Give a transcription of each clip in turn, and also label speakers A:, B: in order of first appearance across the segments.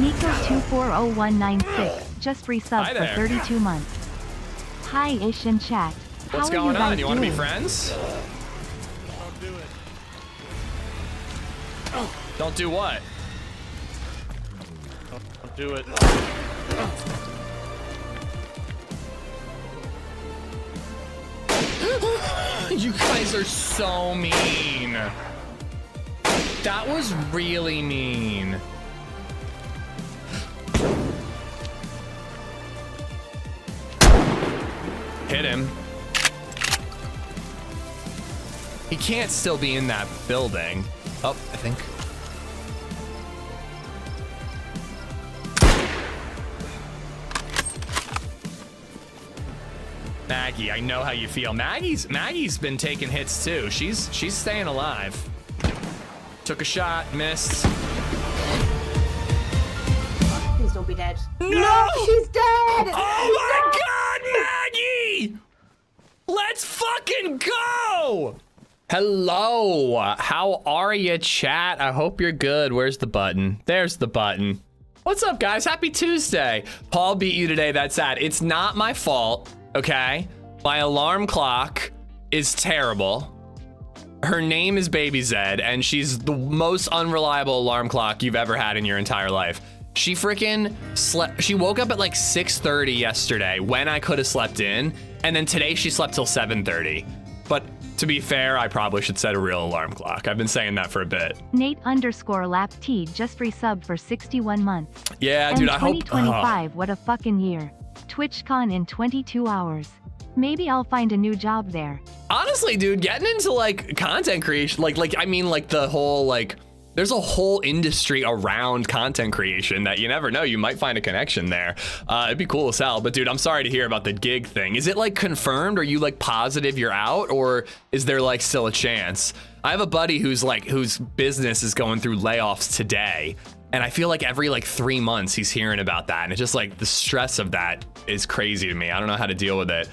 A: Nico240196 just resubbed for 32 months. Hi Ish in chat.
B: What's going on? You want to be friends?
C: Don't do it.
B: Don't do what?
C: Don't do it.
B: You guys are so mean. That was really mean. Hit him. He can't still be in that building. Oh, I think. Maggie, I know how you feel. Maggie's been taking hits too. She's staying alive. Took a shot, missed.
D: Please don't be dead.
B: No!
D: She's dead!
B: Oh my God, Maggie! Let's fucking go! Hello, how are you, chat? I hope you're good. Where's the button? There's the button. What's up, guys? Happy Tuesday. Paul beat you today, that's sad. It's not my fault, okay? My alarm clock is terrible. Her name is DayZ, and she's the most unreliable alarm clock you've ever had in your entire life. She freaking slept. She woke up at like 6:30 yesterday when I could have slept in, and then today she slept till 7:30. But to be fair, I probably should set a real alarm clock. I've been saying that for a bit.
A: Nate_LapT just resubbed for 61 months.
B: Yeah,
A: and
B: dude, I hope.
A: 2025, what a fucking year. TwitchCon in 22 hours. Maybe I'll find a new job there.
B: Honestly, dude, getting into like content creation, I mean, the whole there's a whole industry around content creation that you never know. You might find a connection there. It'd be cool as hell. But dude, I'm sorry to hear about the gig thing. Is it like confirmed? Are you like positive you're out, or is there like still a chance? I have a buddy whose business is going through layoffs today, and I feel like every 3 months he's hearing about that, and it's just like the stress of that is crazy to me. I don't know how to deal with it.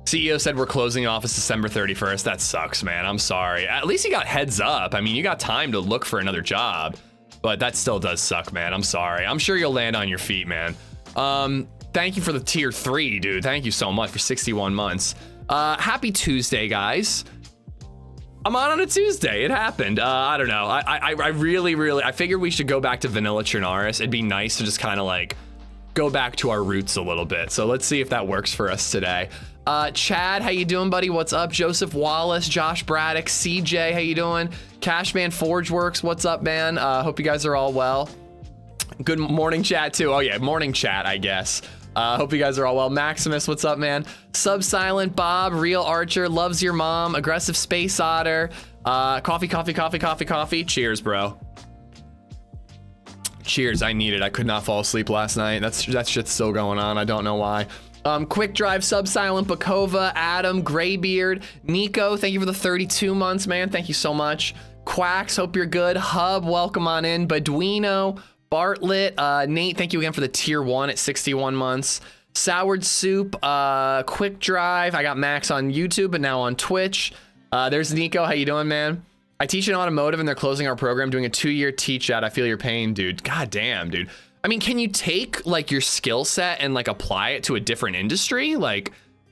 B: CEO said we're closing office December 31st. That sucks, man. I'm sorry. At least you got heads up. I mean, you got time to look for another job, but that still does suck, man. I'm sorry. I'm sure you'll land on your feet, man. Thank you for the tier 3, dude. Thank you so much for 61 months. Happy Tuesday, guys. I'm on a Tuesday. It happened. I don't know. I really, I figured we should go back to vanilla Chernarus. It'd be nice to just kind of go back to our roots a little bit. So let's see if that works for us today. Chad, how you doing, buddy? What's up? Joseph Wallace, Josh Braddock, CJ, how you doing? Cashman Forgeworks, what's up, man? Hope you guys are all well. Good morning, chat, too. Oh, yeah, morning chat, I guess. Hope you guys are all well. Maximus, what's up, man? Subsilent Bob, Real Archer, Loves Your Mom, Aggressive Space Otter, coffee. Cheers, bro. Cheers, I need it. I could not fall asleep last night. That shit's still going on. I don't know why. Quick Drive, Subsilent, Bakova, Adam, Graybeard, Nico, thank you for the 32 months, man. Thank you so much. Quacks, hope you're good. Hub, welcome on in. Beduino, Bartlett, Nate, thank you again for the tier 1 at 61 months. Soured Soup, Quick Drive, I got Max on YouTube, but now on Twitch. There's Nico, how you doing, man? I teach in automotive and they're closing our program, doing a 2-year teach out. I feel your pain, dude. God damn, dude. I mean, can you take your skill set and apply it to a different industry?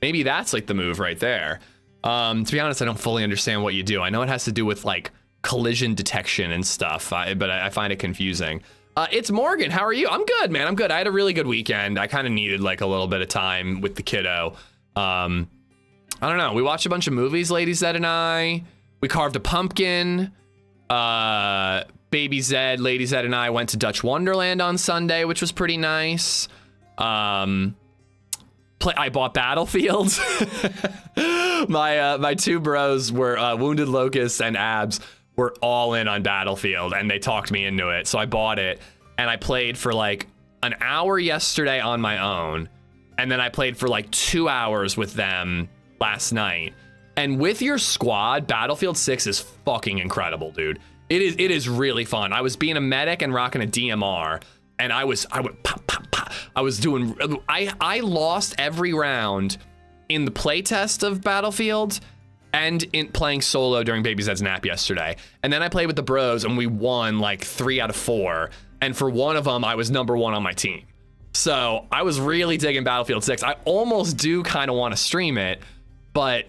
B: Maybe that's the move right there. To be honest, I don't fully understand what you do. I know it has to do with collision detection and stuff, but I find it confusing. It's Morgan. How are you? I'm good, man. I'm good. I had a really good weekend. I kind of needed a little bit of time with the kiddo. I don't know. We watched a bunch of movies, LadyZed and I. We carved a pumpkin. DayZ, LadyZed, and I went to Dutch Wonderland on Sunday, which was pretty nice. I bought Battlefield. My two bros were Wounded Locust and Abs were all in on Battlefield, and they talked me into it. So I bought it, and I played for an hour yesterday on my own, and then I played for 2 hours with them last night. And with your squad, Battlefield 6 is fucking incredible, dude. It is really fun. I was being a medic and rocking a DMR, and I went pop, pop, pop. I lost every round in the playtest of Battlefield and in playing solo during DayZ's nap yesterday. And then I played with the bros and we won 3 out of 4. and for one of them, I was #1 on my team. So I was really digging Battlefield 6. I almost do kind of want to stream it, but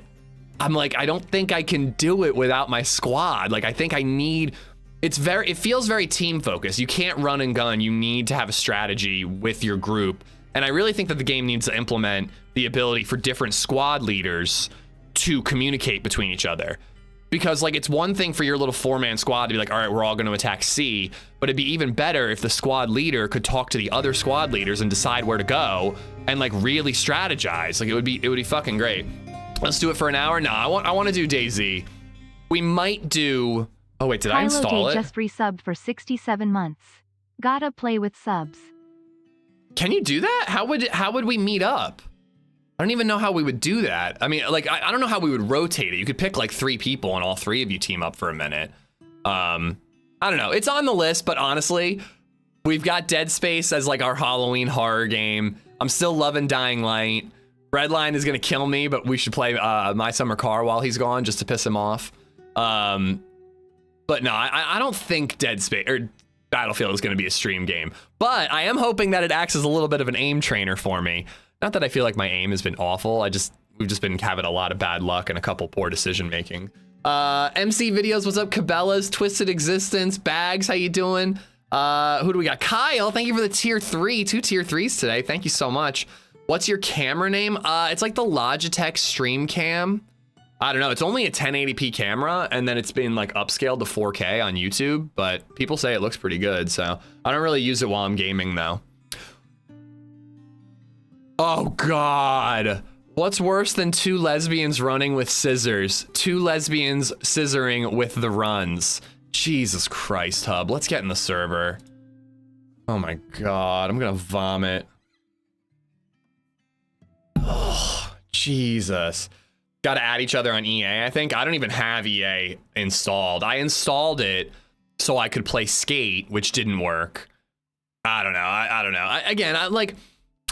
B: I'm like, I don't think I can do it without my squad. Like, I think I need, it feels very team focused. You can't run and gun. You need to have a strategy with your group. And I really think that the game needs to implement the ability for different squad leaders to communicate between each other. Because like, it's one thing for your little 4-man squad to be like, all right, we're all going to attack C, but it'd be even better if the squad leader could talk to the other squad leaders and decide where to go and like really strategize. Like, it would be fucking great. Let's do it for an hour. No, I want to do DayZ. We might do, oh wait, did I install it?
A: Just resubbed for 67 months. Gotta play with subs.
B: Can you do that? How would we meet up? I don't even know how we would do that. I mean, like, I don't know how we would rotate it. You could pick like 3 people and all 3 of you team up for a minute. I don't know. It's on the list, but honestly, we've got DeadSpace as like our Halloween horror game. I'm still loving Dying Light. Redline is gonna kill me, but we should play My Summer Car while he's gone just to piss him off. But no, I don't think DeadSpace or Battlefield is gonna be a stream game. But I am hoping that it acts as a little bit of an aim trainer for me. Not that I feel like my aim has been awful. We've just been having a lot of bad luck and a couple poor decision making. MC Videos, what's up? Cabela's, Twisted Existence, Bags, how you doing? Who do we got? Kyle, thank you for the tier 3, 2 tier 3s today. Thank you so much. What's your camera name? It's like the Logitech Stream Cam. I don't know, it's only a 1080p camera, and then it's been like upscaled to 4K on YouTube, but people say it looks pretty good, so I don't really use it while I'm gaming though. Oh God. What's worse than 2 lesbians running with scissors? 2 lesbians scissoring with the runs. Jesus Christ, Hub. Let's get in the server. Oh my God, I'm gonna vomit. Oh, Jesus. Gotta add each other on EA, I think. I don't even have EA installed. I installed it so I could play Skate, which didn't work. I don't know. I don't know.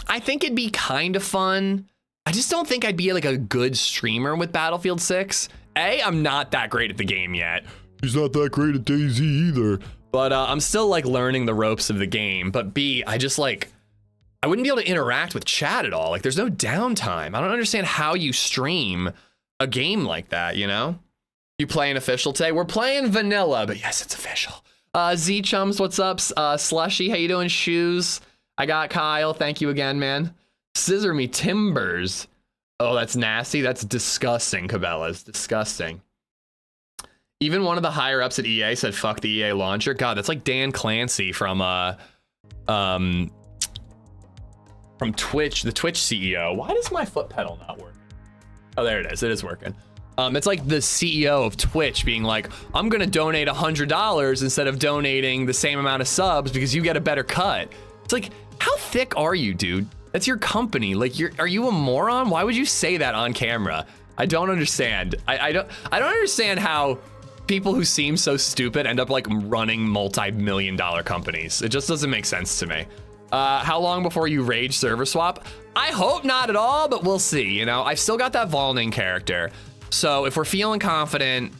B: I think it'd be kind of fun. I just don't think I'd be like a good streamer with Battlefield 6. A, I'm not that great at the game yet. He's not that great at DayZ either. But I'm still like learning the ropes of the game. But B, I wouldn't be able to interact with chat at all. Like, there's no downtime. I don't understand how you stream a game like that, you know? You playing official today? We're playing vanilla, but yes, it's official. Z Chums, what's up? Slushy, how you doing? Shoes. I got Kyle. Thank you again, man. Scissor me timbers. Oh, that's nasty. That's disgusting, Cabela's. Disgusting. Even one of the higher ups at EA said, fuck the EA launcher. God, that's like Dan Clancy from Twitch, the Twitch CEO. Why does my foot pedal not work? Oh, there it is. It is working. It's like the CEO of Twitch being like, I'm going to donate $100 instead of donating the same amount of subs because you get a better cut. It's like, how thick are you, dude? That's your company. Like, are you a moron? Why would you say that on camera? I don't understand. I don't understand how people who seem so stupid end up like running multi-million-dollar companies. It just doesn't make sense to me. How long before you rage server swap? I hope not at all, but we'll see. You know, I've still got that Volning character. So if we're feeling confident,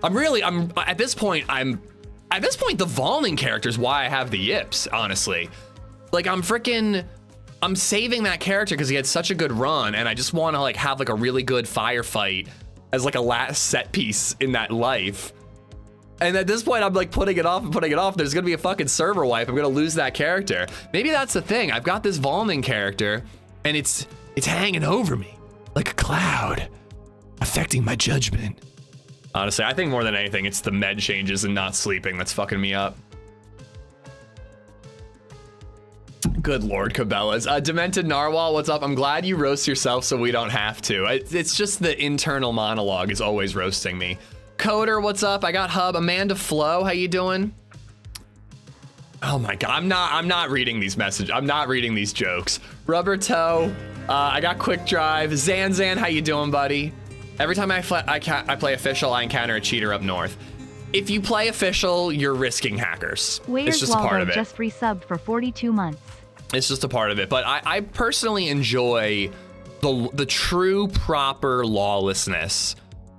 B: at this point, the Volning character is why I have the yips, honestly. Like, I'm saving that character because he had such a good run, and I just want to like have like a really good firefight as like a last set piece in that life. And at this point, I'm like putting it off. There's gonna be a fucking server wipe. I'm gonna lose that character. Maybe that's the thing. I've got this Volning character, and it's hanging over me like a cloud, affecting my judgment. Honestly, I think more than anything, it's the med changes and not sleeping that's fucking me up. Good Lord, Cabela's. Demented Narwhal, what's up? I'm glad you roast yourself so we don't have to. It's just the internal monologue is always roasting me. Coder, what's up? I got Hub. Amanda Flo, how you doing? Oh my God, I'm not reading these messages. I'm not reading these jokes. Rubber Toe, I got Quick Drive. Zan, how you doing, buddy? Every time I play official, I encounter a cheater up north. If you play official, you're risking hackers. It's just a part of it.
A: Just resubbed for 42 months.
B: It's just a part of it. But I personally enjoy the true, proper lawlessness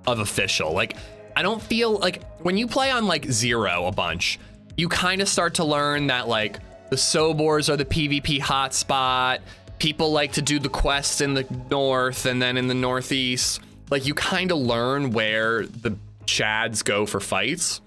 B: of official. Like, I don't feel like when you play on like Zero a bunch, you kind of start to learn that like the Sobors are the PvP hotspot. People like to do the quests in the north and then in the northeast. Like you kind of learn where the chads go for fights.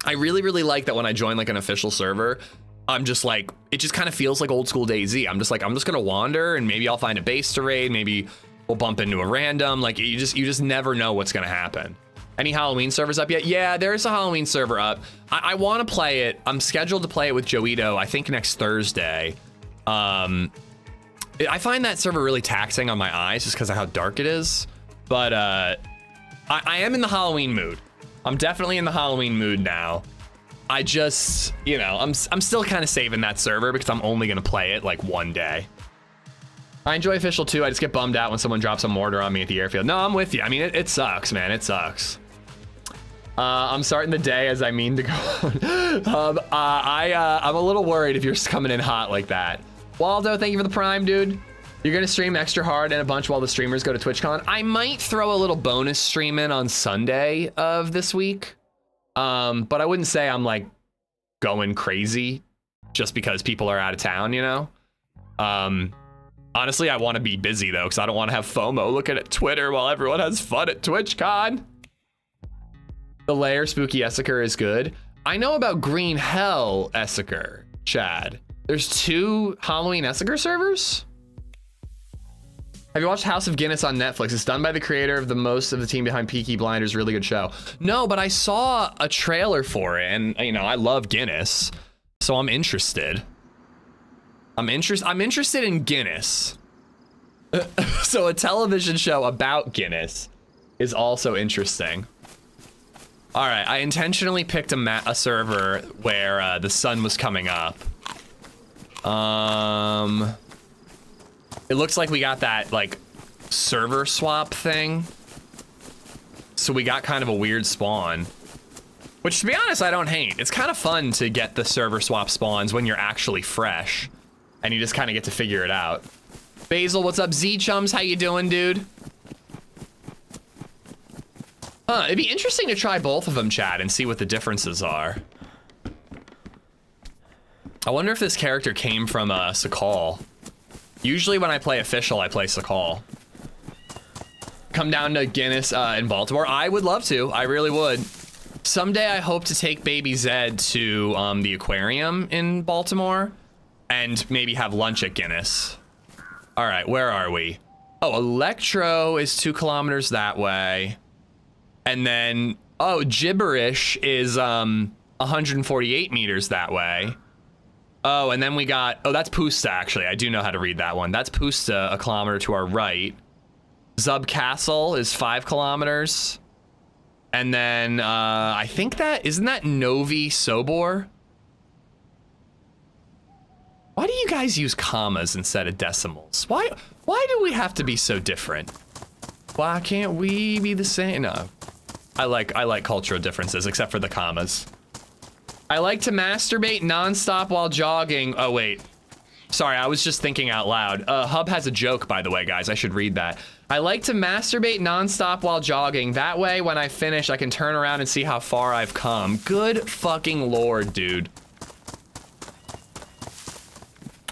B: I really, really like that when I join like an official server, I'm just like, it just kind of feels like old school DayZ. I'm just like, I'm just gonna wander and maybe I'll find a base to raid. Maybe we'll bump into a random. Like you just never know what's gonna happen. Any Halloween servers up yet? Yeah, there's a Halloween server up. I want to play it. I'm scheduled to play it with Joito, I think next Thursday. I find that server really taxing on my eyes just because of how dark it is. But I am in the Halloween mood. I'm definitely in the Halloween mood now. I just, you know, I'm still kind of saving that server because I'm only gonna play it like one day. I enjoy official too. I just get bummed out when someone drops a mortar on me at the airfield. No, I'm with you. I mean, it sucks, man. It sucks. I'm starting the day as I mean to go. I'm a little worried if you're just coming in hot like that. Waldo, thank you for the prime, dude. You're gonna stream extra hard and a bunch while the streamers go to TwitchCon. I might throw a little bonus stream in on Sunday of this week. But I wouldn't say I'm like going crazy just because people are out of town, you know? Honestly, I want to be busy though, because I don't want to have FOMO looking at Twitter while everyone has fun at TwitchCon. The layer Spooky Essiker is good. I know about Green Hell Essiker, Chad. There's 2 Halloween Essiker servers? Have you watched House of Guinness on Netflix? It's done by the creator of most of the team behind Peaky Blinders. Really good show. No, but I saw a trailer for it, and you know I love Guinness, so I'm interested. I'm interested in Guinness. So a television show about Guinness is also interesting. All right, I intentionally picked a server where the sun was coming up. It looks like we got that like server swap thing. So we got kind of a weird spawn, which to be honest, I don't hate. It's kind of fun to get the server swap spawns when you're actually fresh and you just kind of get to figure it out. Basil, what's up? Z-Chums, how you doing, dude? It'd be interesting to try both of them, Chad, and see what the differences are. I wonder if this character came from Sakal. Usually when I play official, I play Sakal. Come down to Guinness in Baltimore. I would love to. I really would. Someday I hope to take baby Zed to the aquarium in Baltimore and maybe have lunch at Guinness. All right, where are we? Oh, Electro is 2 kilometers that way. And then, oh, Gibberish is 148 meters that way. Oh, and then we got, oh, that's Pusta, actually. I do know how to read that one. That's Pusta, a kilometer to our right. Zub Castle is 5 kilometers. And then, I think isn't that Novi Sobor? Why do you guys use commas instead of decimals? Why do we have to be so different? Why can't we be the same? No, I like cultural differences, except for the commas. I like to masturbate nonstop while jogging. Oh, wait. Sorry, I was just thinking out loud. Hub has a joke, by the way, guys. I should read that. I like to masturbate nonstop while jogging. That way, when I finish, I can turn around and see how far I've come. Good fucking lord, dude.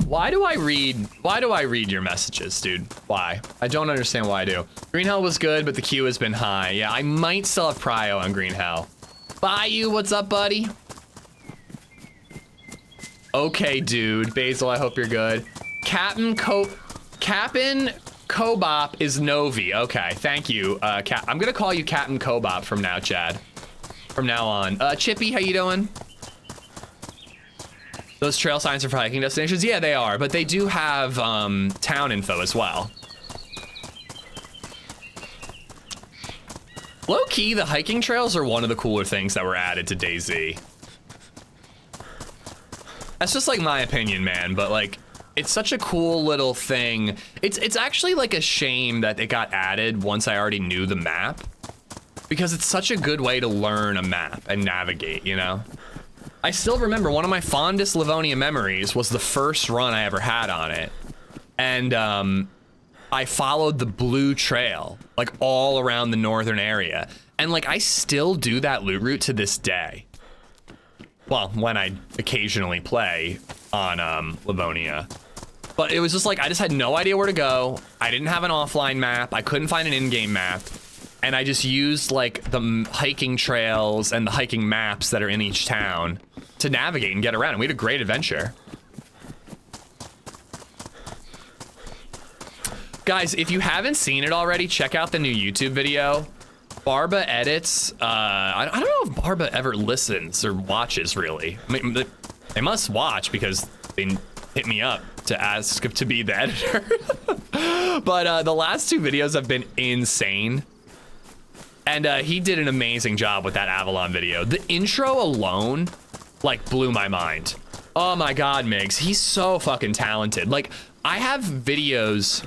B: Why do I read your messages, dude? Why? I don't understand why I do. Green Hell was good, but the queue has been high. Yeah, I might still have prio on Green Hell. Bayou, what's up, buddy? Okay, dude. Basil, I hope you're good. Captain Kobop is Novi. Okay, thank you. I'm gonna call you Captain Kobop from now, Chad. From now on. Chippy, how you doing? Those trail signs are for hiking destinations? Yeah, they are, but they do have town info as well. Low-key, the hiking trails are one of the cooler things that were added to DayZ. That's just like my opinion, man, but like, it's such a cool little thing. It's actually like a shame that it got added once I already knew the map, because it's such a good way to learn a map and navigate, you know? I still remember one of my fondest Livonia memories was the first run I ever had on it. And I followed the blue trail, like all around the northern area. And like, I still do that loot route to this day. well, when I occasionally play on Livonia. But it was just like, I just had no idea where to go. I didn't have an offline map. I couldn't find an in-game map. And I just used like the hiking trails and the hiking maps that are in each town to navigate and get around. And we had a great adventure. Guys, if you haven't seen it already, check out the new YouTube video. Barba edits. I don't know if Barba ever listens or watches, really. I mean, they must watch because they hit me up to ask to be the editor. But the last 2 videos have been insane. And he did an amazing job with that Avalon video. The intro alone, like, blew my mind. Oh my God, Migs, he's so fucking talented. Like, I have videos,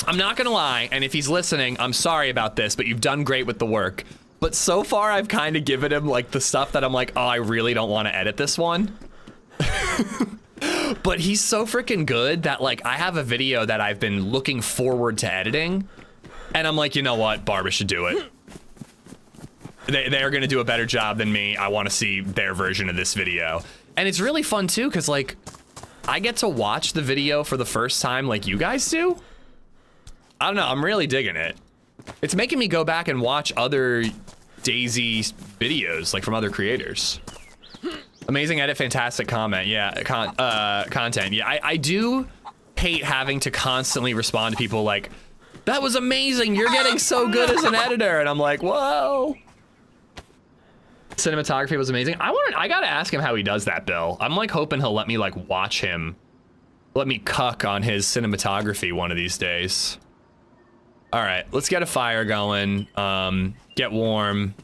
B: I'm not gonna lie, and if he's listening, I'm sorry about this, but you've done great with the work. But so far, I've kind of given him, like, the stuff that I'm like, oh, I really don't want to edit this one. But he's so freaking good that, like, I have a video that I've been looking forward to editing, and I'm like, you know what, Barba should do it. They're gonna do a better job than me. I want to see their version of this video. And it's really fun too, because like, I get to watch the video for the first time like you guys do. I don't know, I'm really digging it. It's making me go back and watch other DayZ videos, like from other creators. Amazing edit, fantastic comment. Yeah, content. Yeah, I do hate having to constantly respond to people like, that was amazing, you're getting so good as an editor. And I'm like, whoa. Cinematography was amazing. I gotta ask him how he does that, Bill. I'm like hoping he'll let me like watch him, let me cuck on his cinematography one of these days. All right, let's get a fire going, get warm,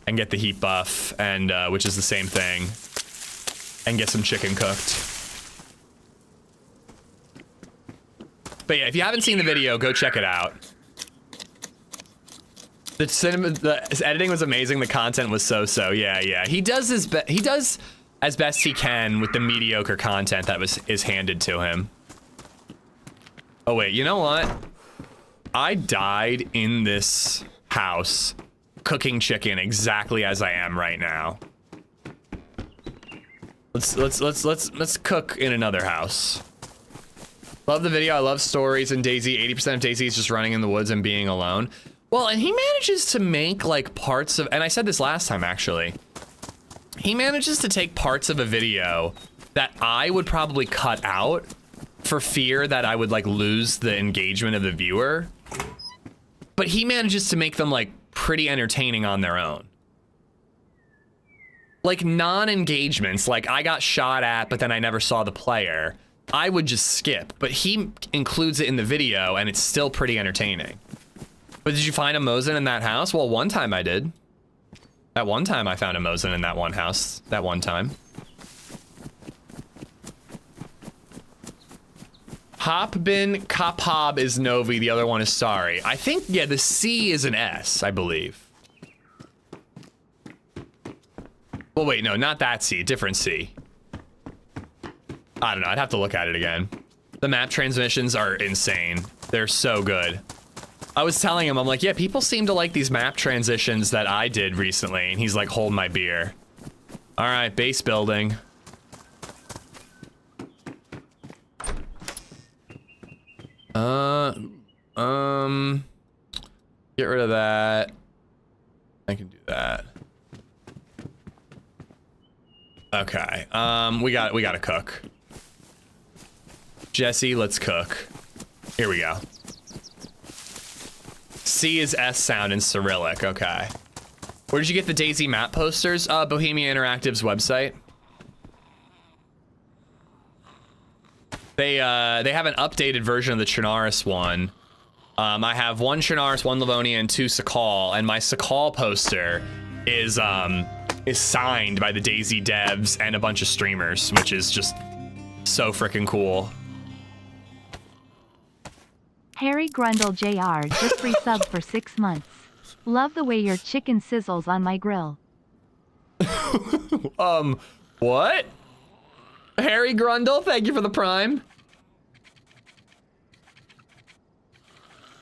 B: and get the heat buff, and which is the same thing, and get some chicken cooked. But yeah, if you haven't seen the video, go check it out. The editing was amazing. The content was so. Yeah. He does as best he can with the mediocre content that is handed to him. Oh wait, you know what? I died in this house cooking chicken exactly as I am right now. Let's cook in another house. Love the video. I love stories in DayZ. 80% of DayZ is just running in the woods and being alone. Well, and he manages to make like parts of, and I said this last time actually, he manages to take parts of a video that I would probably cut out for fear that I would like lose the engagement of the viewer. But he manages to make them like pretty entertaining on their own. Like non-engagements, like I got shot at, but then I never saw the player. I would just skip, but he includes it in the video and it's still pretty entertaining. But did you find a Mosin in that house? Well, one time I did. That one time I found a Mosin in that one house. That one time. Hopbin Kapab is Novi. The other one is sorry. I think, yeah, the C is an S, I believe. Well, wait, no, not that C. Different C. I don't know. I'd have to look at it again. The map transmissions are insane. They're so good. I was telling him, I'm like, yeah, people seem to like these map transitions that I did recently. And he's like, hold my beer. All right, base building. Get rid of that. I can do that. Okay, we got to cook. Jesse, let's cook. Here we go. C is S sound in Cyrillic, okay. Where did you get the DayZ map posters? Bohemia Interactive's website. They have an updated version of the Chernarus one. I have one Chernarus, one Livonia, and two Sakal, and my Sakal poster is signed by the DayZ devs and a bunch of streamers, which is just so freaking cool.
A: Harry Grundle JR just resub for 6 months. Love the way your chicken sizzles on my grill.
B: What? Harry Grundle, thank you for the prime.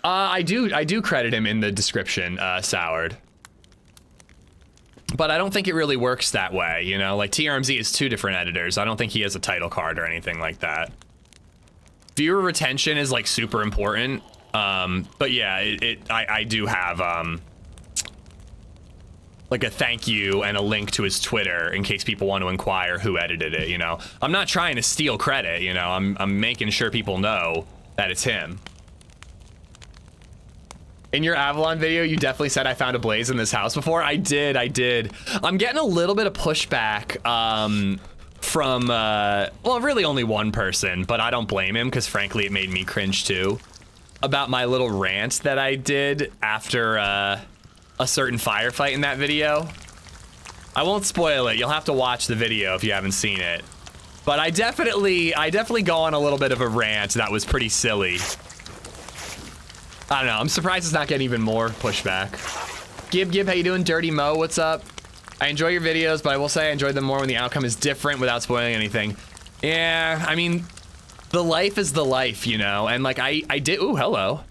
B: I do credit him in the description, Soured. But I don't think it really works that way, you know? Like, TRMZ is 2 different editors. I don't think he has a title card or anything like that. Viewer retention is, like, super important. But yeah, I do have, like a thank you and a link to his Twitter in case people want to inquire who edited it, you know? I'm not trying to steal credit, you know? I'm making sure people know that it's him. In your Avalon video, you definitely said I found a blaze in this house before. I did. I'm getting a little bit of pushback from, well, really only one person, but I don't blame him because frankly, it made me cringe too. About my little rant that I did after a certain firefight in that video. I won't spoil it. You'll have to watch the video if you haven't seen it. But I definitely go on a little bit of a rant that was pretty silly. I don't know. I'm surprised it's not getting even more pushback. Gib, how you doing? Dirty Mo, what's up? I enjoy your videos, but I will say I enjoy them more when the outcome is different without spoiling anything. Yeah, I mean, the life is the life, you know? And like, I did, ooh, hello.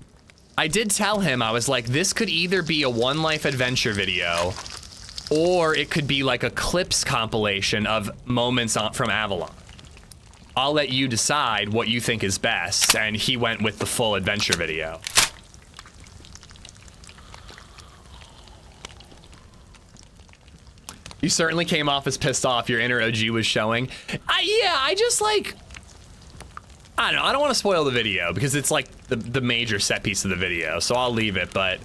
B: I did tell him, I was like, this could either be a One Life Adventure video, or it could be like a clips compilation of moments from Avalon. I'll let you decide what you think is best, and he went with the full adventure video. You certainly came off as pissed off. Your inner OG was showing. Yeah, I just like, I don't know. I don't want to spoil the video because it's like the major set piece of the video, so I'll leave it, but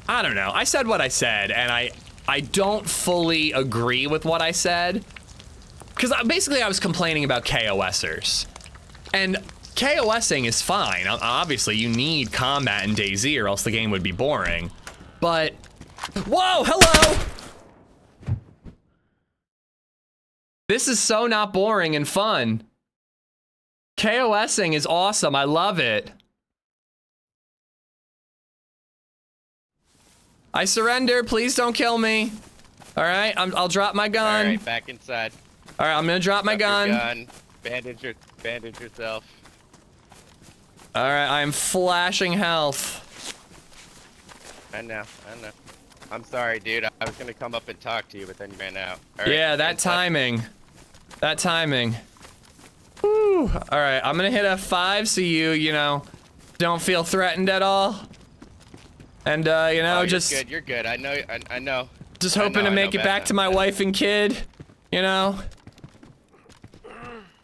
B: I don't know. I said what I said, and I don't fully agree with what I said because basically I was complaining about KOSers, and KOSing is fine. Obviously, you need combat in DayZ or else the game would be boring, but whoa, hello! This is so not boring and fun. KOSing is awesome. I love it. I surrender. Please don't kill me. All right, I'll drop my gun.
E: All right, back inside.
B: All right, I'm gonna drop my gun.
E: Bandage yourself.
B: All right, I'm flashing health.
E: I know. I'm sorry, dude. I was gonna come up and talk to you, but then you ran out. All right,
B: yeah, that timing. That timing. Woo. All right, I'm gonna hit F5 so you know, don't feel threatened at all. And you know, just
E: you're good. I know.
B: Just hoping to make it back to my wife and kid. You know,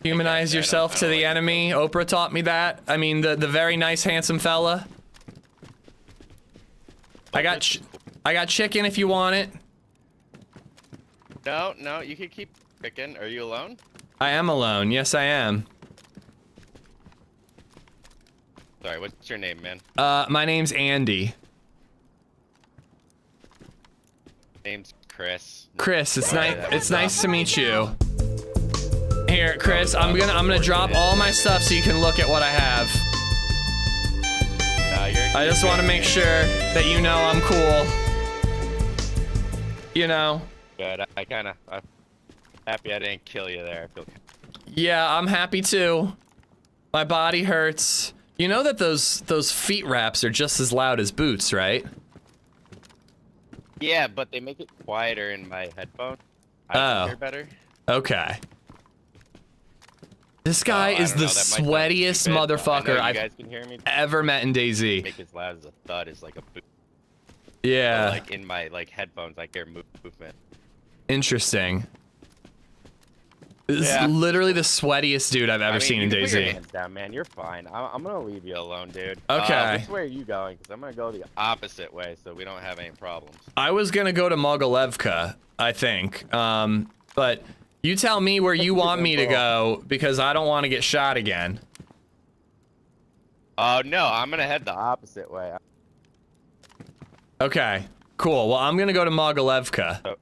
B: humanize yourself to the enemy. Oprah taught me that. I mean, the very nice, handsome fella. I got chicken if you want it.
E: No, you can keep picking. Are you alone?
B: I am alone. Yes, I am.
E: Sorry, what's your name, man?
B: My name's Andy.
E: Name's Chris.
B: Chris, it's nice. It's nice to meet you. Here, Chris, I'm gonna drop all my stuff so you can look at what I have. I just want to make sure that you know I'm cool. You know.
E: Good. I'm happy I didn't kill you there. I feel.
B: Yeah, I'm happy too. My body hurts. You know that those feet wraps are just as loud as boots, right?
E: Yeah, but they make it quieter in my headphones. I can hear better.
B: Okay. This guy is the sweatiest motherfucker I've ever met in DayZ.
E: Make as loud as a thud is like a boot.
B: Yeah.
E: But like in my headphones, I hear movement.
B: Interesting. This is literally the sweatiest dude I've ever seen in DayZ.
E: Put your hands down, man. You're fine. I'm gonna leave you alone, dude.
B: Okay.
E: Which way are you going? Because I'm gonna go the opposite way, so we don't have any problems.
B: I was gonna go to Mogilevka, I think. But you tell me where you want me to go because I don't want to get shot again.
E: Oh no, I'm gonna head the opposite way.
B: Okay. Cool. Well, I'm gonna go to Mogilevka.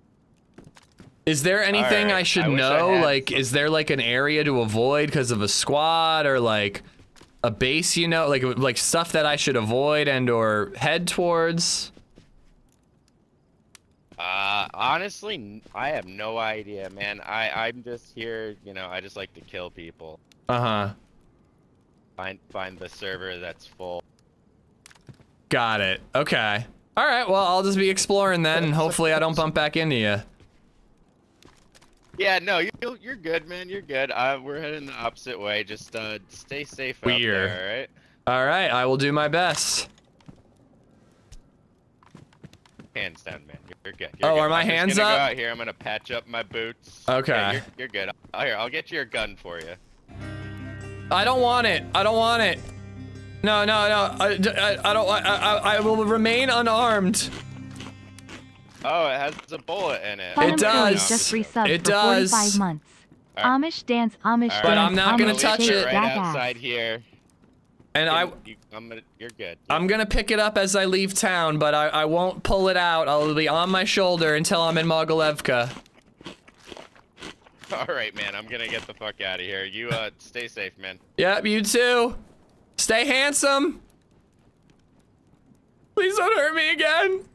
B: Is there anything I should know? Like, is there like an area to avoid because of a squad or like a base, you know, like stuff that I should avoid and or head towards?
E: Honestly, I have no idea, man. I'm just here, you know, I just like to kill people.
B: Uh-huh.
E: Find the server that's full.
B: Got it. Okay. All right, well, I'll just be exploring then, and hopefully I don't bump back into you.
E: Yeah, no, you're good, man. You're good. We're heading the opposite way. Just stay safe out
B: Weird.
E: there, all right?
B: All right, I will do my best.
E: Hands down, man. You're good.
B: Oh,
E: You're
B: are
E: good.
B: my
E: I'm
B: hands
E: just gonna
B: up?
E: Go out here. I'm gonna patch up my boots.
B: Okay.
E: Yeah, you're good. I'll get you your gun for you.
B: I don't want it. I don't want it. No. I don't. I will remain unarmed.
E: Oh, it has a bullet in it.
B: It does.
A: Just resubbed
B: It
A: for
B: does.
A: 45 months.
E: All right.
A: Amish dance, Amish dance,
B: But I'm not gonna
A: Amish
B: touch
A: shake
B: it.
E: Right
A: that
E: outside
A: ass.
E: here.
B: And
E: You're good.
B: I'm gonna pick it up as I leave town, but I won't pull it out. I'll be on my shoulder until I'm in Mogilevka.
E: All right, man. I'm gonna get the fuck out of here. You stay safe, man.
B: Yep, you too. Stay handsome. Please don't hurt me again.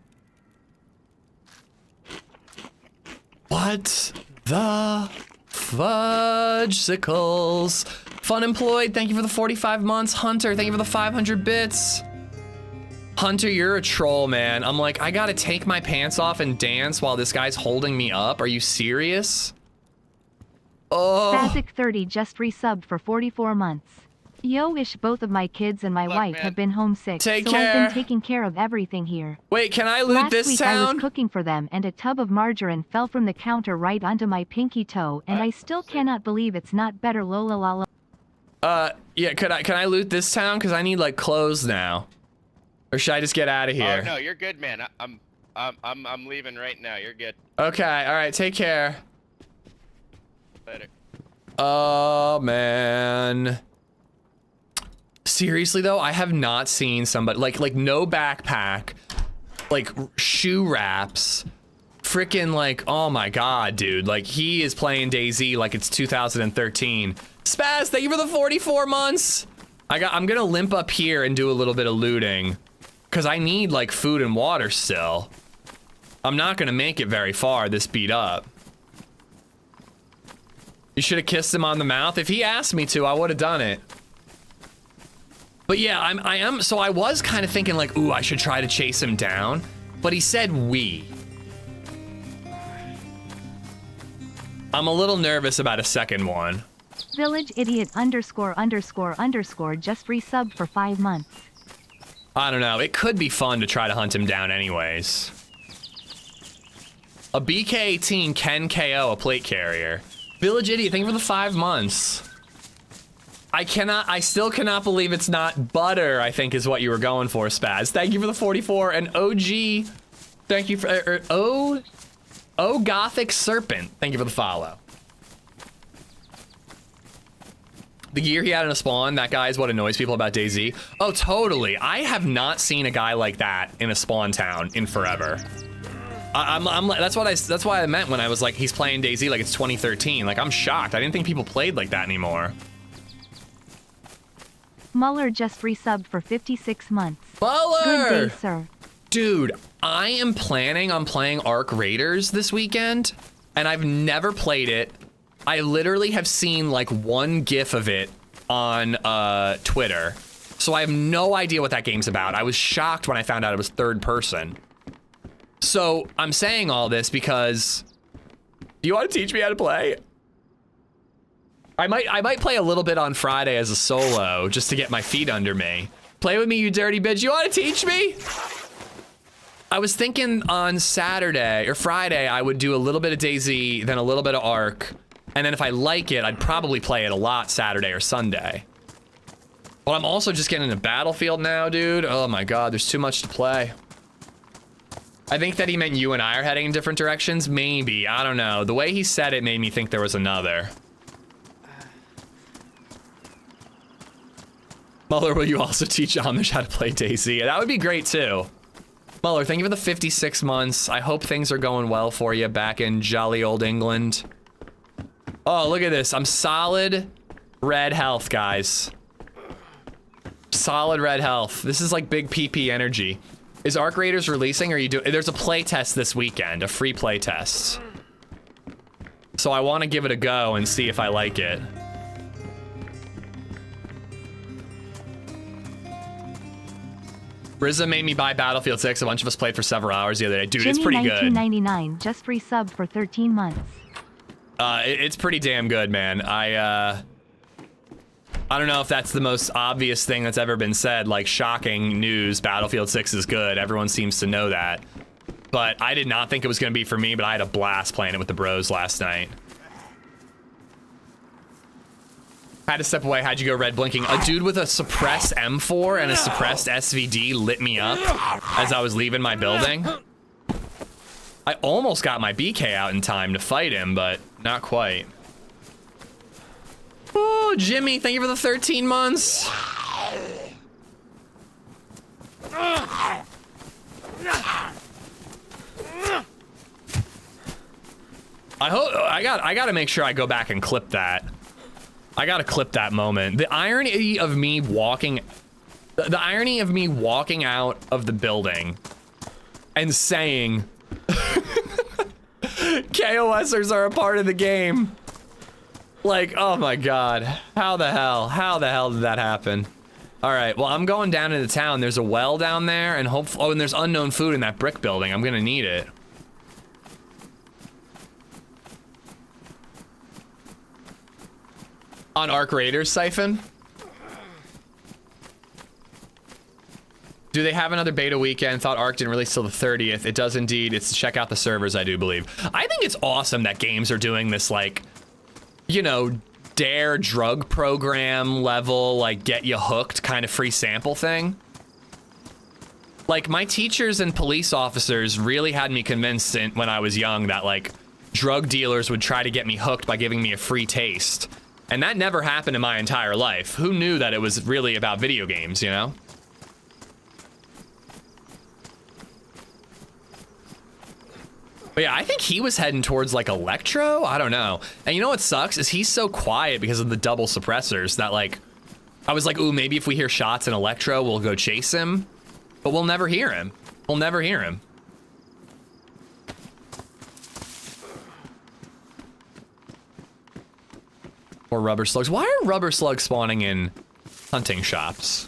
B: What the fudgesicles? Fun employed, thank you for the 45 months. Hunter, thank you for the 500 bits. Hunter, you're a troll, man. I'm like, I gotta take my pants off and dance while this guy's holding me up. Are you serious? Oh.
A: Spastic30 just resubbed for 44 months. Yo, wish both of my kids and my
E: Look,
A: wife
E: man.
A: have been homesick,
B: Take
A: so I've
B: care.
A: been taking care of everything here.
B: Wait, can I loot
A: Last
B: this
A: week I
B: town?
A: was cooking for them and a tub of margarine fell from the counter right onto my pinky toe, and I still cannot believe it's not better. Lola la la.
B: Yeah, can I loot this town? Cause I need like clothes now. Or should I just get out of here?
E: Oh no, you're good, man. I'm leaving right now. You're good.
B: Okay, all right, take care.
E: Later.
B: Oh man. Seriously though, I have not seen somebody like no backpack, like shoe wraps, freaking like, oh my god, dude, like he is playing DayZ like it's 2013. Spaz, thank you for the 44 months. I'm gonna limp up here and do a little bit of looting, cause I need like food and water still. I'm not gonna make it very far this beat up. You should have kissed him on the mouth. If he asked me to, I would have done it. But yeah, so I was kind of thinking like, ooh, I should try to chase him down, but he said we. I'm a little nervous about a second one.
A: Village idiot ___ just resubbed for 5 months.
B: I don't know, it could be fun to try to hunt him down anyways. A BK-18 can KO a plate carrier. Village idiot, thank you for the 5 months. I still cannot believe it's not butter, I think is what you were going for, Spaz. Thank you for the 44, and OG, thank you for, O Gothic Serpent, thank you for the follow. The gear he had in a spawn, that guy is what annoys people about DayZ. Oh, totally. I have not seen a guy like that in a spawn town in forever. That's why I meant when I was like, he's playing DayZ like it's 2013. Like, I'm shocked. I didn't think people played like that anymore.
A: Muller just resubbed for 56 months.
B: Muller!
A: Good day, sir.
B: Dude, I am planning on playing Arc Raiders this weekend, and I've never played it. I literally have seen like one GIF of it on Twitter, so I have no idea what that game's about. I was shocked when I found out it was third person. So I'm saying all this because, do you want to teach me how to play? I might play a little bit on Friday as a solo just to get my feet under me. Play with me, you dirty bitch. You want to teach me? I was thinking on Saturday or Friday I would do a little bit of DayZ, then a little bit of Arc, and then if I like it, I'd probably play it a lot Saturday or Sunday. But I'm also just getting into Battlefield now, dude. Oh my god, there's too much to play. I think that he meant you and I are heading in different directions. Maybe, I don't know. The way he said it made me think there was another. Muller, will you also teach Amish how to play DayZ? That would be great too. Muller, thank you for the 56 months. I hope things are going well for you back in jolly old England. Oh, look at this. I'm solid red health, guys. Solid red health. This is like big PP energy. Is Arc Raiders releasing, or are you doing? There's a play test this weekend, a free play test. So I want to give it a go and see if I like it. Rizza made me buy Battlefield 6. A bunch of us played for several hours the other day. Dude,
A: Jimmy
B: it's pretty good.
A: $19.99 just resub for 13 months.
B: It's pretty damn good, man. I don't know if that's the most obvious thing that's ever been said, like shocking news, Battlefield 6 is good. Everyone seems to know that. But I did not think it was going to be for me, but I had a blast playing it with the bros last night. Had to step away. How'd you go red blinking? A dude with a suppressed M4 and a suppressed SVD lit me up as I was leaving my building. I almost got my BK out in time to fight him, but not quite. Oh, Jimmy, thank you for the 13 months. I gotta make sure I go back and clip that. I gotta clip that moment. The irony of me walking out of the building and saying KOSers are a part of the game. Like, oh my God, how the hell did that happen? All right, well, I'm going down into town. There's a well down there and oh, and there's unknown food in that brick building. I'm gonna need it. On Arc Raiders, Siphon? Do they have another beta weekend? Thought Arc didn't release till the 30th. It does indeed. It's to check out the servers, I do believe. I think it's awesome that games are doing this, like, you know, dare drug program level, like, get you hooked kind of free sample thing. Like, my teachers and police officers really had me convinced when I was young that, like, drug dealers would try to get me hooked by giving me a free taste. And that never happened in my entire life. Who knew that it was really about video games, you know? But yeah, I think he was heading towards like Electro. I don't know. And you know what sucks is he's so quiet because of the double suppressors that like, I was like, ooh, maybe if we hear shots in Electro, we'll go chase him. But we'll never hear him. We'll never hear him. Or rubber slugs. Why are rubber slugs spawning in hunting shops?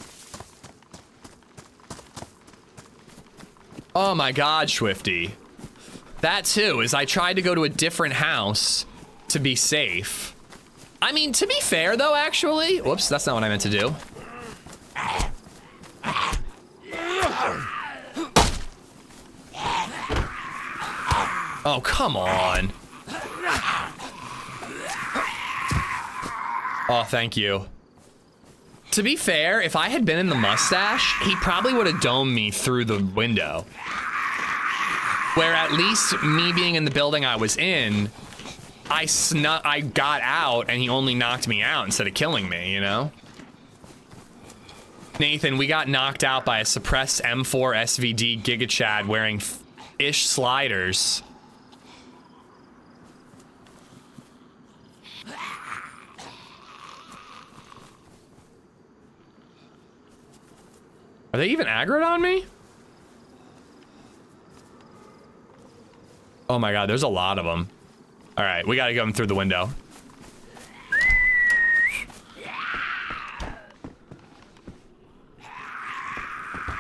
B: Oh my God, Swifty. That too, is I tried to go to a different house to be safe. I mean, to be fair though, actually. Whoops, that's not what I meant to do. Oh, come on. Oh, thank you. To be fair, if I had been in the mustache, he probably would have domed me through the window. Where at least me being in the building I was in, I got out and he only knocked me out instead of killing me, you know? Nathan, we got knocked out by a suppressed M4 SVD Giga Chad wearing ish sliders. Are they even aggroed on me? Oh my God, there's a lot of them. All right, we gotta get them through the window.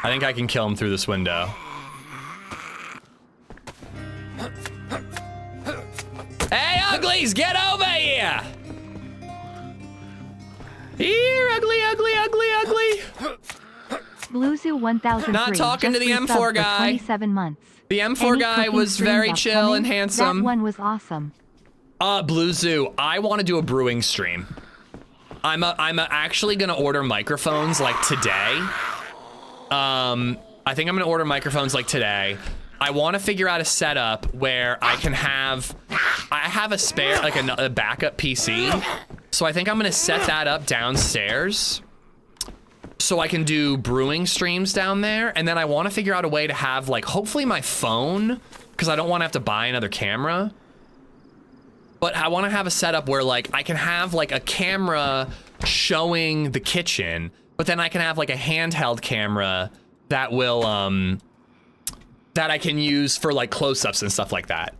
B: I think I can kill him through this window. Hey, uglies, get over here! Here, ugly, ugly, ugly, ugly.
A: Bluezoo 1003.
B: Not talking to the
A: just
B: M4
A: resub for
B: guy.
A: 27 months.
B: The M4
A: Any
B: guy
A: cooking
B: was
A: streams
B: very chill
A: upcoming?
B: and handsome.
A: That one was awesome.
B: Bluezoo, I want to do a brewing stream. I'm actually gonna order microphones like today. I think I'm gonna order microphones like today. I want to figure out a setup where I have a spare, like a backup PC. So I think I'm gonna set that up downstairs so I can do brewing streams down there. And then I want to figure out a way to have like, hopefully my phone, because I don't want to have to buy another camera. But I want to have a setup where like I can have like a camera showing the kitchen, but then I can have like a handheld camera that will, that I can use for like close-ups and stuff like that.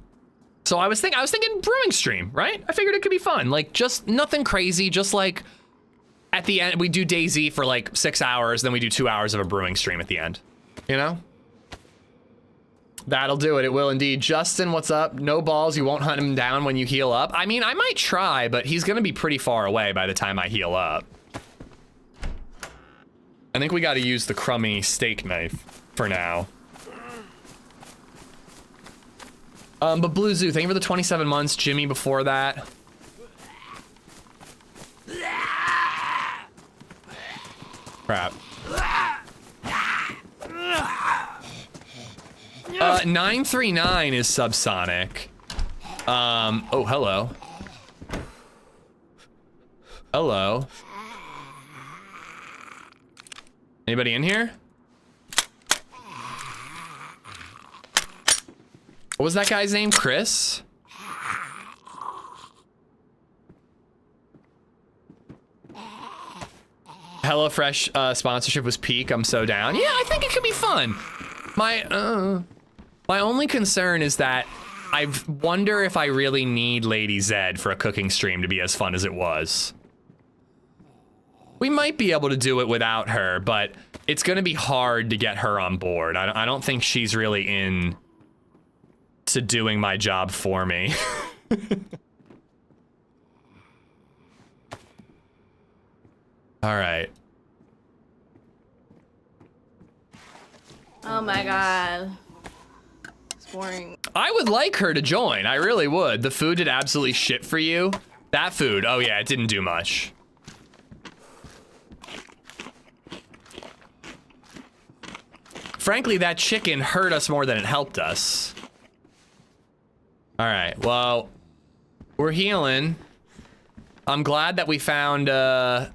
B: So I was thinking brewing stream, right? I figured it could be fun. Like just nothing crazy, just like at the end, we do DayZ for like 6 hours, then we do 2 hours of a brewing stream at the end. You know? That'll do it. It will indeed. Justin, what's up? No balls. You won't hunt him down when you heal up. I mean, I might try, but he's going to be pretty far away by the time I heal up. I think we got to use the crummy steak knife for now. But Blue Zoo, thank you for the 27 months. Jimmy before that. Crap. 939 is subsonic. Oh, hello. Hello. Anybody in here? What was that guy's name? Chris? HelloFresh sponsorship was peak. I'm so down. Yeah, I think it could be fun. My only concern is that I wonder if I really need LadyZed for a cooking stream to be as fun as it was. We might be able to do it without her, but it's going to be hard to get her on board. I don't think she's really in to doing my job for me. All right.
D: Oh my god. It's boring.
B: I would like her to join. I really would. The food did absolutely shit for you. That food, oh yeah, it didn't do much. Frankly, that chicken hurt us more than it helped us. All right, well, we're healing. I'm glad that we found a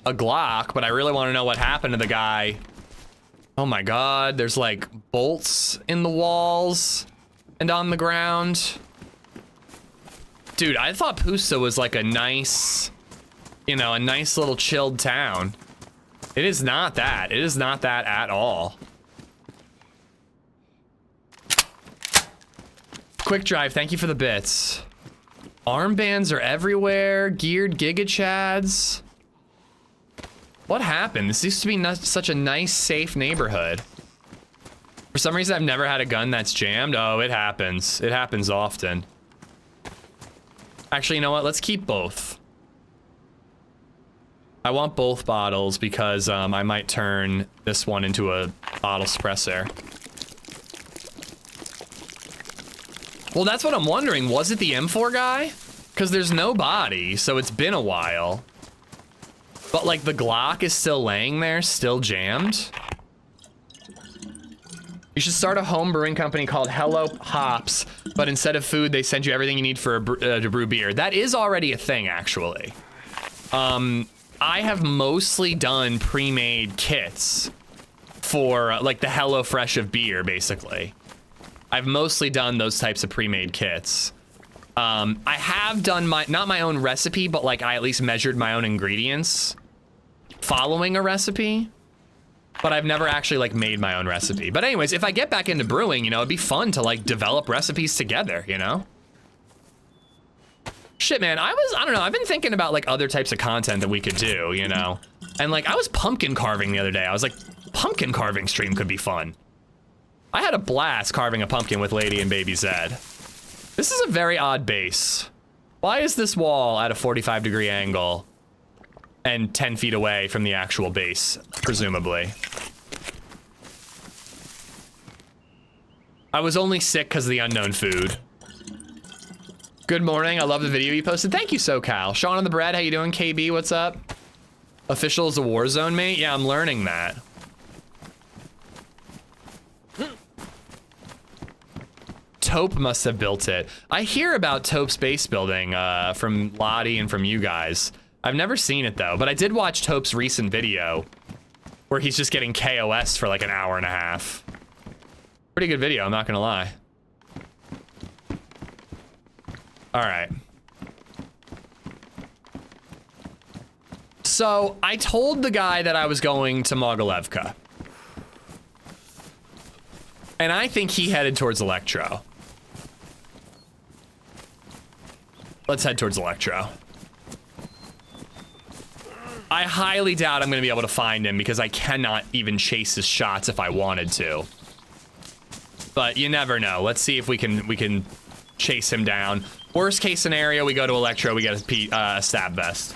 B: Glock, but I really want to know what happened to the guy. Oh my God, there's like bolts in the walls and on the ground. Dude, I thought Pusa was like a nice, you know, a nice little chilled town. It is not that. It is not that at all. Quick Drive, thank you for the bits. Armbands are everywhere. Geared Giga Chads. What happened? This used to be such a nice, safe neighborhood. For some reason, I've never had a gun that's jammed. Oh, it happens. It happens often. Actually, you know what? Let's keep both. I want both bottles because I might turn this one into a bottle suppressor. Well, that's what I'm wondering. Was it the M4 guy? Because there's no body, so it's been a while. But like the Glock is still laying there, still jammed. You should start a home brewing company called Hello Hops, but instead of food, they send you everything you need for to brew beer. That is already a thing, actually. I have mostly done pre-made kits for like the HelloFresh of beer, basically. I've mostly done those types of pre-made kits. I have done not my own recipe, but like I at least measured my own ingredients following a recipe, but I've never actually like made my own recipe. But anyways, if I get back into brewing, you know, it'd be fun to like develop recipes together, you know? Shit, man, I don't know, I've been thinking about like other types of content that we could do, you know? And like, I was pumpkin carving the other day. I was like, pumpkin carving stream could be fun. I had a blast carving a pumpkin with Lady and Baby Zed. This is a very odd base. Why is this wall at a 45-degree angle and 10 feet away from the actual base, presumably? I was only sick because of the unknown food. Good morning, I love the video you posted. Thank you, SoCal. Sean on the bread, how you doing? KB, what's up? Official is a Warzone mate? Yeah, I'm learning that. Taupe must have built it. I hear about Taupe's base building from Lottie and from you guys. I've never seen it though, but I did watch Taupe's recent video where he's just getting KOS for like an hour and a half. Pretty good video, I'm not gonna lie. All right. So I told the guy that I was going to Mogilevka. And I think he headed towards Electro. Let's head towards Electro. I highly doubt I'm going to be able to find him because I cannot even chase his shots if I wanted to. But you never know. Let's see if we can chase him down. Worst case scenario, we go to Electro, we get a stab vest.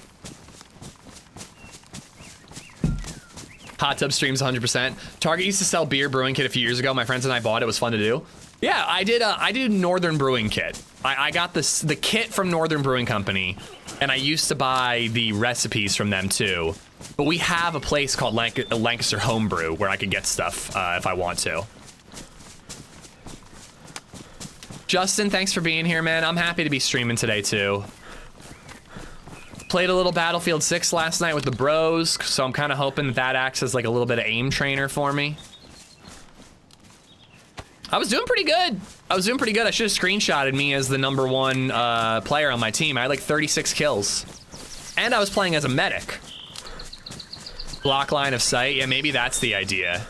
B: Hot tub streams 100%. Target used to sell beer brewing kit a few years ago. My friends and I bought it. It was fun to do. Yeah, I did Northern Brewing Kit. I got the kit from Northern Brewing Company, and I used to buy the recipes from them too. But we have a place called Lancaster Homebrew where I can get stuff if I want to. Justin, thanks for being here, man. I'm happy to be streaming today too. Played a little Battlefield 6 last night with the bros, so I'm kind of hoping that acts as like a little bit of aim trainer for me. I was doing pretty good. I should have screenshotted me as the #1 player on my team. I had like 36 kills. And I was playing as a medic. Block line of sight. Yeah, maybe that's the idea.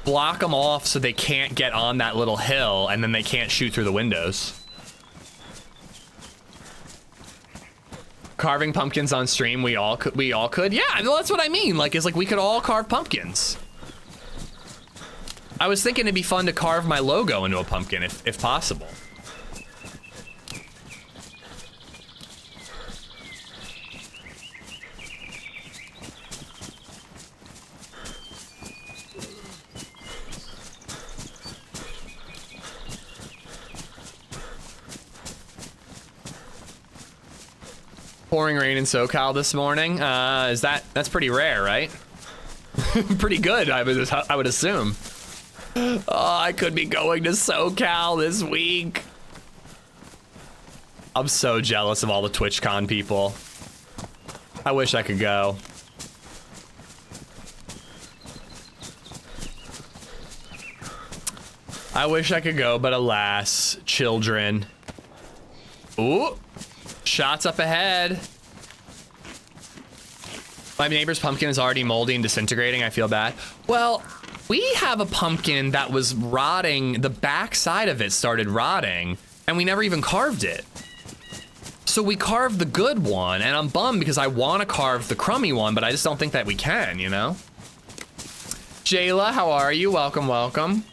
B: Block them off so they can't get on that little hill, and then they can't shoot through the windows. Carving pumpkins on stream, we all could. Yeah, well, that's what I mean. Like, it's like we could all carve pumpkins. I was thinking it'd be fun to carve my logo into a pumpkin if possible. Pouring rain in SoCal this morning. That's pretty rare, right? Pretty good, I would assume. Oh, I could be going to SoCal this week. I'm so jealous of all the TwitchCon people. I wish I could go. I wish I could go, but alas, children. Ooh, shots up ahead. My neighbor's pumpkin is already moldy and disintegrating. I feel bad. Well, we have a pumpkin that was rotting. The back side of it started rotting, and we never even carved it. So we carved the good one, and I'm bummed because I want to carve the crummy one, but I just don't think that we can, you know? Jayla, how are you? Welcome, welcome.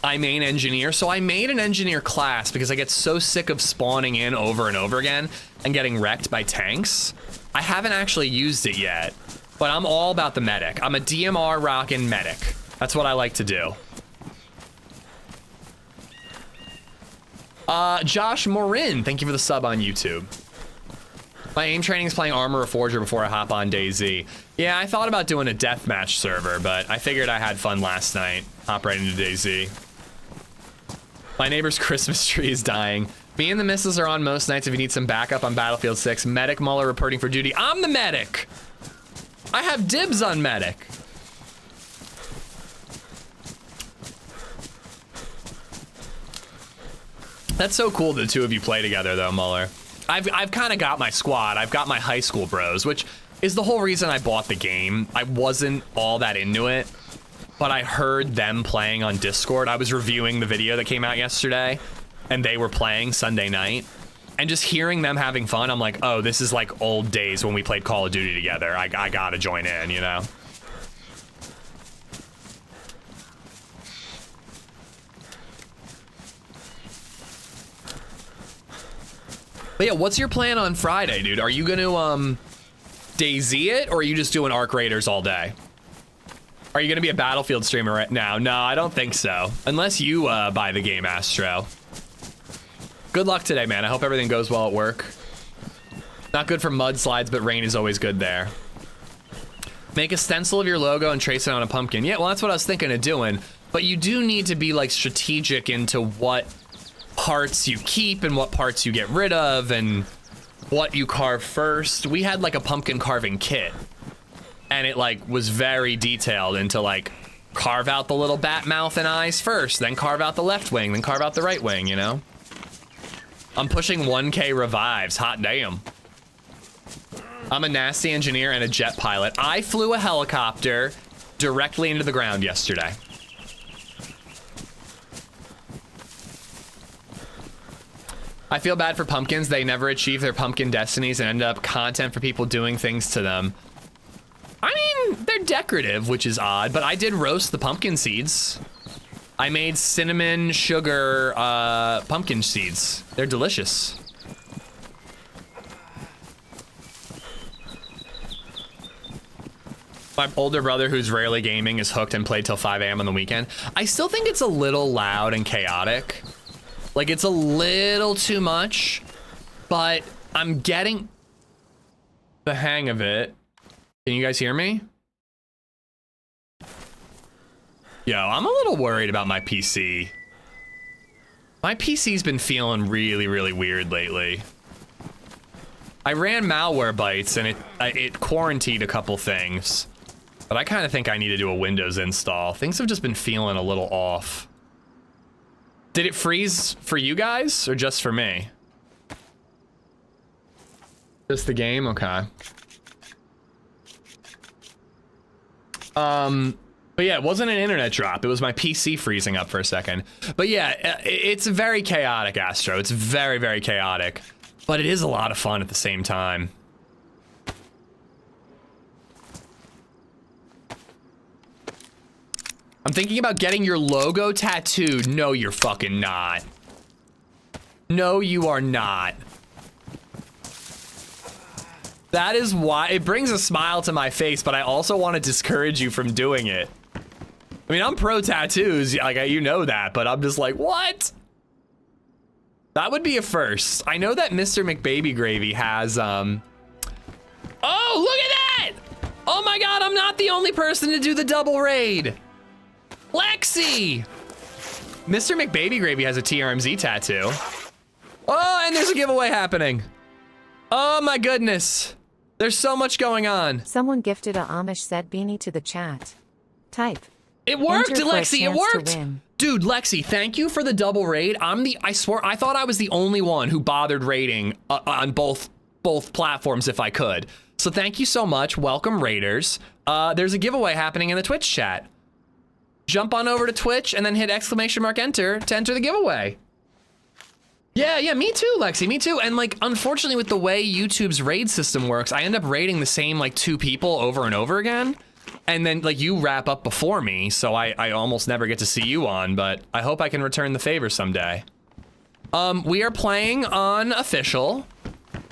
B: I main engineer. So I made an engineer class because I get so sick of spawning in over and over again and getting wrecked by tanks. I haven't actually used it yet, but I'm all about the medic. I'm a DMR rockin' medic. That's what I like to do. Josh Morin, thank you for the sub on YouTube. My aim training is playing Armor of Forger before I hop on DayZ. Yeah, I thought about doing a deathmatch server, but I figured I had fun last night. Hop right into DayZ. My neighbor's Christmas tree is dying. Me and the missus are on most nights if you need some backup on Battlefield 6. Medic Muller reporting for duty. I'm the medic! I have dibs on medic. That's so cool the two of you play together though, Muller. I've kind of got my squad. I've got my high school bros, which is the whole reason I bought the game. I wasn't all that into it, but I heard them playing on Discord. I was reviewing the video that came out yesterday, and they were playing Sunday night. And just hearing them having fun, I'm like, oh, this is like old days when we played Call of Duty together. I gotta join in, you know? But yeah, what's your plan on Friday, dude? Are you gonna DayZ it, or are you just doing Arc Raiders all day? Are you gonna be a Battlefield streamer right now? No, I don't think so. Unless you buy the game, Astro. Good luck today, man. I hope everything goes well at work. Not good for mudslides, but rain is always good there. Make a stencil of your logo and trace it on a pumpkin. Yeah, well, that's what I was thinking of doing. But you do need to be like strategic into what parts you keep and what parts you get rid of and what you carve first. We had like a pumpkin carving kit, and it like was very detailed into like carve out the little bat mouth and eyes first, then carve out the left wing, then carve out the right wing, you know? I'm pushing 1K revives, hot damn. I'm a nasty engineer and a jet pilot. I flew a helicopter directly into the ground yesterday. I feel bad for pumpkins. They never achieve their pumpkin destinies and end up content for people doing things to them. I mean, they're decorative, which is odd, but I did roast the pumpkin seeds. I made cinnamon sugar pumpkin seeds. They're delicious. My older brother, who's rarely gaming, is hooked and played till 5 a.m. on the weekend. I still think it's a little loud and chaotic. Like, it's a little too much, but I'm getting the hang of it. Can you guys hear me? Yo, I'm a little worried about my PC. My PC's been feeling really, really weird lately. I ran malware bites and it quarantined a couple things. But I kind of think I need to do a Windows install. Things have just been feeling a little off. Did it freeze for you guys or just for me? Just the game? Okay. But yeah, it wasn't an internet drop. It was my PC freezing up for a second. But yeah, it's very chaotic, Astro. It's very, very chaotic. But it is a lot of fun at the same time. I'm thinking about getting your logo tattooed. No, you're fucking not. No, you are not. That is why it brings a smile to my face, but I also want to discourage you from doing it. I mean, I'm pro tattoos, like, you know that, but I'm just like, what? That would be a first. I know that Mr. McBabyGravy has, Oh, look at that! Oh my God, I'm not the only person to do the double raid. Lexi! Mr. McBabyGravy has a TRMZ tattoo. Oh, and there's a giveaway happening. Oh my goodness. There's so much going on.
F: Someone gifted a AmishZed beanie to the chat. Type.
B: It worked,
F: Enter for a
B: Lexi, it
F: chance to
B: worked.
F: win.
B: Dude, Lexi, thank you for the double raid. I swear, I thought I was the only one who bothered raiding on both platforms if I could. So thank you so much. Welcome, raiders. There's a giveaway happening in the Twitch chat. Jump on over to Twitch and then hit !enter to enter the giveaway. Yeah, me too, Lexi, me too. And like, unfortunately with the way YouTube's raid system works, I end up raiding the same like 2 people over and over again. And then like you wrap up before me, so I almost never get to see you on, but I hope I can return the favor someday. We are playing on official.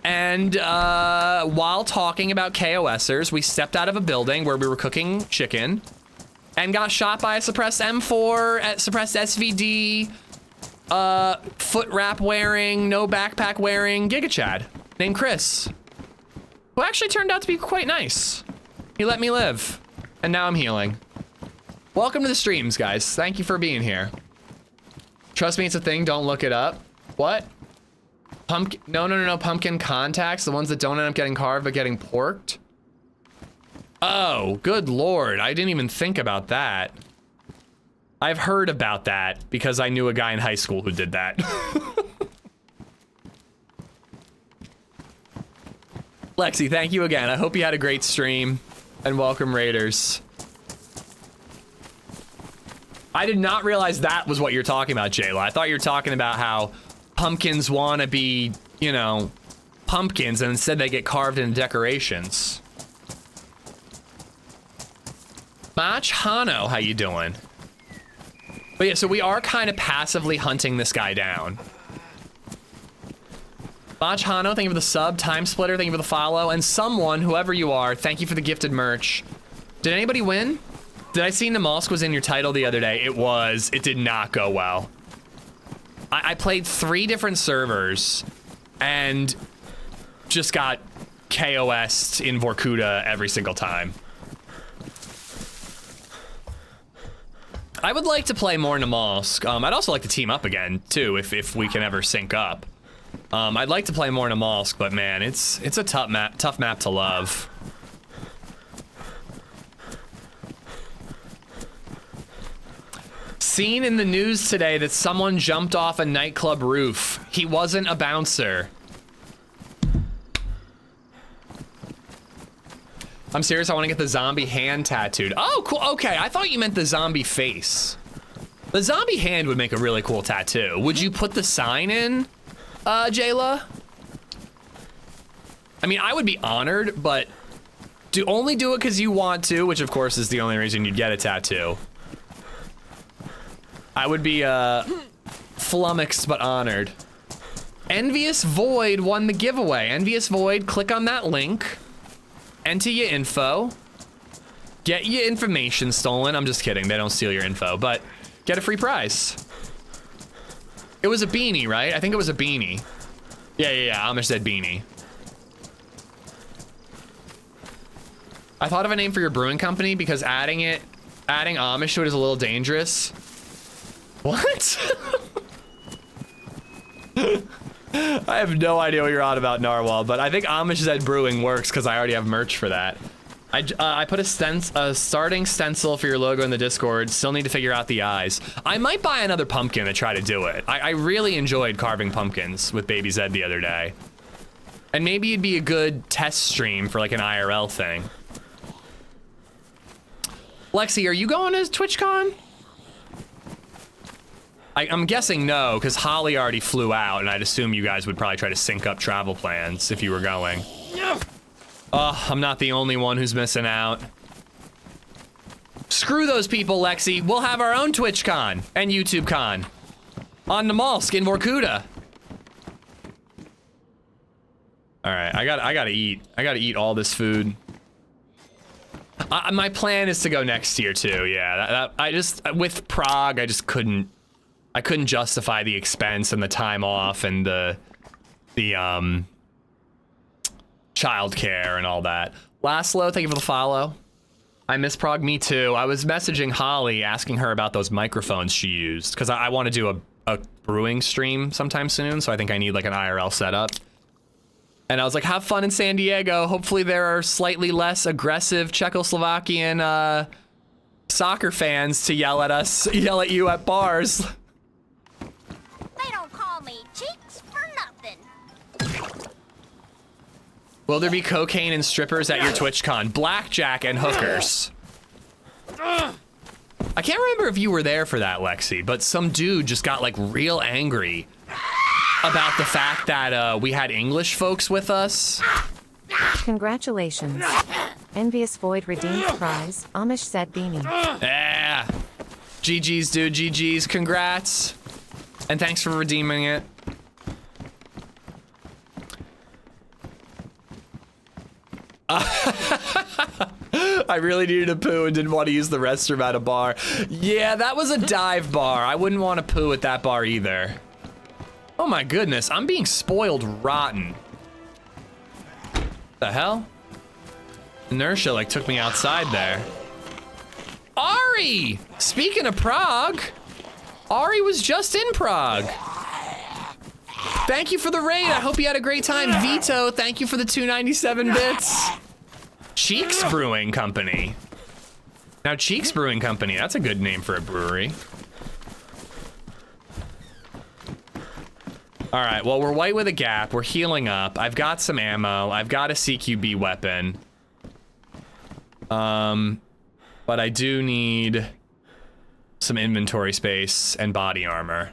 B: And while talking about KOSers, we stepped out of a building where we were cooking chicken and got shot by a suppressed M4, suppressed SVD, foot wrap wearing, no backpack wearing GigaChad named Chris, who actually turned out to be quite nice. He let me live, and now I'm healing. Welcome to the streams, guys. Thank you for being here. Trust me, it's a thing. Don't look it up. What? Pumpkin? No. Pumpkin contacts, the ones that don't end up getting carved but getting porked. Oh, good Lord. I didn't even think about that. I've heard about that because I knew a guy in high school who did that. Lexi, thank you again. I hope you had a great stream and welcome raiders. I did not realize that was what you're talking about, Jayla. I thought you were talking about how pumpkins want to be, you know, pumpkins and instead they get carved into decorations. Mach Hano, how you doing? But yeah, so we are kind of passively hunting this guy down. Mach Hano, thank you for the sub. Time Splitter, thank you for the follow. And someone, whoever you are, thank you for the gifted merch. Did anybody win? Did I see Namalsk was in your title the other day? It was. It did not go well. I played 3 different servers and just got KOS'd in Vorkuta every single time. I would like to play more Namalsk. I'd also like to team up again too, if we can ever sync up. I'd like to play more Namalsk, but man, it's a tough map to love. Seen in the news today that someone jumped off a nightclub roof. He wasn't a bouncer. I'm serious, I want to get the zombie hand tattooed. Oh, cool, okay, I thought you meant the zombie face. The zombie hand would make a really cool tattoo. Would you put the sign in? Jayla? I mean, I would be honored, but only do it because you want to, which of course is the only reason you'd get a tattoo. I would be flummoxed but honored. Envious Void won the giveaway. Envious Void, click on that link, enter your info, get your information stolen. I'm just kidding, they don't steal your info, but get a free prize. It was a beanie, right? I think it was a beanie. Yeah, AmishZed beanie. I thought of a name for your brewing company because adding Amish to it is a little dangerous. What? I have no idea what you're on about, Narwhal, but I think AmishZed Brewing works because I already have merch for that. I put a starting stencil for your logo in the Discord. Still need to figure out the eyes. I might buy another pumpkin to try to do it. I really enjoyed carving pumpkins with Baby Zed the other day. And maybe it'd be a good test stream for like an IRL thing. Lexi, are you going to TwitchCon? I'm guessing no, because Holly already flew out, and I'd assume you guys would probably try to sync up travel plans if you were going. Oh, I'm not the only one who's missing out. Screw those people, Lexi. We'll have our own TwitchCon and YouTubeCon on the Malsk in Vorkuta. All right, I gotta eat. I gotta eat all this food. My plan is to go next year too. Yeah, with Prague, I couldn't justify the expense and the time off and the childcare and all that. Laszlo, thank you for the follow. I miss Prague. Me too. I was messaging Holly asking her about those microphones she used because I want to do a brewing stream sometime soon. So I think I need like an IRL setup. And I was like, have fun in San Diego. Hopefully there are slightly less aggressive Czechoslovakian soccer fans to yell at you at bars.
G: They don't call me Cheeks for nothing.
B: Will there be cocaine and strippers at your TwitchCon? Blackjack and hookers. I can't remember if you were there for that, Lexi, but some dude just got like real angry about the fact that we had English folks with us.
F: Congratulations. Envious Void redeemed prize, AmishZed beanie.
B: Yeah. GG's, dude. GG's. Congrats. And thanks for redeeming it. I really needed a poo and didn't want to use the restroom at a bar. Yeah, that was a dive bar. I wouldn't want to poo at that bar either. Oh my goodness, I'm being spoiled rotten. The hell? Inertia like took me outside there. Ari! Speaking of Prague, Ari was just in Prague. Thank you for the raid. I hope you had a great time. Vito, thank you for the 297 bits. Cheeks Brewing Company. Now Cheeks Brewing Company, that's a good name for a brewery. All right, well, we're white with a gap. We're healing up. I've got some ammo. I've got a CQB weapon. But I do need some inventory space and body armor.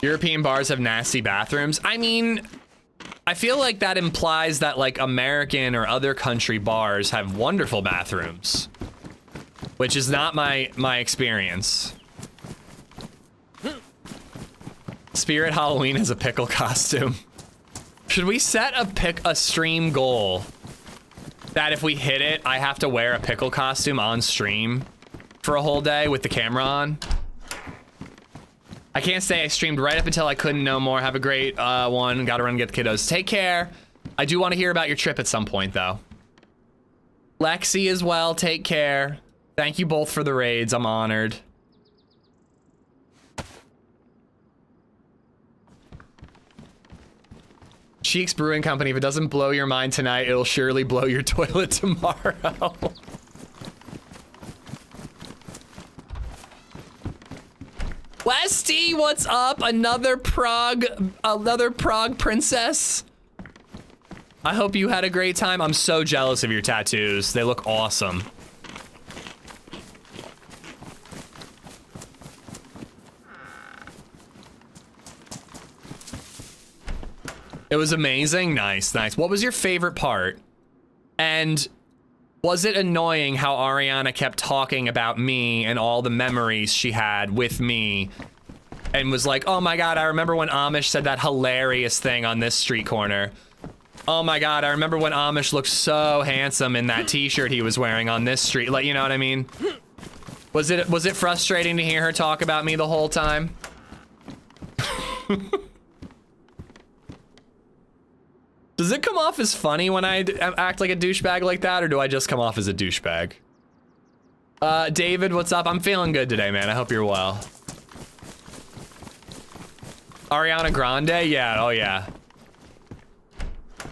B: European bars have nasty bathrooms. I mean, I feel like that implies that like American or other country bars have wonderful bathrooms, which is not my experience. Spirit Halloween is a pickle costume. Should we set a stream goal that if we hit it, I have to wear a pickle costume on stream for a whole day with the camera on? I can't say I streamed right up until I couldn't no more. Have a great one. Gotta run and get the kiddos. Take care. I do want to hear about your trip at some point though. Lexi as well, take care. Thank you both for the raids, I'm honored. Cheeks Brewing Company, if it doesn't blow your mind tonight, it'll surely blow your toilet tomorrow. Westy, what's up? Another Prague princess. I hope you had a great time. I'm so jealous of your tattoos. They look awesome. It was amazing. Nice, nice. What was your favorite part? And was it annoying how Ariana kept talking about me and all the memories she had with me and was like, oh my God, I remember when Amish said that hilarious thing on this street corner. Oh my God, I remember when Amish looked so handsome in that t-shirt he was wearing on this street. Like, you know what I mean? Was it frustrating to hear her talk about me the whole time? Does it come off as funny when I act like a douchebag like that, or do I just come off as a douchebag? David, what's up? I'm feeling good today, man. I hope you're well. Ariana Grande? Yeah, oh yeah.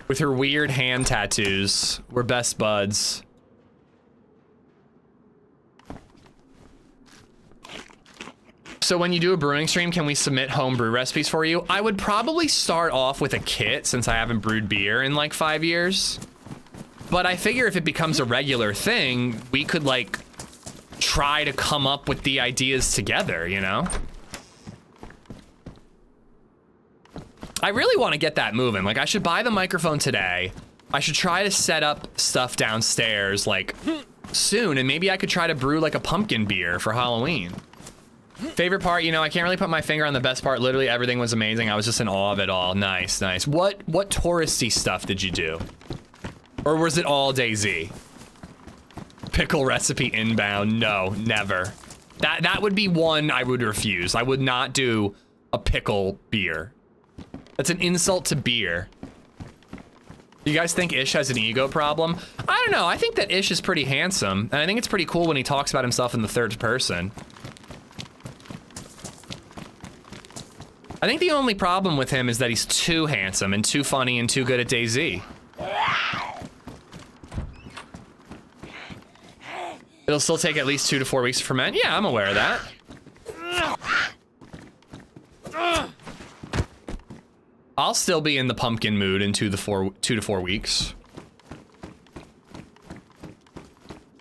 B: With her weird hand tattoos. We're best buds. So when you do a brewing stream, can we submit home brew recipes for you? I would probably start off with a kit since I haven't brewed beer in like 5 years. But I figure if it becomes a regular thing, we could like try to come up with the ideas together, you know? I really want to get that moving. Like I should buy the microphone today. I should try to set up stuff downstairs like soon, and maybe I could try to brew like a pumpkin beer for Halloween. Favorite part, you know, I can't really put my finger on the best part. Literally everything was amazing. I was just in awe of it all. Nice, nice. What touristy stuff did you do? Or was it all DayZ? Pickle recipe inbound? No, never. That would be one I would refuse. I would not do a pickle beer. That's an insult to beer. You guys think Ish has an ego problem? I don't know. I think that Ish is pretty handsome, and I think it's pretty cool when he talks about himself in the third person. I think the only problem with him is that he's too handsome and too funny and too good at DayZ. It'll still take at least 2 to 4 weeks to ferment. Yeah, I'm aware of that. I'll still be in the pumpkin mood in 2 to 4 weeks.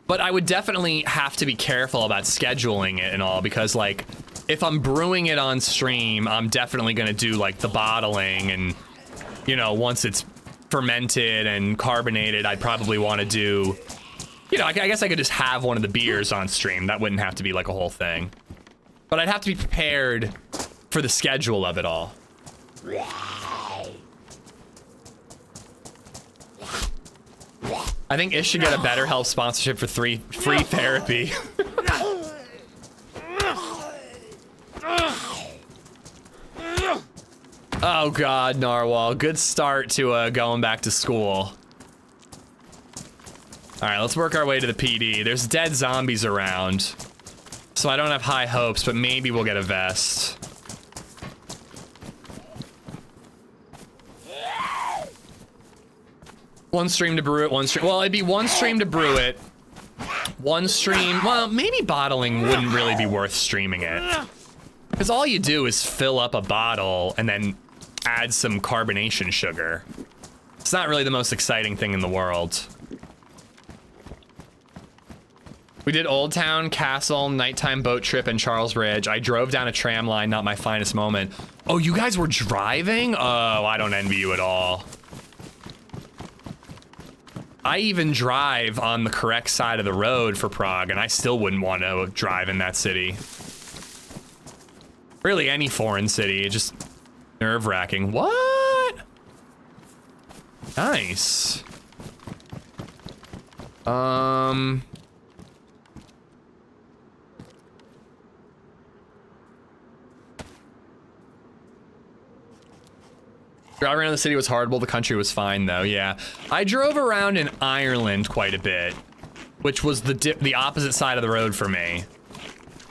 B: But I would definitely have to be careful about scheduling it and all, because like, if I'm brewing it on stream, I'm definitely gonna do like the bottling, and you know, once it's fermented and carbonated, I'd probably want to do, you know, I guess I could just have one of the beers on stream. That wouldn't have to be like a whole thing. But I'd have to be prepared for the schedule of it all. I think Ish should get a BetterHelp sponsorship for free therapy. Oh God, Narwhal. Good start to going back to school. All right, let's work our way to the PD. There's dead zombies around, so I don't have high hopes, but maybe we'll get a vest. One stream to brew it, one stream. Well, it'd be one stream to brew it. One stream, well, maybe bottling wouldn't really be worth streaming it. Because all you do is fill up a bottle and then add some carbonation sugar. It's not really the most exciting thing in the world. We did Old Town, Castle, nighttime boat trip, and Charles Bridge. I drove down a tram line, not my finest moment. Oh, you guys were driving? Oh, I don't envy you at all. I even drive on the correct side of the road for Prague, and I still wouldn't want to drive in that city. Really, any foreign city, just nerve-wracking. What? Nice. Driving around the city was horrible. The country was fine, though. Yeah, I drove around in Ireland quite a bit, which was the opposite side of the road for me.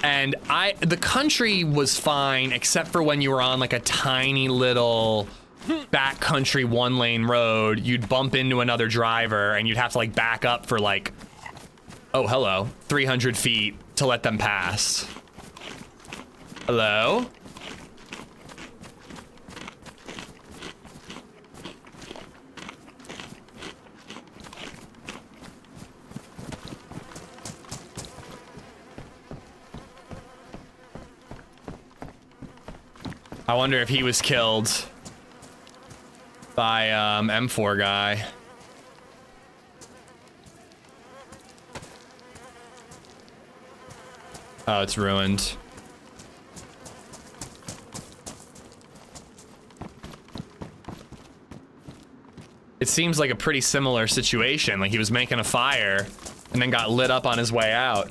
B: And the country was fine, except for when you were on like a tiny little backcountry 1-lane road. You'd bump into another driver, and you'd have to like back up for like, oh hello, 300 feet to let them pass. Hello? I wonder if he was killed. by M4 guy. Oh, it's ruined. It seems like a pretty similar situation. Like he was making a fire and then got lit up on his way out.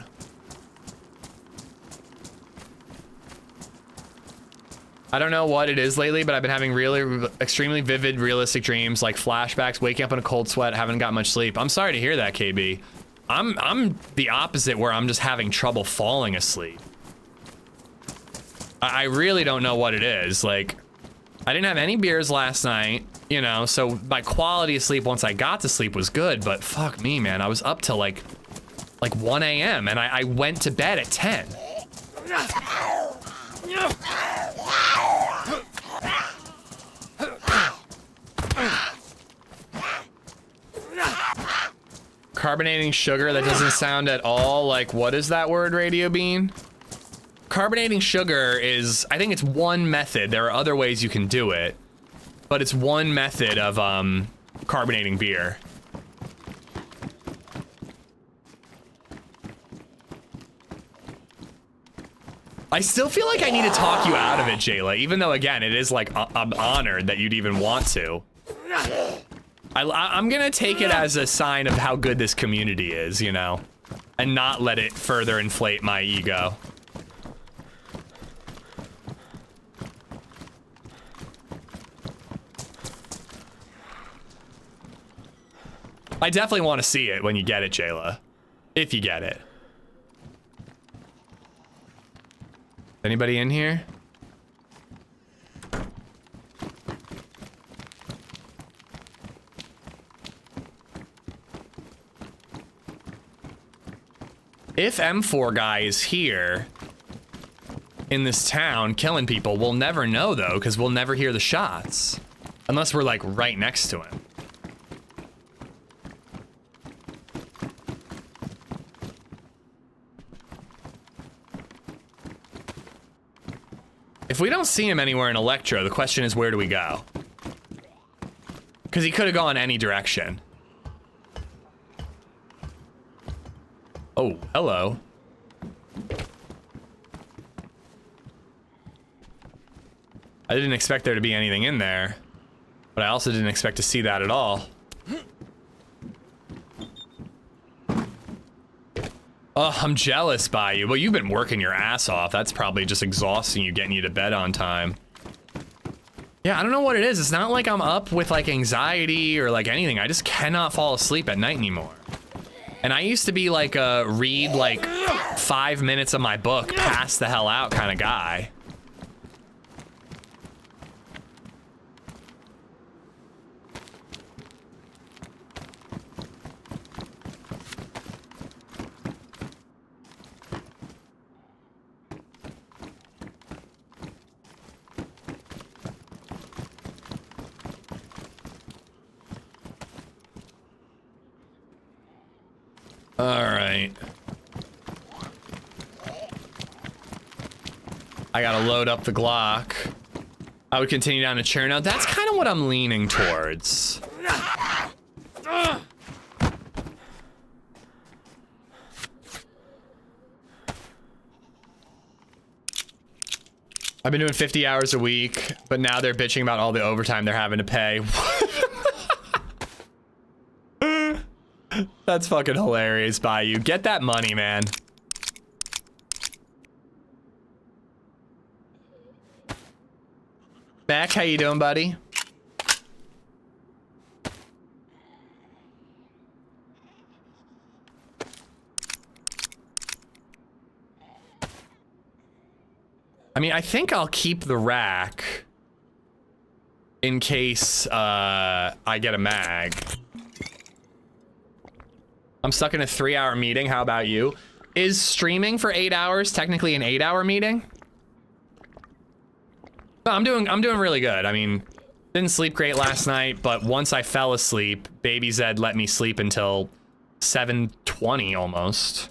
B: I don't know what it is lately, but I've been having really extremely vivid, realistic dreams, like flashbacks, waking up in a cold sweat, haven't got much sleep. I'm sorry to hear that, KB. I'm the opposite, where I'm just having trouble falling asleep. I really don't know what it is. Like, I didn't have any beers last night, you know, so my quality of sleep once I got to sleep was good, but fuck me, man. I was up till like 1 a.m. and I went to bed at 10. Carbonating sugar, that doesn't sound at all like, what is that word, Radio Bean? Carbonating sugar is, I think it's one method. There are other ways you can do it, but it's one method of carbonating beer. I still feel like I need to talk you out of it, Jayla, even though, again, it is like, I'm honored that you'd even want to. I'm gonna take it as a sign of how good this community is, you know, and not let it further inflate my ego. I definitely want to see it when you get it, Jayla. If you get it. Anybody in here? If M4 guy is here in this town killing people, we'll never know though, because we'll never hear the shots. Unless we're like right next to him. If we don't see him anywhere in Electro, the question is, where do we go? Because he could have gone any direction. Oh, hello. I didn't expect there to be anything in there, but I also didn't expect to see that at all. Oh, I'm jealous by you. Well, you've been working your ass off. That's probably just exhausting you, getting you to bed on time. Yeah, I don't know what it is. It's not like I'm up with like anxiety or like anything. I just cannot fall asleep at night anymore. And I used to be like a read like 5 minutes of my book, pass the hell out kind of guy. All right. I gotta load up the Glock. I would continue down to Chernarus. That's kind of what I'm leaning towards. I've been doing 50 hours a week, but now they're bitching about all the overtime they're having to pay. That's fucking hilarious by you. Get that money, man. Mac, how you doing, buddy? I mean, I think I'll keep the rack in case I get a mag. I'm stuck in a 3-hour meeting. How about you? Is streaming for 8 hours technically an 8-hour meeting? No, I'm doing really good. I mean, didn't sleep great last night, but once I fell asleep, LadyZed let me sleep until 7:20 almost.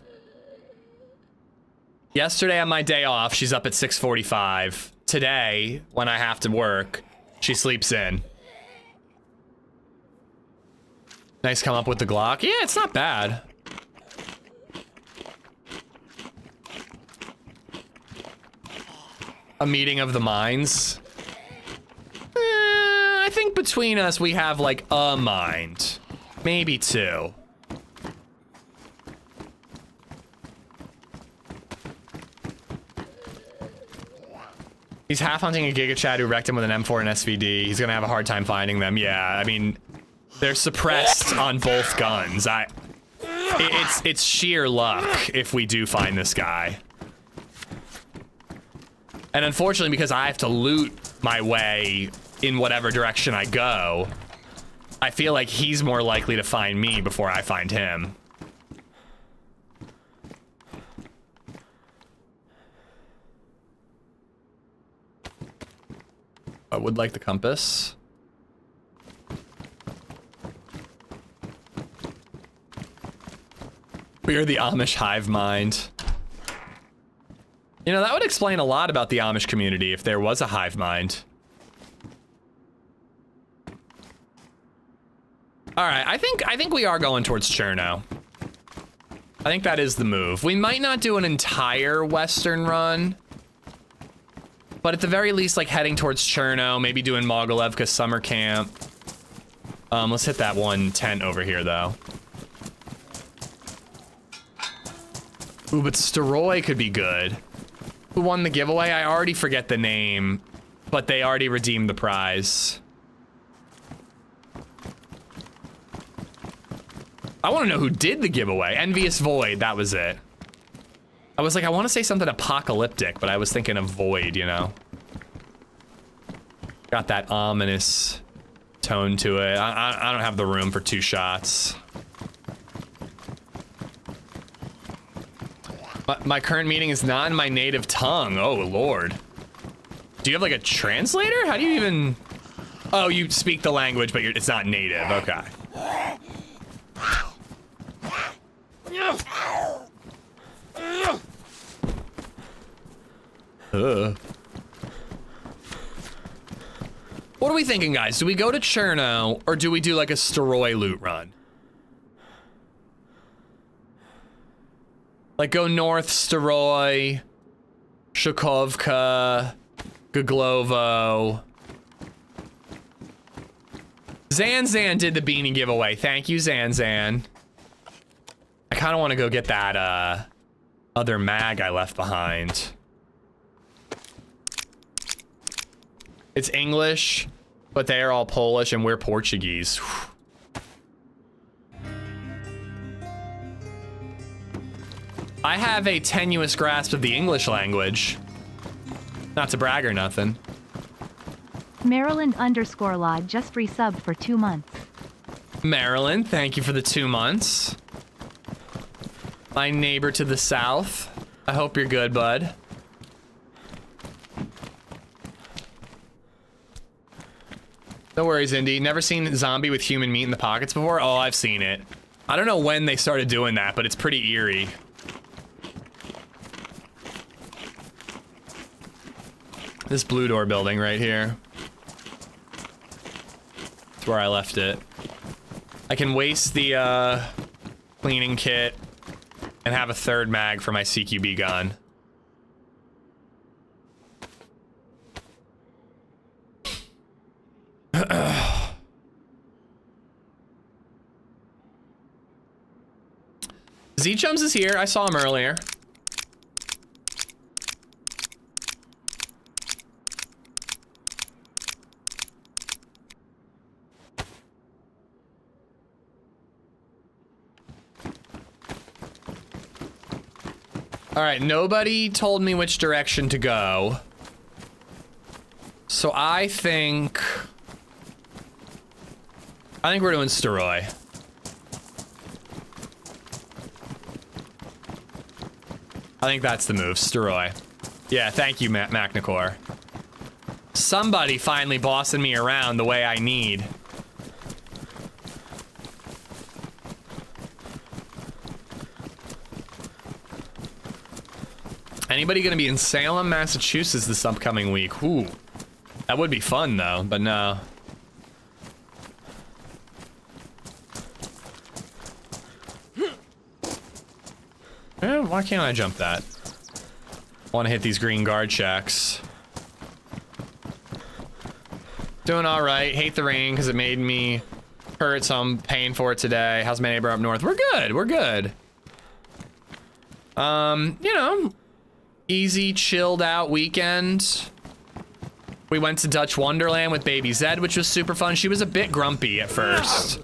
B: Yesterday on my day off, she's up at 6:45. Today, when I have to work, she sleeps in. Nice come up with the Glock. Yeah, it's not bad. A meeting of the minds. I think between us we have like a mind. Maybe two. He's half hunting a Giga Chad who wrecked him with an M4 and SVD. He's gonna have a hard time finding them. Yeah, I mean, they're suppressed on both guns. It's sheer luck if we do find this guy. And unfortunately, because I have to loot my way in whatever direction I go, I feel like he's more likely to find me before I find him. I would like the compass. We are the Amish hive mind. You know, that would explain a lot about the Amish community if there was a hive mind. All right, I think we are going towards Cherno. I think that is the move. We might not do an entire western run, but at the very least, like heading towards Cherno, maybe doing Mogilevka summer camp. Let's hit that one tent over here, though. Ooh, but Steroy could be good. Who won the giveaway? I already forget the name, but they already redeemed the prize. I want to know who did the giveaway. Envious Void, that was it. I was like, I want to say something apocalyptic, but I was thinking of Void, you know? Got that ominous tone to it. I don't have the room for 2 shots. My current meeting is not in my native tongue. Oh, Lord. Do you have like a translator? How do you even... Oh, you speak the language, but it's not native. Okay. What are we thinking, guys? Do we go to Cherno, or do we do like a Steroy loot run? Like go north, Steroy, Shukovka, Guglovo. Zanzan did the beanie giveaway. Thank you, Zanzan. I kind of want to go get that other mag I left behind. It's English, but they are all Polish and we're Portuguese. I have a tenuous grasp of the English language. Not to brag or nothing.
A: Maryland_Law just resubbed for 2 months.
B: Maryland, thank you for the 2 months. My neighbor to the south. I hope you're good, bud. No worries, Indy. Never seen zombie with human meat in the pockets before? Oh, I've seen it. I don't know when they started doing that, but it's pretty eerie. This blue door building right here. That's where I left it. I can waste the cleaning kit and have a 3rd mag for my CQB gun. Z-Chums is here. I saw him earlier. All right, nobody told me which direction to go. So I think we're doing Steroy. I think that's the move, Steroy. Yeah, thank you, Macnicor. Somebody finally bossing me around the way I need. Anybody gonna be in Salem, Massachusetts this upcoming week? Ooh. That would be fun though, but no. Why can't I jump that? Want to hit these green guard checks. Doing all right. Hate the rain because it made me hurt, so I'm paying for it today. How's my neighbor up north? We're good. We're good. You know, easy, chilled out weekend. We went to Dutch Wonderland with BabyZed, which was super fun. She was a bit grumpy at first,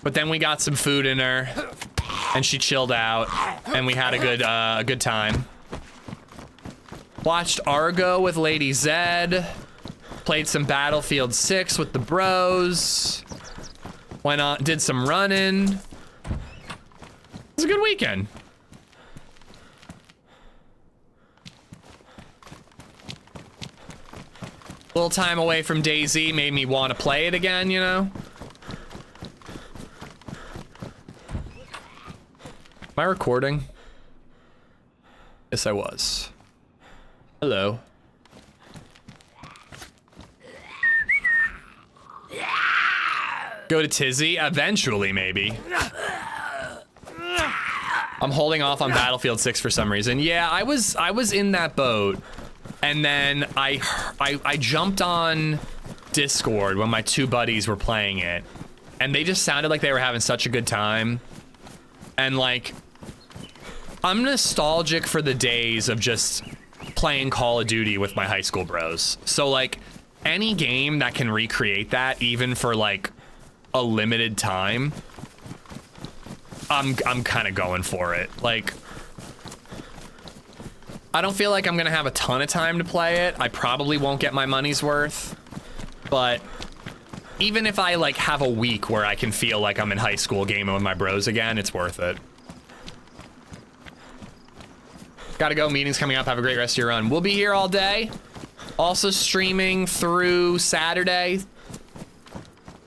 B: but then we got some food in her, and she chilled out, and we had a good time. Watched Argo with LadyZed. Played some Battlefield 6 with the bros. Went on, did some running. It was a good weekend. A little time away from DayZ made me want to play it again, you know? Am I recording? Yes, I was. Hello. Go to Tizzy? Eventually, maybe. I'm holding off on Battlefield 6 for some reason. Yeah, I was in that boat. And then I jumped on Discord when my two buddies were playing it. And they just sounded like they were having such a good time. And like, I'm nostalgic for the days of just playing Call of Duty with my high school bros. So like, any game that can recreate that, even for like a limited time, I'm kind of going for it. Like, I don't feel like I'm gonna have a ton of time to play it. I probably won't get my money's worth, but even if I like have a week where I can feel like I'm in high school gaming with my bros again, it's worth it. Gotta go, meetings coming up. Have a great rest of your run. We'll be here all day. Also streaming through Saturday.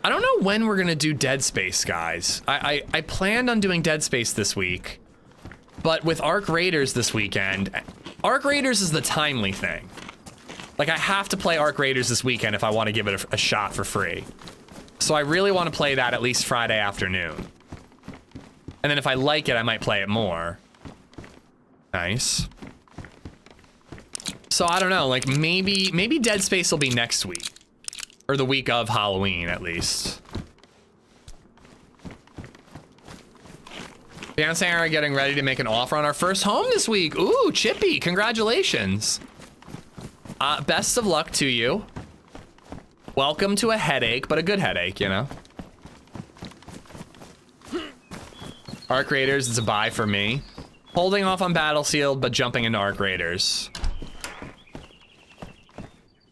B: I don't know when we're gonna do DeadSpace, guys. I planned on doing DeadSpace this week, but with Arc Raiders this weekend, Arc Raiders is the timely thing. Like, I have to play Arc Raiders this weekend if I want to give it a shot for free. So I really want to play that at least Friday afternoon. And then if I like it, I might play it more. Nice. So I don't know, like maybe DeadSpace will be next week. Or the week of Halloween, at least. Fiance and I are getting ready to make an offer on our first home this week. Ooh, Chippy, congratulations. Best of luck to you. Welcome to a headache, but a good headache, you know? Arc Raiders is a buy for me. Holding off on Battlefield, but jumping into Arc Raiders.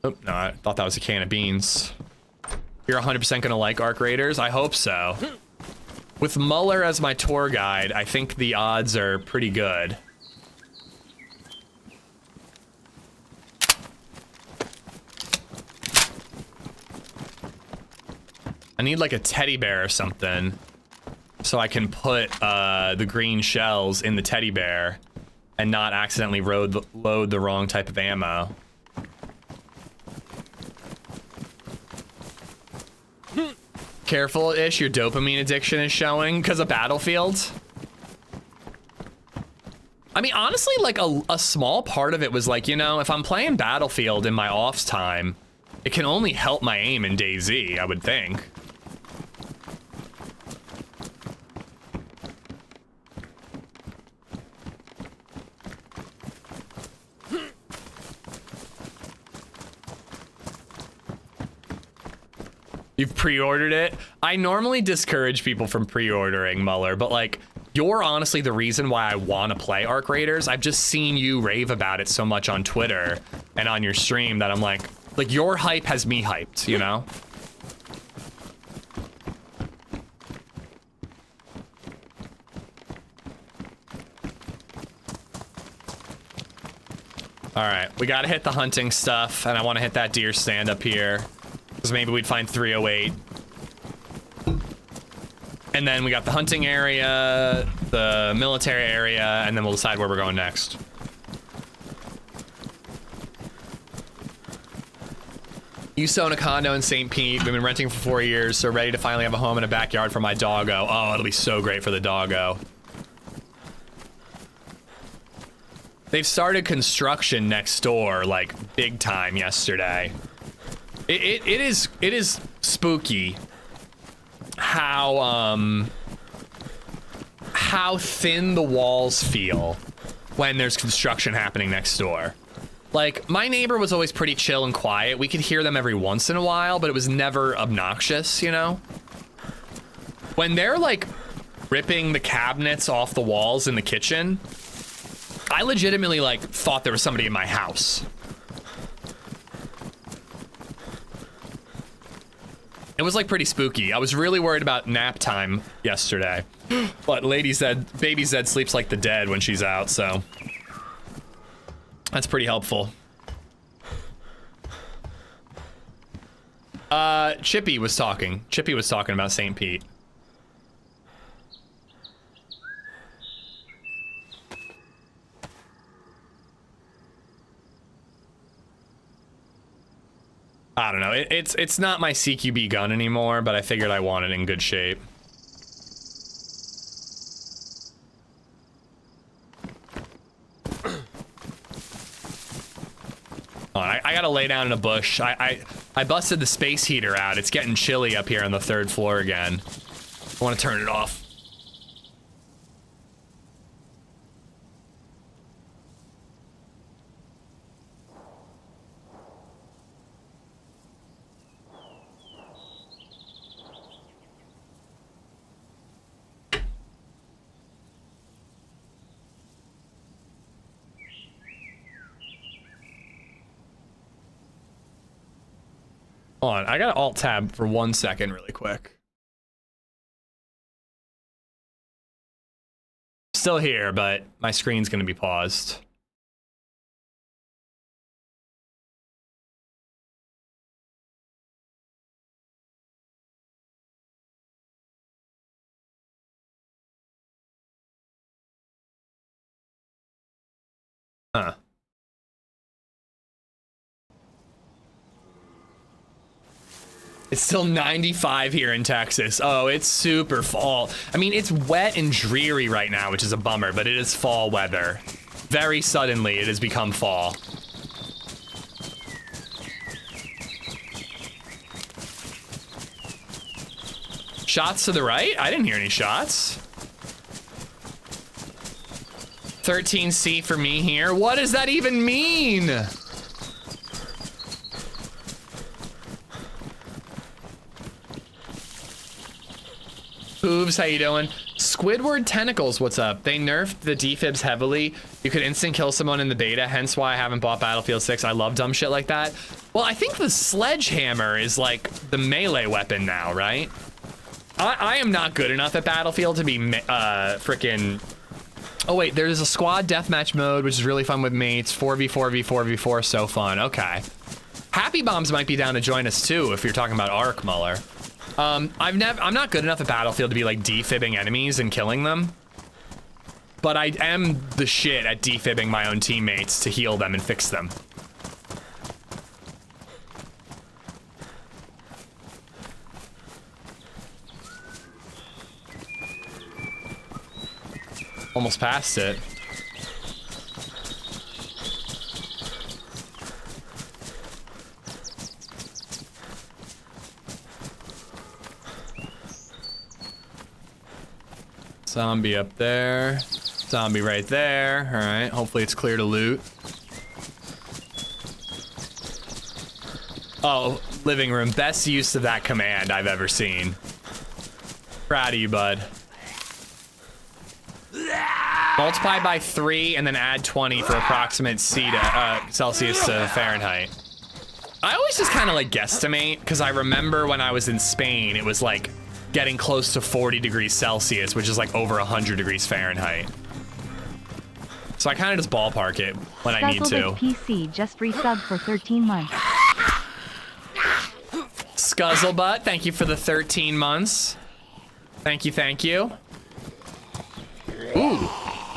B: Oh, no, I thought that was a can of beans. You're 100% gonna like Arc Raiders? I hope so. With Muller as my tour guide, I think the odds are pretty good. I need like a teddy bear or something so I can put the green shells in the teddy bear and not accidentally load the wrong type of ammo. Careful-ish, your dopamine addiction is showing because of Battlefield. I mean, honestly, like a small part of it was like, you know, if I'm playing Battlefield in my offs time, it can only help my aim in DayZ, I would think. You've pre-ordered it? I normally discourage people from pre-ordering, Muller, but like, you're honestly the reason why I want to play Arc Raiders. I've just seen you rave about it so much on Twitter and on your stream that I'm like your hype has me hyped, you know? All right, we gotta hit the hunting stuff, and I want to hit that deer stand up here. Because maybe we'd find 308. And then we got the hunting area, the military area, and then we'll decide where we're going next. You own a condo in St. Pete. We've been renting for 4 years, so ready to finally have a home and a backyard for my doggo. Oh, it'll be so great for the doggo. They've started construction next door, like, big time yesterday. It is spooky how thin the walls feel when there's construction happening next door. Like, my neighbor was always pretty chill and quiet. We could hear them every once in a while, but it was never obnoxious, you know? When they're, like, ripping the cabinets off the walls in the kitchen, I legitimately, like, thought there was somebody in my house. It was, like, pretty spooky. I was really worried about nap time yesterday. But baby Zed sleeps like the dead when she's out, so that's pretty helpful. Chippy was talking. Chippy was talking about St. Pete. I don't know. It's not my CQB gun anymore, but I figured I want it in good shape. I gotta lay down in a bush. I busted the space heater out. It's getting chilly up here on the 3rd floor again. I want to turn it off. Hold on, I gotta alt tab for 1 second really quick. Still here, but my screen's gonna be paused. Huh. It's still 95 here in Texas. Oh, it's super fall. I mean, it's wet and dreary right now, which is a bummer, but it is fall weather. Very suddenly, it has become fall. Shots to the right? I didn't hear any shots. 13C for me here. What does that even mean? Hooves, how you doing? Squidward Tentacles, what's up? They nerfed the defibs heavily. You could instant kill someone in the beta, hence why I haven't bought Battlefield 6. I love dumb shit like that. Well, I think the sledgehammer is like the melee weapon now, right? I am not good enough at Battlefield to be freaking... Oh wait, there's a squad deathmatch mode, which is really fun with mates. 4v4v4v4, so fun. Okay. Happy Bombs might be down to join us too, if you're talking about Arc, Muller. I'm not good enough at Battlefield to be like defibbing enemies and killing them. But I am the shit at defibbing my own teammates to heal them and fix them. Almost passed it. Zombie up there. Zombie right there. All right, hopefully it's clear to loot. Oh, living room. Best use of that command I've ever seen. Proud of you, bud. Multiply by 3 and then add 20 for approximate Celsius to Fahrenheit. I always just kind of like guesstimate, because I remember when I was in Spain, it was like getting close to 40 degrees Celsius, which is like over 100 degrees Fahrenheit. So I kind of just ballpark it when I need to.
A: PC just resubbed for 13 months.
B: Scuzzlebutt, thank you for the 13 months. Thank you, thank you. Ooh,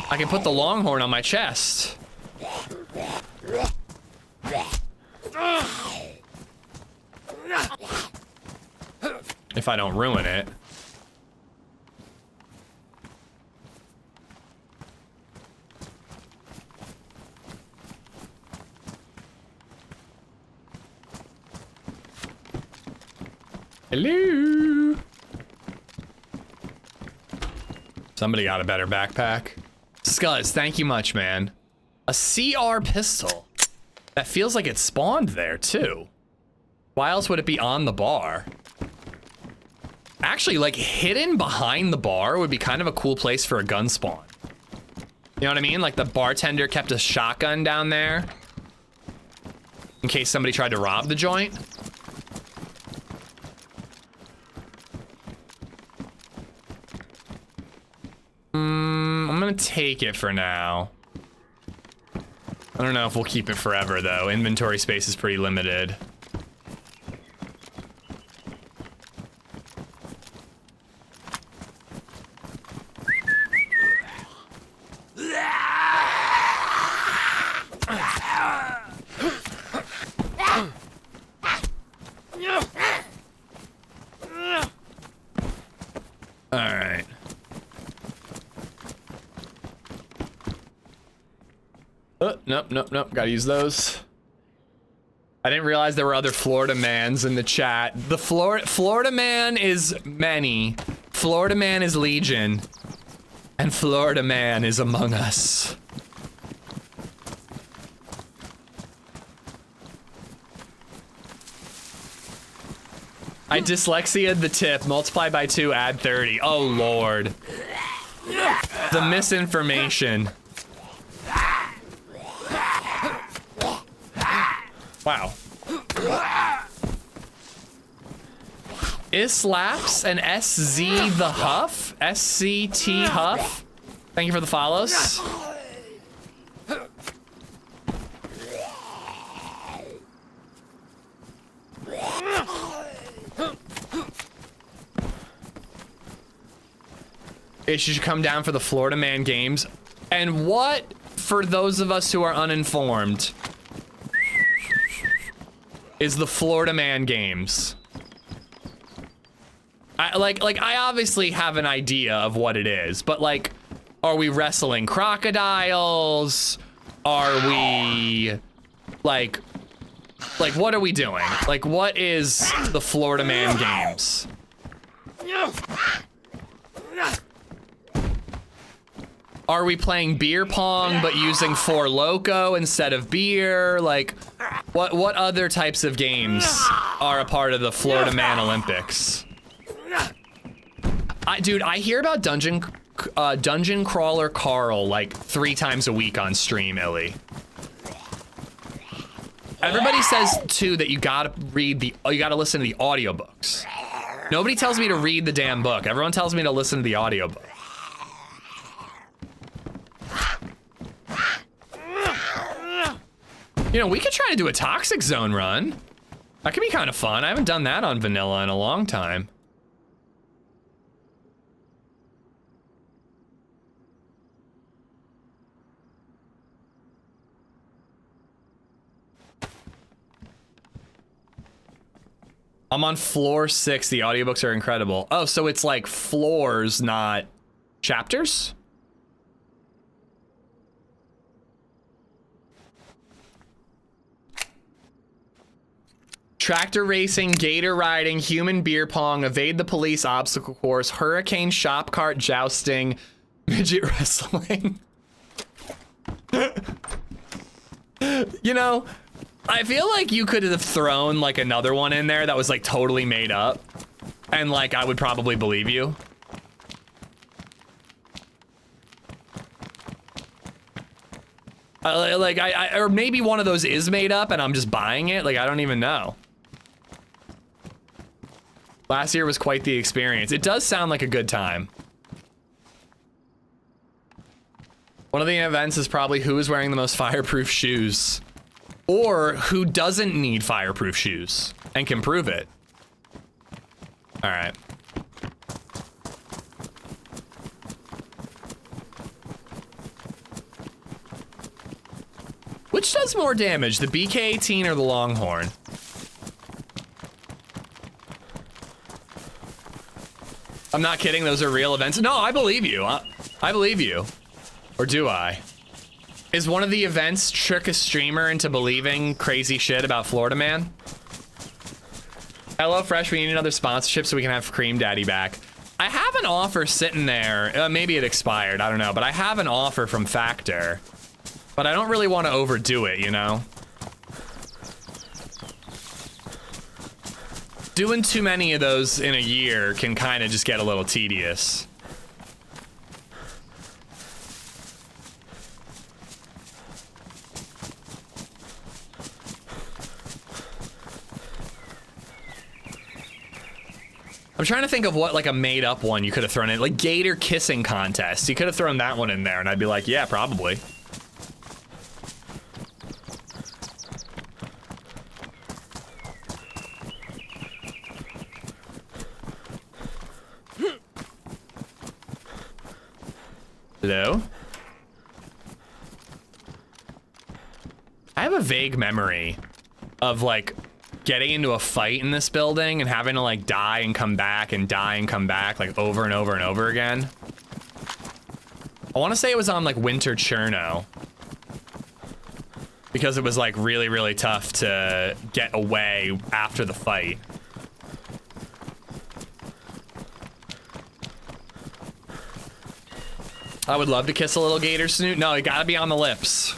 B: I can put the longhorn on my chest. If I don't ruin it. Hello. Somebody got a better backpack. Scuzz, thank you much, man. A CR pistol. That feels like it spawned there, too. Why else would it be on the bar? Actually, like, hidden behind the bar would be kind of a cool place for a gun spawn. You know what I mean? Like, the bartender kept a shotgun down there in case somebody tried to rob the joint. I'm gonna take it for now. I don't know if we'll keep it forever, though. Inventory space is pretty limited. Alright. Nope. Gotta use those. I didn't realize there were other Florida mans in the chat. The Florida man is many. Florida man is legion. And Florida man is among us. I dyslexia the tip, multiply by 2, add 30. Oh lord. The misinformation. Wow. Islaps and SZ the Huff? SCT Huff? Thank you for the follows. It should come down for the Florida Man Games. And what, for those of us who are uninformed, is the Florida Man Games? I obviously have an idea of what it is, but like, are we wrestling crocodiles? Are we like what are we doing? Like, what is the Florida Man Games? Are we playing beer pong but using Four Loko instead of beer? Like, what other types of games are a part of the Florida Man Olympics? Dude, I hear about Dungeon Crawler Carl like 3 times a week on stream, Illy. Everybody says too that you gotta listen to the audiobooks. Nobody tells me to read the damn book. Everyone tells me to listen to the audiobook. You know, we could try to do a Toxic Zone run. That could be kind of fun. I haven't done that on vanilla in a long time. I'm on floor 6. The audiobooks are incredible. Oh, so it's like floors, not chapters? Tractor racing, gator riding, human beer pong, evade the police obstacle course, hurricane shop cart jousting, midget wrestling. You know, I feel like you could have thrown like another one in there that was like totally made up, and like I would probably believe you. Or maybe one of those is made up and I'm just buying it. Like, I don't even know. Last year was quite the experience. It does sound like a good time. One of the events is probably who is wearing the most fireproof shoes. Or who doesn't need fireproof shoes and can prove it. All right. Which does more damage, the BK-18 or the Longhorn? I'm not kidding, those are real events. No, I believe you. I believe you. Or do I? Is one of the events trick a streamer into believing crazy shit about Florida Man? HelloFresh, we need another sponsorship so we can have Cream Daddy back. I have an offer sitting there. Maybe it expired, I don't know. But I have an offer from Factor. But I don't really want to overdo it, you know? Doing too many of those in a year can kind of just get a little tedious. I'm trying to think of what, like, a made-up one you could have thrown in. Like, Gator Kissing Contest. You could have thrown that one in there, and I'd be like, yeah, probably. Hello? I have a vague memory of, like, getting into a fight in this building and having to, like, die and come back and die and come back, like, over and over and over again. I want to say it was on, like, Winter Cherno. Because it was, like, really, really tough to get away after the fight. I would love to kiss a little gator snoot. No, it gotta be on the lips.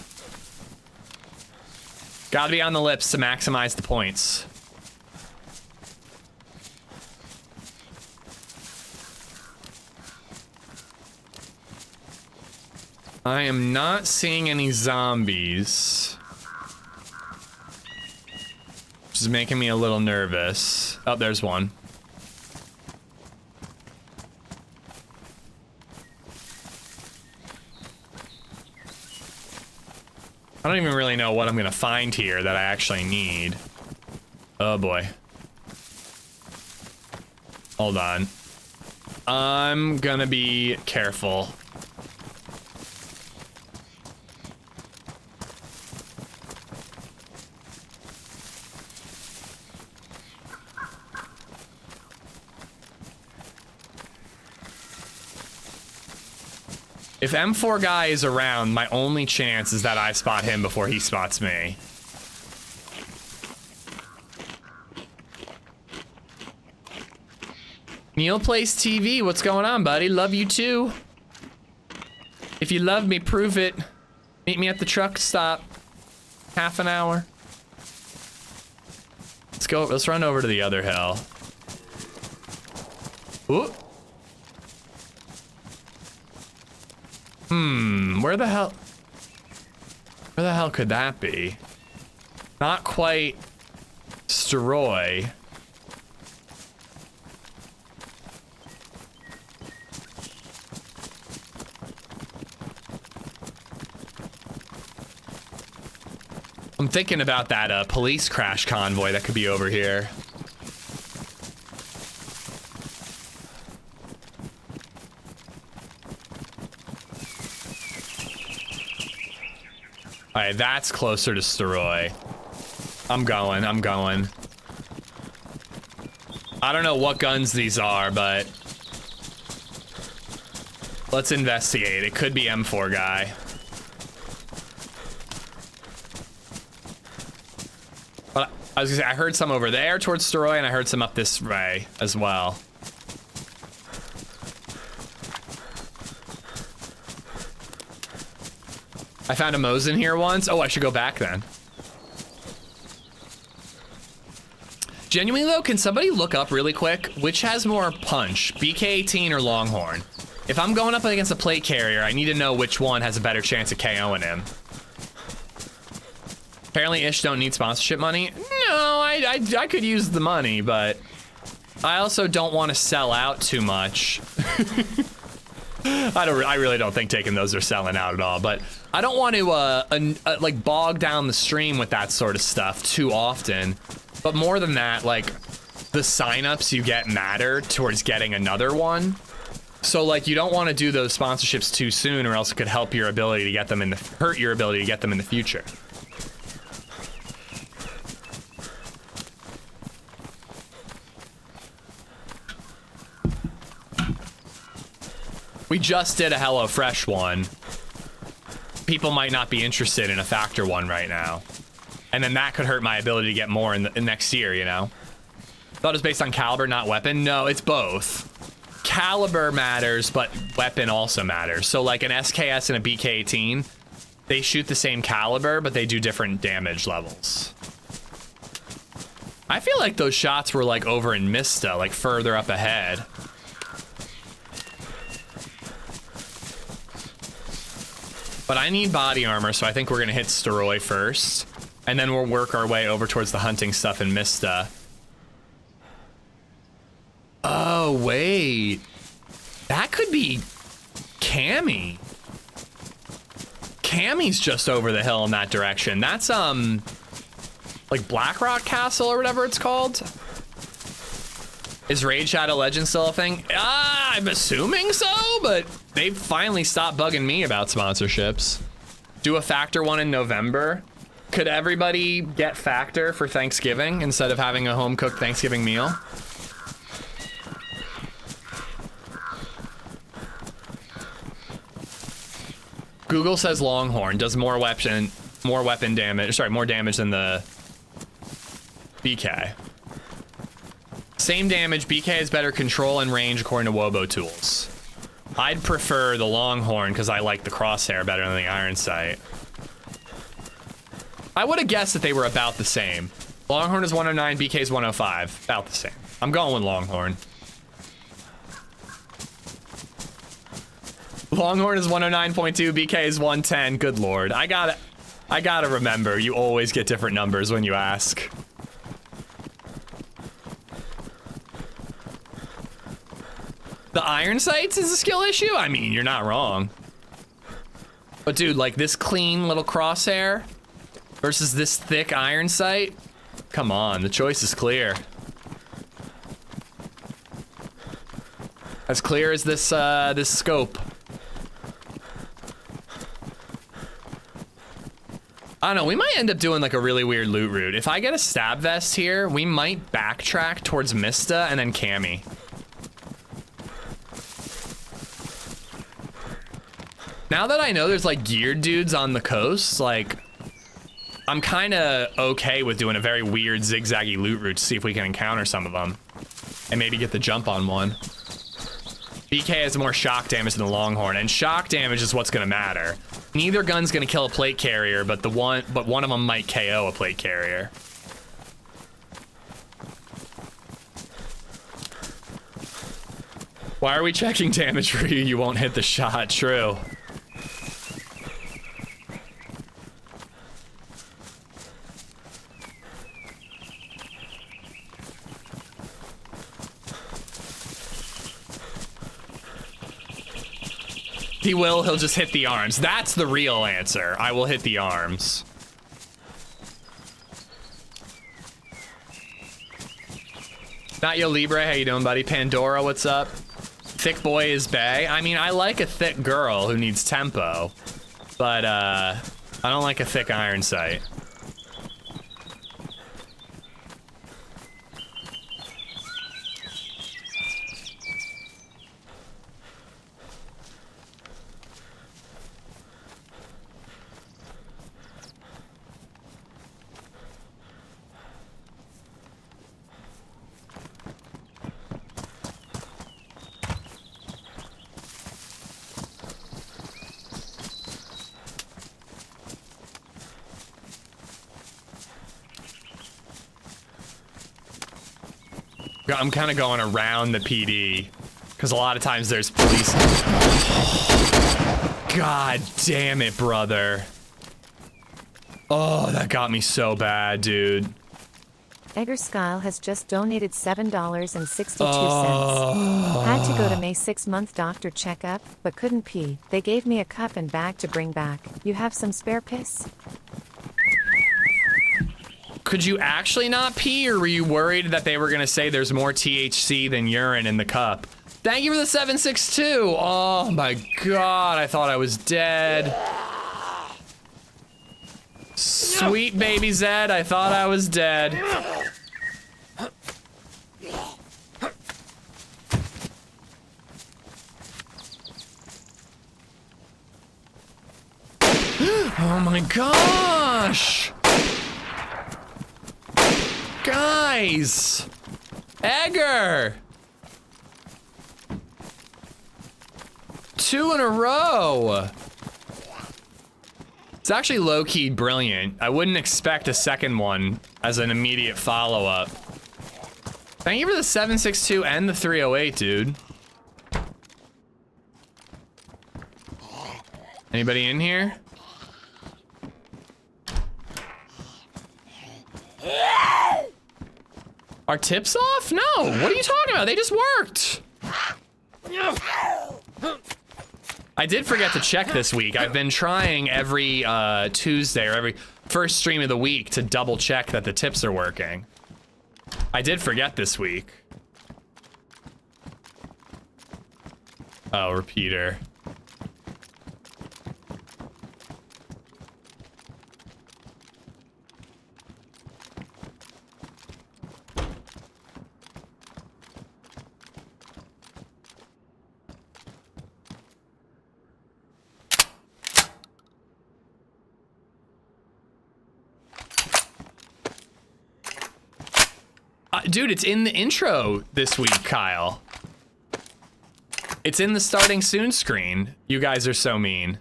B: Gotta be on the lips to maximize the points. I am not seeing any zombies. Which is making me a little nervous. Oh, there's one. I don't even really know what I'm gonna find here that I actually need. Oh boy. Hold on. I'm gonna be careful. If M4 guy is around, my only chance is that I spot him before he spots me. Neil Plays TV, what's going on, buddy? Love you too. If you love me, prove it. Meet me at the truck stop. Half an hour. Let's go, let's run over to the other hill. Ooh. Where the hell could that be? Not quite Steroy. I'm thinking about that police crash convoy that could be over here. Alright, that's closer to Steroy. I'm going. I don't know what guns these are, but let's investigate. It could be M4 guy. But I was gonna say, I heard some over there towards Steroy, and I heard some up this way as well. I found a Mosin here once. Oh, I should go back then. Genuinely though, can somebody look up really quick which has more punch, BK-18 or Longhorn? If I'm going up against a plate carrier, I need to know which one has a better chance of KOing him. Apparently Ish don't need sponsorship money. No, I could use the money, but I also don't want to sell out too much. I really don't think taking those are selling out at all, but I don't want to like bog down the stream with that sort of stuff too often. But more than that, like the signups you get matter towards getting another one. So like you don't want to do those sponsorships too soon, or else it could help your ability to get them hurt your ability to get them in the future. We just did a HelloFresh one. People might not be interested in a Factor one right now. And then that could hurt my ability to get more in the next year, you know? Thought it was based on caliber, not weapon. No, it's both. Caliber matters, but weapon also matters. So like an SKS and a BK-18, they shoot the same caliber, but they do different damage levels. I feel like those shots were like over in Mista, like further up ahead. But I need body armor, so I think we're gonna hit Steroy first. And then we'll work our way over towards the hunting stuff in Mista. Oh, wait. That could be Cammy. Cammy's just over the hill in that direction. That's, like Blackrock Castle or whatever it's called. Is Raid Shadow Legends still a thing? I'm assuming so, but they've finally stopped bugging me about sponsorships. Do a Factor one in November. Could everybody get Factor for Thanksgiving instead of having a home-cooked Thanksgiving meal? Google says Longhorn does more weapon damage. Sorry, more damage than the BK. Same damage. BK has better control and range according to Wobo tools. I'd prefer the Longhorn because I like the crosshair better than the iron sight. I would have guessed that they were about the same. Longhorn is 109, BK is 105. About the same. I'm going with Longhorn. Longhorn is 109.2, BK is 110. Good lord. I gotta remember, you always get different numbers when you ask. The iron sights is a skill issue? I mean, you're not wrong. But dude, like this clean little crosshair versus this thick iron sight? Come on, the choice is clear. As clear as this this scope. I don't know, we might end up doing like a really weird loot route. If I get a stab vest here, we might backtrack towards Mista and then Cammy. Now that I know there's like geared dudes on the coast, like I'm kind of okay with doing a very weird zigzaggy loot route to see if we can encounter some of them and maybe get the jump on one. BK has more shock damage than the Longhorn, and shock damage is what's gonna matter. Neither gun's gonna kill a plate carrier, but one of them might KO a plate carrier. Why are we checking damage for you? You won't hit the shot. True. He will, he'll just hit the arms. That's the real answer. I will hit the arms. Not Yo Libre, how you doing, buddy? Pandora, what's up? Thick boy is bae. I mean, I like a thick girl who needs tempo, but I don't like a thick iron sight. I'm kind of going around the PD because a lot of times there's police. God damn it, brother. Oh, that got me so bad, dude.
F: Eggerskyle has just donated $7.62. Had to go to May 6-month doctor checkup, but couldn't pee. They gave me a cup and bag to bring back. You have some spare piss?
B: Could you actually not pee, or were you worried that they were gonna say there's more THC than urine in the cup? Thank you for the 762. Oh my god, I thought I was dead. Sweet baby Zed, I thought I was dead. Oh my gosh! Guys! Egger! 2 in a row. It's actually low-key brilliant. I wouldn't expect a second one as an immediate follow-up. Thank you for the 762 and the 308, dude. Anybody in here? Are tips off? No. What are you talking about? They just worked. I did forget to check this week. I've been trying every Tuesday or every first stream of the week to double check that the tips are working. I did forget this week. Oh, repeater. Dude, it's in the intro this week, Kyle. It's in the starting soon screen. You guys are so mean.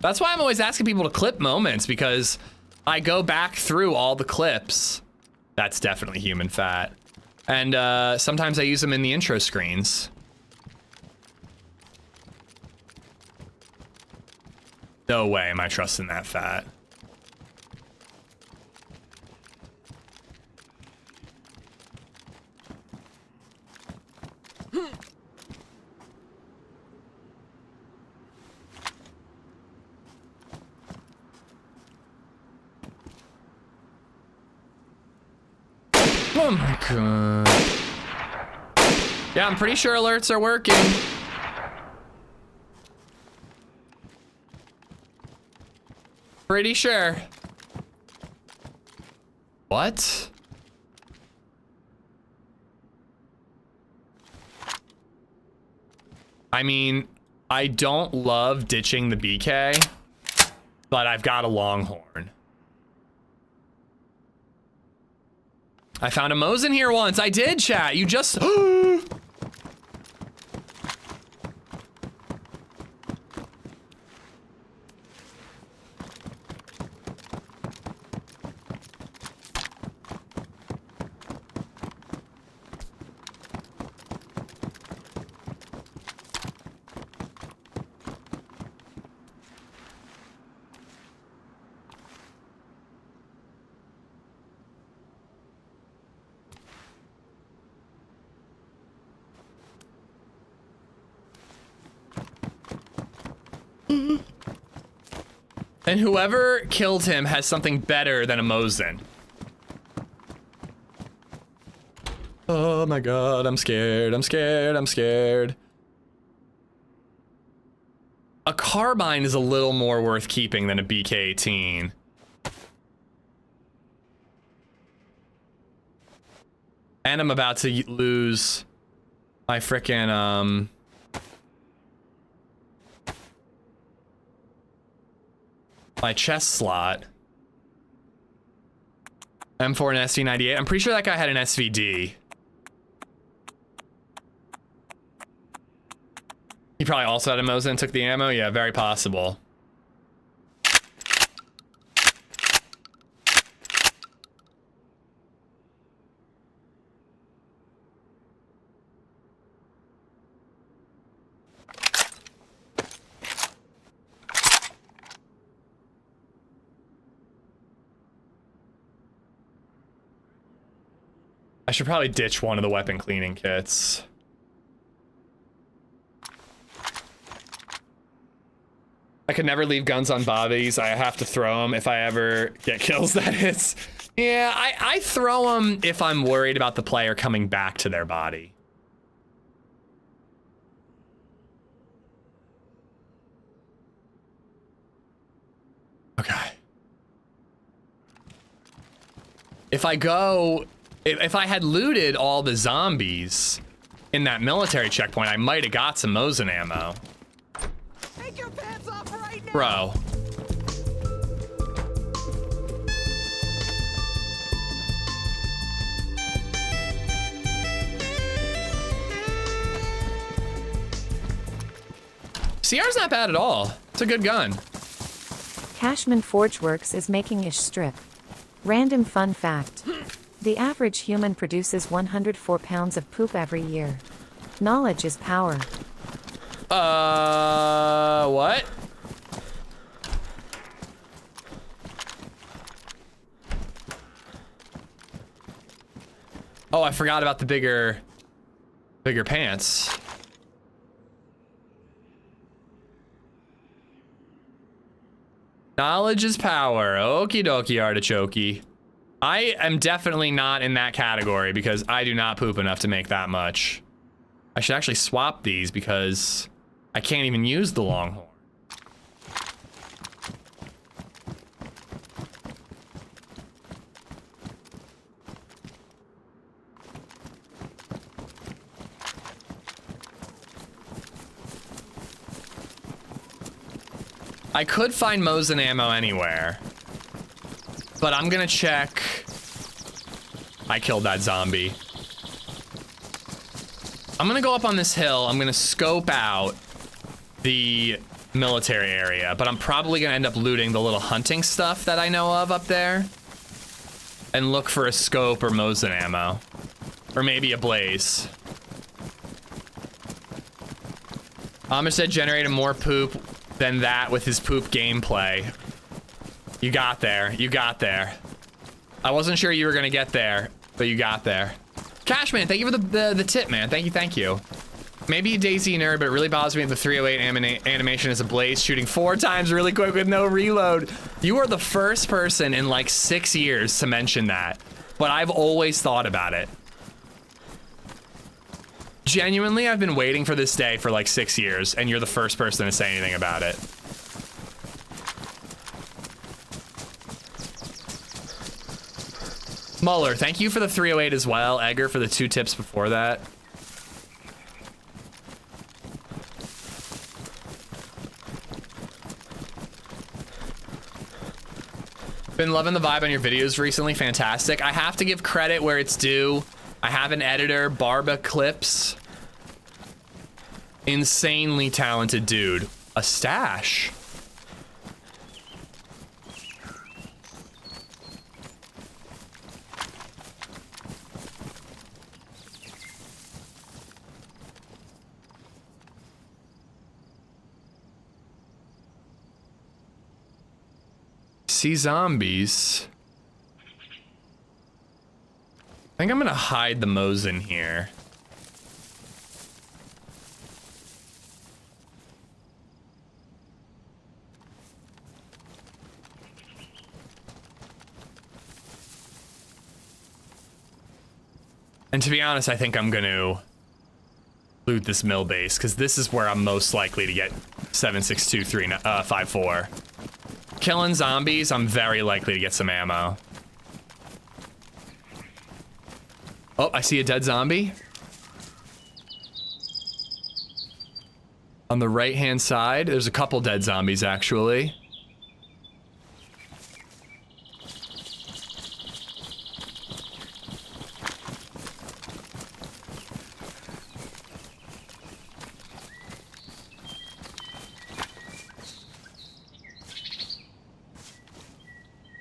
B: That's why I'm always asking people to clip moments, because I go back through all the clips. That's definitely human fat. And sometimes I use them in the intro screens. No way am I trusting that fat. Oh my god. Yeah, I'm pretty sure alerts are working. Pretty sure. What? I mean, I don't love ditching the BK, but I've got a longhorn. I found a Mosin here once. I did, chat. You just... And whoever killed him has something better than a Mosin. Oh my god, I'm scared, I'm scared, I'm scared. A carbine is a little more worth keeping than a BK-18. And I'm about to lose my frickin', my chest slot. M4 and SV98. I'm pretty sure that guy had an SVD. He probably also had a Mosin and took the ammo. Yeah, very possible. I should probably ditch one of the weapon cleaning kits. I could never leave guns on bodies. I have to throw them if I ever get kills, that is. Yeah, I throw them if I'm worried about the player coming back to their body. Okay. If I had looted all the zombies in that military checkpoint, I might have got some Mosin ammo.
H: Take your pants off right now.
B: Bro. CR's not bad at all. It's a good gun.
F: Cashman Forgeworks is making ish strip. Random fun fact. The average human produces 104 pounds of poop every year. Knowledge is power.
B: What? Oh, I forgot about the bigger pants. Knowledge is power. Okie dokie, artichoke. I am definitely not in that category because I do not poop enough to make that much. I should actually swap these because I can't even use the Longhorn. I could find Mosin ammo anywhere, but I'm gonna check. I killed that zombie. I'm gonna go up on this hill. I'm gonna scope out the military area, but I'm probably gonna end up looting the little hunting stuff that I know of up there and look for a scope or Mosin ammo, or maybe a blaze. AmishZed generated more poop than that with his poop gameplay. You got there. You got there. I wasn't sure you were gonna get there, but you got there. Cashman, thank you for the tip, man. Thank you, thank you. Maybe DayZ nerd, but it really bothers me that the 308 animation is a blaze shooting 4 times really quick with no reload. You are the first person in like 6 years to mention that, but I've always thought about it. Genuinely, I've been waiting for this day for like 6 years, and you're the first person to say anything about it. Muller, thank you for the 308 as well. Egger for the 2 tips before that. Been loving the vibe on your videos recently. Fantastic. I have to give credit where it's due. I have an editor, Barba Clips. Insanely talented dude. A stash. See zombies. I think I'm gonna hide the Mosin here. And to be honest, I think I'm gonna loot this mill base because this is where I'm most likely to get 7.62.354. Killing zombies, I'm very likely to get some ammo. Oh, I see a dead zombie. On the right-hand side, there's a couple dead zombies, actually.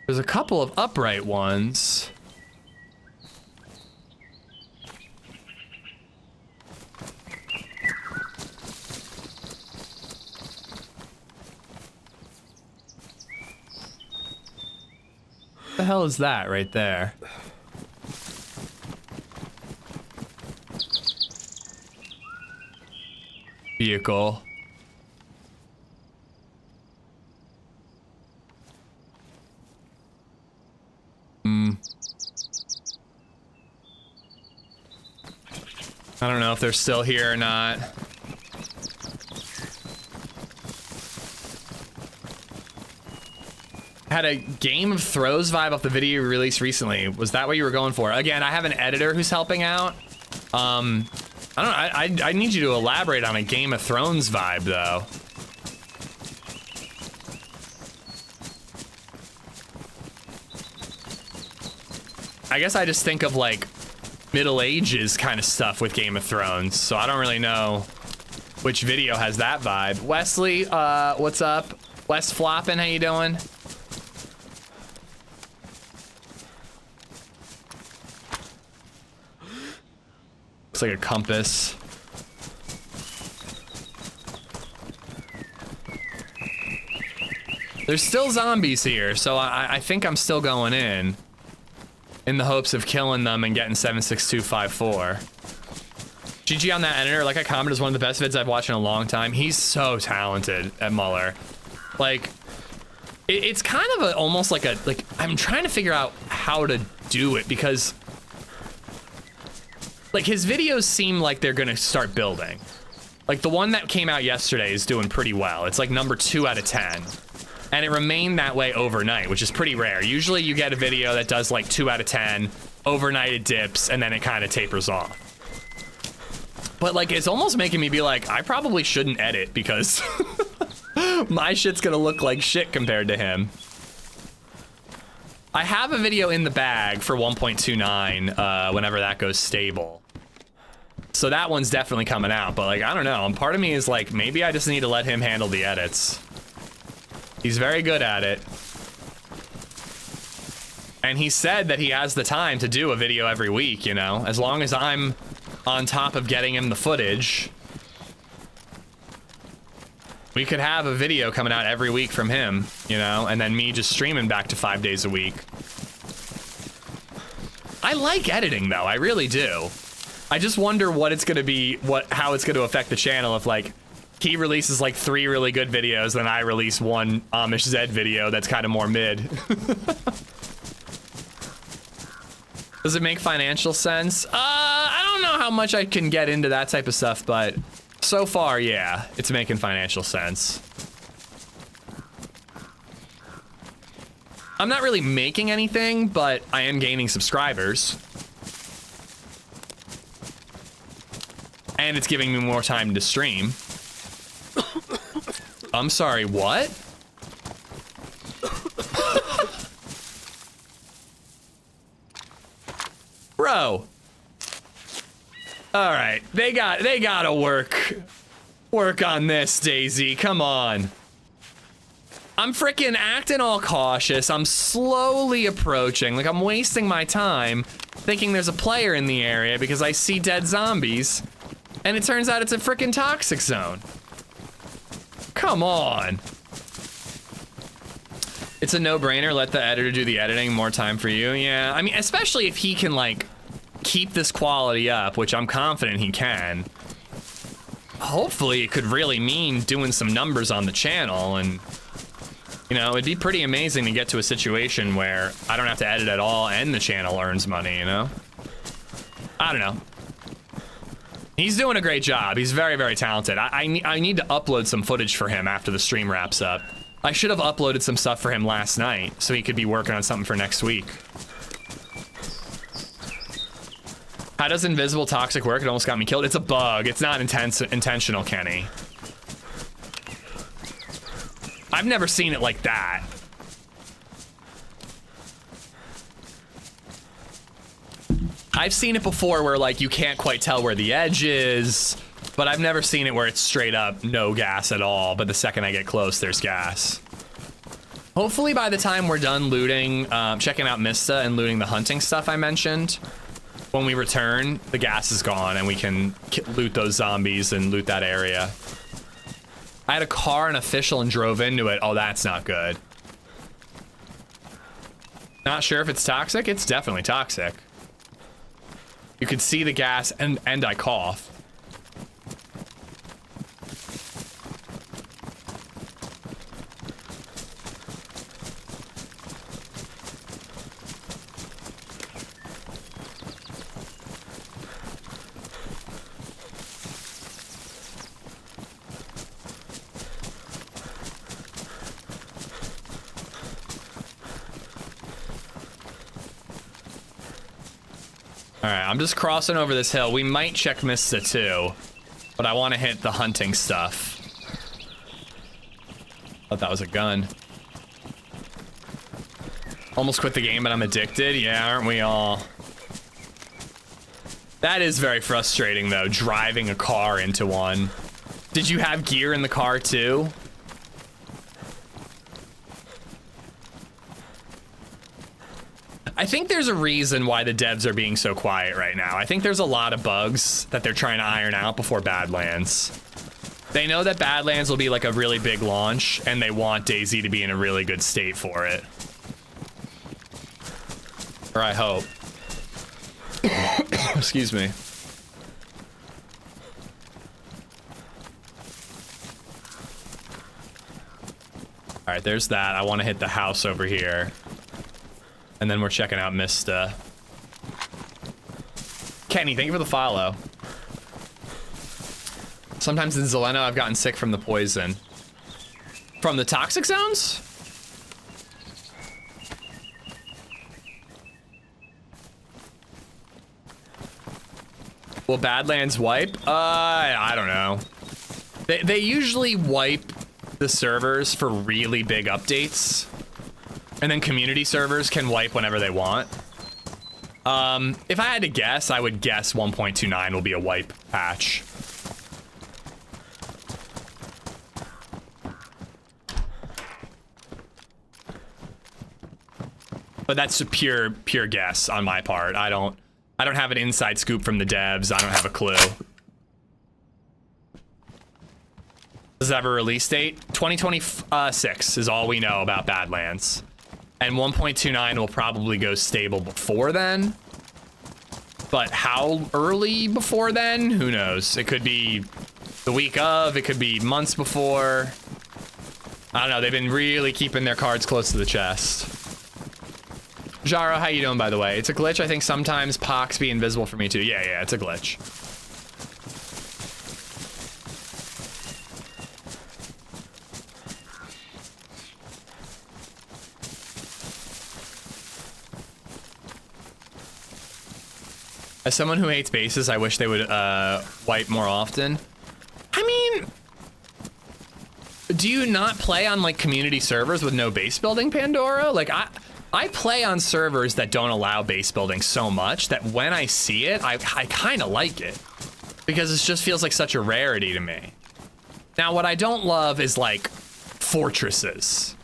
B: There's a couple of upright ones. What the hell is that right there? Vehicle. I don't know if they're still here or not. Had a Game of Thrones vibe off the video you released recently. Was that what you were going for? Again, I have an editor who's helping out. I don't know. I need you to elaborate on a Game of Thrones vibe, though. I guess I just think of like Middle Ages kind of stuff with Game of Thrones, so I don't really know which video has that vibe. Wesley, what's up? Wes Floppin', how you doing? Looks like a compass. There's still zombies here, so I think I'm still going in the hopes of killing them and getting 76254. GG on that editor. Like I commented, is one of the best vids I've watched in a long time. He's so talented at Muller. Like, it's kind of almost like I'm trying to figure out how to do it because like his videos seem like they're gonna start building. Like the one that came out yesterday is doing pretty well. It's like number 2 out of 10. And it remained that way overnight, which is pretty rare. Usually you get a video that does like 2 out of 10, overnight it dips, and then it kind of tapers off. But like, it's almost making me be like, I probably shouldn't edit because my shit's gonna look like shit compared to him. I have a video in the bag for 1.29 whenever that goes stable. So that one's definitely coming out, but like, I don't know. And part of me is like, maybe I just need to let him handle the edits. He's very good at it. And he said that he has the time to do a video every week, you know? As long as I'm on top of getting him the footage, we could have a video coming out every week from him, you know? And then me just streaming back to 5 days a week. I like editing, though. I really do. I just wonder what it's gonna be, how it's gonna affect the channel if, like, he releases like 3 really good videos, then I release one AmishZed video that's kind of more mid. Does it make financial sense? I don't know how much I can get into that type of stuff, but so far, yeah, it's making financial sense. I'm not really making anything, but I am gaining subscribers. And it's giving me more time to stream. I'm sorry, what? Bro. All right, they gotta work on this, DayZ, come on. I'm freaking acting all cautious. I'm slowly approaching, like I'm wasting my time thinking there's a player in the area because I see dead zombies, and it turns out it's a freaking toxic zone. Come on. It's a no-brainer. Let the editor do the editing. More time for you. Yeah, I mean, especially if he can, like, keep this quality up, which I'm confident he can. Hopefully, it could really mean doing some numbers on the channel, and, you know, it'd be pretty amazing to get to a situation where I don't have to edit at all and the channel earns money, you know? I don't know. He's doing a great job. He's very, very talented. I need to upload some footage for him after the stream wraps up. I should have uploaded some stuff for him last night so he could be working on something for next week. How does invisible toxic work? It almost got me killed. It's a bug. It's not intentional, Kenny. I've never seen it like that. I've seen it before where, like, you can't quite tell where the edge is, but I've never seen it where it's straight up no gas at all, but the second I get close, there's gas. Hopefully by the time we're done looting, checking out Mista and looting the hunting stuff I mentioned, when we return, the gas is gone and we can loot those zombies and loot that area. I had a car and official and drove into it. Oh, that's not good. Not sure if it's toxic. It's definitely toxic. You could see the gas and I cough. Alright, I'm just crossing over this hill. We might check Mista too, but I want to hit the hunting stuff. Thought that was a gun. Almost quit the game, but I'm addicted. Yeah, aren't we all? That is very frustrating though, driving a car into one. Did you have gear in the car too? I think there's a reason why the devs are being so quiet right now. I think there's a lot of bugs that they're trying to iron out before Badlands. They know that Badlands will be like a really big launch, and they want DayZ to be in a really good state for it. Or I hope. Excuse me. All right, there's that. I want to hit the house over here. And then we're checking out Mista. Kenny, thank you for the follow. Sometimes in Zeleno, I've gotten sick from the poison. From the toxic zones? Will Badlands wipe? I don't know. They usually wipe the servers for really big updates. And then community servers can wipe whenever they want. If I had to guess, I would guess 1.29 will be a wipe patch. But that's a pure guess on my part. I don't have an inside scoop from the devs. I don't have a clue. Does it have a release date? 2026 is all we know about Badlands. And 1.29 will probably go stable before then. But how early before then? Who knows? It could be the week of, it could be months before. I don't know, they've been really keeping their cards close to the chest. Jaro, how you doing, by the way? It's a glitch. I think sometimes Pox be invisible for me too. Yeah, it's a glitch. As someone who hates bases, I wish they would wipe more often. I mean, do you not play on like community servers with no base building, Pandora? Like I play on servers that don't allow base building so much that when I see it, I kind of like it because it just feels like such a rarity to me. Now, what I don't love is like fortresses.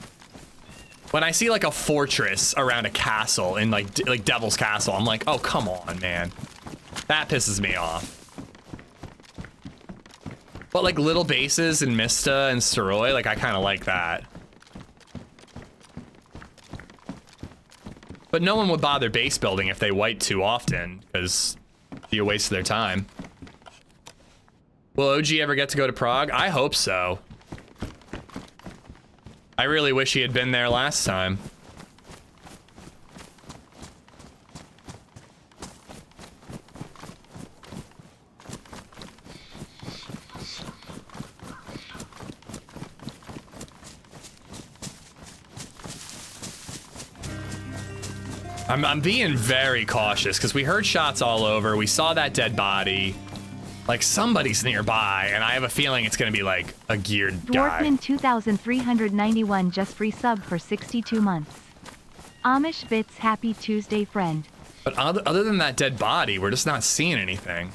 B: When I see like a fortress around a castle in like Devil's Castle, I'm like, oh, come on, man. That pisses me off. But like little bases in Mista and Soroy, like I kind of like that. But no one would bother base building if they wipe too often, because it'd be a waste of their time. Will OG ever get to go to Prague? I hope so. I really wish he had been there last time. I'm being very cautious because we heard shots all over. We saw that dead body. Like somebody's nearby, and I have a feeling it's gonna be like a geared guy.
A: Dwarfman 2391 just resub for 62 months. Amish Bits happy Tuesday friend.
B: But other than that dead body, we're just not seeing anything.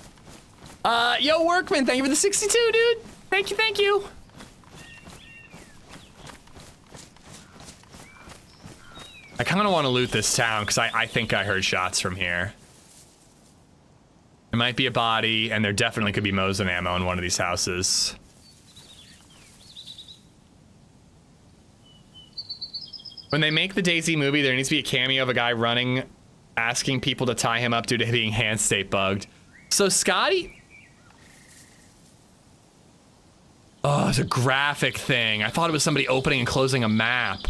B: Yo Workman, thank you for the 62, dude. Thank you. I kind of want to loot this town because I think I heard shots from here. There might be a body, and there definitely could be Mosin ammo in one of these houses. When they make the DayZ movie, there needs to be a cameo of a guy running, asking people to tie him up due to being hand state bugged. So Scotty... Oh, it's a graphic thing. I thought it was somebody opening and closing a map.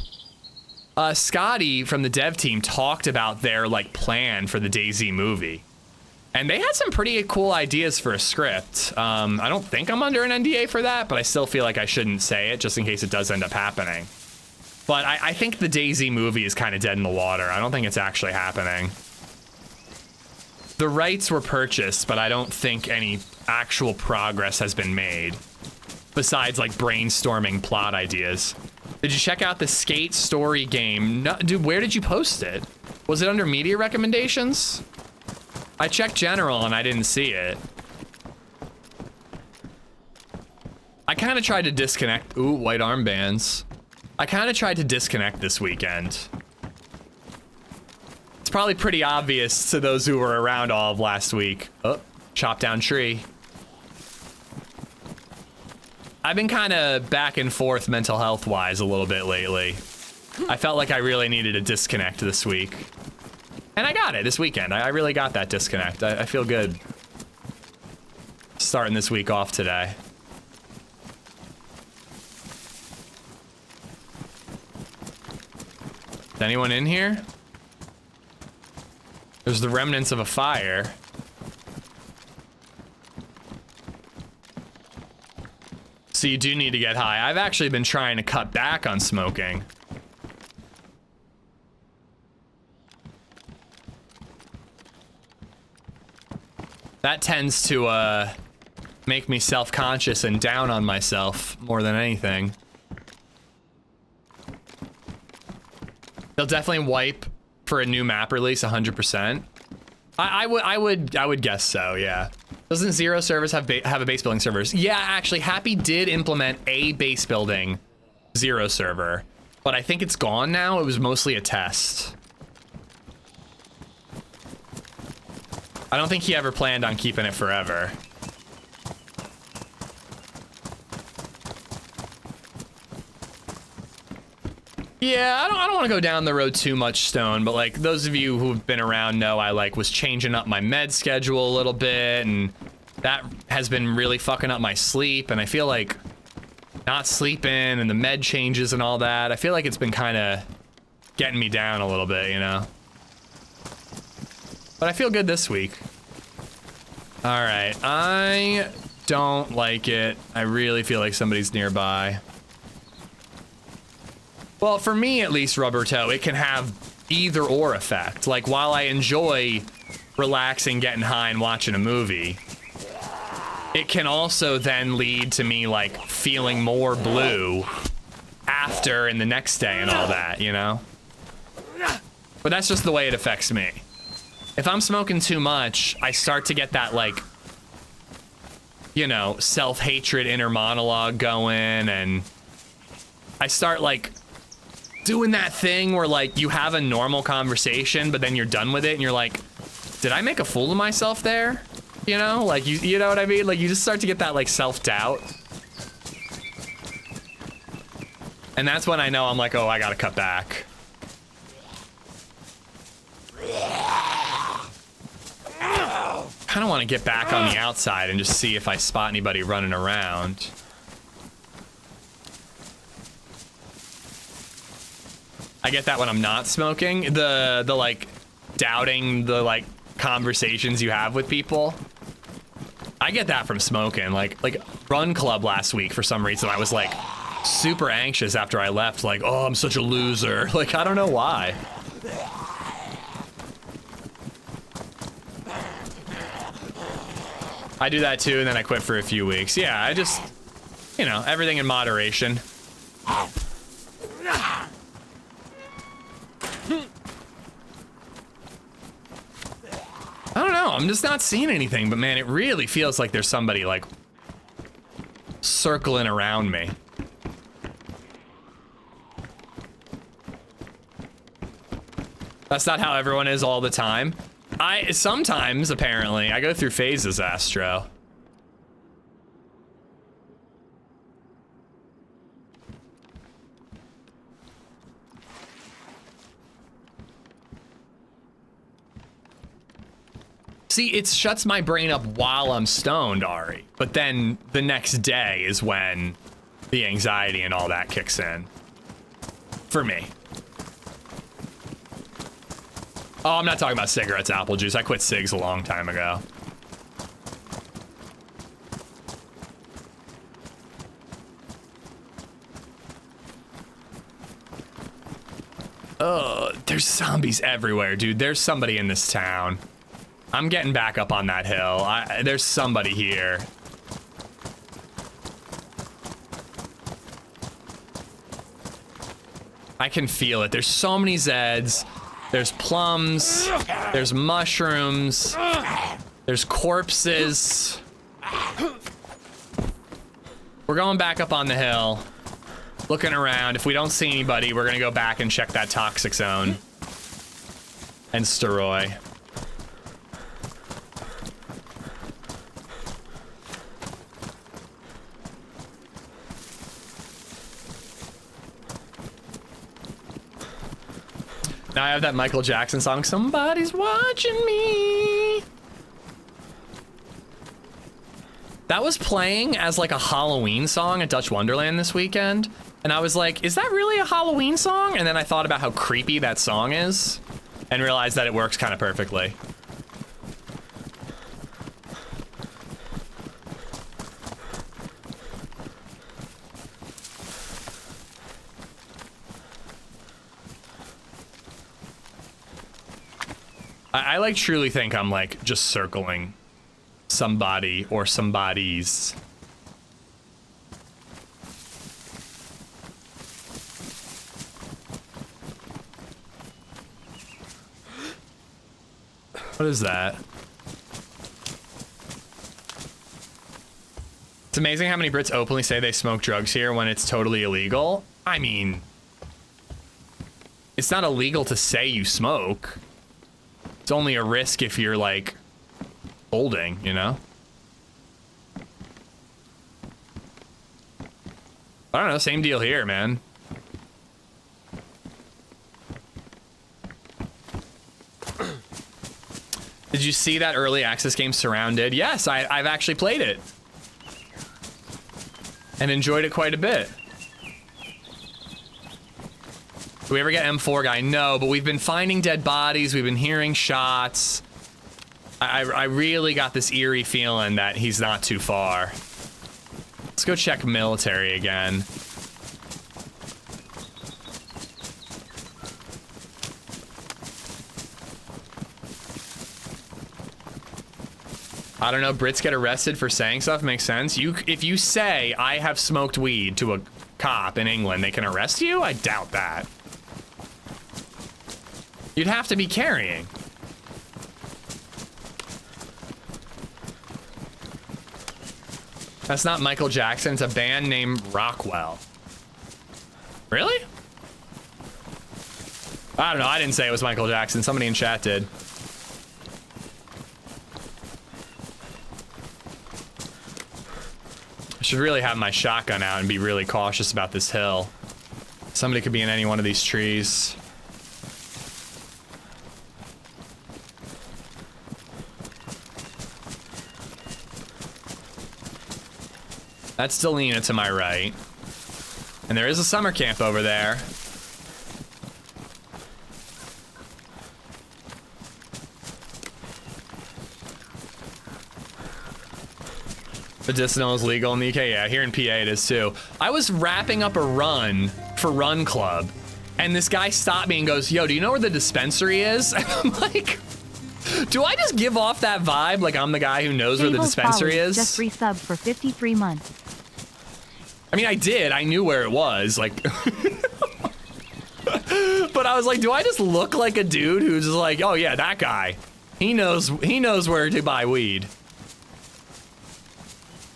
B: Scotty from the dev team talked about their like plan for the DayZ movie. And they had some pretty cool ideas for a script. I don't think I'm under an NDA for that, but I still feel like I shouldn't say it just in case it does end up happening. But I think the DayZ movie is kind of dead in the water. I don't think it's actually happening. The rights were purchased, but I don't think any actual progress has been made. Besides like brainstorming plot ideas. Did you check out the Skate story game? No, dude, where did you post it? Was it under media recommendations? I checked general and I didn't see it. I kind of tried to disconnect. Ooh, white armbands. I kind of tried to disconnect this weekend. It's probably pretty obvious to those who were around all of last week. Oh, chop down tree. I've been kind of back and forth mental health wise a little bit lately. I felt like I really needed a disconnect this week. And I got it this weekend. I really got that disconnect. I feel good starting this week off today. Is anyone in here? There's the remnants of a fire. So you do need to get high. I've actually been trying to cut back on smoking. That tends to make me self-conscious and down on myself more than anything. They'll definitely wipe for a new map release 100%. I would guess so, yeah. Doesn't Zero servers have a base building servers? Yeah, actually, Happy did implement a base building Zero server, but I think it's gone now. It was mostly a test. I don't think he ever planned on keeping it forever. Yeah, I don't want to go down the road too much, Stone, but like those of you who've been around know I like was changing up my med schedule a little bit, and that has been really fucking up my sleep, and I feel like not sleeping and the med changes and all that, I feel like it's been kind of getting me down a little bit, you know? But I feel good this week. All right, I don't like it. I really feel like somebody's nearby. Well, for me at least, Rubber Toe, it can have either or effect. Like, while I enjoy relaxing, getting high, and watching a movie, it can also then lead to me, like, feeling more blue after and the next day and all that, you know? But that's just the way it affects me. If I'm smoking too much, I start to get that, like, you know, self-hatred inner monologue going, and I start, like, doing that thing where like you have a normal conversation but then you're done with it and you're like, did I make a fool of myself there? You know, like you know what I mean? Like you just start to get that like self-doubt. And that's when I know I'm like, oh, I gotta cut back. Kind of want to get back on the outside and just see if I spot anybody running around. I get that when I'm not smoking. The like doubting the like conversations you have with people. I get that from smoking. Like Run Club last week, for some reason I was like super anxious after I left, like, oh, I'm such a loser. Like, I don't know why. I do that too, and then I quit for a few weeks. Yeah, I just, you know, everything in moderation. I don't know, I'm just not seeing anything, but man, it really feels like there's somebody like circling around me. That's not how everyone is all the time. Sometimes, apparently, I go through phases, Astro. See, it shuts my brain up while I'm stoned, Ari. But then the next day is when the anxiety and all that kicks in. For me. Oh, I'm not talking about cigarettes, apple juice. I quit cigs a long time ago. Oh, there's zombies everywhere, dude. There's somebody in this town. I'm getting back up on that hill. There's somebody here. I can feel it. There's so many Zeds. There's plums. There's mushrooms. There's corpses. We're going back up on the hill, looking around. If we don't see anybody, we're gonna go back and check that toxic zone. And Steroy. Now I have that Michael Jackson song, Somebody's Watching Me. That was playing as like a Halloween song at Dutch Wonderland this weekend. And I was like, is that really a Halloween song? And then I thought about how creepy that song is and realized that it works kind of perfectly. I like truly think I'm like just circling somebody or somebodies. What is that? It's amazing how many Brits openly say they smoke drugs here when it's totally illegal. I mean, it's not illegal to say you smoke. It's only a risk if you're like holding, you know? I don't know, same deal here, man. Did you see that early access game Surrounded? Yes, I've actually played it. And enjoyed it quite a bit. Do we ever get M4 guy? No, but we've been finding dead bodies. We've been hearing shots. I really got this eerie feeling that he's not too far. Let's go check military again. I don't know, Brits get arrested for saying stuff, makes sense. If you say, I have smoked weed to a cop in England, they can arrest you? I doubt that. You'd have to be carrying. That's not Michael Jackson, it's a band named Rockwell. Really? I don't know, I didn't say it was Michael Jackson, somebody in chat did. I should really have my shotgun out and be really cautious about this hill. Somebody could be in any one of these trees. That's Delina to my right. And there is a summer camp over there. Medicinal is legal in the UK. Yeah, here in PA it is too. I was wrapping up a run for Run Club, and this guy stopped me and goes, yo, do you know where the dispensary is? And I'm like, do I just give off that vibe like I'm the guy who knows where the dispensary is?
A: Just resubbed for 53 months.
B: I mean, I did. I knew where it was. Like, but I was like, do I just look like a dude who's just like, oh yeah, that guy. He knows where to buy weed.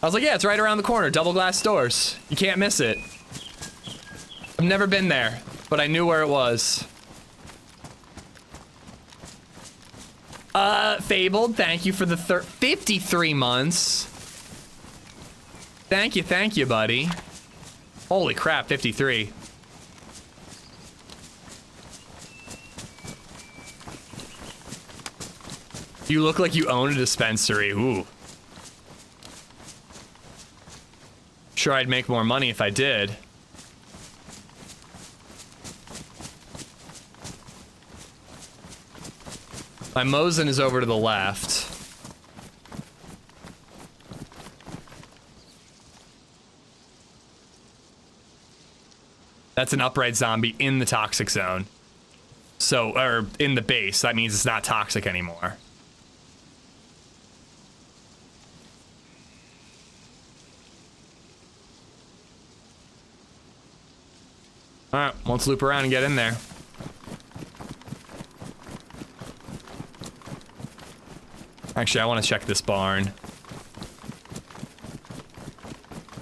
B: I was like, yeah, it's right around the corner. Double glass doors. You can't miss it. I've never been there, but I knew where it was. Fabled, thank you for the 53 months. Thank you, buddy. Holy crap, 53. You look like you own a dispensary. Ooh. Sure, I'd make more money if I did. My Mosin is over to the left. That's an upright zombie in the toxic zone. So, or in the base. That means it's not toxic anymore. Alright, let's loop around and get in there. Actually, I want to check this barn.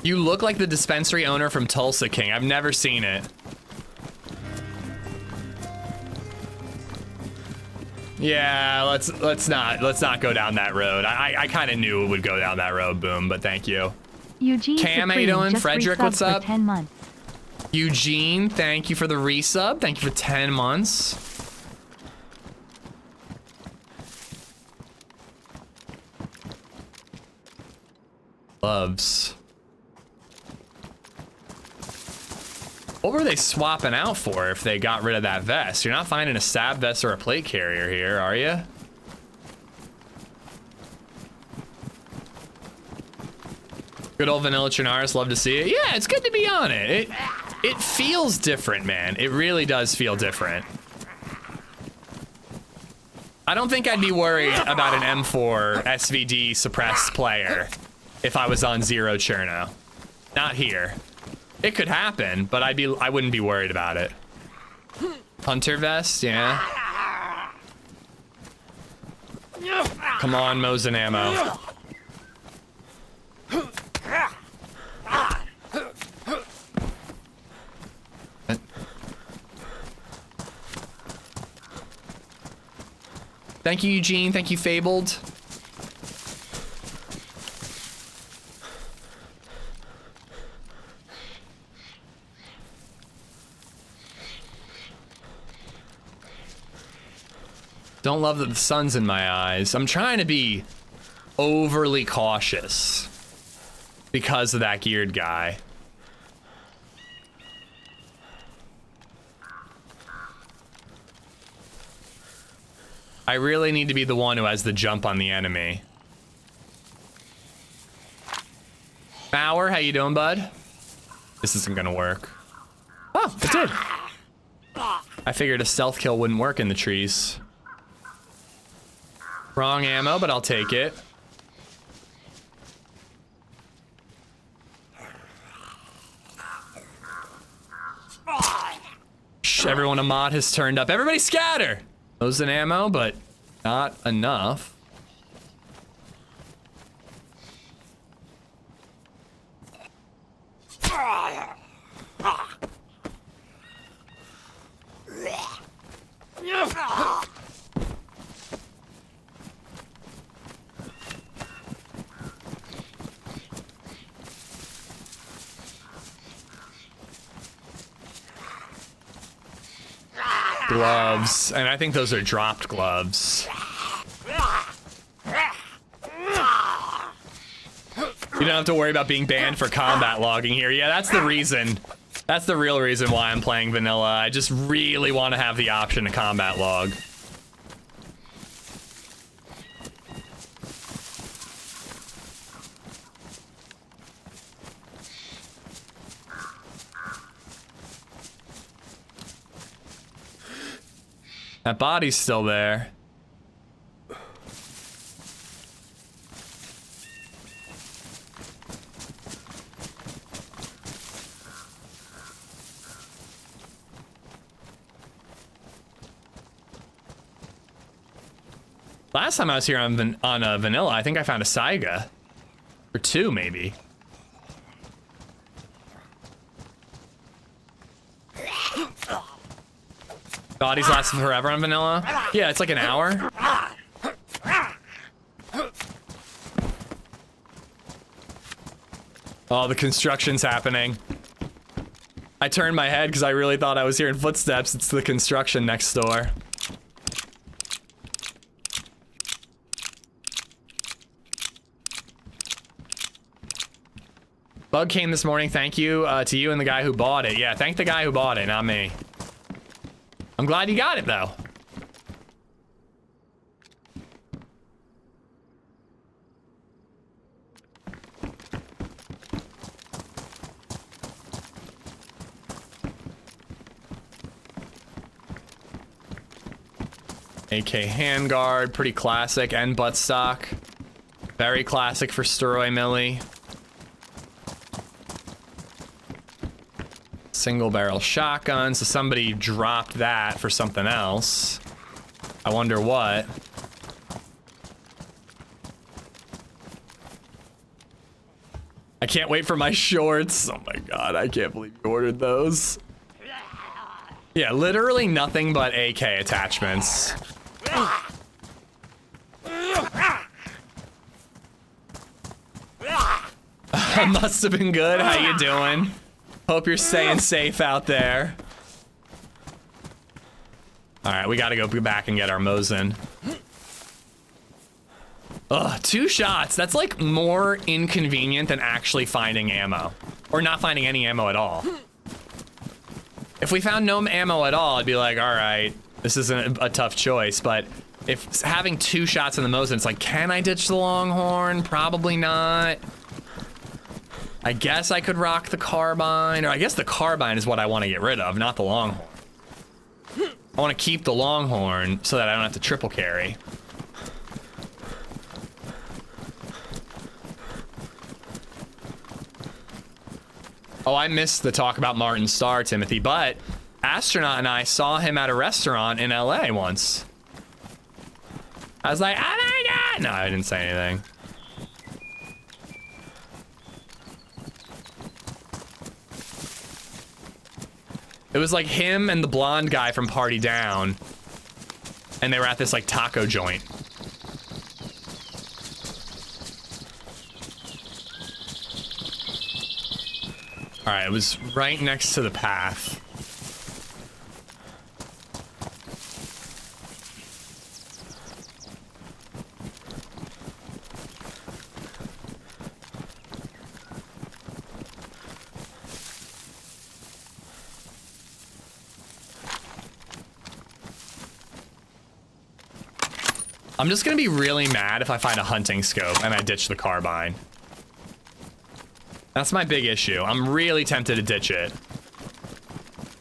B: You look like the dispensary owner from Tulsa King. I've never seen it. Yeah, let's not go down that road. I kind of knew it would go down that road, Boom, but thank you.
A: Eugene
B: Cam, how
A: Supreme
B: you doing?
A: just
B: Frederick,
A: resubbed
B: what's up?
A: For 10 months.
B: Eugene, thank you for the resub. Thank you for 10 months. Gloves. What were they swapping out for if they got rid of that vest? You're not finding a stab vest or a plate carrier here, are you? Good old vanilla Chernarus, love to see it. Yeah, it's good to be on it. It feels different, man. It really does feel different. I don't think I'd be worried about an M4 SVD suppressed player if I was on 0 Cherno. Not here. It could happen, but I wouldn't be worried about it. Hunter vest, yeah. Come on, Mosin ammo. Thank you, Eugene. Thank you, Fabled. Don't love that the sun's in my eyes. I'm trying to be overly cautious because of that geared guy. I really need to be the one who has the jump on the enemy. Bauer, how you doing, bud? This isn't gonna work. Oh, it did. I figured a stealth kill wouldn't work in the trees. Wrong ammo, but I'll take it. Shh, everyone a mod has turned up. Everybody scatter! Those an ammo, but not enough. Gloves, and I think those are dropped gloves. You don't have to worry about being banned for combat logging here. Yeah, that's the reason. That's the real reason why I'm playing vanilla. I just really want to have the option to combat log. That body's still there. Last time I was here on vanilla, I think I found a Saiga. Or 2, maybe. Bodies last forever on vanilla? Yeah, it's like an hour. Oh, the construction's happening. I turned my head because I really thought I was hearing footsteps. It's the construction next door. Bug came this morning. Thank you to you and the guy who bought it. Yeah, thank the guy who bought it, not me. I'm glad you got it, though. AK handguard, pretty classic, and buttstock. Very classic for Sturroy Millie. Single barrel shotgun, so somebody dropped that for something else. I wonder what. I can't wait for my shorts. Oh my god, I can't believe you ordered those. Yeah, literally nothing but AK attachments. Must have been good. How you doing? Hope you're staying safe out there. All right, we gotta go back and get our Mosin. Ugh, 2 shots. That's like more inconvenient than actually finding ammo. Or not finding any ammo at all. If we found no ammo at all, I'd be like, all right, this isn't a tough choice. But if having 2 shots in the Mosin, it's like, can I ditch the Longhorn? Probably not. I guess I could rock the carbine, or I guess the carbine is what I want to get rid of, not the Longhorn. I want to keep the Longhorn so that I don't have to triple carry. Oh, I missed the talk about Martin Starr, Timothy, but Astronaut and I saw him at a restaurant in LA once. I was like, oh my god! No, I didn't say anything. It was like him and the blonde guy from Party Down, and they were at this like taco joint. All right, it was right next to the path. I'm just gonna be really mad if I find a hunting scope and I ditch the carbine. That's my big issue. I'm really tempted to ditch it.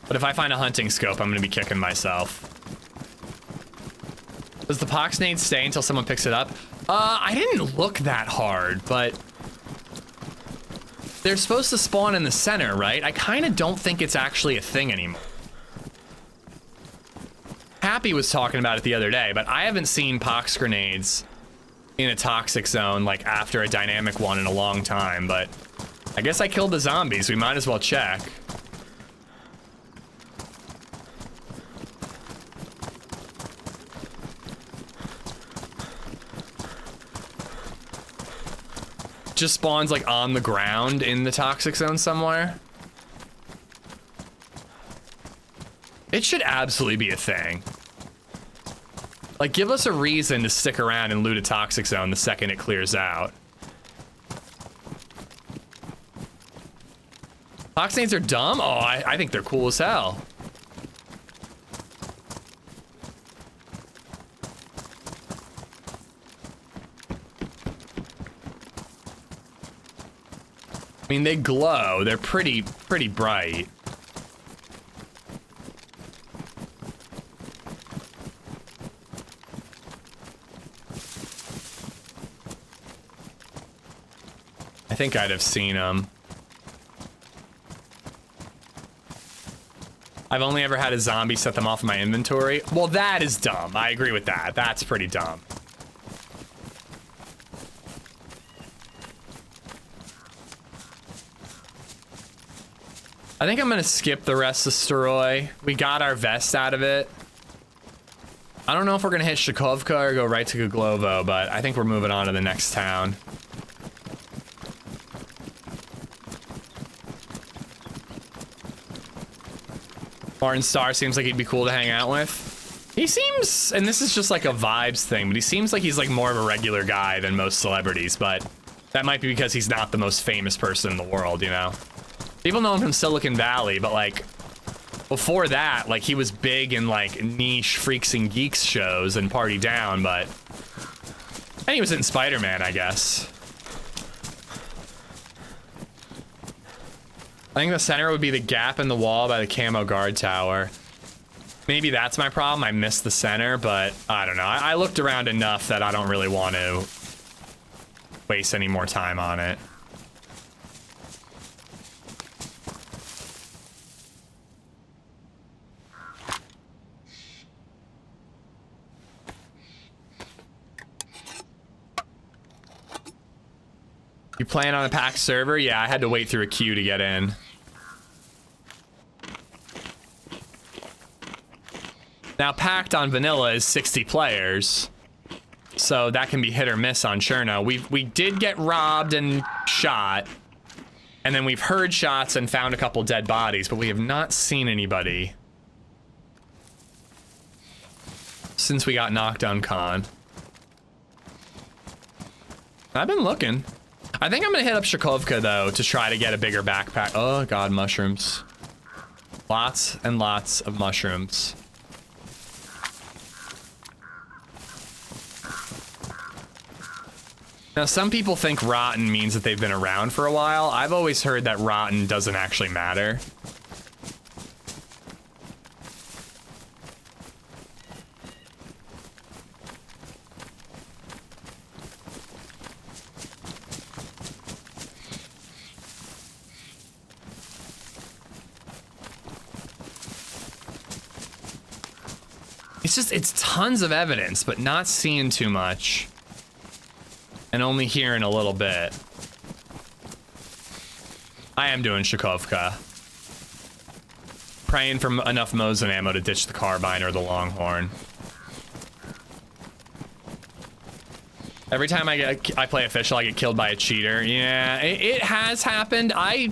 B: But if I find a hunting scope, I'm gonna be kicking myself. Does the Poxnade stay until someone picks it up? I didn't look that hard, but they're supposed to spawn in the center, right? I kind of don't think it's actually a thing anymore. Happy was talking about it the other day, but I haven't seen pox grenades in a toxic zone like after a dynamic one in a long time, but I guess I killed the zombies. We might as well check. Just spawns like on the ground in the toxic zone somewhere. It should absolutely be a thing. Like, give us a reason to stick around and loot a toxic zone the second it clears out. Poxnades are dumb? Oh, I think they're cool as hell. I mean, they glow. They're pretty bright. I think I'd have seen them. I've only ever had a zombie set them off in my inventory. Well, that is dumb. I agree with that. That's pretty dumb. I think I'm gonna skip the rest of Staroy. We got our vest out of it. I don't know if we're gonna hit Shakovka or go right to Guglovo, but I think we're moving on to the next town. Martin Starr seems like he'd be cool to hang out with. He seems, and this is just like a vibes thing, but he seems like he's like more of a regular guy than most celebrities, but that might be because he's not the most famous person in the world, you know? People know him from Silicon Valley, but like, before that, like he was big in like niche Freaks and Geeks shows and Party Down, but, and he was in Spider-Man, I guess. I think the center would be the gap in the wall by the camo guard tower. Maybe that's my problem. I missed the center, but I don't know. I looked around enough that I don't really want to waste any more time on it. You playing on a packed server? Yeah, I had to wait through a queue to get in. Now, packed on vanilla is 60 players, so that can be hit or miss on Cherno. We did get robbed and shot, and then we've heard shots and found a couple dead bodies, but we have not seen anybody since we got knocked on con. I've been looking. I think I'm gonna hit up Shakovka though to try to get a bigger backpack. Oh god, mushrooms. Lots and lots of mushrooms. Now, some people think rotten means that they've been around for a while. I've always heard that rotten doesn't actually matter. It's tons of evidence, but not seeing too much. And only hearing a little bit. I am doing Shakovka. Praying for enough Mosin ammo to ditch the carbine or the Longhorn. Every time I play official, I get killed by a cheater. Yeah, it has happened. I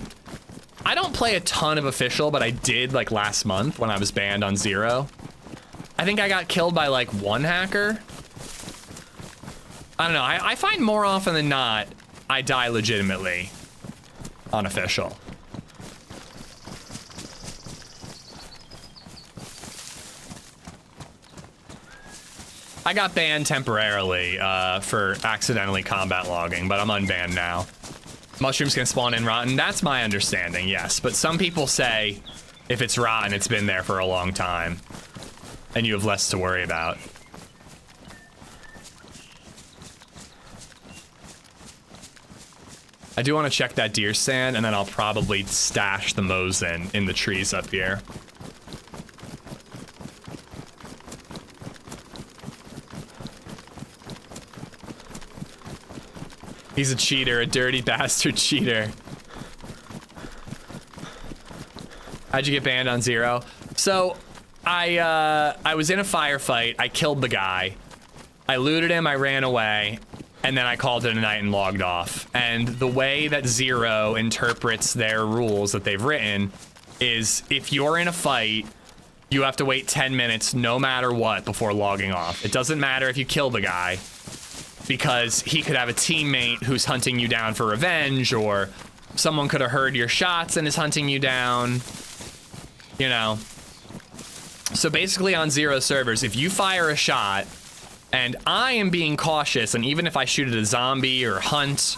B: don't play a ton of official, but I did like last month when I was banned on 0. I think I got killed by like 1 hacker. I don't know, I find more often than not, I die legitimately on official. I got banned temporarily for accidentally combat logging, but I'm unbanned now. Mushrooms can spawn in rotten, that's my understanding, yes. But some people say if it's rotten, it's been there for a long time. And you have less to worry about. I do want to check that deer stand, and then I'll probably stash the Mosin in the trees up here. He's a cheater, a dirty bastard cheater. How'd you get banned on 0? So, I was in a firefight, I killed the guy, I looted him, I ran away, and then I called it a night and logged off. And the way that 0 interprets their rules that they've written is if you're in a fight, you have to wait 10 minutes no matter what before logging off. It doesn't matter if you kill the guy, because he could have a teammate who's hunting you down for revenge, or someone could have heard your shots and is hunting you down, you know. So basically on 0 servers, if you fire a shot, and I am being cautious, and even if I shoot at a zombie or hunt,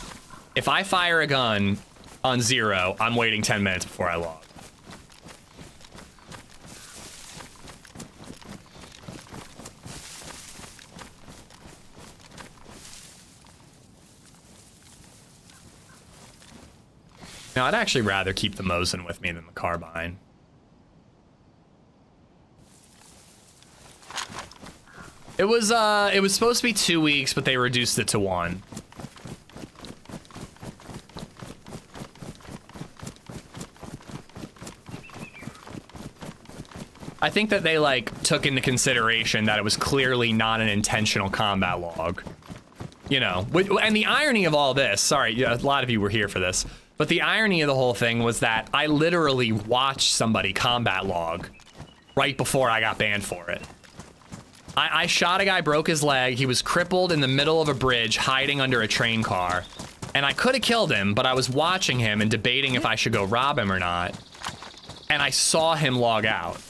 B: if I fire a gun on 0, I'm waiting 10 minutes before I log. Now, I'd actually rather keep the Mosin with me than the carbine. It was supposed to be 2 weeks, but they reduced it to 1. I think that they like took into consideration that it was clearly not an intentional combat log. You know, and the irony of all this, sorry, a lot of you were here for this, but the irony of the whole thing was that I literally watched somebody combat log right before I got banned for it. I shot a guy, broke his leg, he was crippled in the middle of a bridge hiding under a train car. And I could have killed him, but I was watching him and debating if I should go rob him or not. And I saw him log out.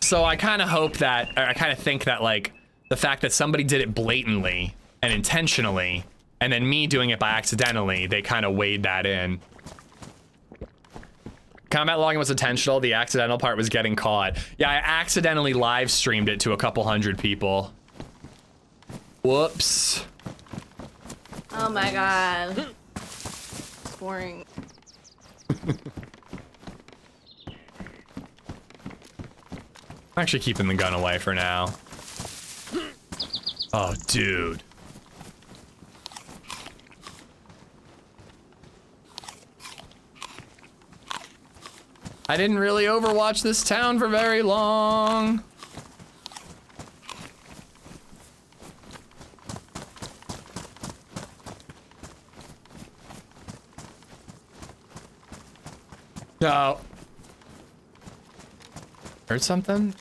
B: So I kind of hope that, or I kind of think that like, the fact that somebody did it blatantly and intentionally, and then me doing it by accidentally, they kind of weighed that in. Combat logging was intentional, the accidental part was getting caught. Yeah, I accidentally live streamed it to a couple hundred people. Whoops.
D: Oh my god. It's boring.
B: I'm actually keeping the gun away for now. Oh, dude. I didn't really overwatch this town for very long. No. Heard something?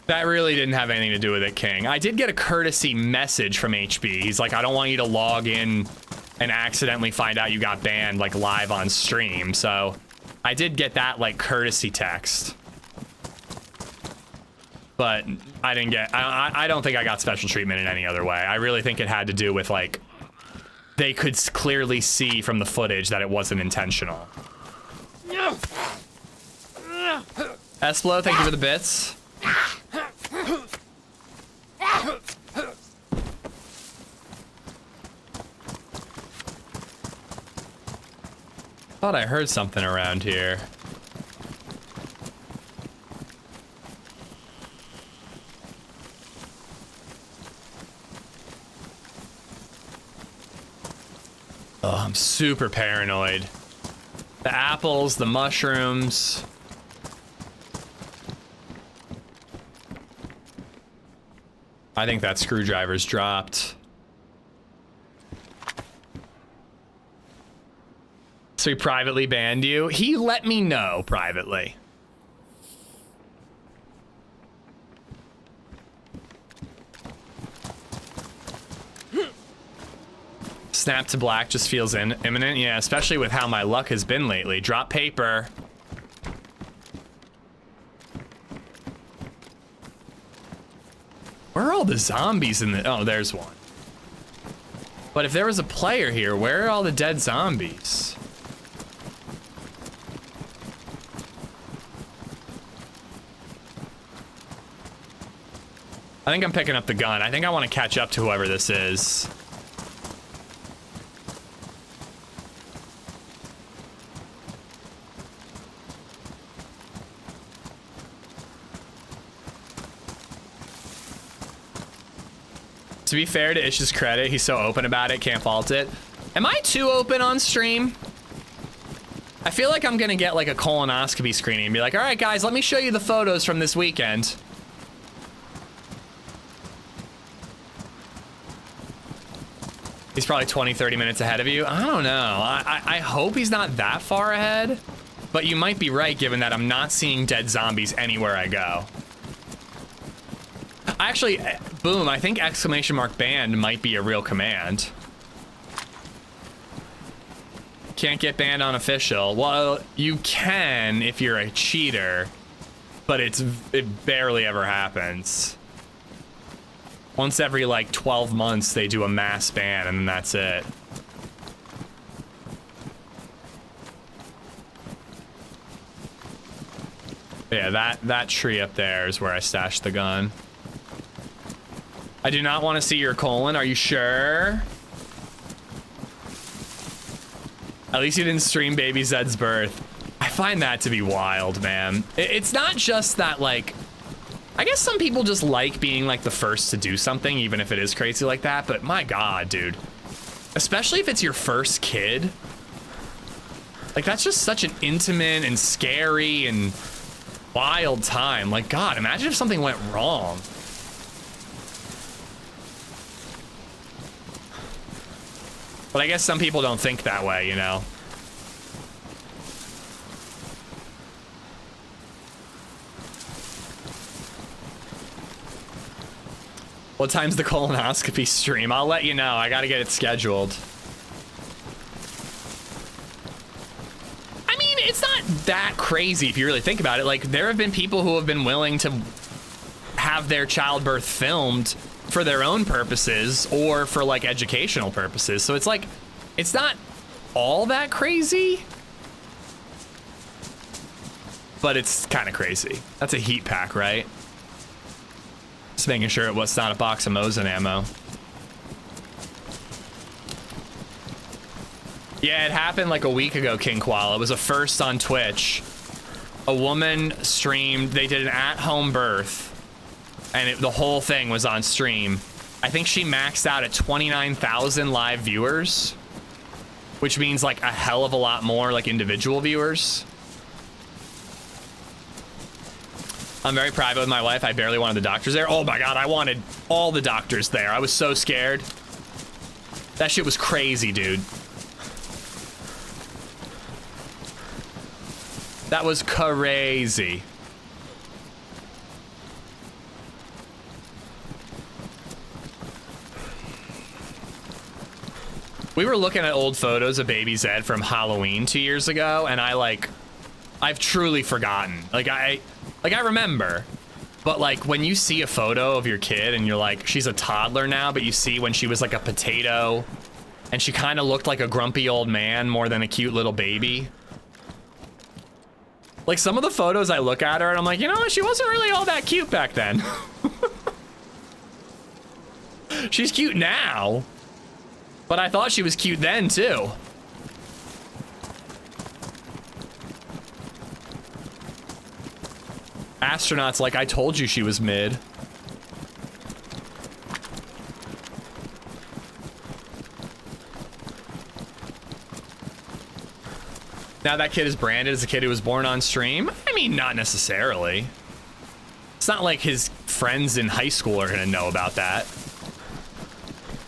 B: That really didn't have anything to do with it, King. I did get a courtesy message from HB. He's like, I don't want you to log in and accidentally find out you got banned, like, live on stream. So I did get that, like, courtesy text. But I didn't get... I don't think I got special treatment in any other way. I really think it had to do with, like... They could clearly see from the footage that it wasn't intentional. Esplo, thank you for the bits. Thought I heard something around here. Oh, I'm super paranoid. The apples, the mushrooms. I think that screwdriver's dropped. So he privately banned you? He let me know privately. Snap to black just feels imminent. Yeah, especially with how my luck has been lately. Drop paper. Where are all the zombies in the... Oh, there's one. But if there was a player here, where are all the dead zombies? I think I'm picking up the gun. I think I want to catch up to whoever this is. To be fair to Ish's credit, he's so open about it, can't fault it. Am I too open on stream? I feel like I'm gonna get like a colonoscopy screening and be like, all right guys, let me show you the photos from this weekend. He's probably 20, 30 minutes ahead of you. I don't know. I hope he's not that far ahead, but you might be right given that I'm not seeing dead zombies anywhere I go. Actually, boom, I think exclamation mark banned might be a real command. Can't get banned on official. Well, you can if you're a cheater, but it barely ever happens. Once every like 12 months they do a mass ban and then that's it. Yeah, that tree up there is where I stashed the gun. I do not want to see your colon. Are you sure? At least you didn't stream Baby Zed's birth. I find that to be wild, man. It's not just that, like... I guess some people just like being, like, the first to do something, even if it is crazy like that, but my god, dude. Especially if it's your first kid. Like, that's just such an intimate and scary and wild time. Like, god, imagine if something went wrong. But I guess some people don't think that way, you know? What time's the colonoscopy stream? I'll let you know. I gotta get it scheduled. I mean, it's not that crazy if you really think about it. Like, there have been people who have been willing to have their childbirth filmed for their own purposes or for like educational purposes. So it's like, it's not all that crazy, but it's kind of crazy. That's a heat pack, right? Just making sure it was not a box of Mosin ammo. Yeah, it happened like a week ago, King Koala. It was a first on Twitch. A woman streamed, they did an at-home birth, and the whole thing was on stream. I think she maxed out at 29,000 live viewers, which means like a hell of a lot more like individual viewers. I'm very private with my wife. I barely wanted the doctors there. Oh my God, I wanted all the doctors there. I was so scared. That shit was crazy, dude. That was crazy. We were looking at old photos of DayZ from Halloween 2 years ago, and I've truly forgotten. Like I remember, but like when you see a photo of your kid and you're like, she's a toddler now, but you see when she was like a potato and she kind of looked like a grumpy old man more than a cute little baby. Like some of the photos I look at her and I'm like, you know what? She wasn't really all that cute back then. She's cute now, but I thought she was cute then too. Astronauts like, I told you she was mid. Now that kid is branded as a kid who was born on stream? I mean, not necessarily. It's not like his friends in high school are gonna know about that.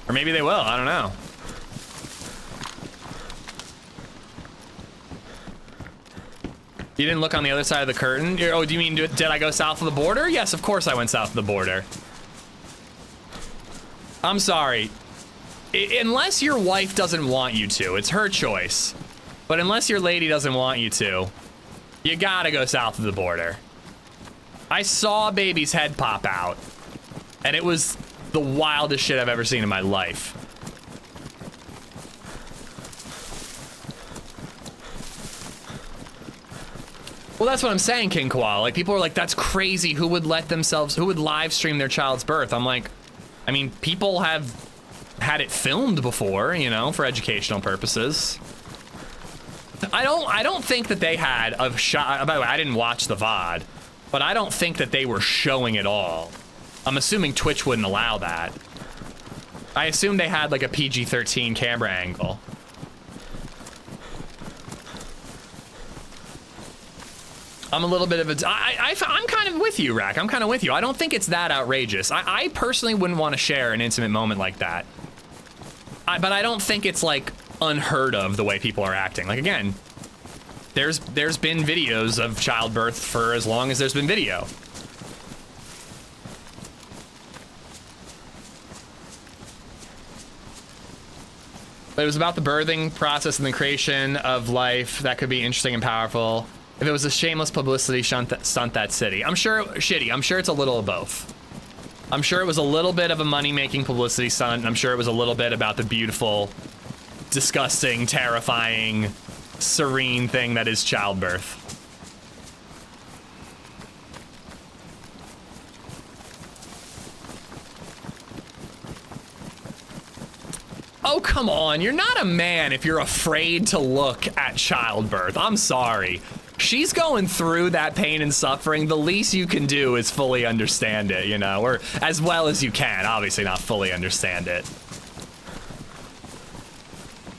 B: Or maybe they will, I don't know. You didn't look on the other side of the curtain? Oh, do you mean, did I go south of the border? Yes, of course I went south of the border. I'm sorry. Unless your wife doesn't want you to, it's her choice. But unless your lady doesn't want you to, you gotta go south of the border. I saw a baby's head pop out, and it was the wildest shit I've ever seen in my life. Well, that's what I'm saying, King Koala. Like, people are like, that's crazy. Who would live stream their child's birth? I'm like, I mean, people have had it filmed before, you know, for educational purposes. I don't think that they had a shot. By the way, I didn't watch the VOD, but I don't think that they were showing it all. I'm assuming Twitch wouldn't allow that. I assume they had like a PG-13 camera angle. I'm a little bit of a, I'm kind of with you, Rack. I'm kind of with you. I don't think it's that outrageous. I personally wouldn't want to share an intimate moment like that. But I don't think it's like unheard of the way people are acting. Like, again, there's been videos of childbirth for as long as there's been video. But it was about the birthing process and the creation of life that could be interesting and powerful. If it was a shameless publicity stunt that city. I'm sure it's a little of both. I'm sure it was a little bit of a money-making publicity stunt. I'm sure it was a little bit about the beautiful, disgusting, terrifying, serene thing that is childbirth. Oh, come on. You're not a man if you're afraid to look at childbirth. I'm sorry. She's going through that pain and suffering. The least you can do is fully understand it, you know, or as well as you can. Obviously not fully understand it.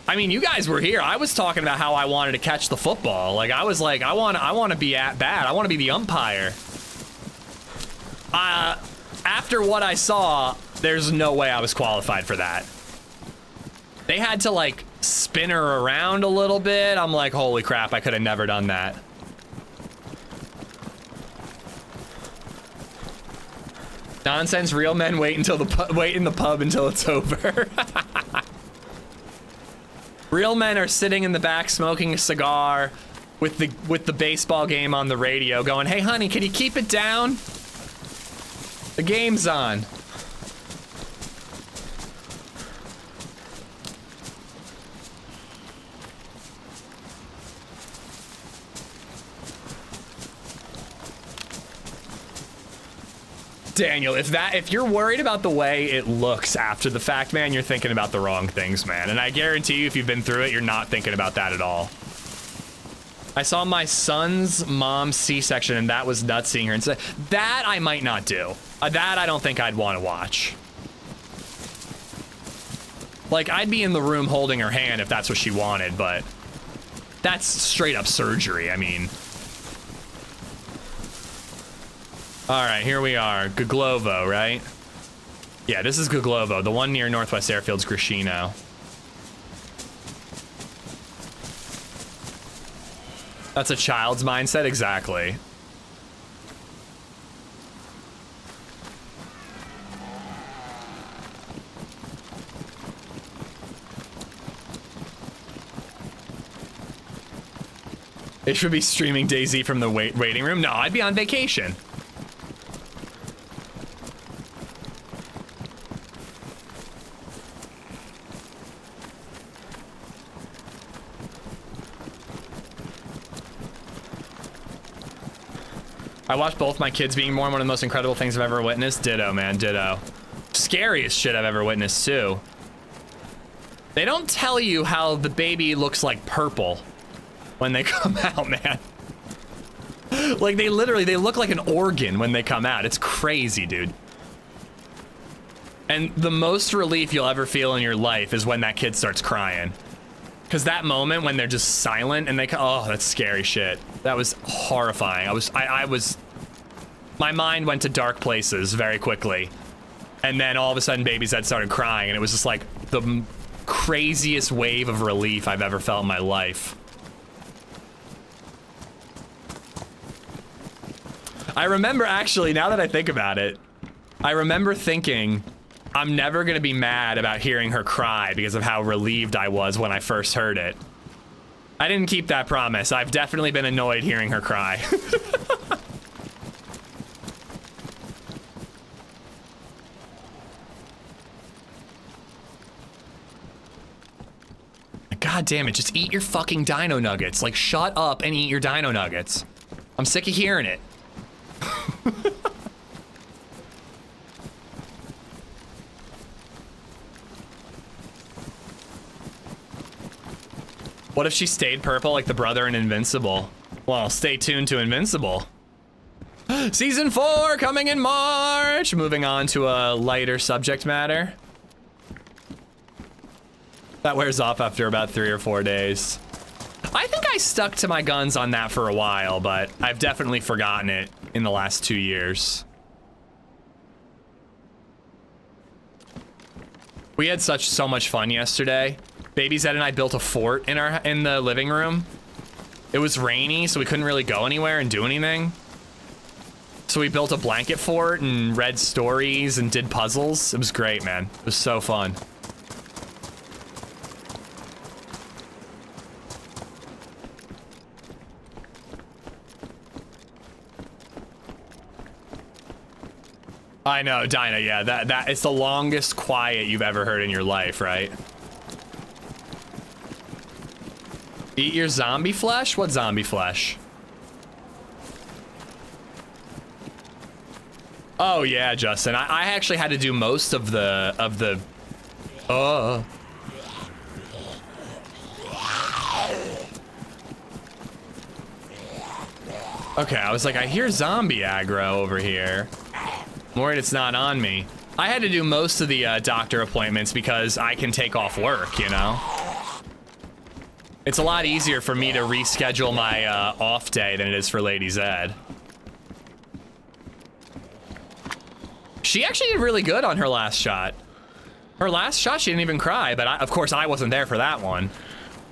B: I mean, you guys were here. I was talking about how I wanted to catch the football. Like, I was like, I want to be at bat. I want to be the umpire. After what I saw, there's no way I was qualified for that. They had to like spin her around a little bit. I'm like, holy crap, I could have never done that. Nonsense, real men wait in the pub until it's over. Real men are sitting in the back smoking a cigar with the baseball game on the radio going, hey honey, can you keep it down? The game's on. Daniel, if you're worried about the way it looks after the fact, man, you're thinking about the wrong things, man. And I guarantee you, if you've been through it, you're not thinking about that at all. I saw my son's mom's C-section, and that was nuts seeing her. And so that I might not do. That I don't think I'd want to watch. Like, I'd be in the room holding her hand if that's what she wanted, but that's straight up surgery. I mean, All right, here we are. Guglovo, right? Yeah, this is Guglovo. The one near Northwest Airfield's Grishino. That's a child's mindset, exactly. They should be streaming DayZ from the waiting room. No, I'd be on vacation. I watched both my kids being born, one of the most incredible things I've ever witnessed. Ditto, man, ditto. Scariest shit I've ever witnessed, too. They don't tell you how the baby looks like purple when they come out, man. Like, they look like an organ when they come out. It's crazy, dude. And the most relief you'll ever feel in your life is when that kid starts crying. Because that moment when they're just silent and oh, that's scary shit. That was horrifying. My mind went to dark places very quickly. And then all of a sudden LadyZed started crying and it was just like the craziest wave of relief I've ever felt in my life. I remember actually, now that I think about it, I remember thinking, I'm never gonna be mad about hearing her cry because of how relieved I was when I first heard it. I didn't keep that promise. I've definitely been annoyed hearing her cry. God damn it, just eat your fucking dino nuggets. Like, shut up and eat your dino nuggets. I'm sick of hearing it. What if she stayed purple like the brother in Invincible? Well, stay tuned to Invincible. Season 4 coming in March. Moving on to a lighter subject matter. That wears off after about 3 or 4 days. I think I stuck to my guns on that for a while, but I've definitely forgotten it in the last 2 years. We had so much fun yesterday. LadyZed and I built a fort in the living room. It was rainy, so we couldn't really go anywhere and do anything. So we built a blanket fort and read stories and did puzzles. It was great, man. It was so fun. I know, Dinah, yeah, that it's the longest quiet you've ever heard in your life, right? Eat your zombie flesh? What zombie flesh? Oh yeah, Justin, I actually had to do most of the Okay, I was like, I hear zombie aggro over here. I'm worried it's not on me. I had to do most of the doctor appointments because I can take off work, you know? It's a lot easier for me to reschedule my off day than it is for LadyZed. She actually did really good on her last shot. Her last shot, she didn't even cry, but of course I wasn't there for that one.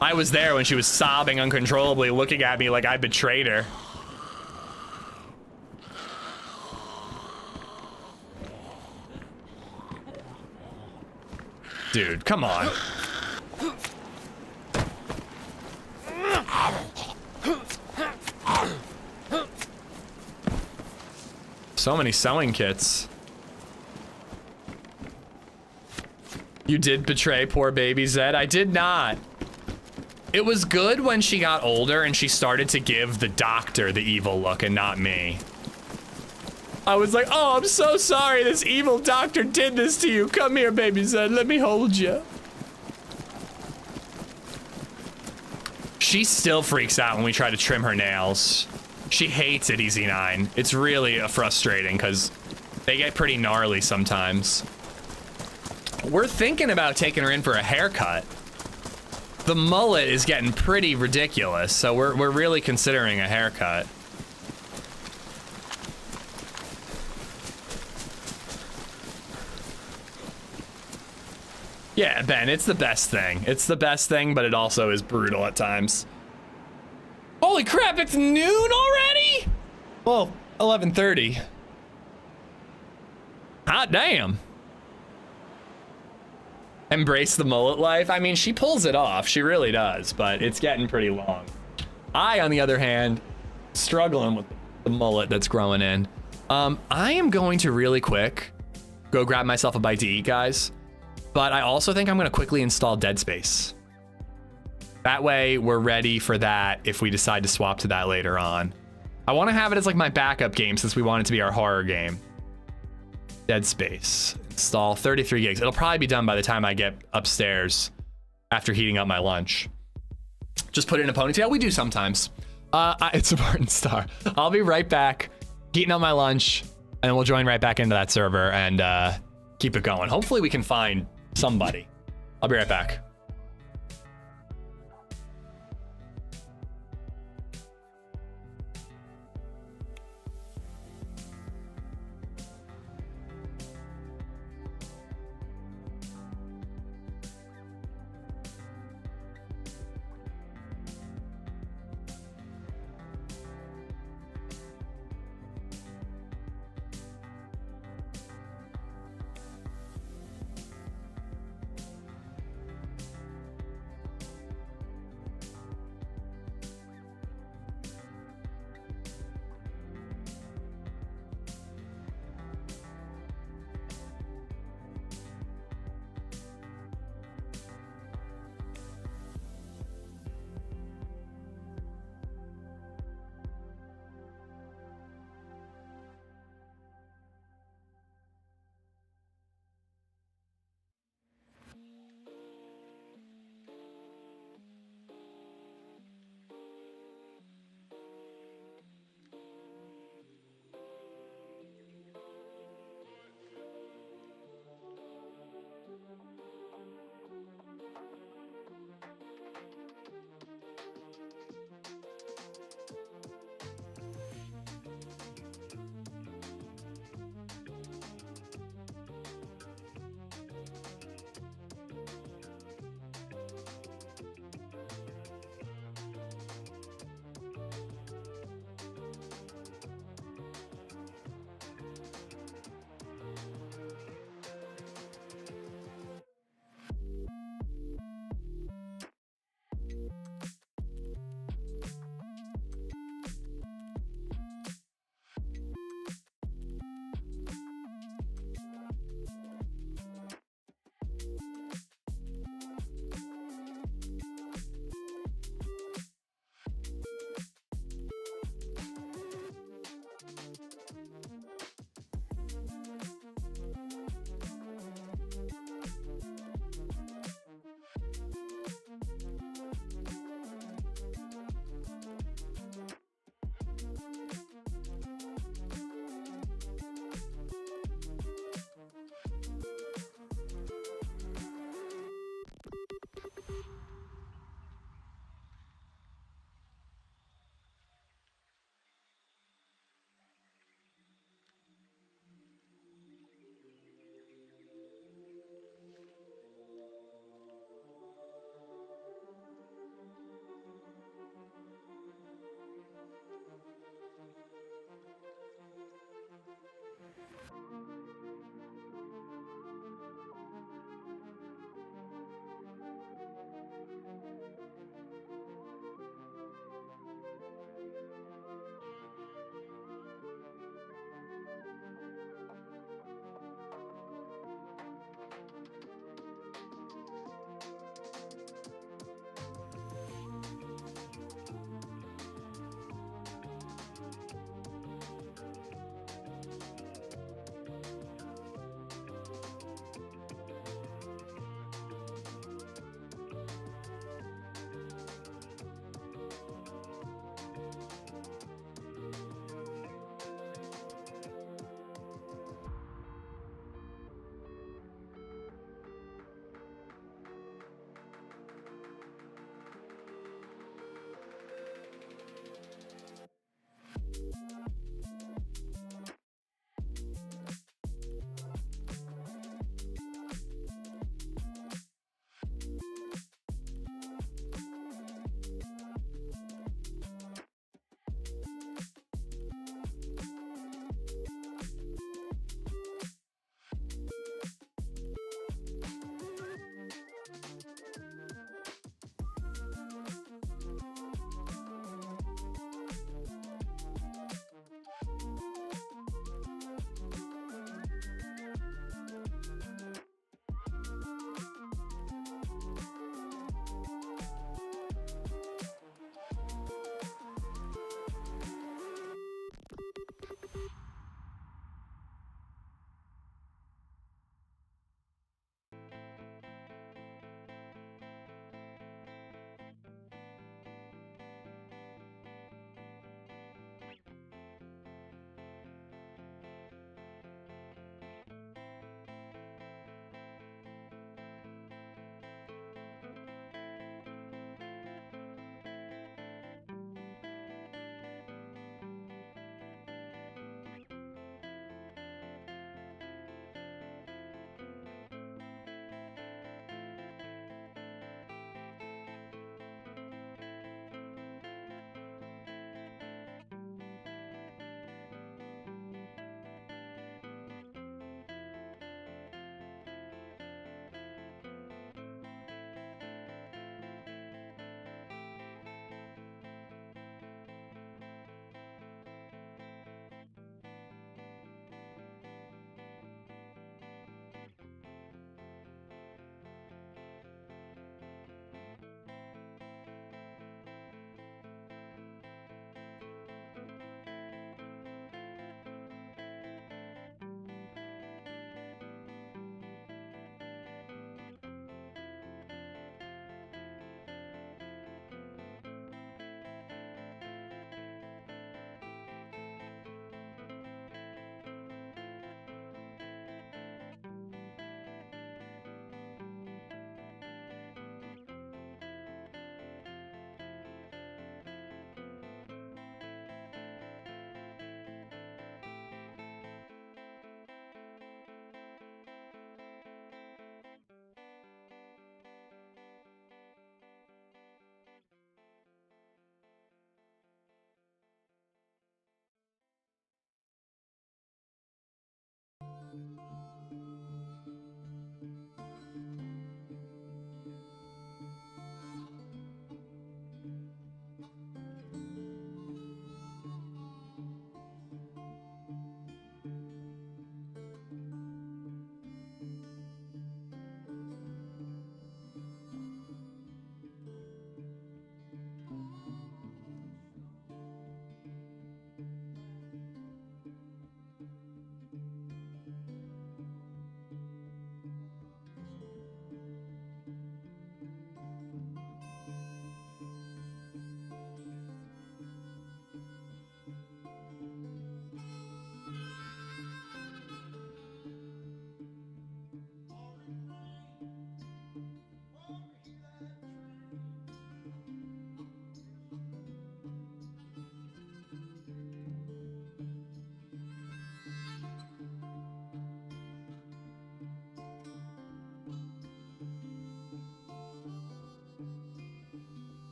B: I was there when she was sobbing uncontrollably, looking at me like I betrayed her. Dude, come on. So many sewing kits. You did betray poor LadyZed? I did not. It was good when she got older and she started to give the doctor the evil look and not me. I was like, oh, I'm so sorry this evil doctor did this to you. Come here, LadyZed, let me hold you. She still freaks out when we try to trim her nails. She hates it, EZ9. It's really frustrating because they get pretty gnarly sometimes. We're thinking about taking her in for a haircut. The mullet is getting pretty ridiculous, so we're really considering a haircut. Yeah, Ben, it's the best thing. It's the best thing, but it also is brutal at times. Holy crap, it's noon already? Well, 11:30. Hot damn. Embrace the mullet life. I mean, she pulls it off. She really does, but it's getting pretty long. I, on the other hand, struggling with the mullet that's growing in. I am going to really quick go grab myself a bite to eat, guys. But I also think I'm going to quickly install DeadSpace. That way we're ready for that if we decide to swap to that later on. I want to have it as like my backup game since we want it to be our horror game. DeadSpace. Install 33 gigs. It'll probably be done by the time I get upstairs after heating up my lunch. Just put it in a ponytail. We do sometimes. It's a Martin Star. I'll be right back, heating up my lunch, and we'll join right back into that server and keep it going. Hopefully we can find somebody. I'll be right back.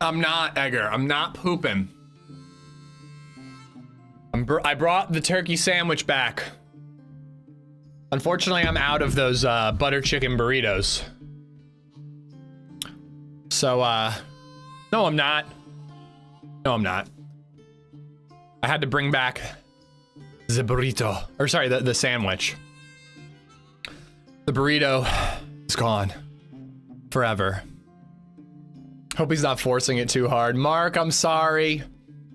B: I'm not, Edgar. I'm not pooping. I brought the turkey sandwich back. Unfortunately, I'm out of those butter chicken burritos. So, no, I'm not. No, I'm not. I had to bring back the burrito. Or sorry, the sandwich. The burrito is gone. Forever. Hope he's not forcing it too hard. Mark, I'm sorry.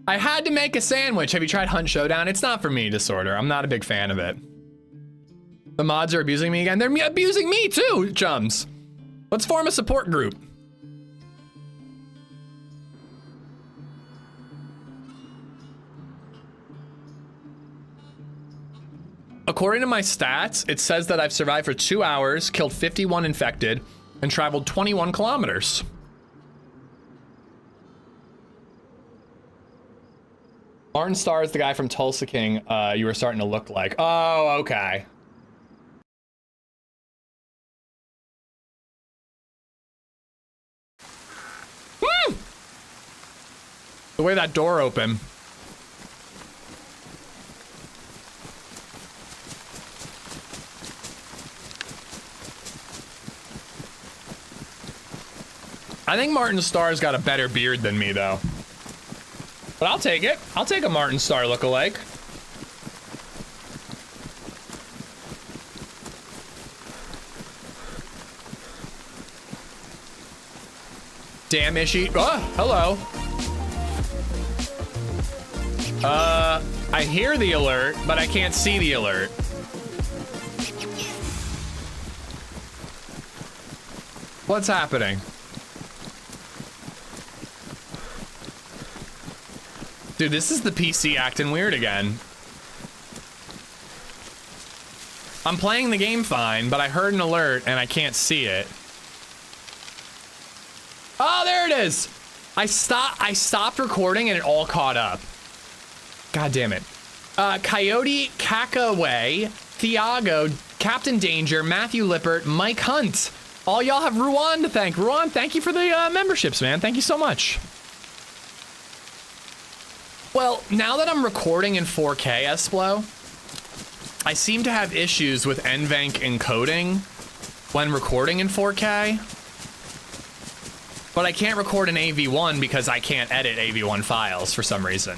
B: I had to make a sandwich. Have you tried Hunt Showdown? It's not for me, Disorder. I'm not a big fan of it. The mods are abusing me again. They're abusing me too, chums. Let's form a support group. According to my stats, it says that I've survived for 2 hours, killed 51 infected, and traveled 21 kilometers. Martin Starr is the guy from Tulsa King you were starting to look like. Oh, okay. Woo! The way that door opened. I think Martin Starr's got a better beard than me, though. But I'll take it. I'll take a Martin Starr lookalike. Damn Ishi. Oh, hello. I hear the alert, but I can't see the alert. What's happening? Dude, this is the PC acting weird again. I'm playing the game fine, but I heard an alert and I can't see it. Oh, there it is. I stopped recording and it all caught up. God damn it. Coyote, Cackaway, Thiago, Captain Danger, Matthew Lippert, Mike Hunt. All y'all have Ruan to thank. Ruan, thank you for the memberships, man. Thank you so much. Well, now that I'm recording in 4K, Esplo, I seem to have issues with NVENC encoding when recording in 4K. But I can't record in AV1 because I can't edit AV1 files for some reason.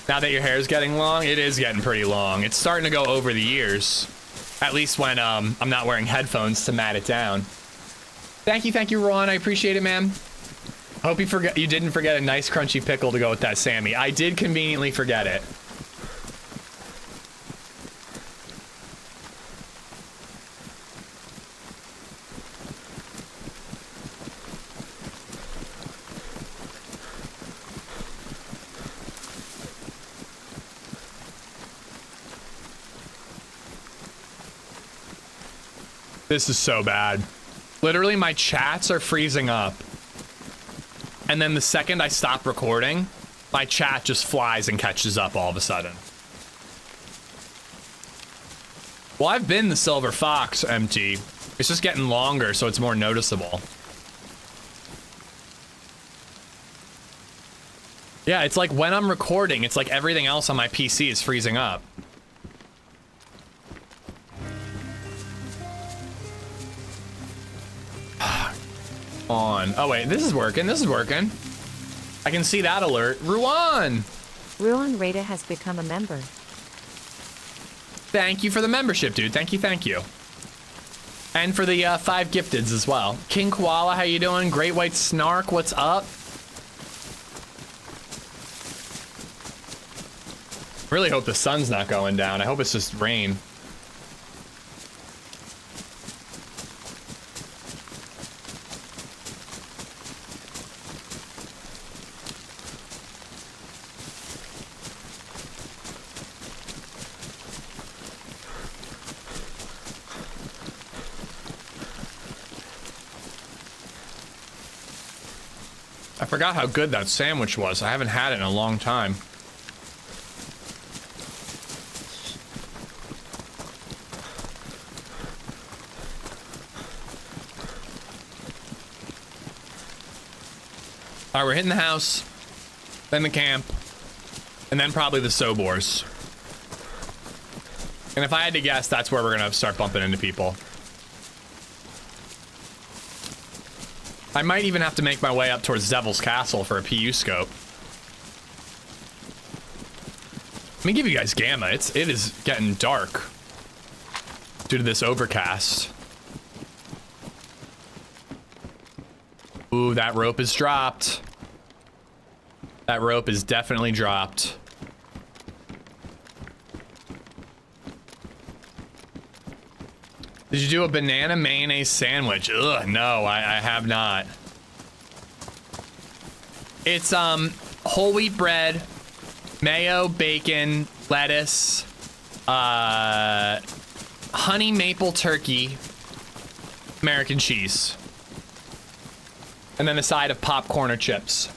B: Now that your hair is getting long, it is getting pretty long. It's starting to go over the ears. At least when I'm not wearing headphones to mat it down. Thank you, Ron. I appreciate it, man. Hope you didn't forget a nice crunchy pickle to go with that Sammy. I did conveniently forget it. This is so bad. Literally, my chats are freezing up. And then the second I stop recording, my chat just flies and catches up all of a sudden. Well, I've been the Silver Fox, MT. It's just getting longer, so it's more noticeable. Yeah, it's like when I'm recording, it's like everything else on my PC is freezing up. On. Oh wait, this is working. This is working. I can see that alert. Ruan!
F: Ruan Rada has become a member.
B: Thank you for the membership, dude. Thank you, thank you. And for the 5 gifteds as well. King Koala, how you doing? Great White Snark, what's up? Really hope the sun's not going down. I hope it's just rain. I forgot how good that sandwich was. I haven't had it in a long time. All right, we're hitting the house, then the camp, and then probably the Sobors. And if I had to guess, that's where we're gonna start bumping into people. I might even have to make my way up towards Devil's Castle for a PU scope. Let me give you guys gamma. It is getting dark due to this overcast. Ooh, that rope is dropped. That rope is definitely dropped. Did you do a banana mayonnaise sandwich? Ugh, no, I have not. It's whole wheat bread, mayo, bacon, lettuce, honey maple turkey, American cheese, and then a side of popcorn or chips.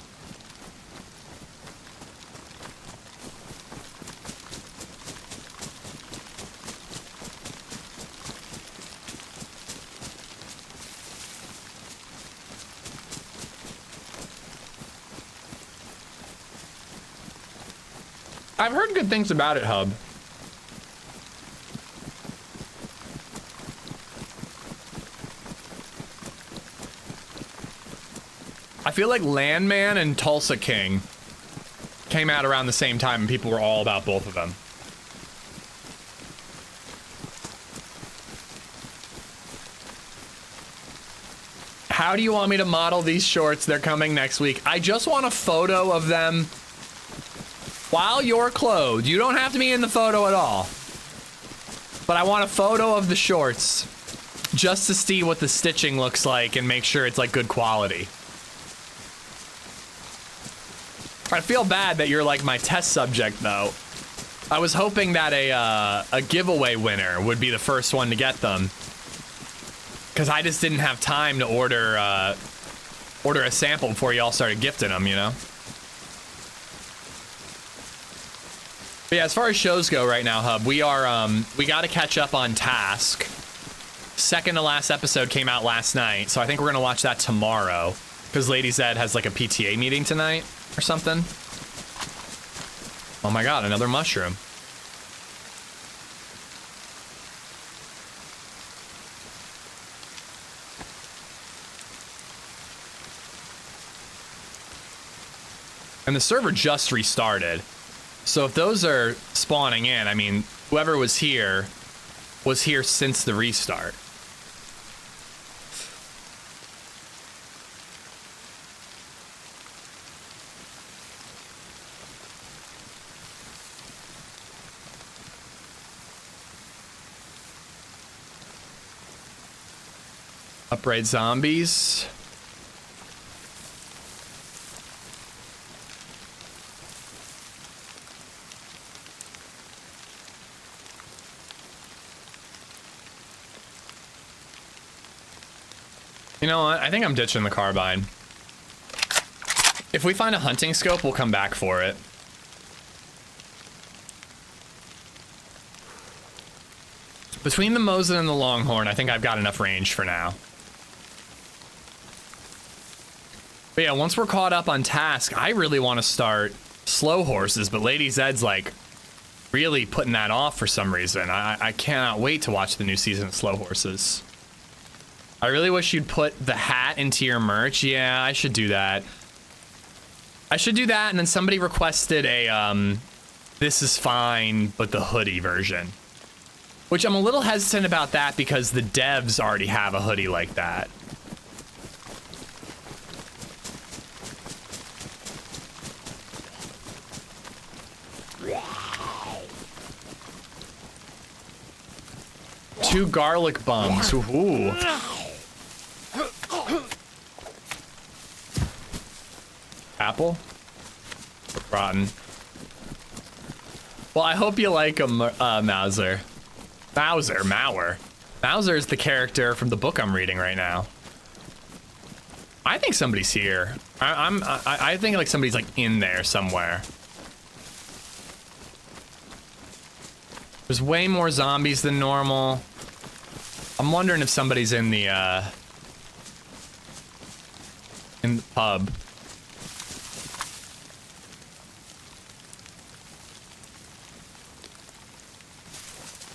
B: I've heard good things about it, Hub. I feel like Landman and Tulsa King came out around the same time and people were all about both of them. How do you want me to model these shorts? They're coming next week. I just want a photo of them while you're clothed. You don't have to be in the photo at all. But I want a photo of the shorts just to see what the stitching looks like and make sure it's like good quality. I feel bad that you're like my test subject though. I was hoping that a giveaway winner would be the first one to get them. Cause I just didn't have time to order a sample before you all started gifting them, you know? But yeah, as far as shows go right now, Hub, we are, we gotta catch up on Task. Second to last episode came out last night, so I think we're gonna watch that tomorrow. Cause LadyZed has like a PTA meeting tonight or something. Oh my god, another mushroom. And the server just restarted. So if those are spawning in, I mean, whoever was here since the restart. Upright zombies. You know what? I think I'm ditching the carbine. If we find a hunting scope, we'll come back for it. Between the Mosin and the Longhorn, I think I've got enough range for now. But yeah, once we're caught up on Task, I really want to start slow horses, but LadyZed's like really putting that off for some reason. I cannot wait to watch the new season of Slow Horses. I really wish you'd put the hat into your merch. Yeah, I should do that. I should do that, and then somebody requested a, this is fine, but the hoodie version. Which I'm a little hesitant about that because the devs already have a hoodie like that. Two garlic bums. Ooh. Apple? Rotten. Well, I hope you like a Mauser. Mauer. Mauser is the character from the book I'm reading right now. I think somebody's here. I think like somebody's like in there somewhere. There's way more zombies than normal. I'm wondering if somebody's in the pub.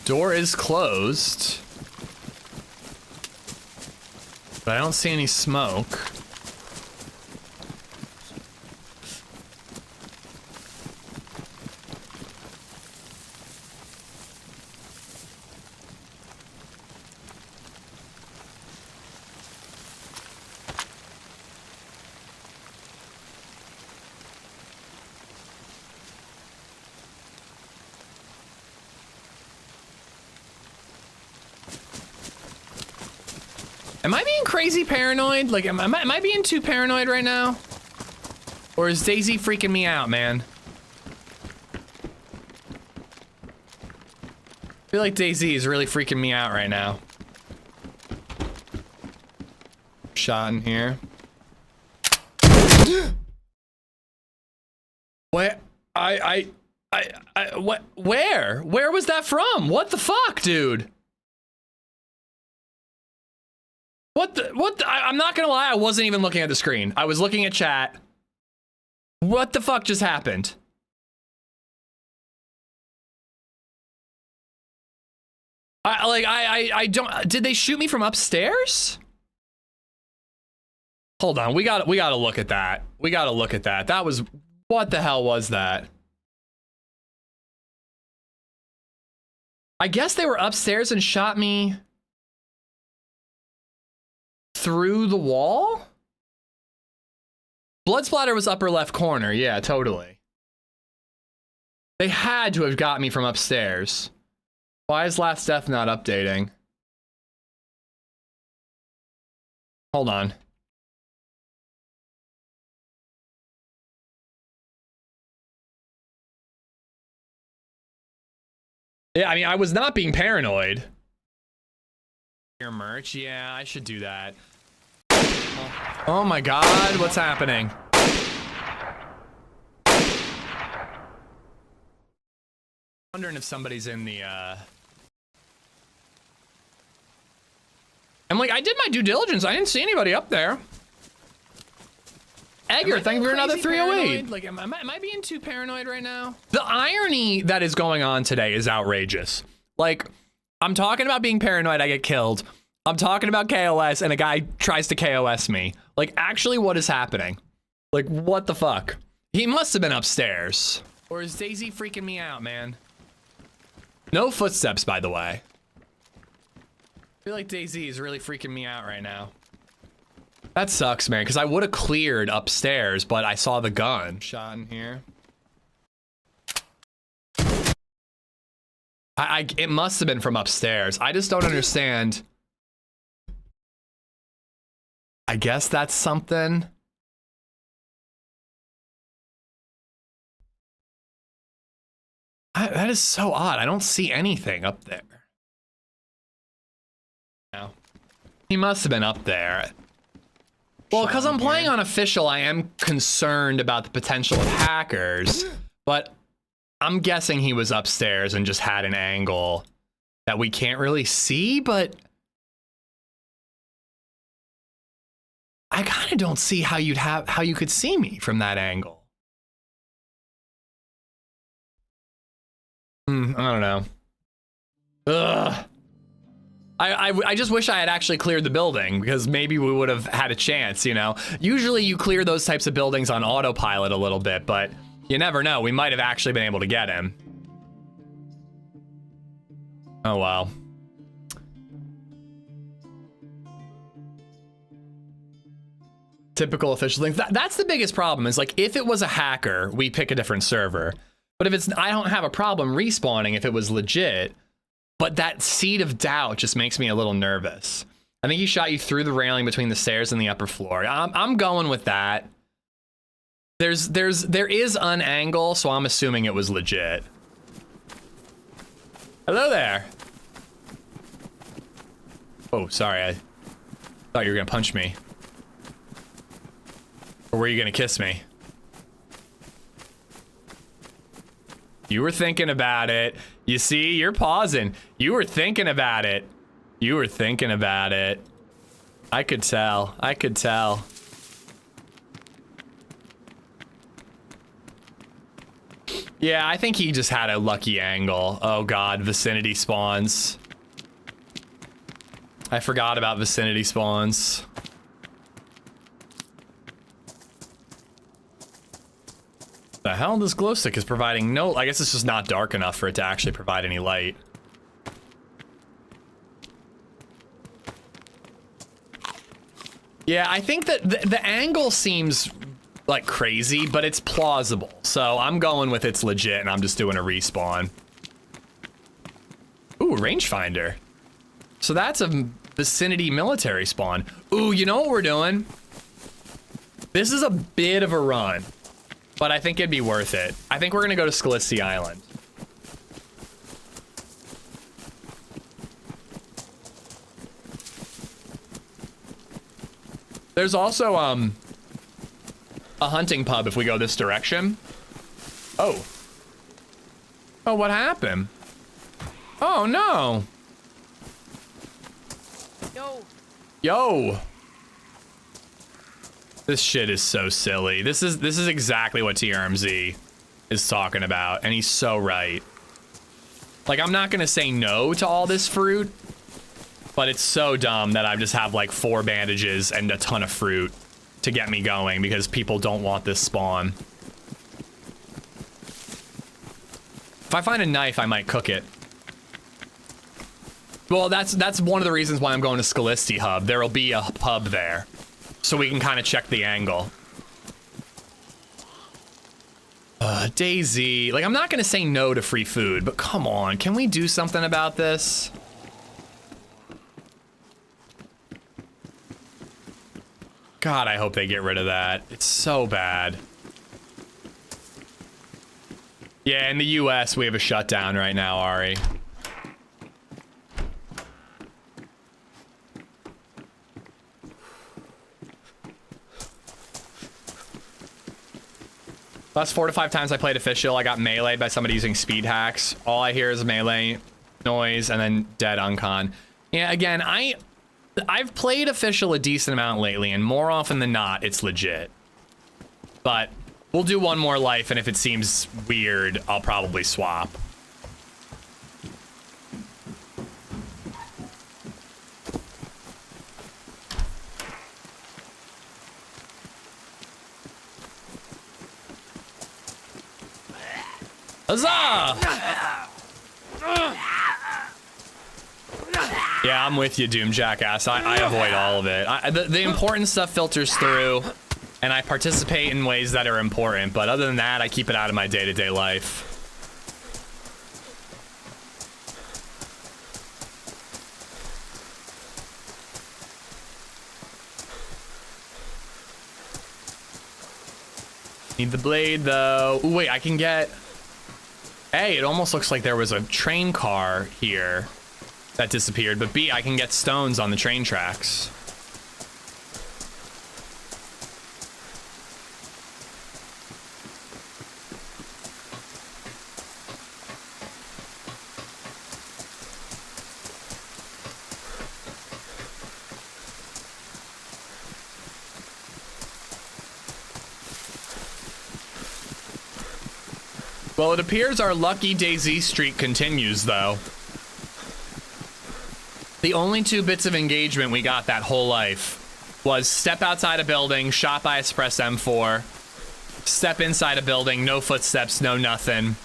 B: Door is closed. But I don't see any smoke. Am I being crazy paranoid? Like, am I being too paranoid right now? Or is DayZ freaking me out, man? I feel like DayZ is really freaking me out right now. Shot in here. Where? What? Where? Where was that from? What the fuck, dude? I'm not gonna lie, I wasn't even looking at the screen. I was looking at chat. What the fuck just happened? I don't, did they shoot me from upstairs? Hold on, we gotta look at that. We gotta look at that. That was, what the hell was that? I guess they were upstairs and shot me through the wall? Blood splatter was upper left corner. Yeah, totally. They had to have got me from upstairs. Why is last death not updating? Hold on. Yeah, I mean, I was not being paranoid. Your merch? Yeah, I should do that. Oh my god, what's happening? Wondering if somebody's in the I'm like, I did my due diligence. I didn't see anybody up there. Edgar, thank you for another 308. Like, am I being too paranoid right now? The irony that is going on today is outrageous. Like, I'm talking about being paranoid, I get killed. I'm talking about KOS and a guy tries to KOS me. Like, actually, what is happening? Like, what the fuck? He must have been upstairs. Or is DayZ freaking me out, man? No footsteps, by the way. I feel like DayZ is really freaking me out right now. That sucks, man, because I would have cleared upstairs, but I saw the gun. Shot in here. It must have been from upstairs. I just don't understand. I guess that's something. That is so odd. I don't see anything up there. No. He must have been up there. Well, because I'm playing on official, I am concerned about the potential of hackers, but I'm guessing he was upstairs and just had an angle that we can't really see, but I kind of don't see how you could see me from that angle. I don't know. Ugh. I just wish I had actually cleared the building, because maybe we would have had a chance, you know? Usually you clear those types of buildings on autopilot a little bit, but you never know. We might have actually been able to get him. Oh, wow. Typical official things. That's the biggest problem, is like, if it was a hacker, we pick a different server. But if it's, I don't have a problem respawning if it was legit. But that seed of doubt just makes me a little nervous. I think he shot you through the railing between the stairs and the upper floor. I'm going with that. There is an angle, so I'm assuming it was legit. Hello there. Oh, sorry. I thought you were gonna punch me. Or were you gonna kiss me? You were thinking about it. You see, you're pausing. You were thinking about it. You were thinking about it. I could tell. I could tell. Yeah, I think he just had a lucky angle. Oh god, vicinity spawns. I forgot about vicinity spawns. The hell, this glow stick is providing no... I guess it's just not dark enough for it to actually provide any light. Yeah, I think that the angle seems like crazy, but it's plausible. So I'm going with it's legit and I'm just doing a respawn. Ooh, rangefinder. So that's a vicinity military spawn. Ooh, you know what we're doing? This is a bit of a run, but I think it'd be worth it. I think we're gonna go to Scalisi Island. There's also, a hunting pub if we go this direction. Oh. Oh, what happened? Oh, no. Yo. This shit is so silly. This is exactly what TRMZ is talking about, and he's so right. Like, I'm not gonna say no to all this fruit, but it's so dumb that I just have like 4 bandages and a ton of fruit to get me going because people don't want this spawn. If I find a knife, I might cook it. Well, that's one of the reasons why I'm going to Scalisi Hub. There'll be a pub there, so we can kind of check the angle. DayZ. Like, I'm not gonna say no to free food, but come on, can we do something about this? God, I hope they get rid of that. It's so bad. Yeah, in the US, we have a shutdown right now, Ari. Last 4 to 5 times I played official, I got meleeed by somebody using speed hacks. All I hear is melee noise and then dead uncon. Yeah, again, I've played official a decent amount lately, and more often than not, it's legit. But we'll do one more life, and if it seems weird, I'll probably swap. Huzzah! Yeah, I'm with you, Doom Jackass. I avoid all of it. The important stuff filters through, and I participate in ways that are important, but other than that, I keep it out of my day-to-day life. Need the blade, though. Ooh, wait, I can get... A, it almost looks like there was a train car here that disappeared, but B, I can get stones on the train tracks. Well, it appears our lucky DayZ streak continues, though. The only 2 bits of engagement we got that whole life was step outside a building, shot by a suppressed M4, step inside a building, no footsteps, no nothing,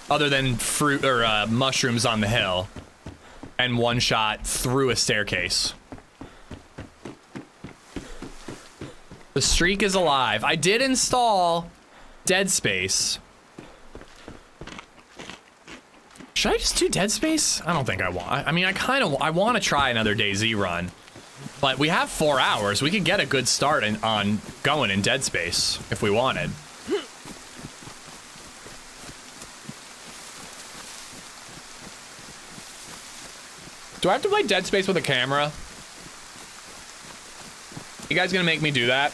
B: other than fruit or mushrooms on the hill, and 1 shot through a staircase. The streak is alive. I did install DeadSpace. Should I just do DeadSpace? I don't think I want. I mean, I want to try another DayZ run, but we have 4 hours. We could get a good start on going in DeadSpace if we wanted. Do I have to play DeadSpace with a camera? You guys gonna make me do that?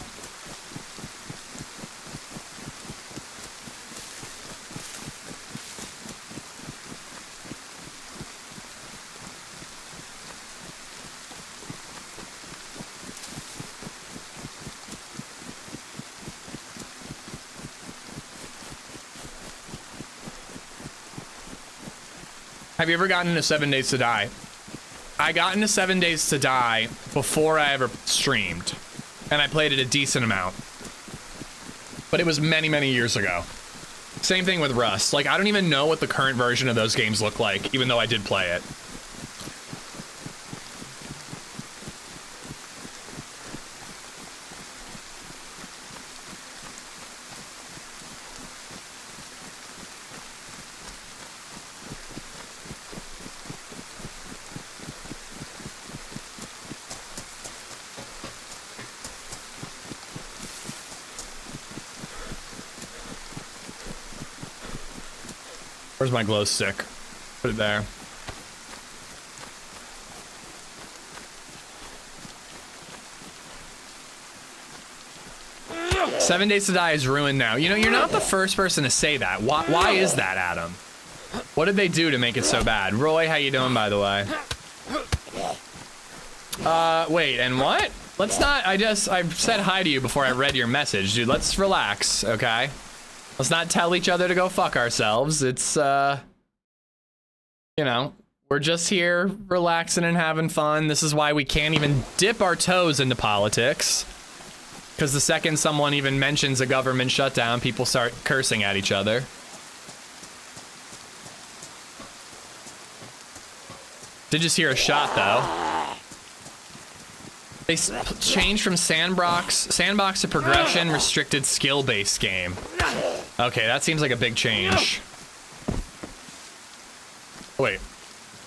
B: Have you ever gotten into 7 Days to Die? I got into 7 Days to Die before I ever streamed, and I played it a decent amount. But it was many, many years ago. Same thing with Rust. Like, I don't even know what the current version of those games look like, even though I did play it. Where's my glow stick? Put it there. Seven Days to Die is ruined now. You know, you're not the first person to say that. Why is that, Adam? What did they do to make it so bad? Roy, how you doing, by the way? Wait, and what? Let's not, I said hi to you before I read your message, dude. Let's relax, okay? Let's not tell each other to go fuck ourselves. It's, you know, we're just here relaxing and having fun. This is why we can't even dip our toes into politics. Because the second someone even mentions a government shutdown, people start cursing at each other. Did just hear a shot, though. They changed from sandbox to progression restricted skill-based game. Okay, that seems like a big change. Oh, wait,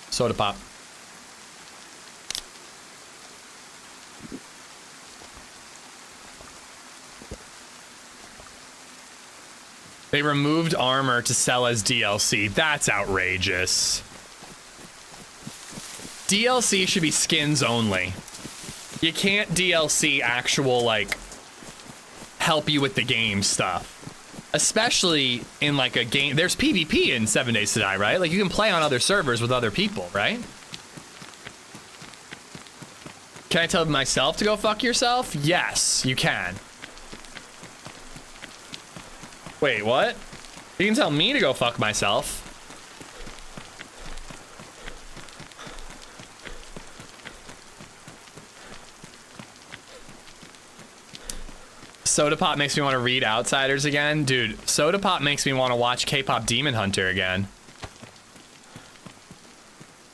B: soda pop. They removed armor to sell as DLC. That's outrageous. DLC should be skins only. You can't DLC actual, like, help you with the game stuff. Especially in, like, a game. There's PvP in 7 Days to Die, right? Like, you can play on other servers with other people, right? Can I tell myself to go fuck yourself? Yes, you can. Wait, what? You can tell me to go fuck myself. Soda Pop makes me want to read Outsiders again. Dude, Soda Pop makes me want to watch K-Pop Demon Hunter again.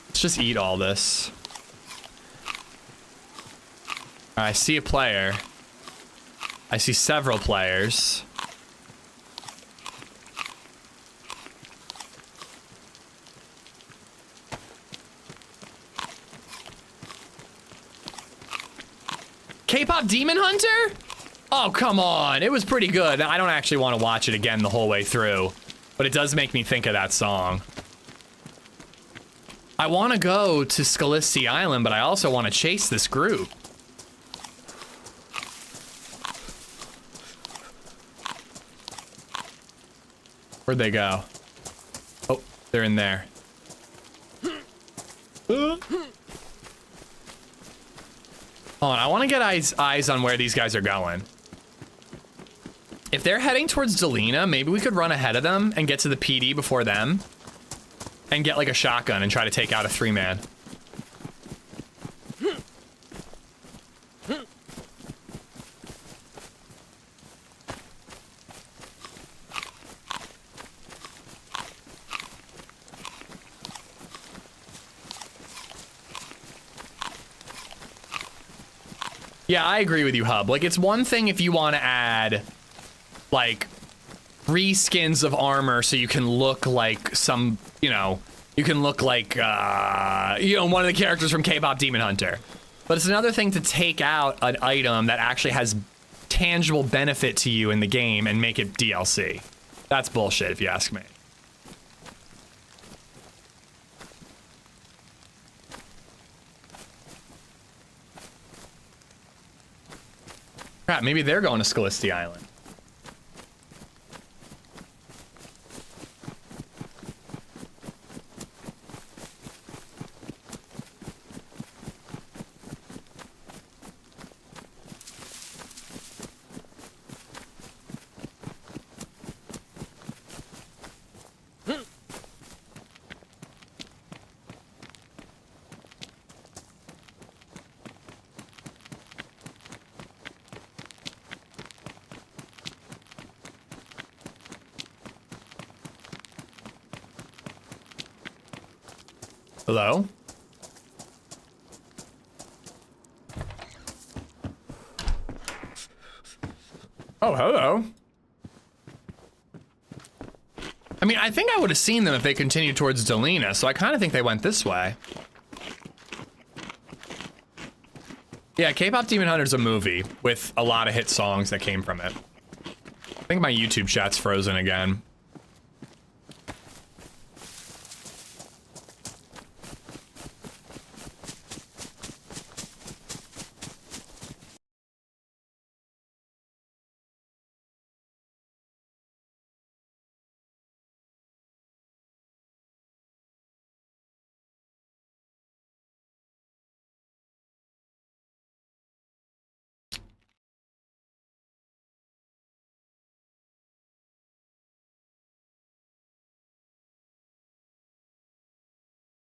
B: Let's just eat all this. I see a player. I see several players. K-Pop Demon Hunter? Oh, come on. It was pretty good. I don't actually want to watch it again the whole way through, but it does make me think of that song. I want to go to Scalisty Island, but I also want to chase this group. Where'd they go? Oh, they're in there. Hold on, I want to get eyes on where these guys are going. If they're heading towards Delina, maybe we could run ahead of them and get to the PD before them. And get like a shotgun and try to take out a 3-man. Yeah, I agree with you, Hub. Like, it's one thing if you want to add, like, reskins of armor so you can look like some, you know, you can look like, you know, one of the characters from K-Pop Demon Hunter. But it's another thing to take out an item that actually has tangible benefit to you in the game and make it DLC. That's bullshit, if you ask me. Crap, maybe they're going to Scalisty Island. Hello? Oh, hello. I mean, I think I would have seen them if they continued towards Delina, so I kind of think they went this way. Yeah, K-Pop Demon Hunter's a movie with a lot of hit songs that came from it. I think my YouTube chat's frozen again.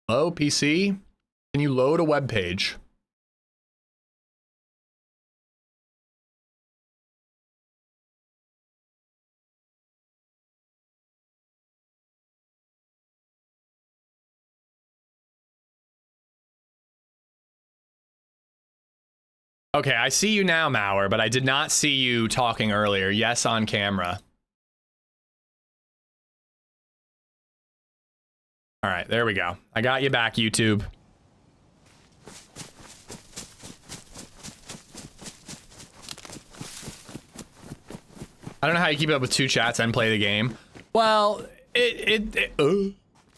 B: Hello, PC? Can you load a web page? Okay, I see you now, Mauer, but I did not see you talking earlier. Yes, on camera. All right, there we go. I got you back, YouTube. I don't know how you keep up with 2 chats and play the game. Well, it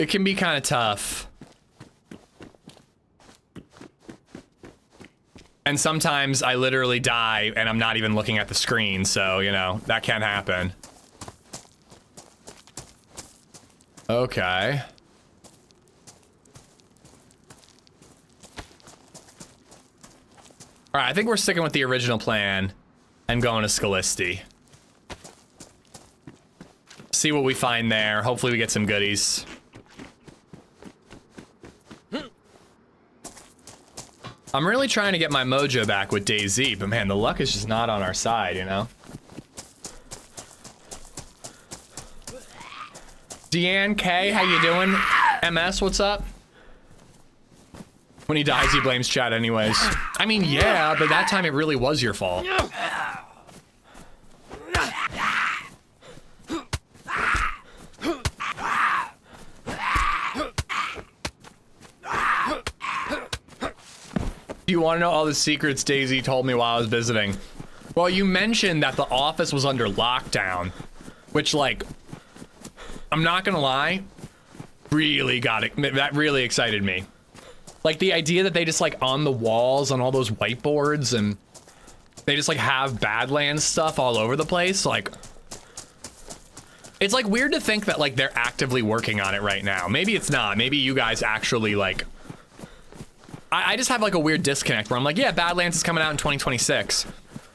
B: can be kind of tough. And sometimes I literally die and I'm not even looking at the screen, so, you know, that can happen. Okay. All right, I think we're sticking with the original plan and going to Scalisti. See what we find there. Hopefully we get some goodies. I'm really trying to get my mojo back with DayZ, but man, the luck is just not on our side, you know? Deanne K, how you doing? MS, what's up? When he dies, he blames chat anyways. I mean, yeah, but that time it really was your fault. Do you want to know all the secrets DayZ told me while I was visiting? Well, you mentioned that the office was under lockdown, which, like, I'm not gonna lie, really got it. That really excited me. Like, the idea that they just, like, on the walls on all those whiteboards and they just, like, have Badlands stuff all over the place, like, it's, like, weird to think that, like, they're actively working on it right now. Maybe it's not. Maybe you guys actually, like, I just have, like, a weird disconnect where I'm like, yeah, Badlands is coming out in 2026.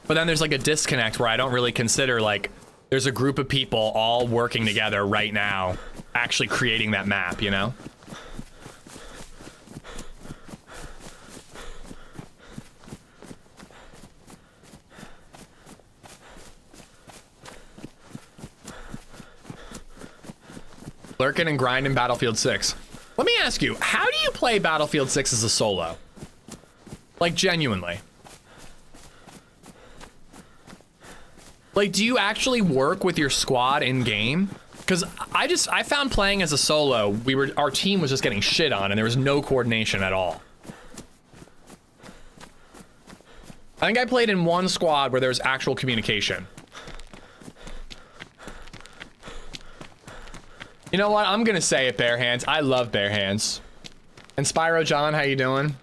B: But then there's, like, a disconnect where I don't really consider, like, there's a group of people all working together right now, actually creating that map, you know? Lurking and grinding Battlefield 6. Let me ask you, how do you play Battlefield 6 as a solo? Like, genuinely. Like, do you actually work with your squad in game? Because I found playing as a solo, our team was just getting shit on and there was no coordination at all. I think I played in one squad where there was actual communication. You know what? I'm gonna say it, Bare Hands. I love Bare Hands. And Spyro John, how you doing?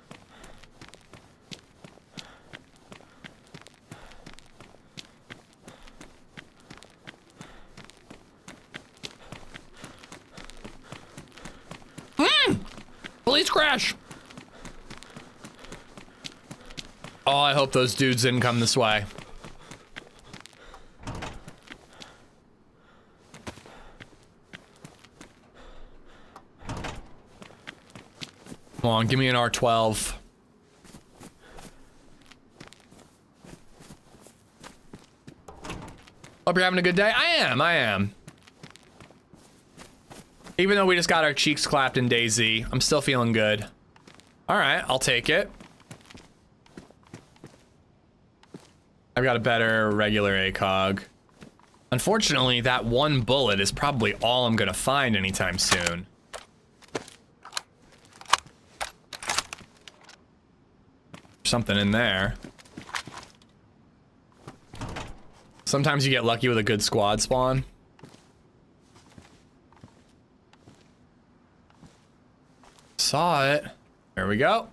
B: Police crash! Oh, I hope those dudes didn't come this way. Come on, give me an R12. Hope you're having a good day. I am. Even though we just got our cheeks clapped in DayZ, I'm still feeling good. All right, I'll take it. I've got a better regular ACOG. Unfortunately, that one bullet is probably all I'm gonna find anytime soon. Something in there. Sometimes you get lucky with a good squad spawn. Saw it. There we go.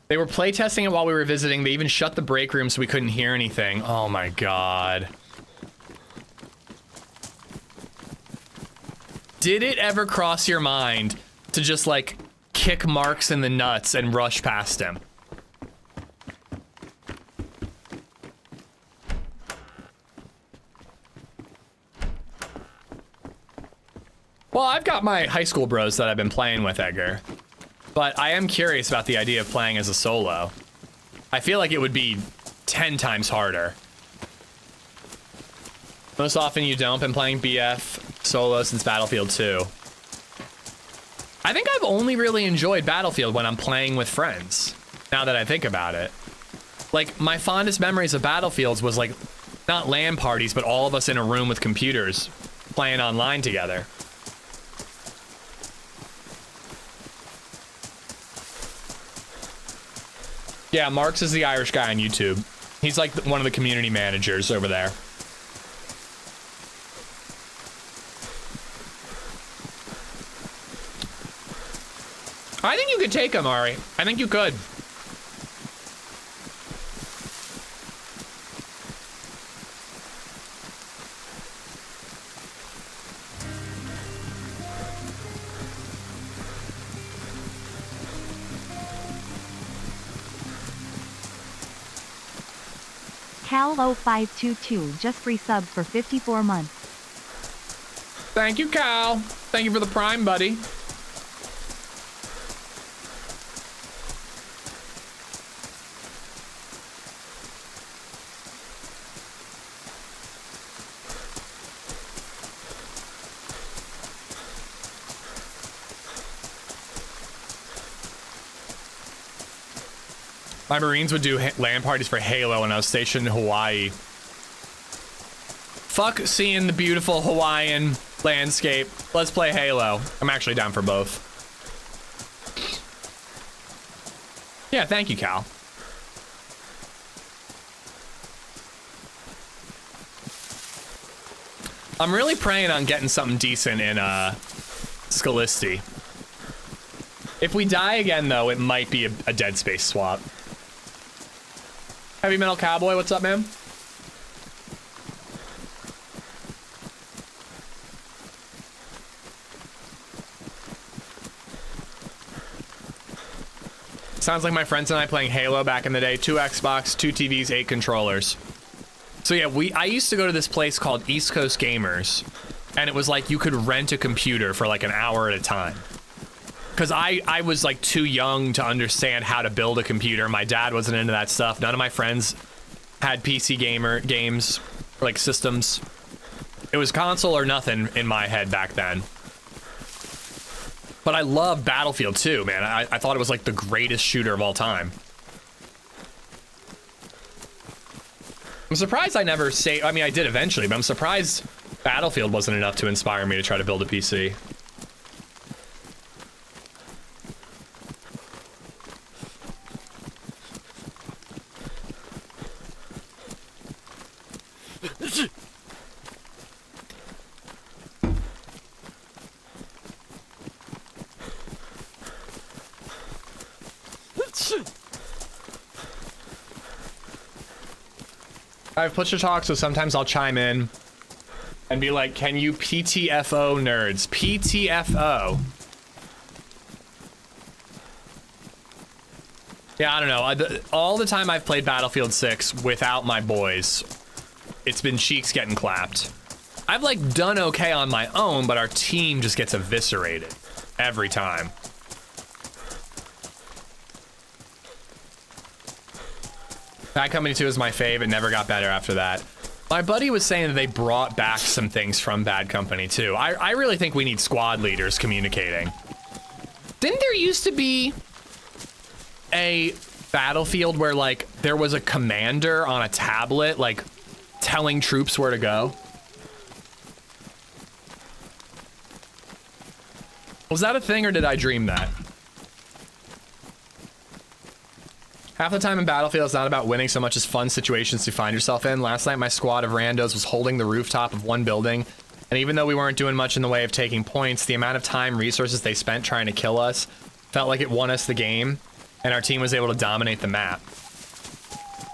B: They were playtesting it while we were visiting. They even shut the break room so we couldn't hear anything. Oh my god. Did it ever cross your mind to just like kick Marks in the nuts and rush past him? Well, I've got my high school bros that I've been playing with, Edgar. But I am curious about the idea of playing as a solo. I feel like it would be 10 times harder. Most often you don't. Been playing BF solo since Battlefield 2. I think I've only really enjoyed Battlefield when I'm playing with friends, now that I think about it. Like, my fondest memories of Battlefields was like, not LAN parties, but all of us in a room with computers playing online together. Yeah, Marks is the Irish guy on YouTube. He's like one of the community managers over there. I think you could take him, Ari. I think you could.
A: Cal0522 just resubbed for 54 months.
B: Thank you, Cal. Thank you for the Prime, buddy. My Marines would do LAN parties for Halo when I was stationed in Hawaii. Fuck seeing the beautiful Hawaiian landscape. Let's play Halo. I'm actually down for both. Yeah, thank you, Cal. I'm really praying on getting something decent in Scalisti. If we die again, though, it might be a DeadSpace swap. Heavy Metal Cowboy, what's up, man? Sounds like my friends and I playing Halo back in the day. 2 Xbox, 2 TVs, 8 controllers. So yeah, I used to go to this place called East Coast Gamers, and it was like you could rent a computer for like an hour at a time. Because I was like too young to understand how to build a computer. My dad wasn't into that stuff. None of my friends had PC games, like systems. It was console or nothing in my head back then. But I love Battlefield 2, man. I thought it was like the greatest shooter of all time. I'm surprised I never I mean, I did eventually, but I'm surprised Battlefield wasn't enough to inspire me to try to build a PC. I have push to talk, so sometimes I'll chime in and be like, can you PTFO nerds? PTFO. Yeah, I don't know. All the time I've played Battlefield 6 without my boys, it's been cheeks getting clapped. I've like done okay on my own, but our team just gets eviscerated every time. Bad Company 2 is my fave. It never got better after that. My buddy was saying that they brought back some things from Bad Company too. I really think we need squad leaders communicating. Didn't there used to be a battlefield where like there was a commander on a tablet like telling troops where to go? Was that a thing or did I dream that? Half the time in Battlefield, it's not about winning so much as fun situations to find yourself in. Last night, my squad of randos was holding the rooftop of one building, and even though we weren't doing much in the way of taking points, the amount of time, resources they spent trying to kill us felt like it won us the game, and our team was able to dominate the map.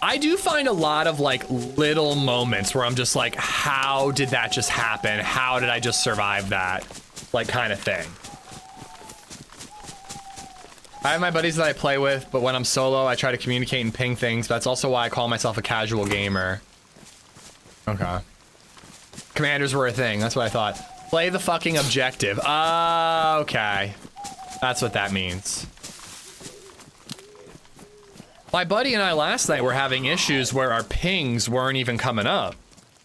B: I do find a lot of like little moments where I'm just like, how did that just happen? How did I just survive that? Like kind of thing. I have my buddies that I play with, but when I'm solo, I try to communicate and ping things. That's also why I call myself a casual gamer. Okay. Commanders were a thing. That's what I thought. Play the fucking objective. Okay. That's what that means. My buddy and I last night were having issues where our pings weren't even coming up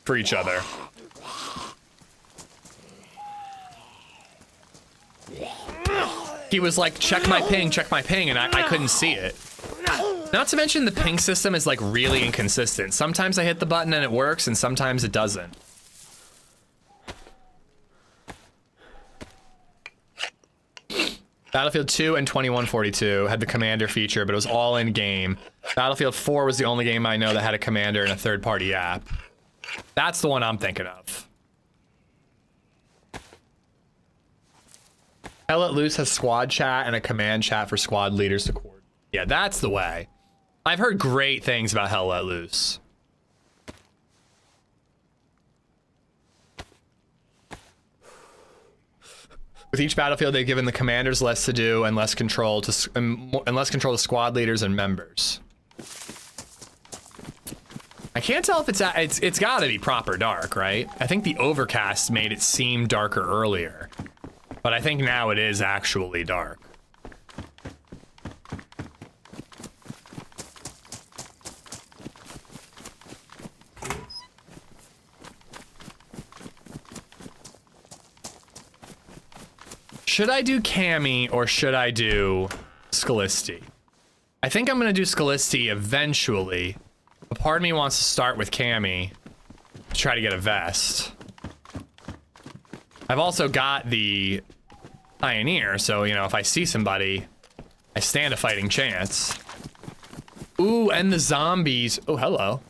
B: for each other. He was like, check my ping, and I couldn't see it. Not to mention the ping system is like really inconsistent. Sometimes I hit the button and it works, and sometimes it doesn't. Battlefield 2 and 2142 had the commander feature, but it was all in game. Battlefield 4 was the only game I know that had a commander and a third-party app. That's the one I'm thinking of. Hell Let Loose has squad chat and a command chat for squad leaders to coordinate. Yeah, that's the way. I've heard great things about Hell Let Loose. With each battlefield, they've given the commanders less to do and less control to squad leaders and members. I can't tell if it's got to be proper dark, right? I think the overcast made it seem darker earlier. But I think now it is actually dark. Should I do Cammy or should I do Scalisti? I think I'm gonna do Scalisti eventually. A part of me wants to start with Cammy to try to get a vest. I've also got the Pioneer, so, you know, if I see somebody, I stand a fighting chance. Ooh, and the zombies, oh, hello,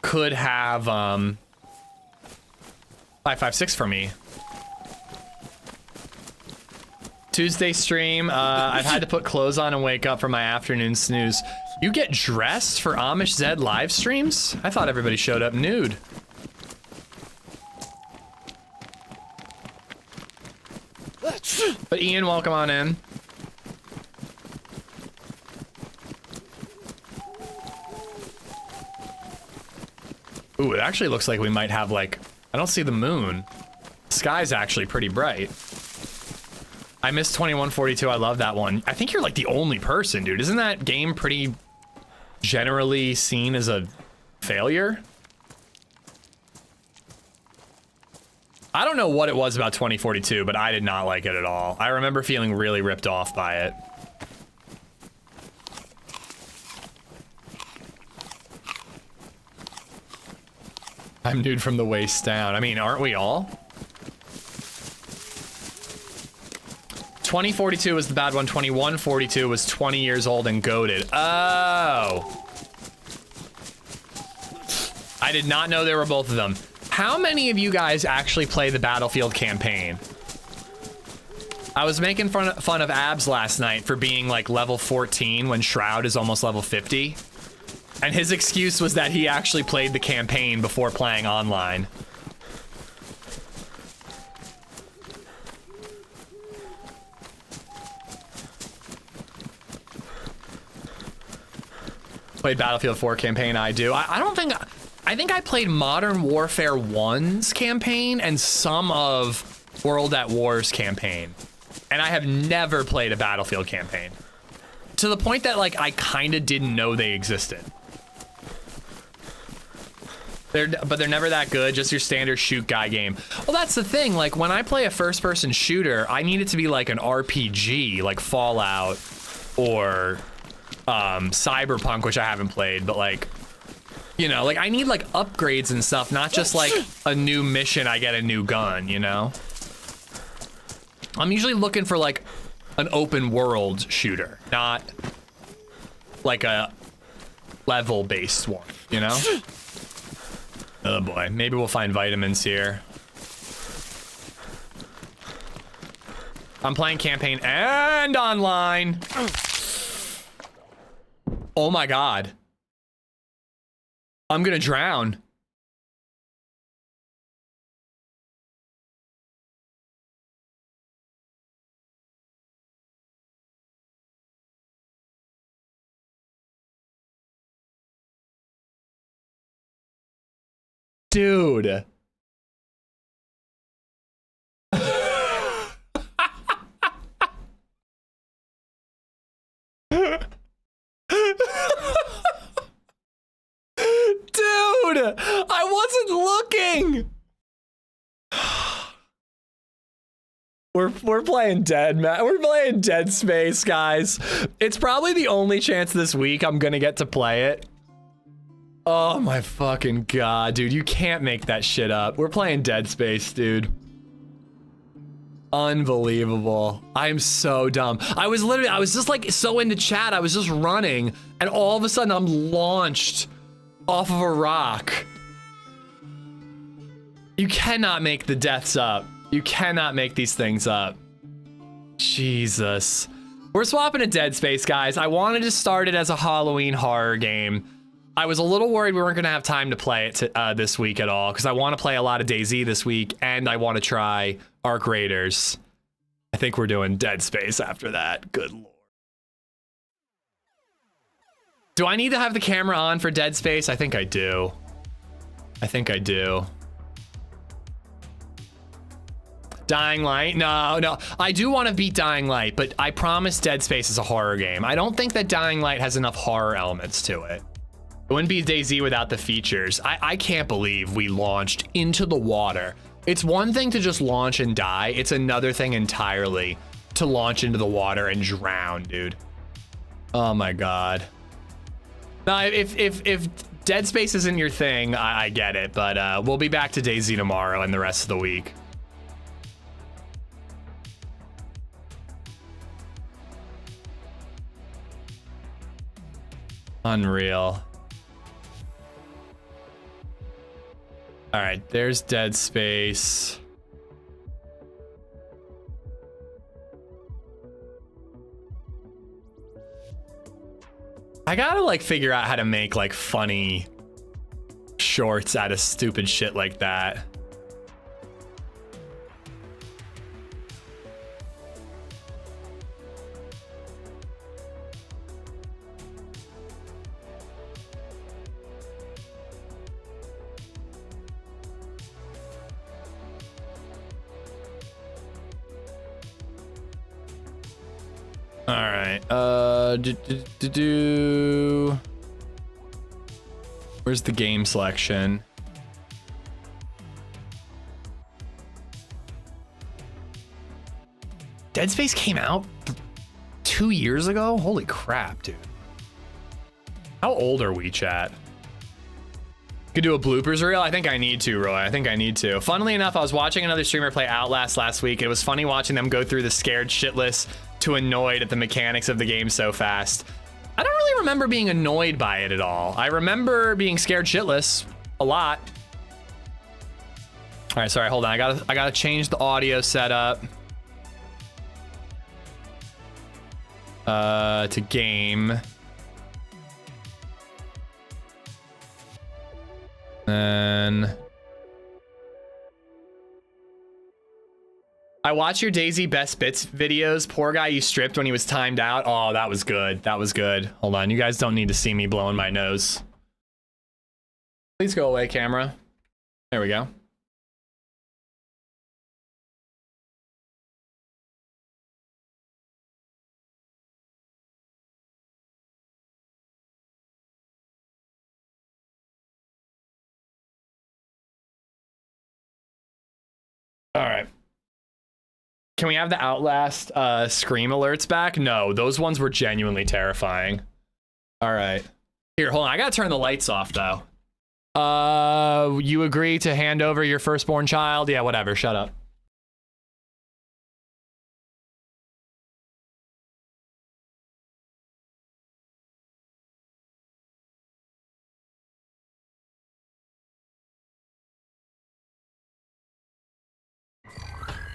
B: could have, 556 for me. Tuesday stream, I've had to put clothes on and wake up for my afternoon snooze. You get dressed for AmishZed live streams? I thought everybody showed up nude. But Ian, welcome on in. Ooh, it actually looks like we might have like, I don't see the moon. The sky's actually pretty bright. I missed 2142, I love that one. I think you're like the only person, dude. Isn't that game pretty generally seen as a failure? I don't know what it was about 2042, but I did not like it at all. I remember feeling really ripped off by it. I'm nude from the waist down. I mean, aren't we all? 2042 was the bad one. 2142 was 20 years old and goated. Oh. I did not know there were both of them. How many of you guys actually play the Battlefield campaign? I was making fun of Abs last night for being like level 14 when Shroud is almost level 50. And his excuse was that he actually played the campaign before playing online. Played Battlefield 4 campaign, I do. I think I played Modern Warfare 1's campaign and some of World at War's campaign. And I have never played a Battlefield campaign. To the point that, like, I kind of didn't know they existed. But they're never that good, just your standard shoot guy game. Well, that's the thing, like when I play a first person shooter, I need it to be like an RPG, like Fallout or Cyberpunk, which I haven't played, but like, you know, like I need like upgrades and stuff, not just like a new mission, I get a new gun, you know? I'm usually looking for like an open world shooter, not like a level based one, you know? Oh boy, maybe we'll find vitamins here. I'm playing campaign and online. Oh my God. I'm gonna drown. Dude. Dude, I wasn't looking. We're playing dead, man. We're playing DeadSpace, guys. It's probably the only chance this week I'm gonna get to play it. Oh my fucking God, dude. You can't make that shit up. We're playing DeadSpace, dude. Unbelievable. I'm so dumb. I was just like so into chat. I was just running and all of a sudden I'm launched off of a rock. You cannot make the deaths up. You cannot make these things up. Jesus. We're swapping to DeadSpace, guys. I wanted to start it as a Halloween horror game. I was a little worried we weren't gonna have time to play it this week at all, because I want to play a lot of DayZ this week, and I want to try Arc Raiders. I think we're doing DeadSpace after that. Good lord. Do I need to have the camera on for DeadSpace? I think I do. I think I do. Dying Light? No. I do want to beat Dying Light, but I promise DeadSpace is a horror game. I don't think that Dying Light has enough horror elements to it. It wouldn't be DayZ without the features. I can't believe we launched into the water. It's one thing to just launch and die. It's another thing entirely to launch into the water and drown, dude. Oh my God. Now, if DeadSpace isn't your thing, I get it, but we'll be back to DayZ tomorrow and the rest of the week. Unreal. All right, there's DeadSpace. I gotta like figure out how to make like funny shorts out of stupid shit like that. All right, where's the game selection? DeadSpace came out 2 years ago? Holy crap, dude. How old are we, chat? Could do a bloopers reel? I think I need to, Roy. I think I need to. Funnily enough, I was watching another streamer play Outlast last week. It was funny watching them go through the scared shitless to annoyed at the mechanics of the game so fast. I don't really remember being annoyed by it at all. I remember being scared shitless a lot. All right, sorry, hold on. I gotta change the audio setup. To game. Then I watched your DayZ best bits videos. Poor guy you stripped when he was timed out. Oh, that was good. That was good. Hold on. You guys don't need to see me blowing my nose. Please go away, camera. There we go. All right. Can we have the Outlast scream alerts back? No, those ones were genuinely terrifying. All right. Here, hold on. I gotta turn the lights off though. You agree to hand over your firstborn child? Yeah, whatever. Shut up.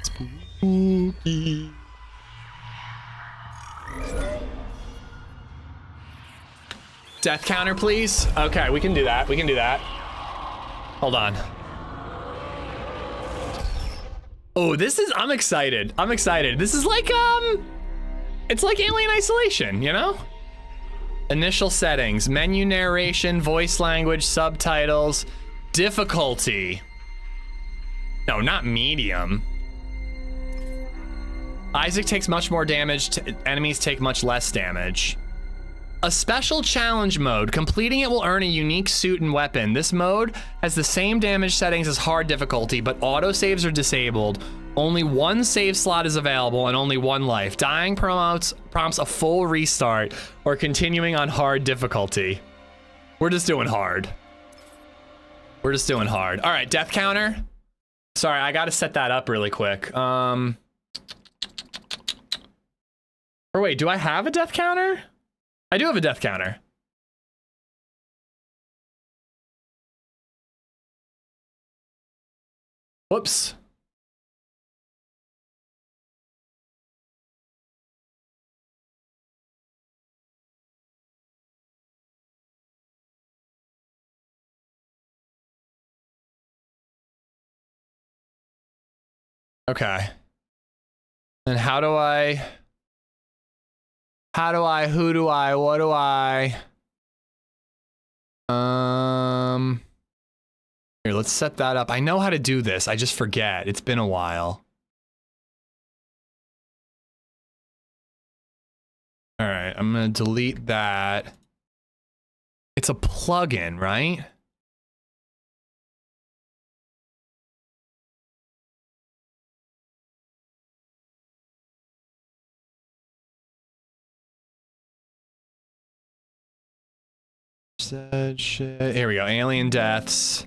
B: Spooky. Death counter, please. Okay, we can do that. We can do that. Hold on. Oh, this is, I'm excited. I'm excited. This is like, it's like Alien Isolation, you know? Initial settings, menu narration, voice language, subtitles, difficulty. No, not medium. Isaac takes much more damage, enemies take much less damage. A special challenge mode. Completing it will earn a unique suit and weapon. This mode has the same damage settings as hard difficulty, but autosaves are disabled. Only one save slot is available and only one life. Dying prompts a full restart or continuing on hard difficulty. We're just doing hard. We're just doing hard. All right, death counter. Sorry, I gotta set that up really quick. Or wait, do I have a death counter? I do have a death counter. Whoops. Okay. And how do I, who do I, what do I? Here, let's set that up. I know how to do this. I just forget. It's been a while. All right, I'm gonna delete that. It's a plugin, right? Said shit. Here we go. Alien deaths.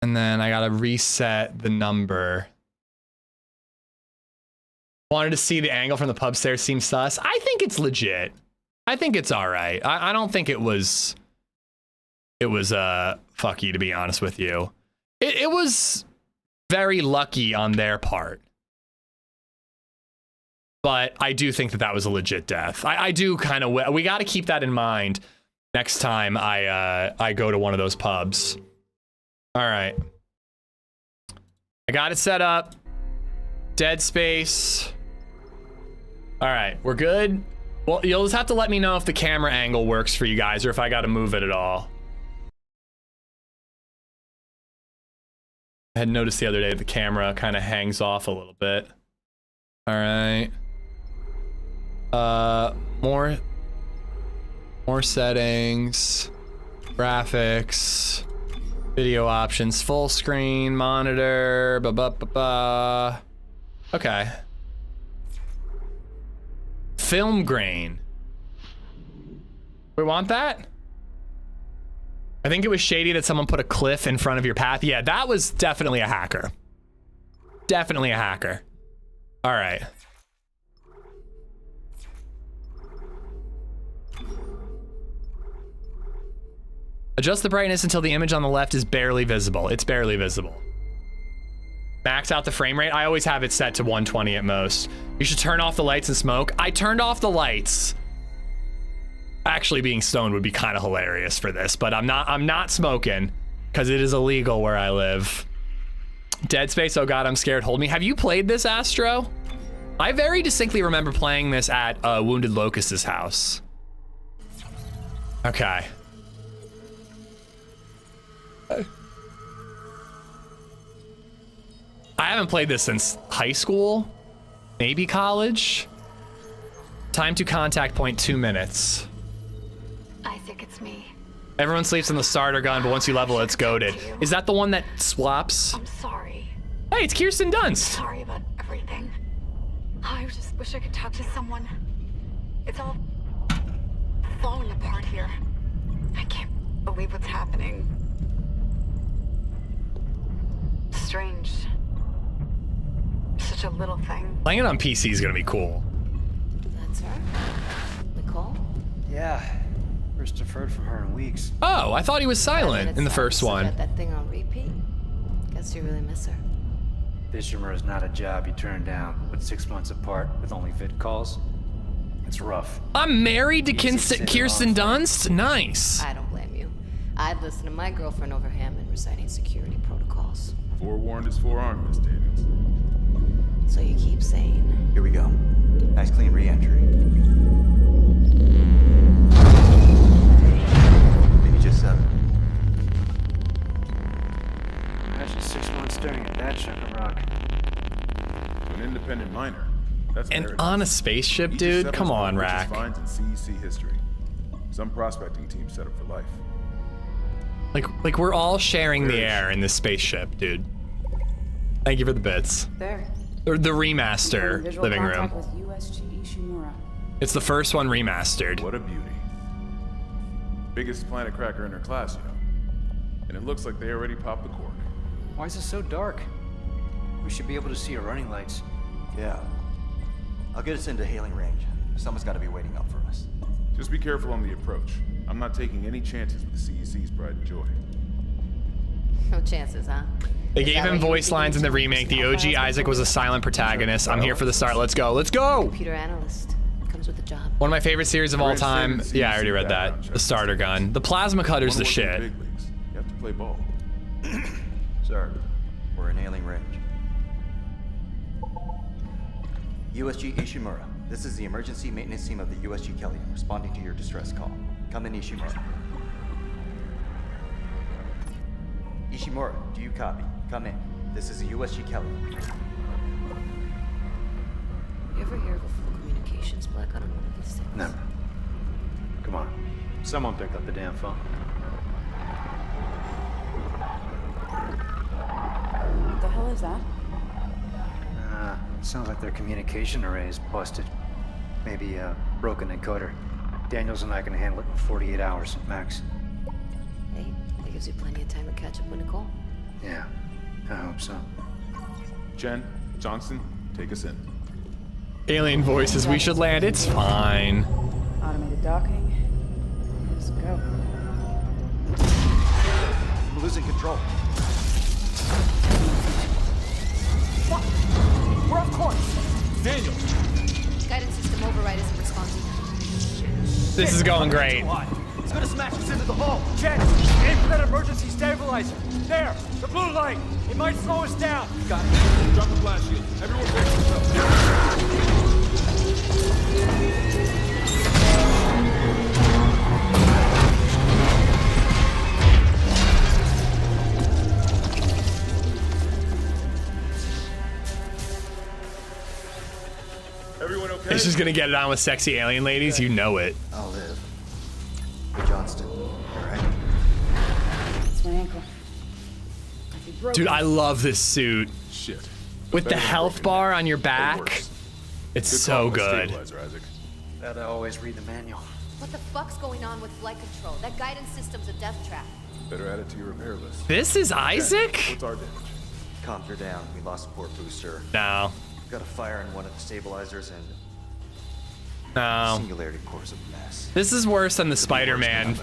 B: And then I gotta reset the number. Wanted to see the angle from the pub stairs. Seems sus. I think it's legit. I think it's all right. I don't think it was fucky, to be honest with you. It was very lucky on their part. But I do think that was a legit death. I do kind of, we got to keep that in mind next time I go to one of those pubs. All right. I got it set up. DeadSpace. All right, we're good. Well, you'll just have to let me know if the camera angle works for you guys or if I got to move it at all. I had noticed the other day the camera kind of hangs off a little bit. All right. More settings, graphics, video options, full screen, monitor, Okay. Film grain. We want that? I think it was shady that someone put a cliff in front of your path. Yeah, that was definitely a hacker. Definitely a hacker. All right. Adjust the brightness until the image on the left is barely visible. It's barely visible. Max out the frame rate. I always have it set to 120 at most. You should turn off the lights and smoke. I turned off the lights. Actually, being stoned would be kind of hilarious for this, but I'm not smoking because it is illegal where I live. DeadSpace, oh god, I'm scared. Hold me. Have you played this, Astro? I very distinctly remember playing this at Wounded Locust's house. Okay. I haven't played this since high school, maybe college. Time to contact point 2 minutes.
I: Isaac, it's me.
B: Everyone sleeps on the starter gun, but once you level, it's goated. Is that the one that swaps?
I: I'm sorry.
B: Hey, it's Kirsten Dunst.
I: Sorry about everything. I just wish I could talk to someone. It's all falling apart here. I can't believe what's happening. Strange. Such a little thing.
B: Playing it on PC is gonna be cool.
J: That's her? Nicole?
K: Yeah. First deferred from her in weeks.
B: Oh, I thought he was silent in the first one.
J: Got that thing on repeat. Guess you really miss her.
K: Ishimura is not a job you turn down, but 6 months apart with only vid calls. It's rough.
B: I'm married to
K: Easy
B: Kirsten Dunst? Nice.
J: I don't blame you. I'd listen to my girlfriend over Hammond reciting security protocols.
L: Forewarned is forearmed, Miss Davis.
J: So you keep saying.
M: Here we go. Nice clean re-entry. Maybe just 7.
K: Imagine 6 months staring at that chunk of rock.
L: An independent miner. That's
B: And
L: paradise.
B: on a spaceship,
L: Each
B: dude?
L: settles
B: Come
L: one of
B: on,
L: the richest
B: Rack.
L: finds in CEC history. Some prospecting teams set up for life.
B: Like we're all sharing the air in this spaceship, dude. Thank you for the bits.
N: There.
B: Or the remaster
N: Visual
B: living
N: contact
B: room.
N: with USG Ishimura.
B: It's the first one remastered.
L: What a beauty. Biggest planet cracker in her class, you know. And it looks like they already popped the cork.
K: Why is it so dark? We should be able to see her running lights.
M: Yeah. I'll get us into hailing range. Someone's got to be waiting up for us.
L: Just be careful on the approach. I'm not taking any chances with the CEC's pride and joy.
J: No chances, huh?
B: They gave him voice lines in the remake. The OG Isaac was a silent protagonist. I'm here for the start. Let's go. Let's go.
J: Computer analyst. Comes with the job.
B: One of my favorite series of all time. Yeah, I already read that. The starter gun. The plasma cutter's the shit.
L: Big leagues. You have to play ball.
M: Sir, we're in hailing range. USG Ishimura, this is the emergency maintenance team of the USG Kelly, responding to your distress call. Come in, Ishimura. Ishimura, do you copy? Come in. This is the USG Kelly.
J: You ever hear of a full communications black on one of these things?
K: Never. Come on. Someone pick up the damn phone.
N: What the hell is that?
K: Sounds like their communication array is busted. Maybe a broken encoder. Daniels and I can handle it in 48 hours, max.
J: Hey, that gives you plenty of time to catch up with Nicole.
K: Yeah, I hope so.
L: Jen, Johnson, take us in.
B: Alien voices. We should land. It's fine.
N: Automated docking. Let's go.
M: I'm losing control.
H: Fuck! We're off course! Daniel!
J: Guidance system override isn't responding.
B: This is going great.
H: It's gonna smash us into the hull! Jen, aim for that emergency stabilizer! There! The blue light! It might slow us down! Got it.
L: Drop the blast shield. Everyone brace yourself. Everyone okay?
B: It's just gonna get it on with sexy alien ladies. You know it.
M: I'll live. Hey, Johnston, all right?
N: It's my ankle.
B: Dude, I love this suit.
L: Shit.
B: With the
L: Better than
B: health
L: broken.
B: bar on your
L: Or
B: back.
L: worse.
B: It's
L: Good
B: so
L: call on the
B: good.
L: stabilizer, Isaac.
K: Gotta always read the manual.
J: What the fuck's going on with flight control? That guidance system's a death trap.
L: Better add it to your repair list.
B: This is Isaac?
L: What's our damage?
M: Comms are down. We lost a port booster.
B: No.
M: Got a fire in one of the stabilizers and
B: No.
M: singularity core's a mess.
B: This is worse than the Spider-Man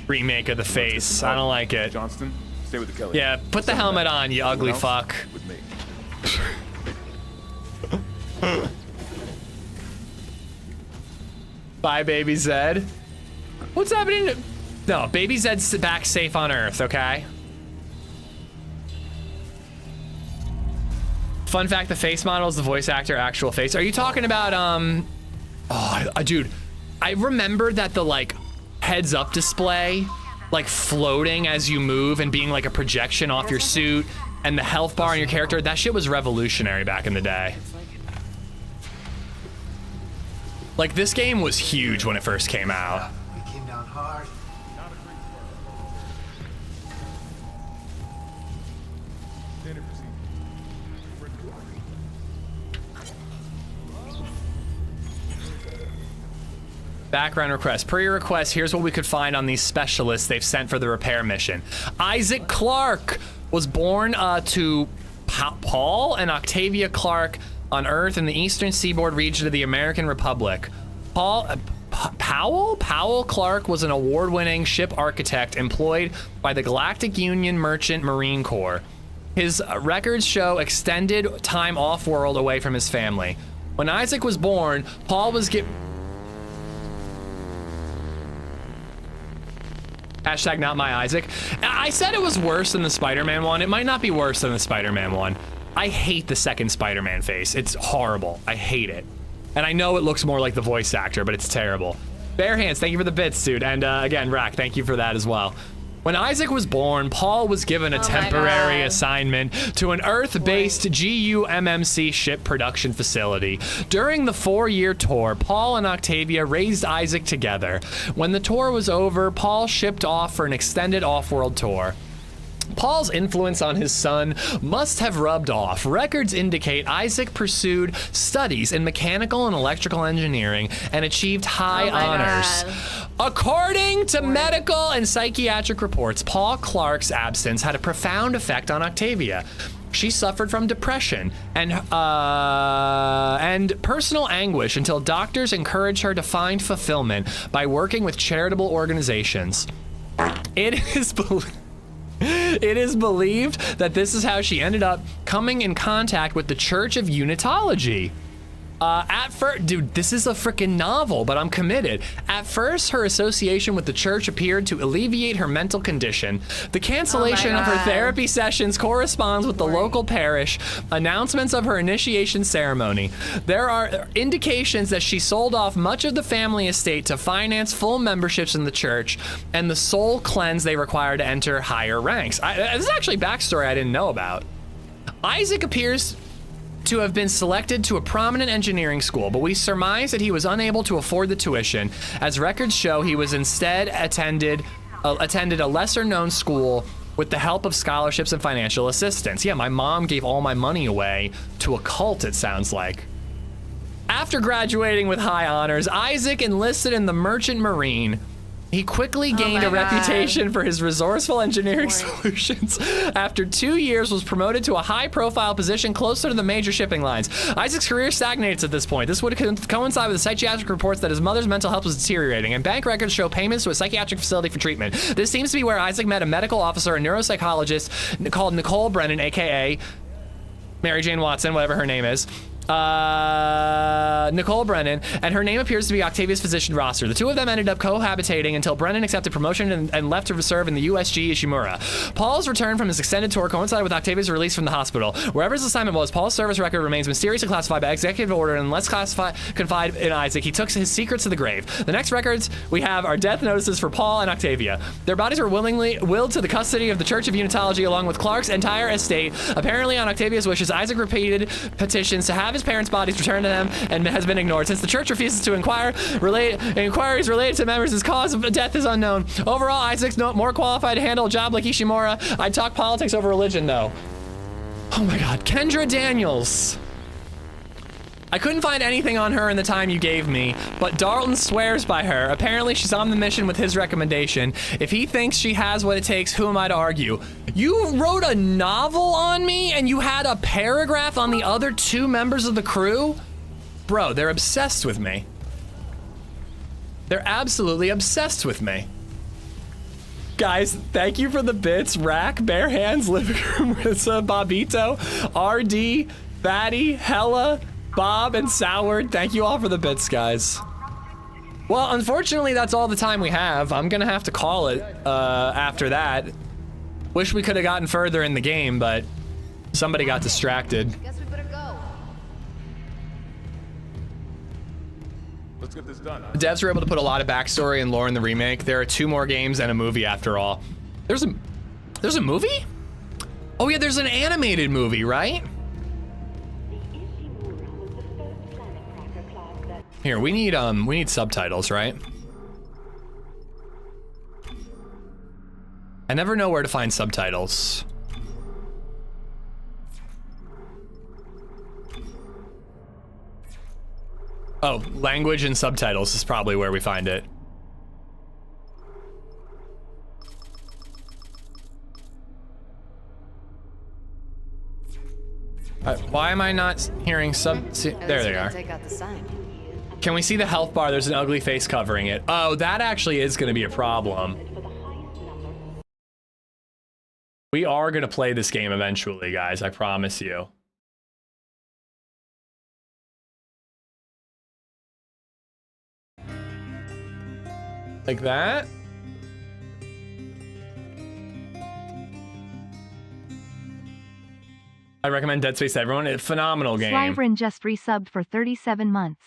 B: remake of the face. I don't like it.
L: Johnston, stay with the Kelly.
B: Yeah, put the helmet on, you ugly
L: Everyone else,
B: fuck.
L: With me.
B: Bye, Baby Zed. What's happening to... No, Baby Zed's back safe on Earth, okay? Fun fact, the face model is the voice actor actual face. Are you talking about, dude, I remember that the, like, heads-up display, like, floating as you move and being, like, a projection off your suit, and the health bar on your character, that shit was revolutionary back in the day. Like, this game was huge when it first came out.
H: We came down hard.
B: Background request. Per your request, here's what we could find on these specialists they've sent for the repair mission. Isaac Clarke was born to Paul and Octavia Clarke on Earth in the eastern seaboard region of the American Republic. Powell Clarke was an award-winning ship architect employed by the Galactic Union Merchant Marine Corps. His records show extended time off-world away from his family. When Isaac was born, Paul was Hashtag not my Isaac. I said it was worse than the Spider-Man one. It might not be worse than the Spider-Man one. I hate the second Spider-Man face. It's horrible. I hate it. And I know it looks more like the voice actor, but it's terrible. Bare Hands, thank you for the bits, dude. And again, Rack, thank you for that as well. When Isaac was born, Paul was given a temporary assignment to an Earth-based GUMMC ship production facility. During the 4-year tour, Paul and Octavia raised Isaac together. When the tour was over, Paul shipped off for an extended off-world tour. Paul's influence on his son must have rubbed off. Records indicate Isaac pursued studies in mechanical and electrical engineering and achieved high honors. According to medical and psychiatric reports, Paul Clarke's absence had a profound effect on Octavia. She suffered from depression and personal anguish until doctors encouraged her to find fulfillment by working with charitable organizations. It is believed that this is how she ended up coming in contact with the Church of Unitology. At first, dude, this is a freaking novel, but I'm committed. At first, her association with the church appeared to alleviate her mental condition. The cancellation of her therapy sessions corresponds with the local parish announcements of her initiation ceremony. There are indications that she sold off much of the family estate to finance full memberships in the church and the soul cleanse they require to enter higher ranks. This is actually backstory I didn't know about. Isaac appears to have been selected to a prominent engineering school, but we surmise that he was unable to afford the tuition, as records show he was instead attended a lesser-known school with the help of scholarships and financial assistance. Yeah, my mom gave all my money away to a cult, it sounds like. After graduating with high honors, Isaac enlisted in the Merchant Marine. He quickly gained a reputation for his resourceful engineering solutions. After 2 years, was promoted to a high-profile position closer to the major shipping lines. Isaac's career stagnates at this point. This would coincide with the psychiatric reports that his mother's mental health was deteriorating, and bank records show payments to a psychiatric facility for treatment. This seems to be where Isaac met a medical officer, a neuropsychologist called Nicole Brennan, aka Mary Jane Watson, whatever her name is. Nicole Brennan, and her name appears to be Octavia's physician roster. The two of them ended up cohabitating until Brennan accepted promotion and left to serve in the USG Ishimura. Paul's return from his extended tour coincided with Octavia's release from the hospital. Wherever his assignment was, Paul's service record remains mysteriously classified by executive order, and unless confide in Isaac, he took his secrets to the grave. The next records we have are death notices for Paul and Octavia. Their bodies were willed to the custody of the Church of Unitology along with Clarke's entire estate. Apparently on Octavia's wishes, Isaac repeated petitions to have his parents' bodies returned to them and has been ignored. Since the church refuses to inquiries related to members' cause of death is unknown. Overall, Isaac's more qualified to handle a job like Ishimura. I'd talk politics over religion, though. Oh my God, Kendra Daniels. I couldn't find anything on her in the time you gave me, but Dalton swears by her. Apparently, she's on the mission with his recommendation. If he thinks she has what it takes, who am I to argue? You wrote a novel on me and you had a paragraph on the other 2 members of the crew? Bro, they're obsessed with me. They're absolutely obsessed with me. Guys, thank you for the bits. Rack, Bare Hands, Living Room, Rissa, Bobito, RD, Batty, Hella, Bob, and Sourd. Thank you all for the bits, guys. Well, unfortunately, that's all the time we have. I'm gonna have to call it after that. Wish we could have gotten further in the game, but somebody got distracted.
G: Guess we better go.
L: Let's get this done.
B: The devs were able to put a lot of backstory and lore in the remake. There are 2 more games and a movie after all. There's a movie? Oh yeah, there's an animated movie, right? Here, we need subtitles, right? I never know where to find subtitles. Oh, language and subtitles is probably where we find it. Why am I not hearing there they are.
J: Take out the sign.
B: Can we see the health bar? There's an ugly face covering it. Oh, that actually is going to be a problem. We are going to play this game eventually, guys. I promise you. Like that? I recommend Dead Space to everyone. It's a phenomenal game.
A: Slyvrin just resubbed for 37 months.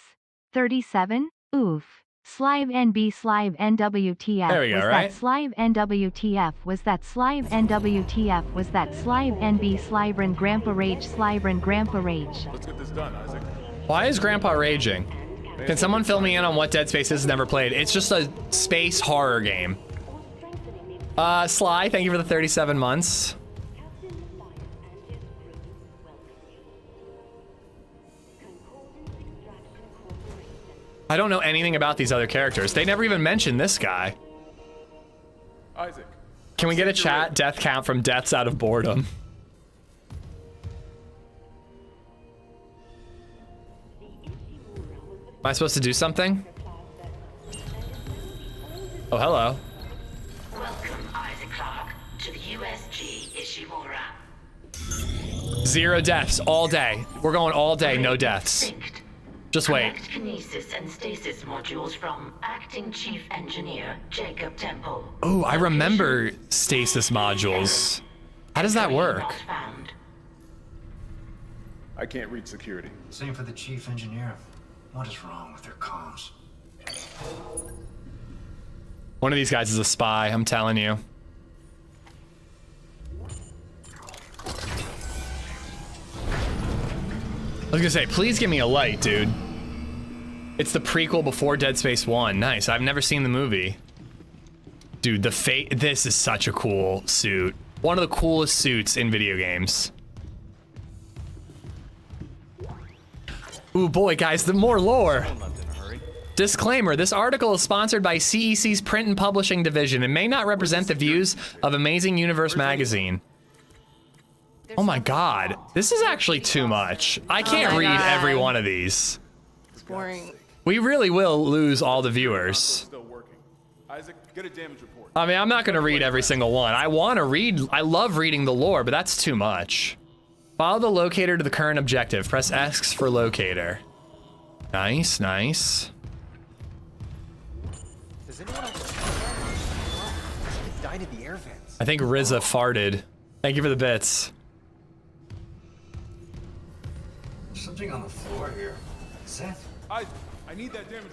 A: 37? Oof. Slive NB Slive NWTF.
B: There we go,
A: was
B: right?
A: that Slive NWTF? Was that Slive NWTF? Was that Slive NB Slyvrin Grandpa Rage Slyvrin Grandpa Rage?
L: Let's get this done, Isaac.
B: Why is Grandpa raging? Can someone fill me in on what Dead Space is? Never played. It's just a space horror game. Sly, thank you for the 37 months. I don't know anything about these other characters. They never even mentioned this guy.
L: Isaac.
B: Can we get a chat death count from deaths out of boredom? Am I supposed to do something? Oh, hello.
O: Welcome, Isaac Clarke, to the USG Ishimura.
B: 0 deaths all day. We're going all day, no deaths. Just wait.
O: Collect kinesis and stasis modules from Acting Chief Engineer Jacob Temple.
B: Oh, I remember stasis modules. How does that work?
L: I can't reach security.
K: Same for the chief engineer. What is wrong with their comms?
B: One of these guys is a spy, I'm telling you. I was gonna say, please give me a light, dude. It's the prequel before Dead Space 1. Nice, I've never seen the movie. Dude, this is such a cool suit. One of the coolest suits in video games. Ooh boy, guys, the more lore. Disclaimer, this article is sponsored by CEC's Print and Publishing Division and may not represent the views of Amazing Universe magazine. Oh my god, this is actually too much. I can't read every one of these.
D: It's boring.
B: We really will lose all the viewers.
L: Still working. Isaac, get a damage report.
B: I mean, I'm not gonna read every single one. I love reading the lore, but that's too much. Follow the locator to the current objective. Press X for locator. Nice, nice.
M: Does anyone else died in the air vents?
B: I think Rizza farted. Thank you for the bits.
K: Something on the floor here. Is that?
L: I need that damage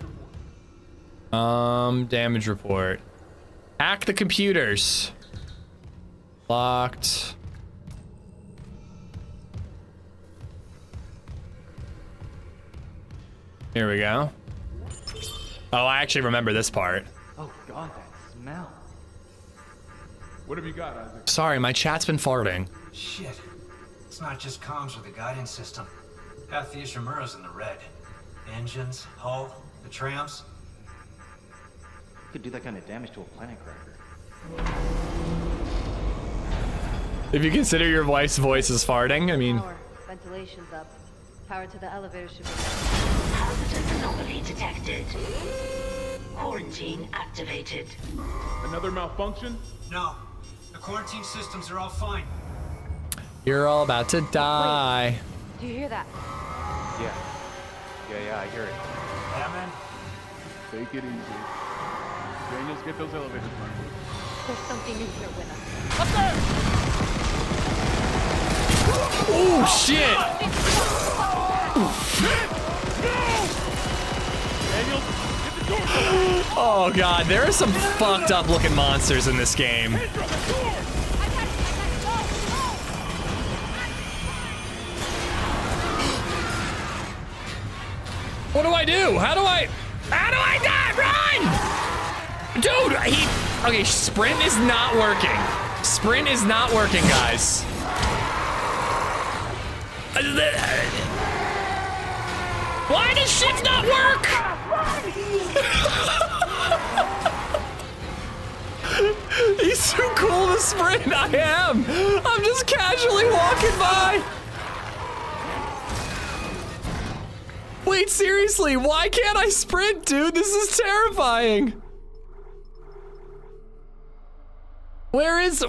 L: report.
B: Damage report. Hack the computers. Locked. Here we go. Oh, I actually remember this part.
M: Oh god, that smell.
L: What have you got, Isaac?
B: Sorry, my chat's been farting.
K: Shit. It's not just comms with the guidance system. Half the Ishimura's in the red. Engines, hull, the trams.
M: Could do that kind of damage to a planet cracker.
B: If you consider your wife's voice as farting, I mean...
P: Power. Ventilation's up. Power to the elevator should be...
O: Hazardous anomaly detected. Quarantine activated.
L: Another malfunction?
K: No. The quarantine systems are all fine.
B: You're all about to die.
P: Do you hear that?
M: Yeah, I hear it.
K: Yeah, man.
L: Take it easy. Daniels, get those elevators running.
P: There's something in here with us.
L: Up there!
B: Oh shit!
L: Daniels, get the door.
B: Oh god, there are some fucked up looking monsters in this game. What do I do? How do I die? Run! Dude, okay, sprint is not working. Sprint is not working, guys. Why does shift not work? He's too cool to sprint. I am. I'm just casually walking by. Wait, seriously, why can't I sprint, dude? This is terrifying. Where's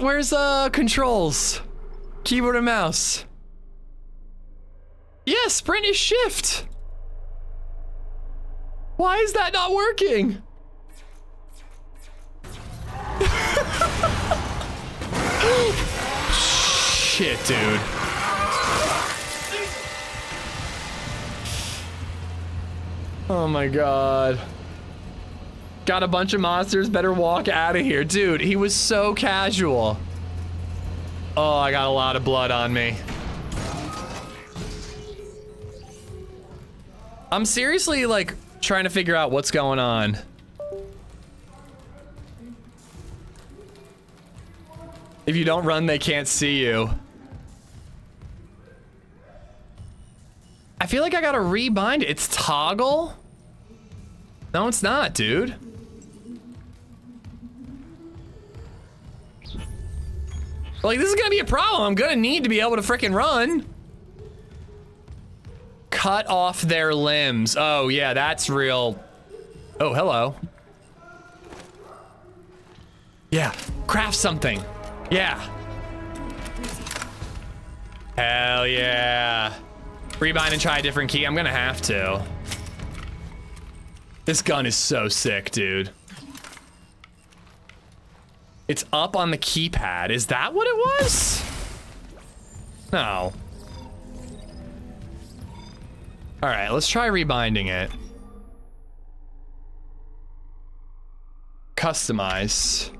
B: controls? Keyboard and mouse. Yeah, sprint is shift. Why is that not working? Shit, dude. Oh my god. Got a bunch of monsters, better walk out of here. Dude, he was so casual. Oh, I got a lot of blood on me. I'm seriously like trying to figure out what's going on. If you don't run, they can't see you. I feel like I gotta rebind it. It's toggle? No, it's not, dude. Like, this is gonna be a problem. I'm gonna need to be able to frickin' run. Cut off their limbs. Oh, yeah, that's real. Oh, hello. Yeah, craft something. Yeah. Hell yeah. Rebind and try a different key. I'm gonna have to. This gun is so sick, dude. It's up on the keypad. Is that what it was? No. All right, let's try rebinding it. Customize.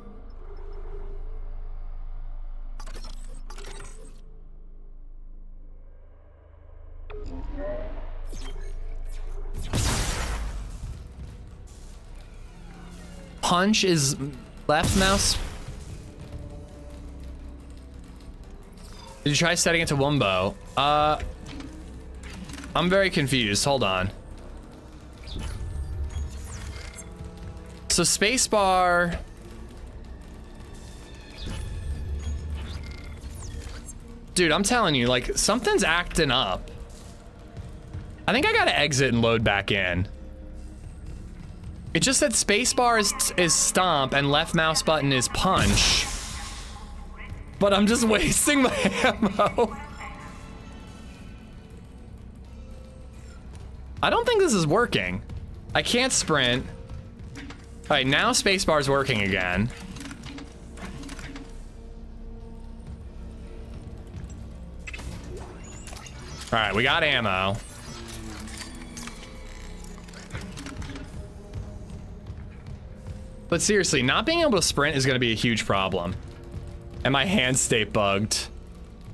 B: Punch is left mouse. Did you try setting it to wombo? I'm very confused. Hold on. So spacebar. Dude, I'm telling you, like, something's acting up. I think I gotta exit and load back in. It just said spacebar is stomp and left mouse button is punch. But I'm just wasting my ammo. I don't think this is working. I can't sprint. All right, now spacebar's working again. All right, we got ammo. But seriously, not being able to sprint is gonna be a huge problem. And my hands stay bugged.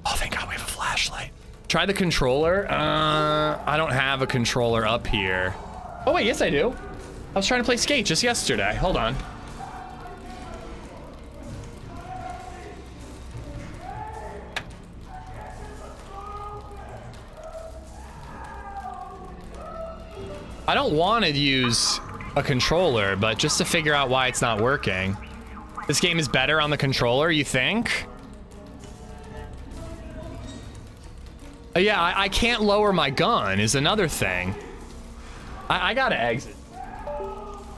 B: Oh, thank God we have a flashlight. Try the controller. I don't have a controller up here. Oh wait, yes I do. I was trying to play Skate just yesterday. Hold on. I don't want to use a controller, but just to figure out why it's not working. This game is better on the controller, you think? Yeah, I can't lower my gun is another thing. I gotta exit.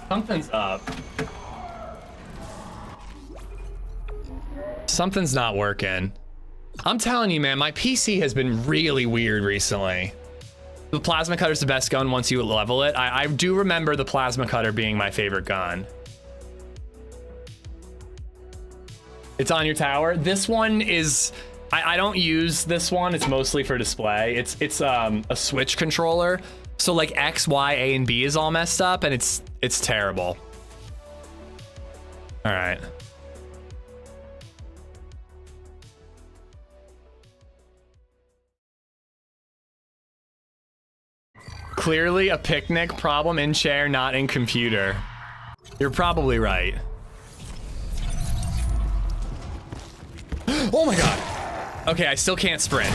B: Something's up. Something's not working. I'm telling you, man, my PC has been really weird recently. The plasma cutter's the best gun once you level it. I do remember the plasma cutter being my favorite gun. It's on your tower. This one is, I don't use this one. It's mostly for display. It's a Switch controller. So like X, Y, A, and B is all messed up and it's terrible. All right. Clearly a picnic problem in chair, not in computer. You're probably right. Oh my God. Okay, I still can't sprint.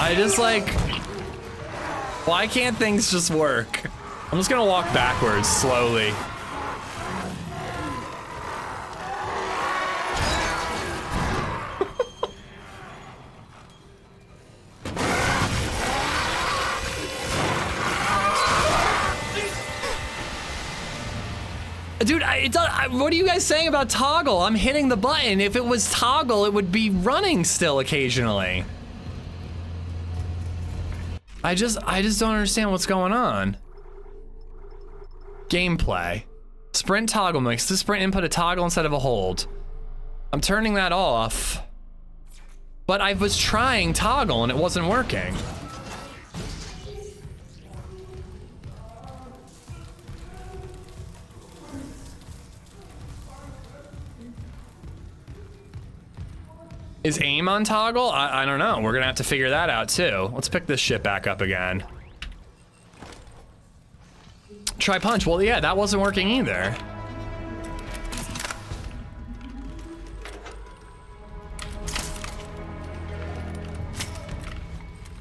B: I just like, why can't things just work? I'm just gonna walk backwards slowly. Dude, what are you guys saying about toggle? I'm hitting the button. If it was toggle, it would be running still occasionally. I just don't understand what's going on. Gameplay. Sprint toggle makes the sprint input a toggle instead of a hold. I'm turning that off. But I was trying toggle and it wasn't working. Is aim on toggle? I don't know. We're gonna have to figure that out too. Let's pick this shit back up again. Try punch. Well, yeah, that wasn't working either.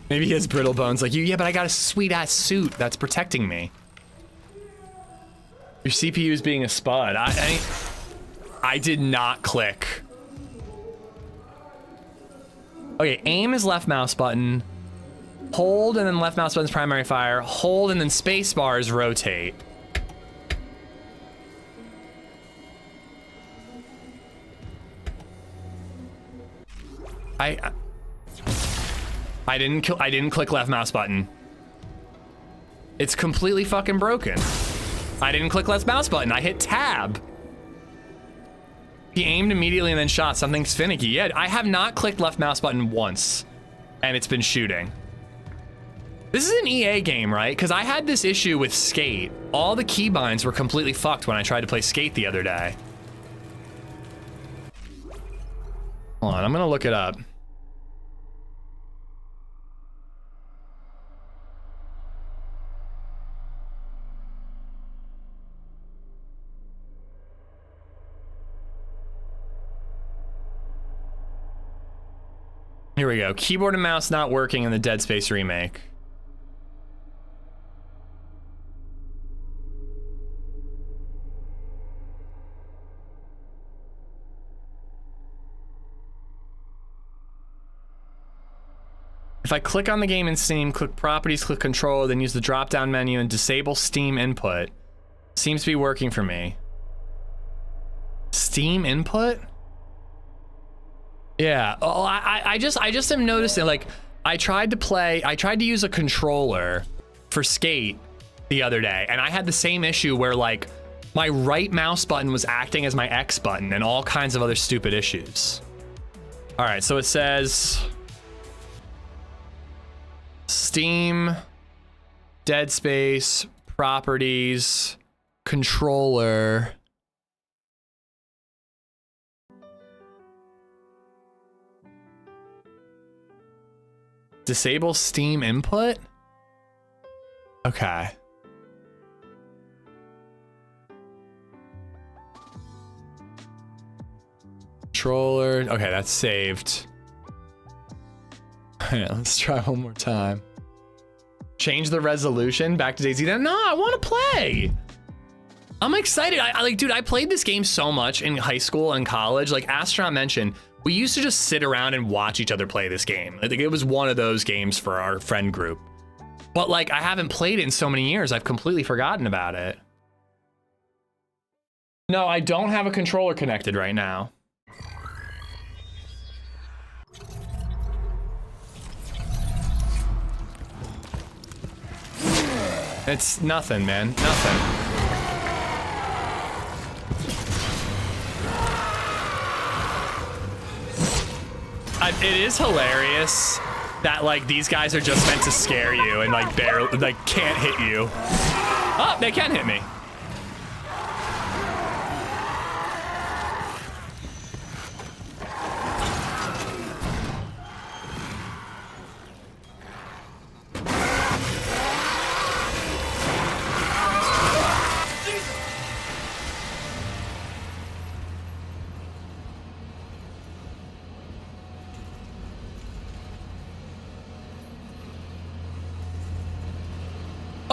B: Maybe he has brittle bones like you. Yeah, but I got a sweet ass suit that's protecting me. Your CPU is being a spud. I did not click. Okay, aim is left mouse button. Hold and then left mouse button's primary fire. Hold and then space bar is rotate. I didn't click left mouse button. It's completely fucking broken. I didn't click left mouse button. I hit tab. He aimed immediately and then shot. Something's finicky. Yeah, I have not clicked left mouse button once, and it's been shooting. This is an EA game, right? Because I had this issue with Skate. All the keybinds were completely fucked when I tried to play Skate the other day. Hold on, I'm gonna look it up. Here we go. Keyboard and mouse not working in the DeadSpace remake. If I click on the game in Steam, click properties, click control, then use the drop-down menu and disable Steam input, seems to be working for me. Steam input? Yeah, oh, I just am noticing, like, I tried to use a controller for Skate the other day, and I had the same issue where, like, my right mouse button was acting as my X button and all kinds of other stupid issues. All right, so it says Steam, DeadSpace, properties, controller. Disable Steam input? Okay. Controller. Okay, that's saved. Yeah, let's try one more time. Change the resolution back to DayZ. No, I want to play. I'm excited. I like, dude, I played this game so much in high school and college. Like Astronaut mentioned, we used to just sit around and watch each other play this game. I think it was one of those games for our friend group. But like, I haven't played it in so many years, I've completely forgotten about it. No, I don't have a controller connected right now. It's nothing, man, nothing. It is hilarious that like these guys are just meant to scare you and like barely like can't hit you. Oh, they can hit me.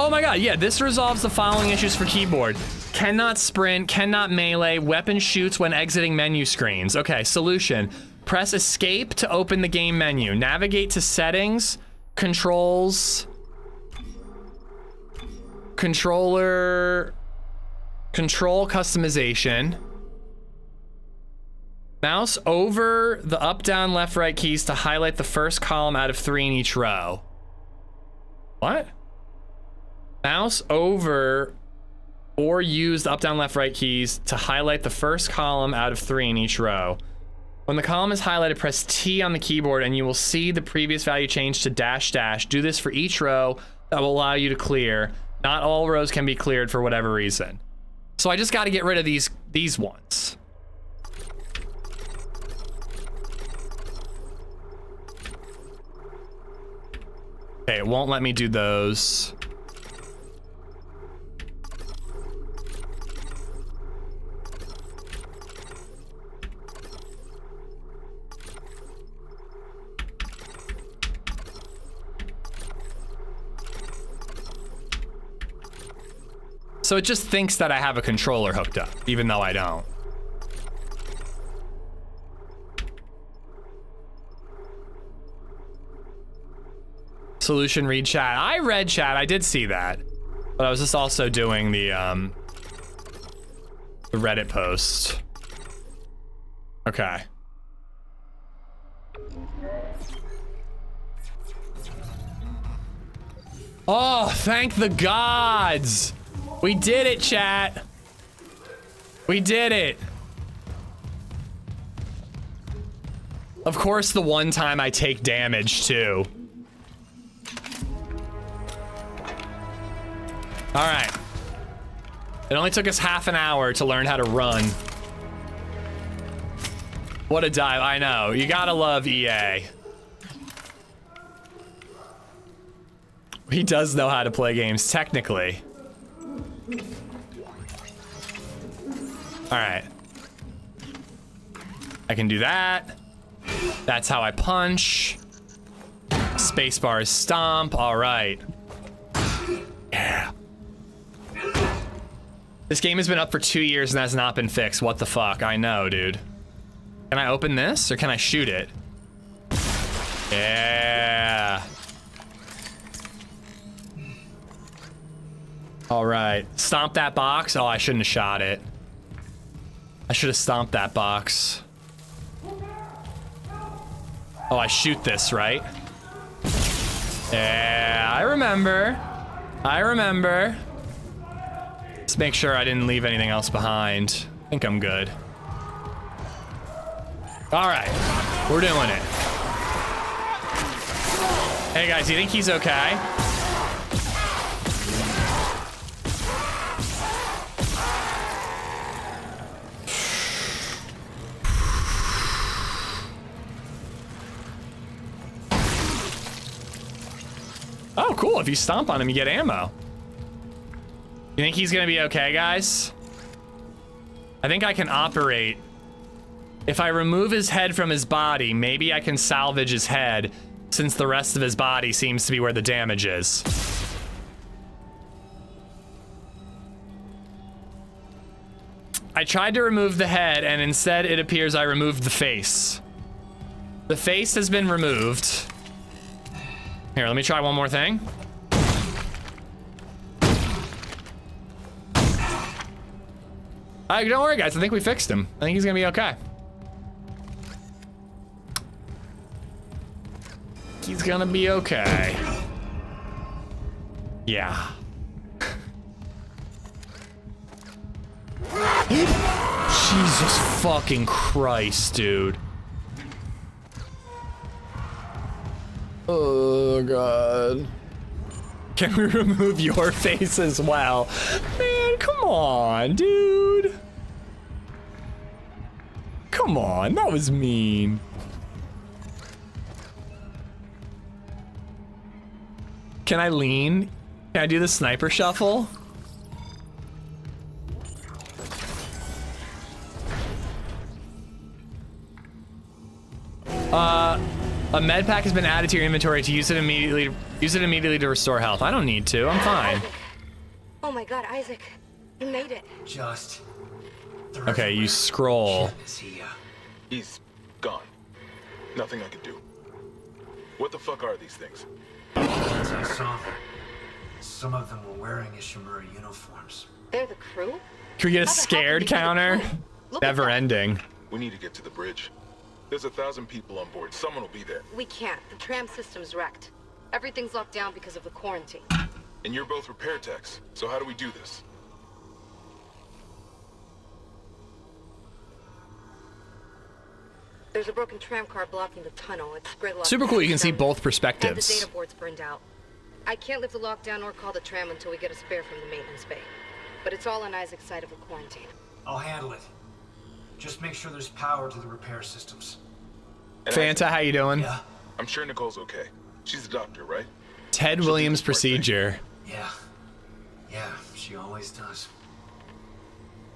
B: Oh my god, yeah, this resolves the following issues for keyboard. Cannot sprint, cannot melee, weapon shoots when exiting menu screens. Okay, solution. Press escape to open the game menu. Navigate to settings, controls, controller, control customization. Mouse over the up, down, left, right keys to highlight the first column out of 3 in each row. What? Mouse over or use the up, down, left, right keys to highlight the first column out of 3 in each row. When the column is highlighted, press T on the keyboard and you will see the previous value change to dash dash. Do this for each row. That will allow you to clear. Not all rows can be cleared for whatever reason. So I just got to get rid of these ones. Okay, it won't let me do those. So it just thinks that I have a controller hooked up, even though I don't. Solution, read chat. I read chat, I did see that. But I was just also doing the Reddit post. Okay. Oh, thank the gods! We did it, chat. We did it. Of course, the one time I take damage, too. All right. It only took us half an hour to learn how to run. What a dive. I know. You gotta love EA. He does know how to play games, technically. All right. I can do that. That's how I punch. Spacebar is stomp. All right. Yeah. This game has been up for 2 years and has not been fixed. What the fuck? I know, dude. Can I open this or can I shoot it? Yeah. All right. Stomp that box. Oh, I shouldn't have shot it. I should have stomped that box. Oh, I shoot this, right? Yeah, I remember. I remember. Let's make sure I didn't leave anything else behind. I think I'm good. All right, we're doing it. Hey guys, you think he's okay? Oh, cool. If you stomp on him, you get ammo. You think he's gonna be okay, guys? I think I can operate. If I remove his head from his body, maybe I can salvage his head, since the rest of his body seems to be where the damage is. I tried to remove the head, and instead it appears I removed the face. The face has been removed. Here, let me try one more thing. Don't worry, guys. I think we fixed him. I think he's gonna be okay. He's gonna be okay. Yeah. Jesus fucking Christ, dude. Oh, God. Can we remove your face as well? Man, come on, dude. Come on, that was mean. Can I lean? Can I do the sniper shuffle? A med pack has been added to your inventory to use it immediately. Use it immediately to restore health. I don't need to. I'm fine.
I: Oh my God, Isaac, you made it.
K: Just.
B: Okay, you scroll.
L: He's gone. Nothing I can do. What the fuck are these things?
K: As I saw them, some of them were wearing Ishimura uniforms.
I: They're the crew?
B: Can we get a scared counter? Never ending.
L: We need to get to the bridge. There's 1,000 people on board. Someone will be there.
I: We can't. The tram system's wrecked. Everything's locked down because of the quarantine.
L: And you're both repair techs. So how do we do this?
I: There's a broken tram car blocking the tunnel. It's gridlocked.
B: Super cool. You can see both
I: And the
B: perspectives.
I: data board's burned out. I can't lift the lockdown or call the tram until we get a spare from the maintenance bay. But it's all on Isaac's side of the quarantine.
K: I'll handle it. Just make sure there's power to the repair systems.
B: Fanta, how you doing?
L: Yeah. I'm sure Nicole's okay. She's the doctor, right?
B: Ted Williams procedure.
K: Yeah. Yeah, she always does.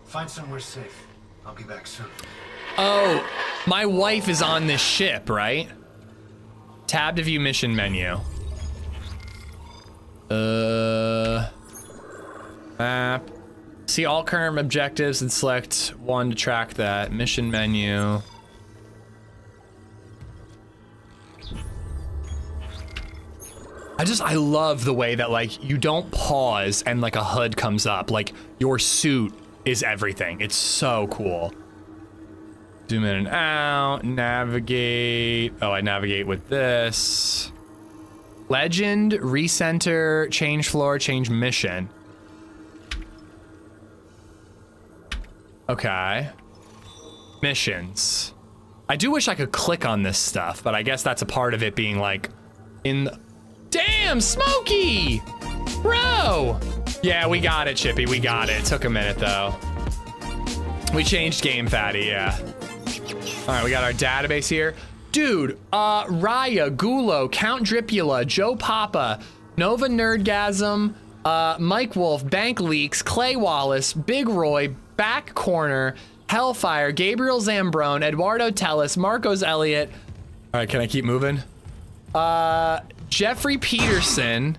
K: Find somewhere safe. I'll be back soon.
B: Oh, my wife is on this ship, right? Tab to view mission menu. Map. See all current objectives and select one to track that. Mission menu. I love the way that like you don't pause and like a HUD comes up. Like your suit is everything. It's so cool. Zoom in and out, navigate. Oh, I navigate with this. Legend, recenter, change floor, change mission. Okay. Missions. I do wish I could click on this stuff, but I guess that's a part of it being like in the... Damn, Smokey! Bro! Yeah, we got it, Chippy, we got it. Took a minute, though. We changed game, Fatty, yeah. All right, we got our database here. Dude, Raya, Gulo, Count Dripula, Joe Papa, Nova Nerdgasm, Mike Wolf, Bank Leaks, Clay Wallace, Big Roy, Back Corner, Hellfire, Gabriel Zambrone, Eduardo Tellis, Marcos Elliott. All right, can I keep moving? Jeffrey Peterson.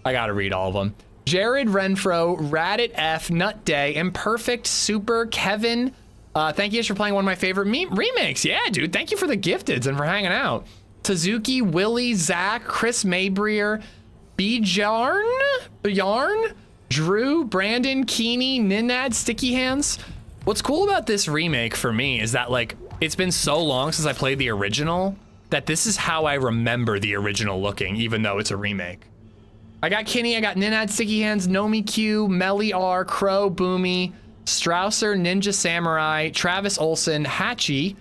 B: I gotta read all of them. Jared Renfro, Radit F, Nut Day, Imperfect, Super, Kevin. Thank you guys for playing one of my favorite remakes. Yeah, dude, thank you for the gifteds and for hanging out. Suzuki, Willie, Zach, Chris Maybrier, Bjarn, Drew, Brandon, Keeney, Ninad, Sticky Hands. What's cool about this remake for me is that like, it's been so long since I played the original that this is how I remember the original looking, even though it's a remake. I got Kenny, I got Ninad, Sticky Hands, Nomi Q, Melly R, Crow, Boomy, Strausser, Ninja Samurai, Travis Olson, Hatchie,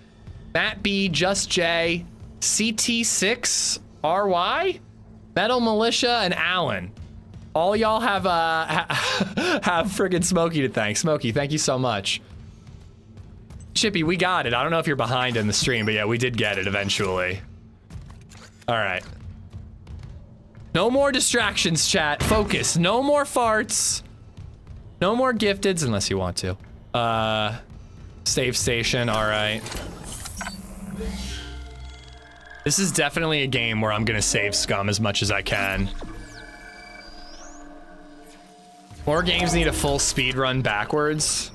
B: Matt B, Just J, CT6, RY, Metal Militia, and Alan. All y'all have friggin' Smokey to thank. Smokey, thank you so much. Chippy, we got it. I don't know if you're behind in the stream, but yeah, we did get it eventually. All right. No more distractions, chat. Focus. No more farts. No more gifteds, unless you want to. Save station, all right. This is definitely a game where I'm gonna save scum as much as I can. More games need a full speed run backwards.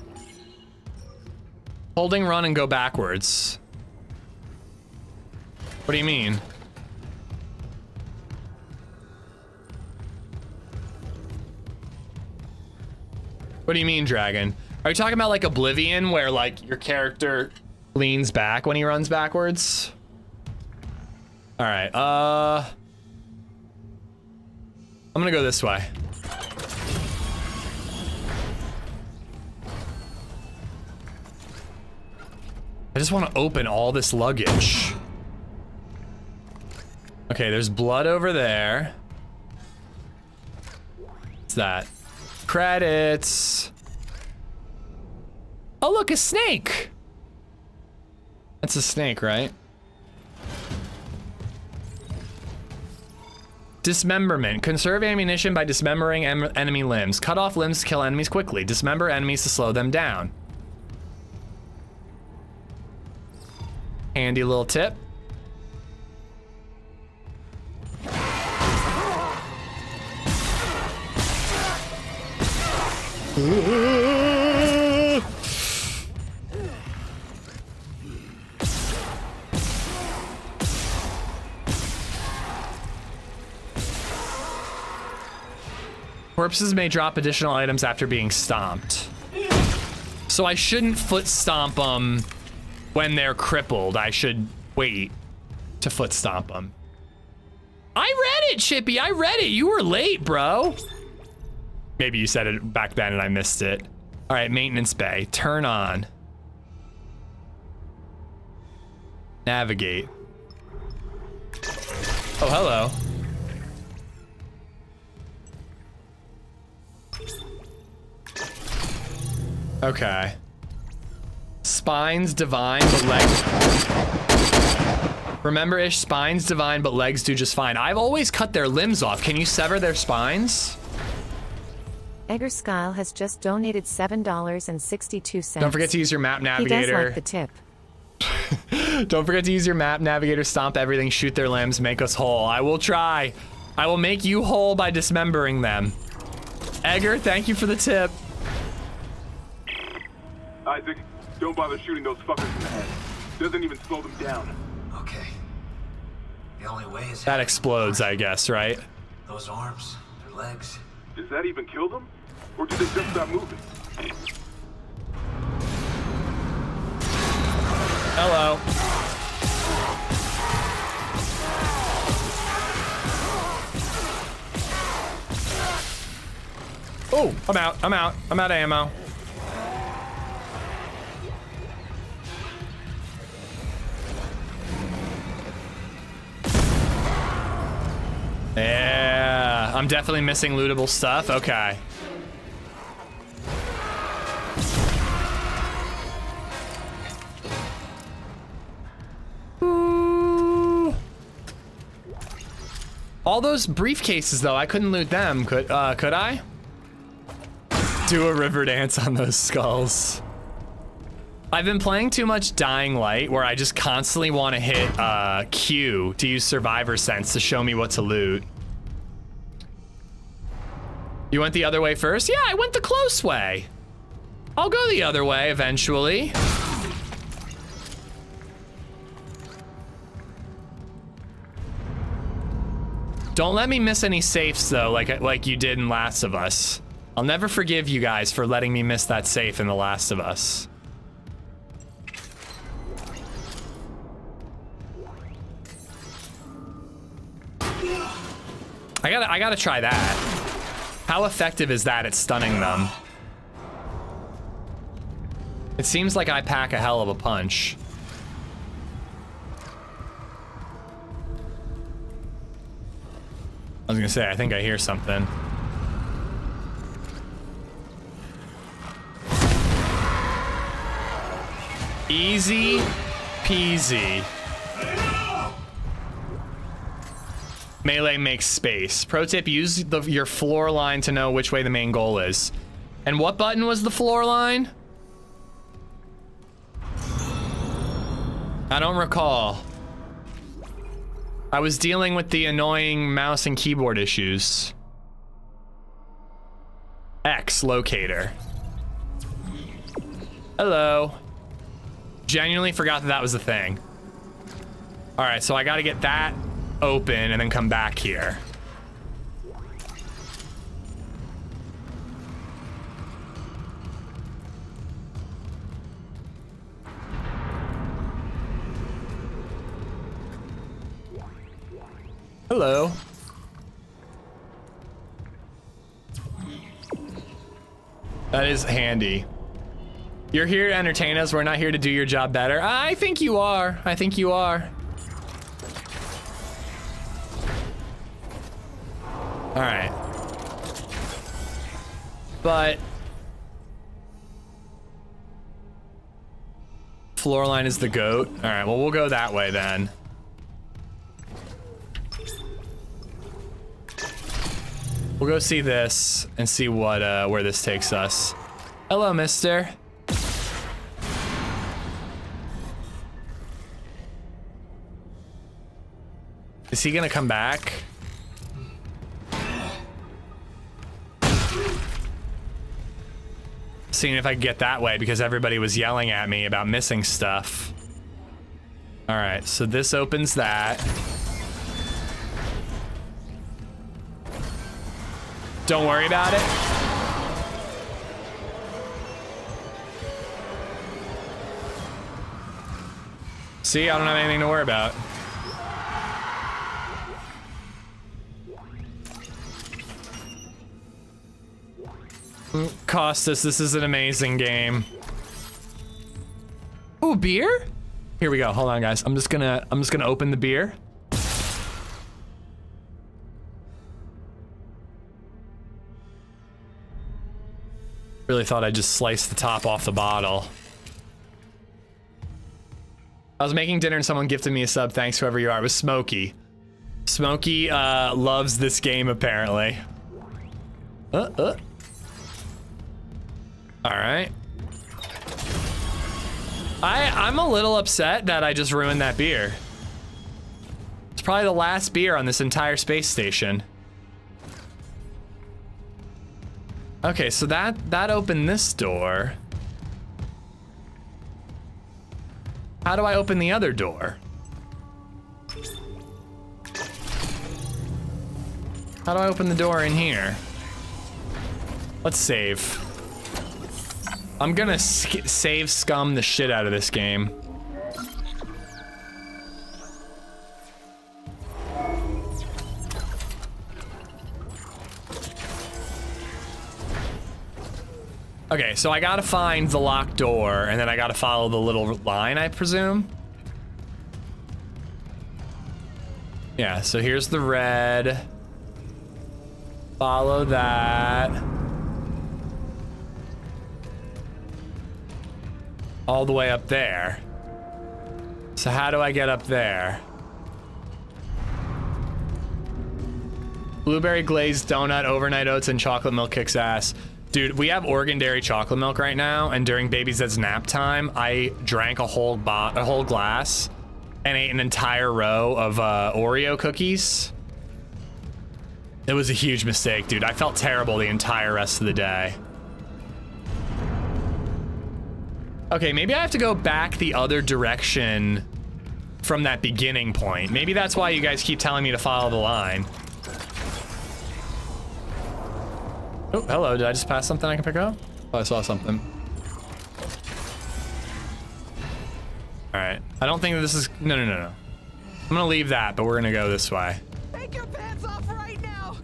B: Holding run and go backwards. What do you mean? What do you mean, Dragon? Are you talking about like Oblivion, where like your character leans back when he runs backwards? All right, I'm gonna go this way. I just want to open all this luggage. Okay, there's blood over there. What's that? Credits. Oh, look, a snake. That's a snake, right? Dismemberment. Conserve ammunition by dismembering enemy limbs. Cut off limbs to kill enemies quickly. Dismember enemies to slow them down. Handy little tip. Corpses may drop additional items after being stomped. So I shouldn't foot stomp them when they're crippled. I should wait to foot stomp them. I read it, Chippy. I read it. You were late, bro. Maybe you said it back then and I missed it. All right, maintenance bay. Turn on. Navigate. Oh, hello. Okay. Spines divine, but legs. Remember, Ish, spines divine, but legs do just fine. I've always cut their limbs off. Can you sever their spines?
F: Egger Skyle has just donated $7.62.
B: Don't forget to use your map navigator.
F: He does like the tip.
B: Don't forget to use your map navigator, stomp everything, shoot their limbs, make us whole. I will try. I will make you whole by dismembering them. Egger, thank you for the tip.
L: Isaac, don't bother shooting those fuckers in the head. Doesn't even slow them down.
K: Okay. The only way is
B: that explodes, I guess, right?
K: Those arms, their legs.
L: Does that even kill them? Or do they just stop moving?
B: Hello. Oh, I'm out. I'm out. I'm out of ammo. Yeah, I'm definitely missing lootable stuff. Okay. Ooh. All those briefcases, though, I couldn't loot them. Could I? Do a river dance on those skulls. I've been playing too much Dying Light, where I just constantly want to hit Q to use Survivor Sense to show me what to loot. You went the other way first? Yeah, I went the close way. I'll go the other way eventually. Don't let me miss any safes though, like you did in Last of Us. I'll never forgive you guys for letting me miss that safe in The Last of Us. I gotta try that. How effective is that at stunning them? It seems like I pack a hell of a punch. I was gonna say, I think I hear something. Easy peasy. Melee makes space. Pro tip, use your floor line to know which way the main goal is. And what button was the floor line? I don't recall. I was dealing with the annoying mouse and keyboard issues. X locator. Hello. Genuinely forgot that was the thing. All right, so I gotta get that open and then come back here. Hello. That is handy. You're here to entertain us. We're not here to do your job better. I think you are. I think you are. All right. But floor line is the goat. All right, well, we'll go that way then. We'll go see this and see what where this takes us. Hello, mister. Is he gonna come back? seeing if I could get that way because everybody was yelling at me about missing stuff. All right, so this opens that. Don't worry about it. See, I don't have anything to worry about. Costas, this is an amazing game. Ooh, beer? Here we go. Hold on, guys. I'm just gonna open the beer. Really thought I'd just slice the top off the bottle. I was making dinner and someone gifted me a sub. Thanks, whoever you are. It was Smokey. Smokey loves this game, apparently. All right. I'm a little upset that I just ruined that beer. It's probably the last beer on this entire space station. Okay, so that opened this door. How do I open the other door? How do I open the door in here? Let's save. I'm gonna save scum the shit out of this game. Okay, so I gotta find the locked door, and then I gotta follow the little line, I presume. Yeah, so here's the red. Follow that. All the way up there. So how do I get up there? Blueberry glazed donut, overnight oats, and chocolate milk kicks ass. Dude, we have Oregon Dairy chocolate milk right now, and during Baby Zed's nap time, I drank a whole glass and ate an entire row of Oreo cookies. It was a huge mistake, dude. I felt terrible the entire rest of the day. Okay, maybe I have to go back the other direction from that beginning point. Maybe that's why you guys keep telling me to follow the line. Oh, hello, did I just pass something I can pick up? Oh, I saw something. All right, I don't think that this is, no. I'm gonna leave that, but we're gonna go this way.
Q: Take your pants off right now!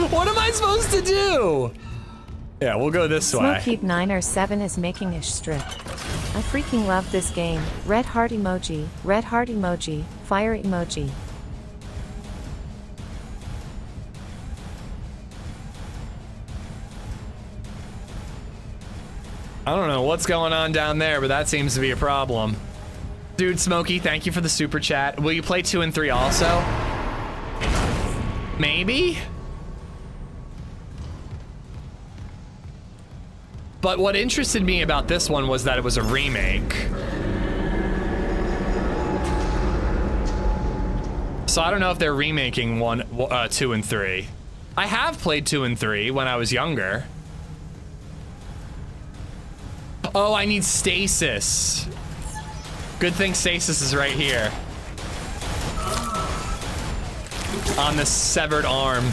B: What am I supposed to do? Yeah, we'll go this way.
F: Smokeheap907 is making ish strip. I freaking love this game. Red heart emoji, fire emoji.
B: I don't know what's going on down there, but that seems to be a problem. Dude, Smokey, thank you for the super chat. Will you play 2 and 3 also? Maybe? But what interested me about this one was that it was a remake. So I don't know if they're remaking 2 and 3. I have played 2 and 3 when I was younger. Oh, I need stasis. Good thing stasis is right here. On this severed arm.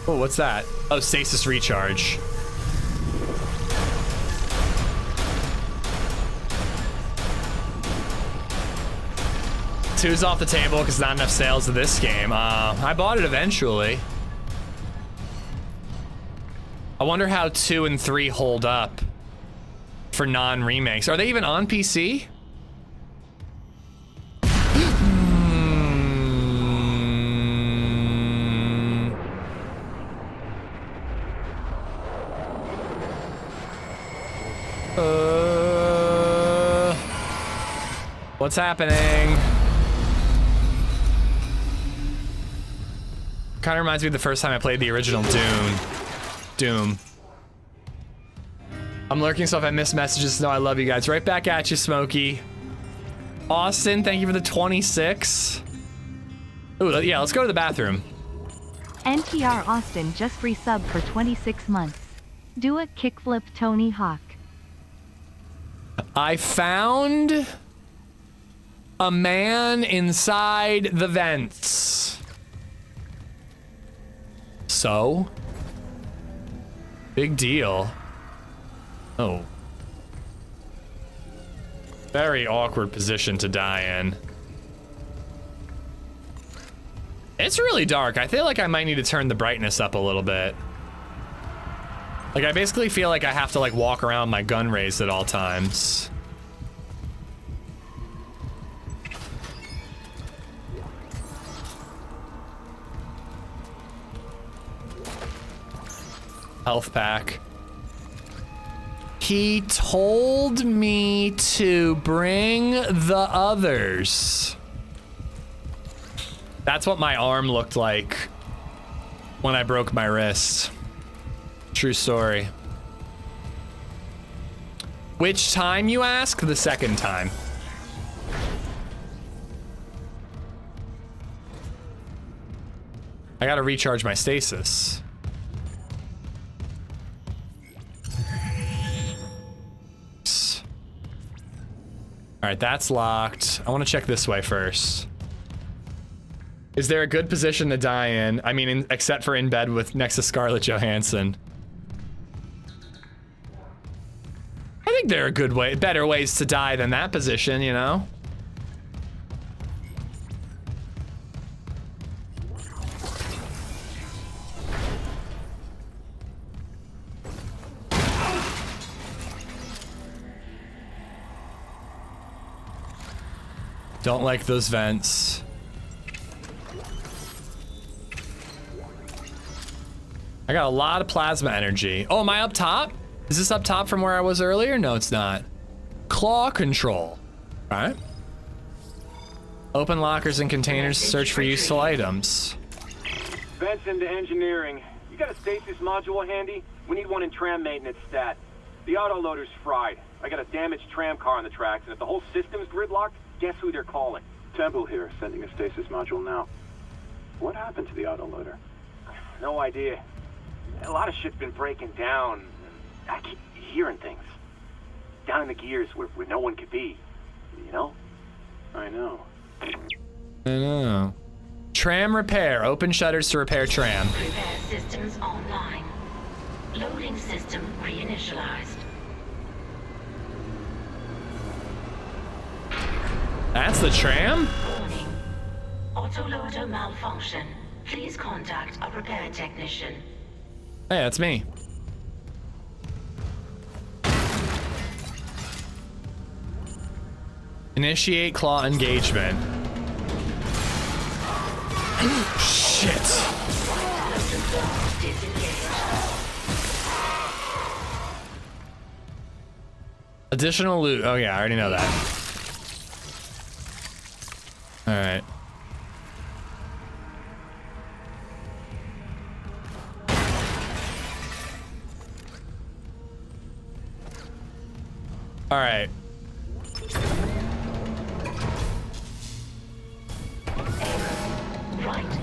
B: Oh, what's that? Oh, stasis recharge. Two's off the table because not enough sales of this game. I bought it eventually. I wonder how 2 and 3 hold up for non-remakes. Are they even on PC? what's happening? Kind of reminds me of the first time I played the original Doom. I'm lurking, so if I miss messages, know I love you guys. Right back at you, Smokey. Austin, thank you for the 26. Ooh, yeah, let's go to the bathroom.
A: NTR Austin just resubbed for 26 months. Do a kickflip, Tony Hawk.
B: I found a man inside the vents. So? Big deal. Oh. Very awkward position to die in. It's really dark. I feel like I might need to turn the brightness up a little bit. Like, I basically feel like I have to, like, walk around with my gun raised at all times. Health pack. He told me to bring the others. That's what my arm looked like when I broke my wrist. True story. Which time, you ask? The second time. I gotta recharge my stasis. All right, that's locked. I want to check this way first. Is there a good position to die in? I mean, except for in bed with next to Scarlett Johansson. I think there are better ways to die than that position, you know? Don't like those vents. I got a lot of plasma energy. Oh, am I up top? Is this up top from where I was earlier? No, it's not. Claw control. All right. Open lockers and containers to search for useful items.
H: Vents into engineering. You got a stasis module handy? We need one in tram maintenance stat. The autoloader's fried. I got a damaged tram car on the tracks, and if the whole system's gridlocked, guess who they're calling? Temple here, sending a stasis module now. What happened to the autoloader? No idea. A lot of shit's been breaking down. I keep hearing things. Down in the gears where no one could be. You know? I know.
B: I know. Tram repair. Open shutters to repair tram.
O: Repair systems online. Loading system reinitialized.
B: That's the tram?
O: Warning. Autoloader malfunction. Please contact a repair technician.
B: Hey, that's me. Initiate claw engagement. Shit. Additional loot. Oh yeah, I already know that. All right. All right.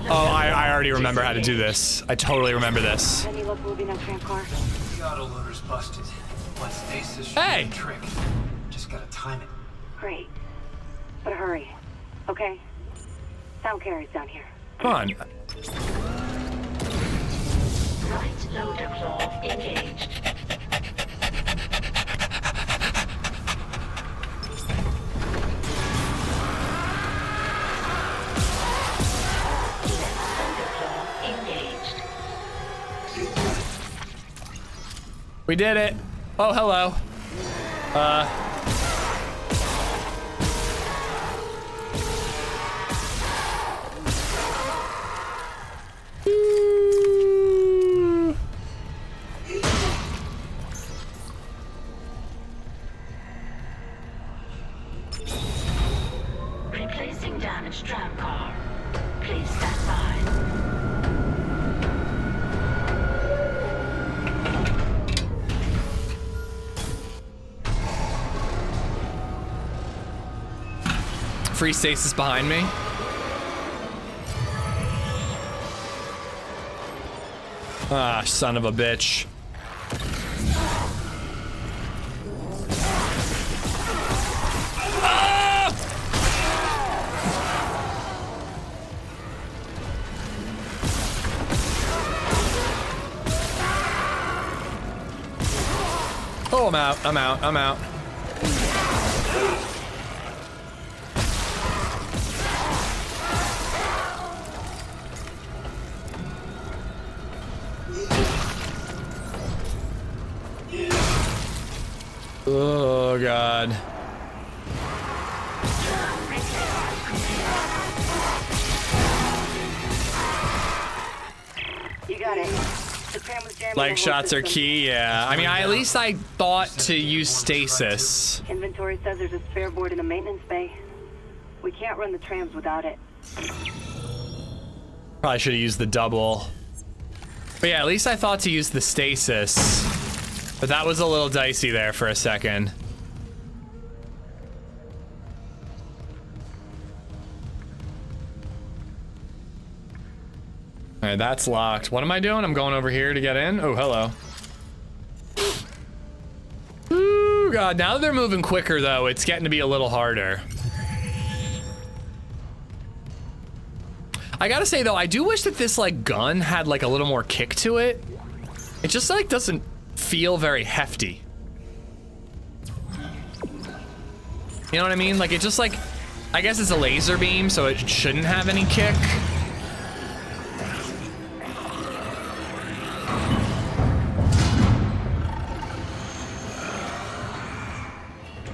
B: Oh, I already remember how to do this. I totally remember this.
N: Any luck moving that tram car?
K: The autoloader's busted. What stasis should
B: Hey!
K: be a trick. Just gotta time it.
N: Great. But hurry. Okay? Sound carries down here.
B: Come on.
O: Right loader claw engaged.
B: We did it. Oh, hello.
O: Please stand by.
B: Free stasis behind me. Ah, son of a bitch. Ah! Oh, I'm out, I'm out, I'm out. Oh, God.
N: You got it. The tram was jamming.
B: Like shots are key, yeah. I mean, at least I thought to use stasis.
N: Inventory says there's a spare board in the maintenance bay. We can't run the trams without it.
B: Probably should have used the double. But yeah, at least I thought to use the stasis. But that was a little dicey there for a second. All right, that's locked. What am I doing? I'm going over here to get in. Oh, hello. Ooh, God. Now that they're moving quicker, though, it's getting to be a little harder. I gotta say, though, I do wish that this, like, gun had, like, a little more kick to it. It just, like, doesn't feel very hefty. You know what I mean? Like, it just, like, I guess it's a laser beam, so it shouldn't have any kick.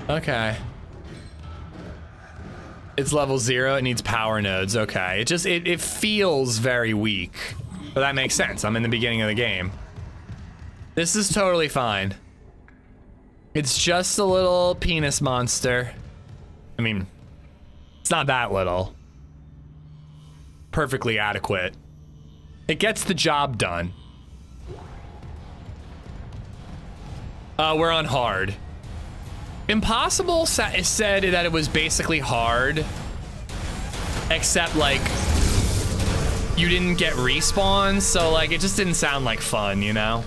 B: Okay. It's level 0, it needs power nodes, okay. It just, it feels very weak. But that makes sense, I'm in the beginning of the game. This is totally fine. It's just a little penis monster. I mean, it's not that little. Perfectly adequate. It gets the job done. We're on hard. Impossible said that it was basically hard, except like you didn't get respawns, so like it just didn't sound like fun, you know?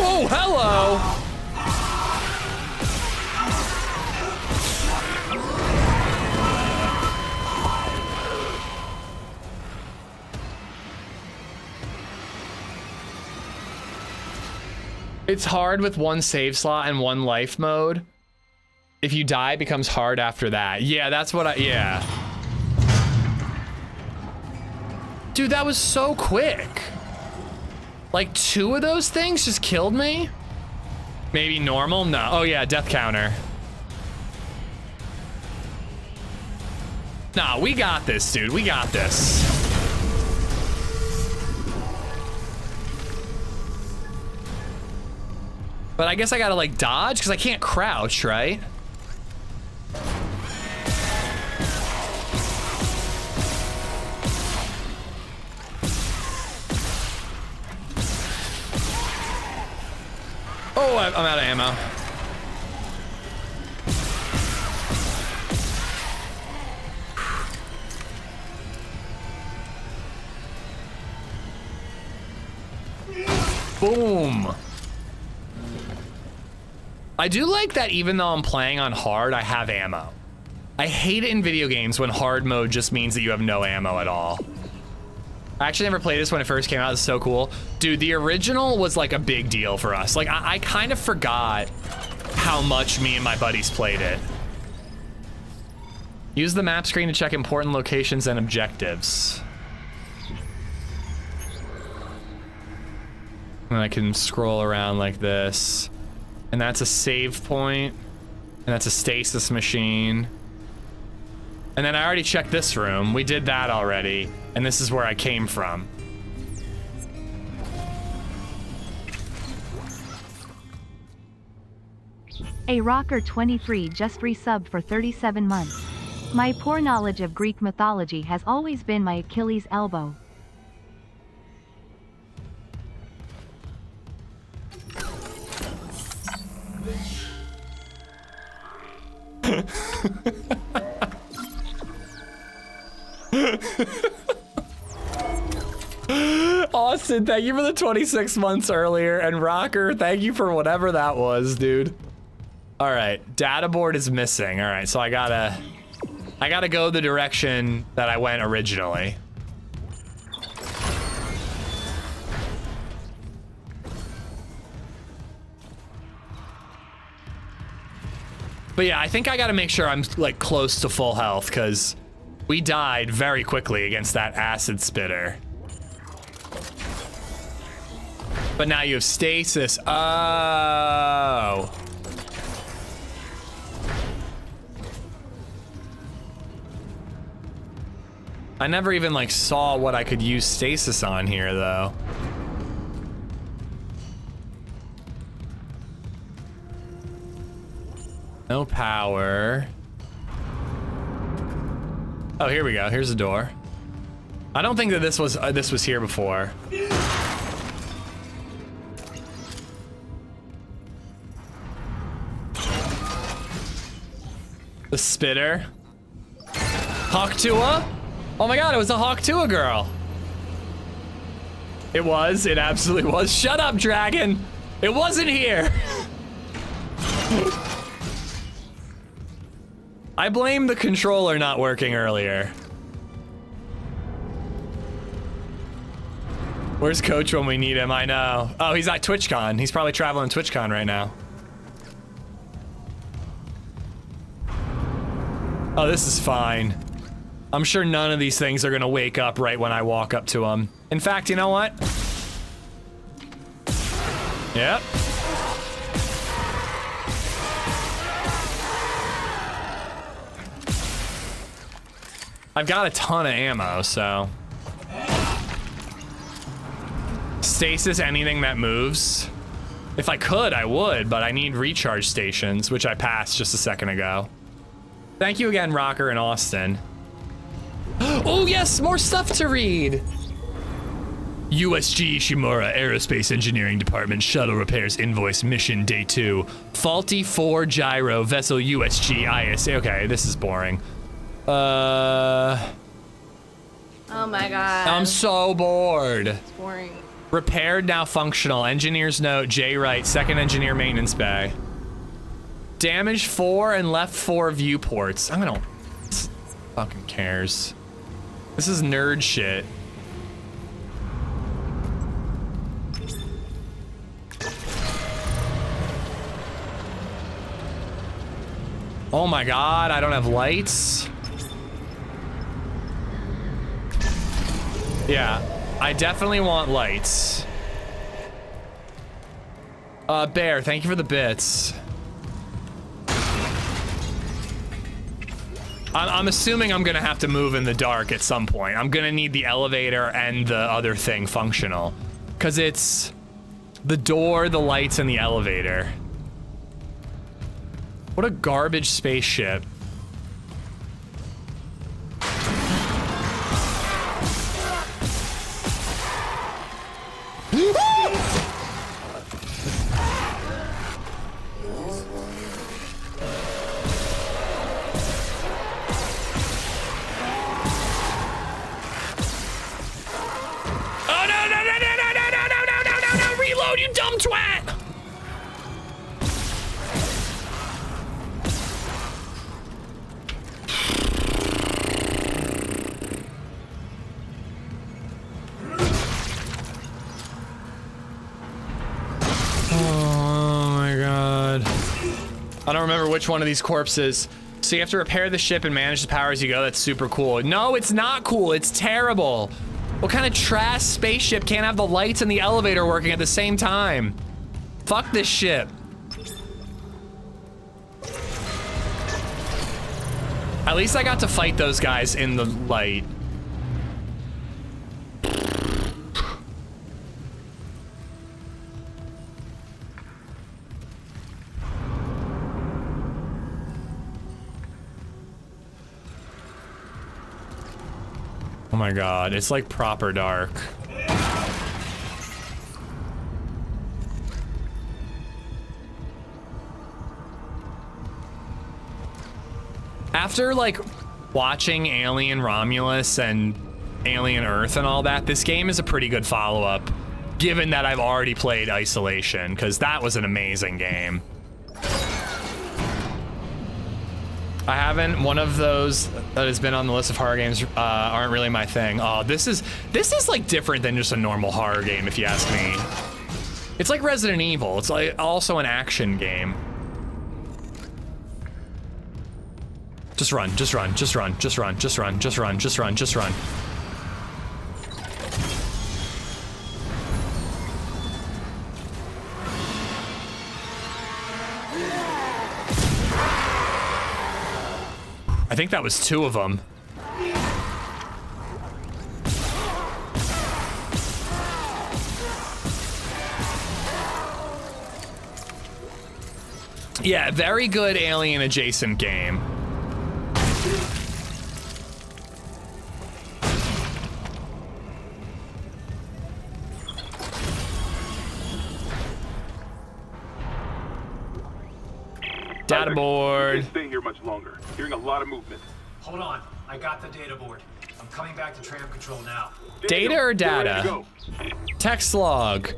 B: Oh, hello! It's hard with one save slot and one life mode. If you die, it becomes hard after that. Yeah, that's what yeah. Dude, that was so quick. Like 2 of those things just killed me? Maybe normal? No. Oh yeah, death counter. Nah, we got this, dude. We got this. But I guess I gotta like dodge because I can't crouch, right? Oh, I'm out of ammo. Boom. I do like that even though I'm playing on hard, I have ammo. I hate it in video games when hard mode just means that you have no ammo at all. I actually never played this when it first came out. It's so cool. Dude, the original was like a big deal for us. Like, I kind of forgot how much me and my buddies played it. Use the map screen to check important locations and objectives. And I can scroll around like this. And that's a save point. And that's a stasis machine. And then I already checked this room. We did that already. And this is where I came from.
A: A Rocker 23 just resubbed for 37 months. My poor knowledge of Greek mythology has always been my Achilles elbow.
B: Austin, thank you for the 26 months earlier, and Rocker, thank you for whatever that was, dude. All right, data board is missing. All right, so I gotta go the direction that I went originally. But yeah, I think I gotta make sure I'm like close to full health, because we died very quickly against that acid spitter. But now you have stasis. Oh. I never even like saw what I could use stasis on here though. No power. Oh, here we go. Here's the door. I don't think that this was here before. The spitter. Hawktua? Oh my god, it was a Hawktua girl. It was. It absolutely was. Shut up, dragon. It wasn't here. I blame the controller not working earlier. Where's Coach when we need him? I know. Oh, he's at TwitchCon. He's probably traveling TwitchCon right now. Oh, this is fine. I'm sure none of these things are gonna wake up right when I walk up to them. In fact, you know what? Yep. I've got a ton of ammo, so. Stasis anything that moves. If I could, I would, but I need recharge stations, which I passed just a second ago. Thank you again, Rocker and Austin. Oh yes, more stuff to read. USG Ishimura Aerospace Engineering Department Shuttle Repairs Invoice Mission Day 2. Faulty 4 gyro vessel USG ISA. Okay, this is boring.
D: Oh my god.
B: I'm so bored.
D: It's boring.
B: Repaired, now functional. Engineer's note, J. Wright, second engineer maintenance bay. Damaged 4 and left 4 viewports. I'm gonna... Fucking cares. This is nerd shit. Oh my god, I don't have lights. Yeah, I definitely want lights. Bear, thank you for the bits. I'm assuming I'm gonna have to move in the dark at some point. I'm gonna need the elevator and the other thing functional. Cause it's the door, the lights, and the elevator. What a garbage spaceship. Reload, you dumb twat! Oh my god. I don't remember which one of these corpses. So you have to repair the ship and manage the power as you go. That's super cool. No, it's not cool. It's terrible. What kind of trash spaceship can't have the lights and the elevator working at the same time? Fuck this ship. At least I got to fight those guys in the light. my god, it's like proper dark. After like watching Alien Romulus and Alien Earth and all that, this game is a pretty good follow-up, given that I've already played Isolation, because that was an amazing game. I haven't. One of those that has been on the list of horror games aren't really my thing. Oh, this is like different than just a normal horror game, if you ask me. It's like Resident Evil. It's like also an action game. Just run, just run, just run, just run, just run, just run, just run, just run. I think that was 2 of them. Yeah, very good alien adjacent game. Data board.
R: Can't stay here much longer. Hearing a lot of movement.
K: Hold on. I got the data board. I'm coming back to tram control now.
B: Data or data? Text log.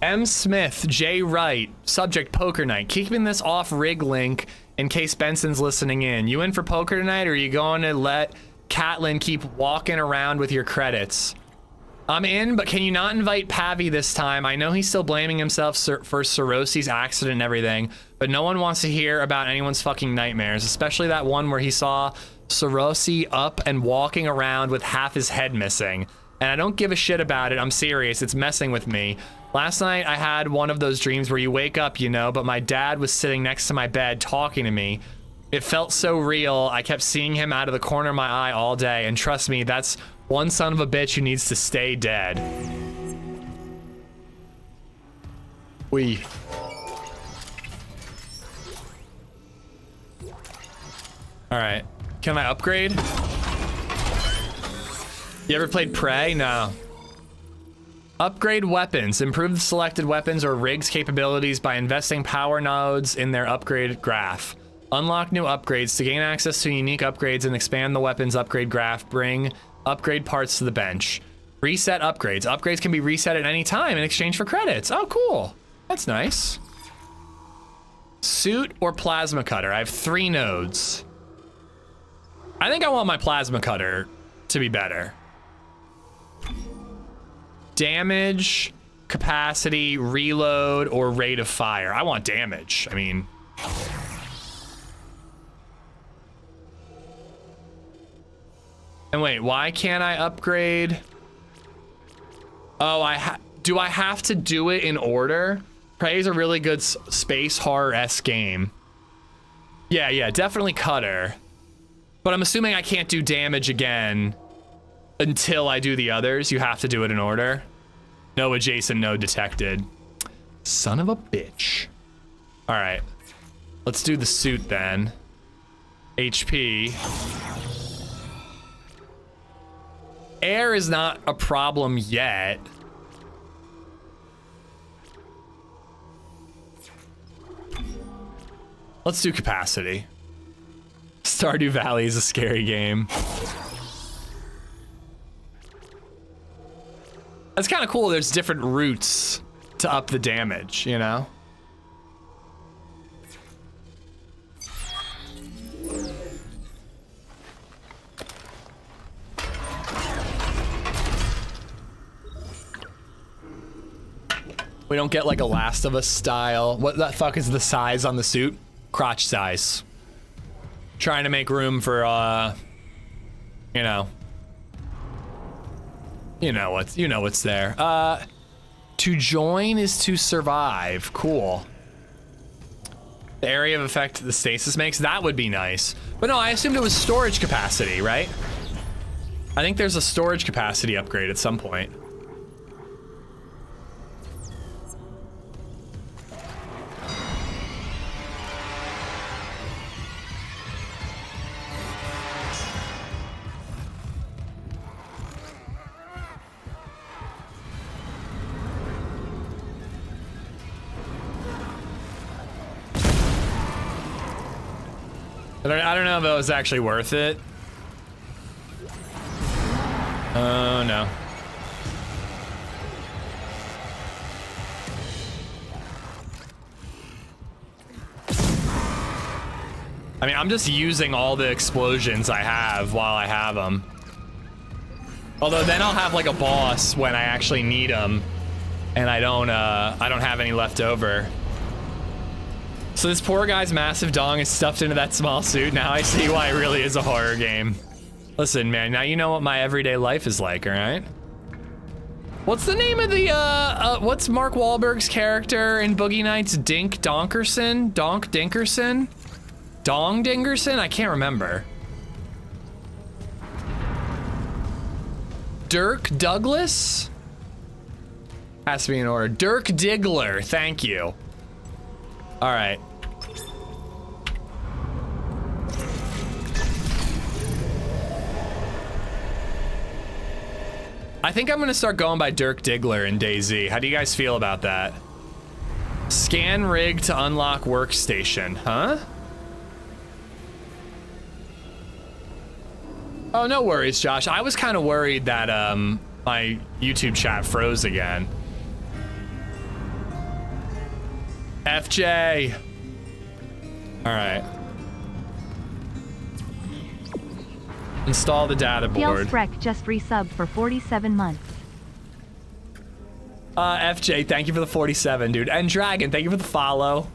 B: M. Smith, J. Wright, subject poker night. Keeping this off rig link in case Benson's listening in. You in for poker tonight, or are you going to let Catlin keep walking around with your credits? I'm in, but can you not invite Pavi this time? I know he's still blaming himself for Sorosi's accident and everything, but no one wants to hear about anyone's fucking nightmares, especially that one where he saw Sorosi up and walking around with half his head missing. And I don't give a shit about it. I'm serious. It's messing with me. Last night I had one of those dreams where you wake up, you know, but my dad was sitting next to my bed talking to me. It felt so real. I kept seeing him out of the corner of my eye all day, and trust me, that's one son of a bitch who needs to stay dead. We. All right, can I upgrade? You ever played Prey? No. Upgrade weapons. Improve the selected weapons or rigs capabilities by investing power nodes in their upgrade graph. Unlock new upgrades to gain access to unique upgrades and expand the weapons upgrade graph. Bring upgrade parts to the bench. Reset upgrades. Upgrades can be reset at any time in exchange for credits. Oh, cool. That's nice. Suit or plasma cutter? I have 3 nodes. I think I want my plasma cutter to be better. Damage, capacity, reload, or rate of fire. I want damage. I mean... And wait, why can't I upgrade? Oh, do I have to do it in order? Prey is a really good space horror-esque game. Yeah, definitely cutter. But I'm assuming I can't do damage again until I do the others. You have to do it in order. No adjacent node detected. Son of a bitch. All right, let's do the suit then. HP. Air is not a problem yet. Let's do capacity. Stardew Valley is a scary game. That's kind of cool. There's different routes to up the damage, you know? We don't get like a Last of Us style. What the fuck is the size on the suit? Crotch size. Trying to make room for, you know what's there. To join is to survive. Cool. The area of effect the stasis makes, that would be nice. But no, I assumed it was storage capacity, right? I think there's a storage capacity upgrade at some point. I don't know if it was actually worth it. Oh no. I mean, I'm just using all the explosions I have while I have them. Although then I'll have like a boss when I actually need them, and I don't have any left over. So this poor guy's massive dong is stuffed into that small suit. Now I see why it really is a horror game. Listen, man, now you know what my everyday life is like, all right? What's the name of the, what's Mark Wahlberg's character in Boogie Nights? Dink Donkerson? Donk Dinkerson? Dong Dingerson? I can't remember. Dirk Douglas? Has to be in order. Dirk Diggler, thank you. All right. I think I'm gonna start going by Dirk Diggler in DayZ. How do you guys feel about that? Scan rig to unlock workstation, huh? Oh, no worries, Josh. I was kind of worried that my YouTube chat froze again. FJ. All right. Install the data board.
A: Freck just resubbed for 47 months.
B: FJ, thank you for the 47, dude. And Dragon, thank you for the follow.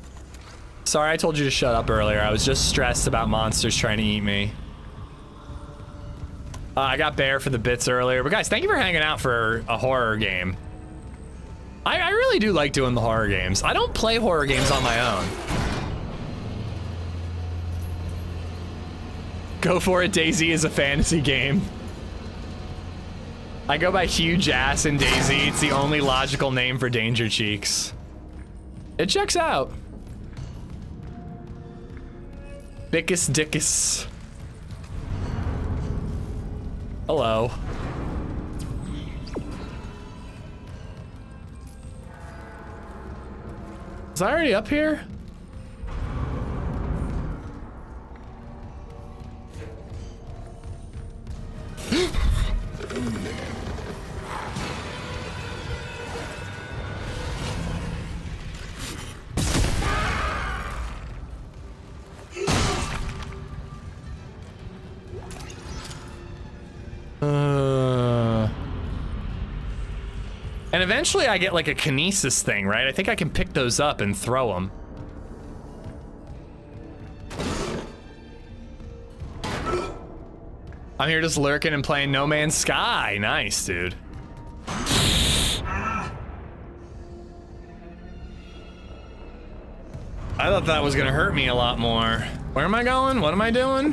B: Sorry I told you to shut up earlier. I was just stressed about monsters trying to eat me. I got Bear for the bits earlier. But guys, thank you for hanging out for a horror game. I really do like doing the horror games. I don't play horror games on my own. Go for it, DayZ is a fantasy game. I go by Huge Ass in DayZ. It's the only logical name for Danger Cheeks. It checks out. Bickus Dickus. Hello. Is I already up here? And eventually I get like a kinesis thing, right? I think I can pick those up and throw them. I'm here just lurking and playing No Man's Sky. Nice, dude. I thought that was gonna hurt me a lot more. Where am I going? What am I doing?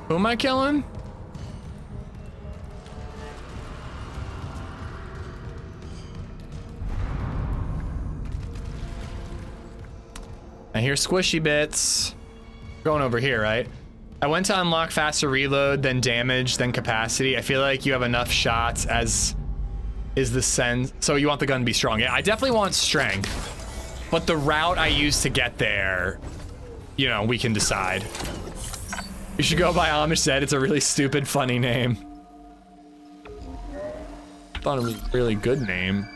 B: Who am I killing? I hear squishy bits. Going over here, right? I went to unlock faster reload, then damage, then capacity. I feel like you have enough shots as is the sense. So you want the gun to be strong. Yeah, I definitely want strength. But the route I use to get there, you know, we can decide. You should go by AmishZed. It's a really stupid, funny name. Thought it was a really good name.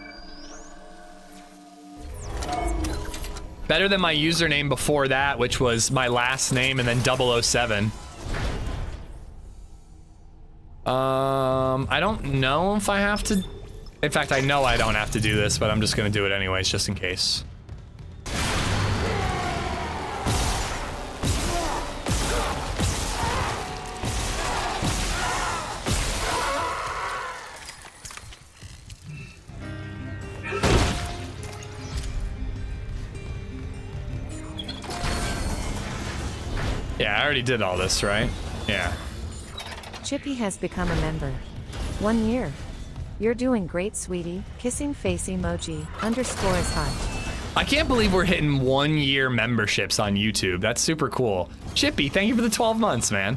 B: Better than my username before that, which was my last name and then 007. I don't know if I have to. In fact, I know I don't have to do this, but I'm just gonna do it anyways, just in case. Yeah, I already did all this, right? Yeah.
F: Chippy has become a member. 1 year. You're doing great, sweetie. Kissing face emoji. Underscore is hot.
B: I can't believe we're hitting 1 year memberships on YouTube. That's super cool. Chippy, thank you for the 12 months, man.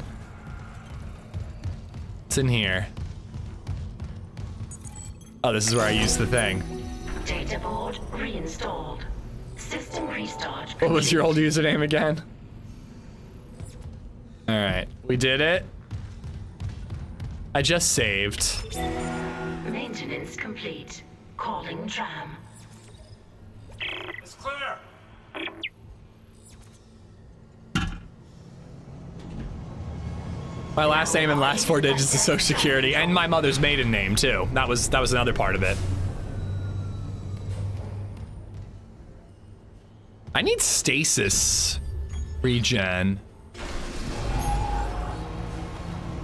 B: What's in here? Oh, this is where I use the thing.
O: Data board reinstalled. System restart.
B: What was your old username again? All right, we did it. I just saved.
O: Maintenance complete. Calling tram.
R: It's clear.
B: My last name and last 4 digits of Social Security, and my mother's maiden name too. That was another part of it. I need stasis regen.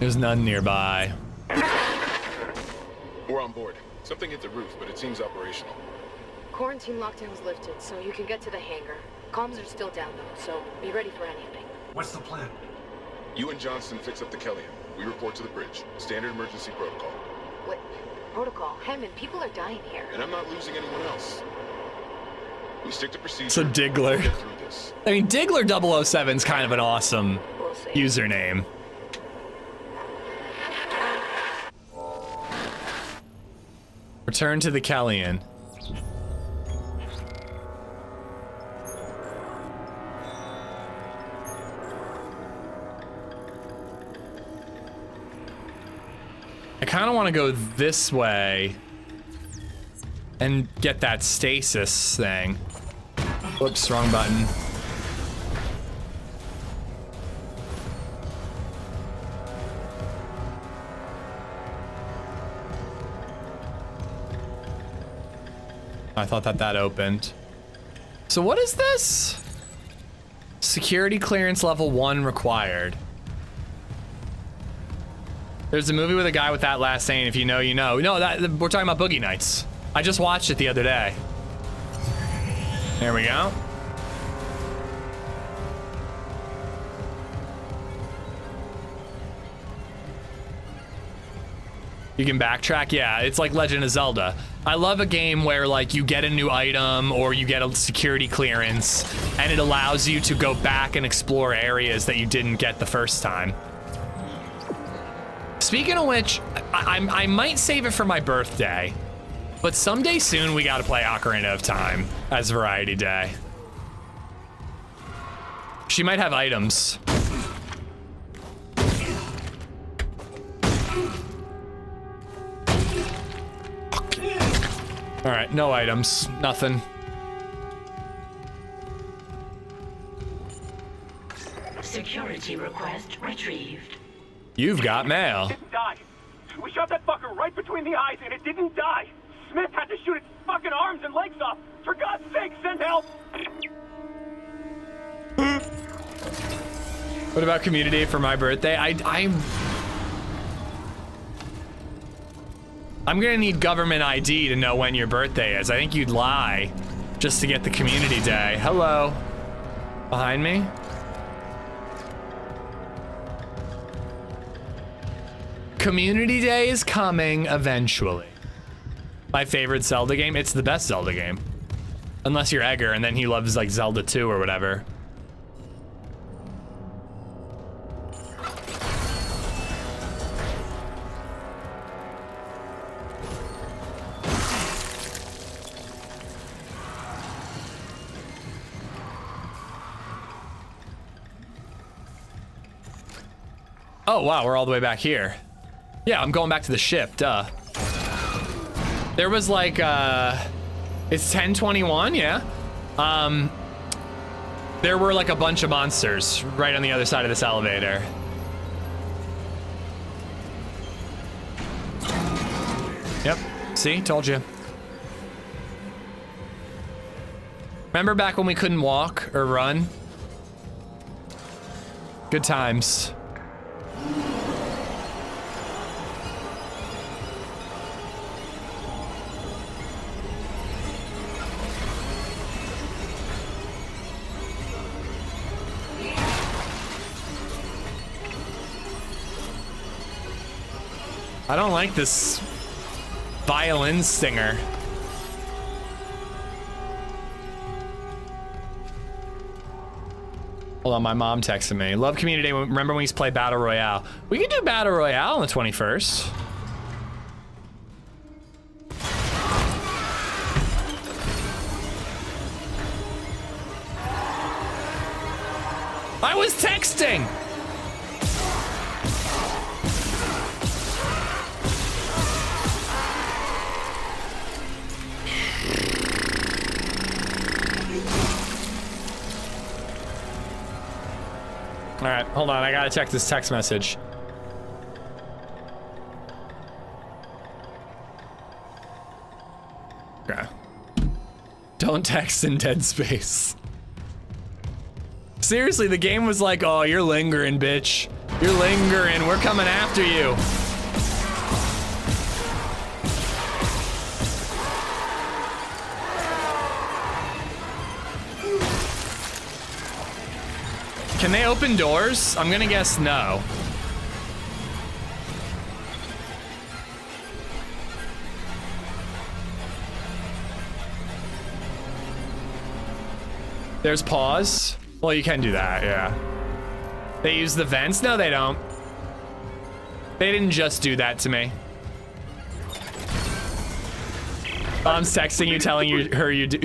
B: There's none nearby.
L: We're on board. Something hit the roof, but it seems operational.
S: Quarantine lockdown was lifted, so you can get to the hangar. Comms are still down though, so be ready for anything.
R: What's the plan?
L: You and Johnston fix up the Kellyan. We report to the bridge. Standard emergency protocol.
S: What? Protocol? Hammond, people are dying here.
L: And I'm not losing anyone else. We stick to procedure.
B: So Diggler.
L: We'll get through this.
B: I mean, Diggler 007 is kind of an awesome username. Return to the Kellyan. I kind of want to go this way and get that stasis thing. Whoops, wrong button. I thought that opened. So what is this? Security clearance level 1 required. There's a movie with a guy with that last name. If you know, you know. No, we're talking about Boogie Nights. I just watched it the other day. There we go. You can backtrack. Yeah, it's like Legend of Zelda. I love a game where like you get a new item or you get a security clearance and it allows you to go back and explore areas that you didn't get the first time. Speaking of which, I might save it for my birthday, but someday soon we gotta play Ocarina of Time as Variety Day. She might have items. All right, no items, nothing.
O: Security request retrieved.
B: You've got mail.
H: It died. We shot that fucker right between the eyes and it didn't die. Smith had to shoot its fucking arms and legs off. For God's sake, send help!
B: What about community for my birthday? I'm gonna need government ID to know when your birthday is. I think you'd lie just to get the community day. Hello. Behind me? Community day is coming eventually. My favorite Zelda game? It's the best Zelda game. Unless you're Edgar and then he loves like Zelda 2 or whatever. Oh wow, we're all the way back here. Yeah, I'm going back to the ship, duh. There was like, it's 10:21, yeah? There were like a bunch of monsters right on the other side of this elevator. Yep, see, told you. Remember back when we couldn't walk or run? Good times. I don't like this violin stinger. Hold on, my mom texted me. Love community day. Remember when we used to play Battle Royale? We can do Battle Royale on the 21st. I was texting!
D: All right, hold on. I gotta check this text message. Okay. Don't text in dead space. Seriously, the game was like, oh, you're lingering, bitch. You're lingering. We're coming after you. Can they open doors? I'm gonna guess no. There's pause. Well, you can do that, yeah. They use the vents? No, they don't. They didn't just do that to me. Mom's texting you,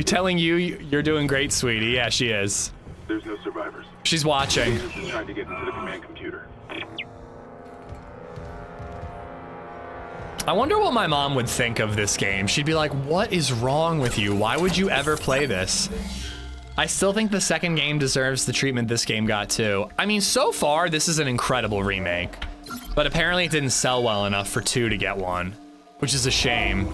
D: telling you you're doing great, sweetie. Yeah, she is.
L: There's no survivors.
D: She's watching.
L: Just trying to get into the command computer.
D: I wonder what my mom would think of this game. She'd be like, what is wrong with you? Why would you ever play this? I still think the second game deserves the treatment this game got too. I mean, so far, this is an incredible remake. But apparently it didn't sell well enough for 2 to get 1, which is a shame.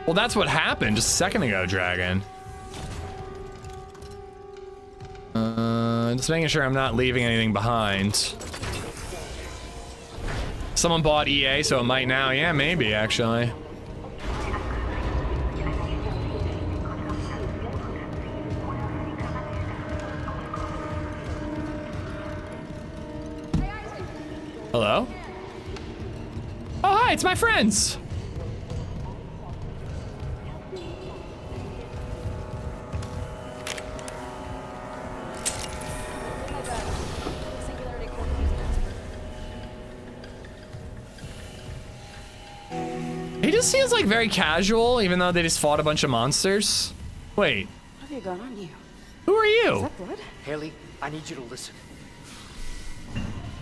D: Well, that's what happened just a second ago, Dragon. Just making sure I'm not leaving anything behind. Someone bought EA, so it might now. Yeah, maybe, actually. Hello? Oh, hi, it's my friends. He just seems like very casual, even though they just fought a bunch of monsters. Wait.
T: What have you got on you?
D: Who are you?
T: Is that blood?
U: Haley, I need you to listen.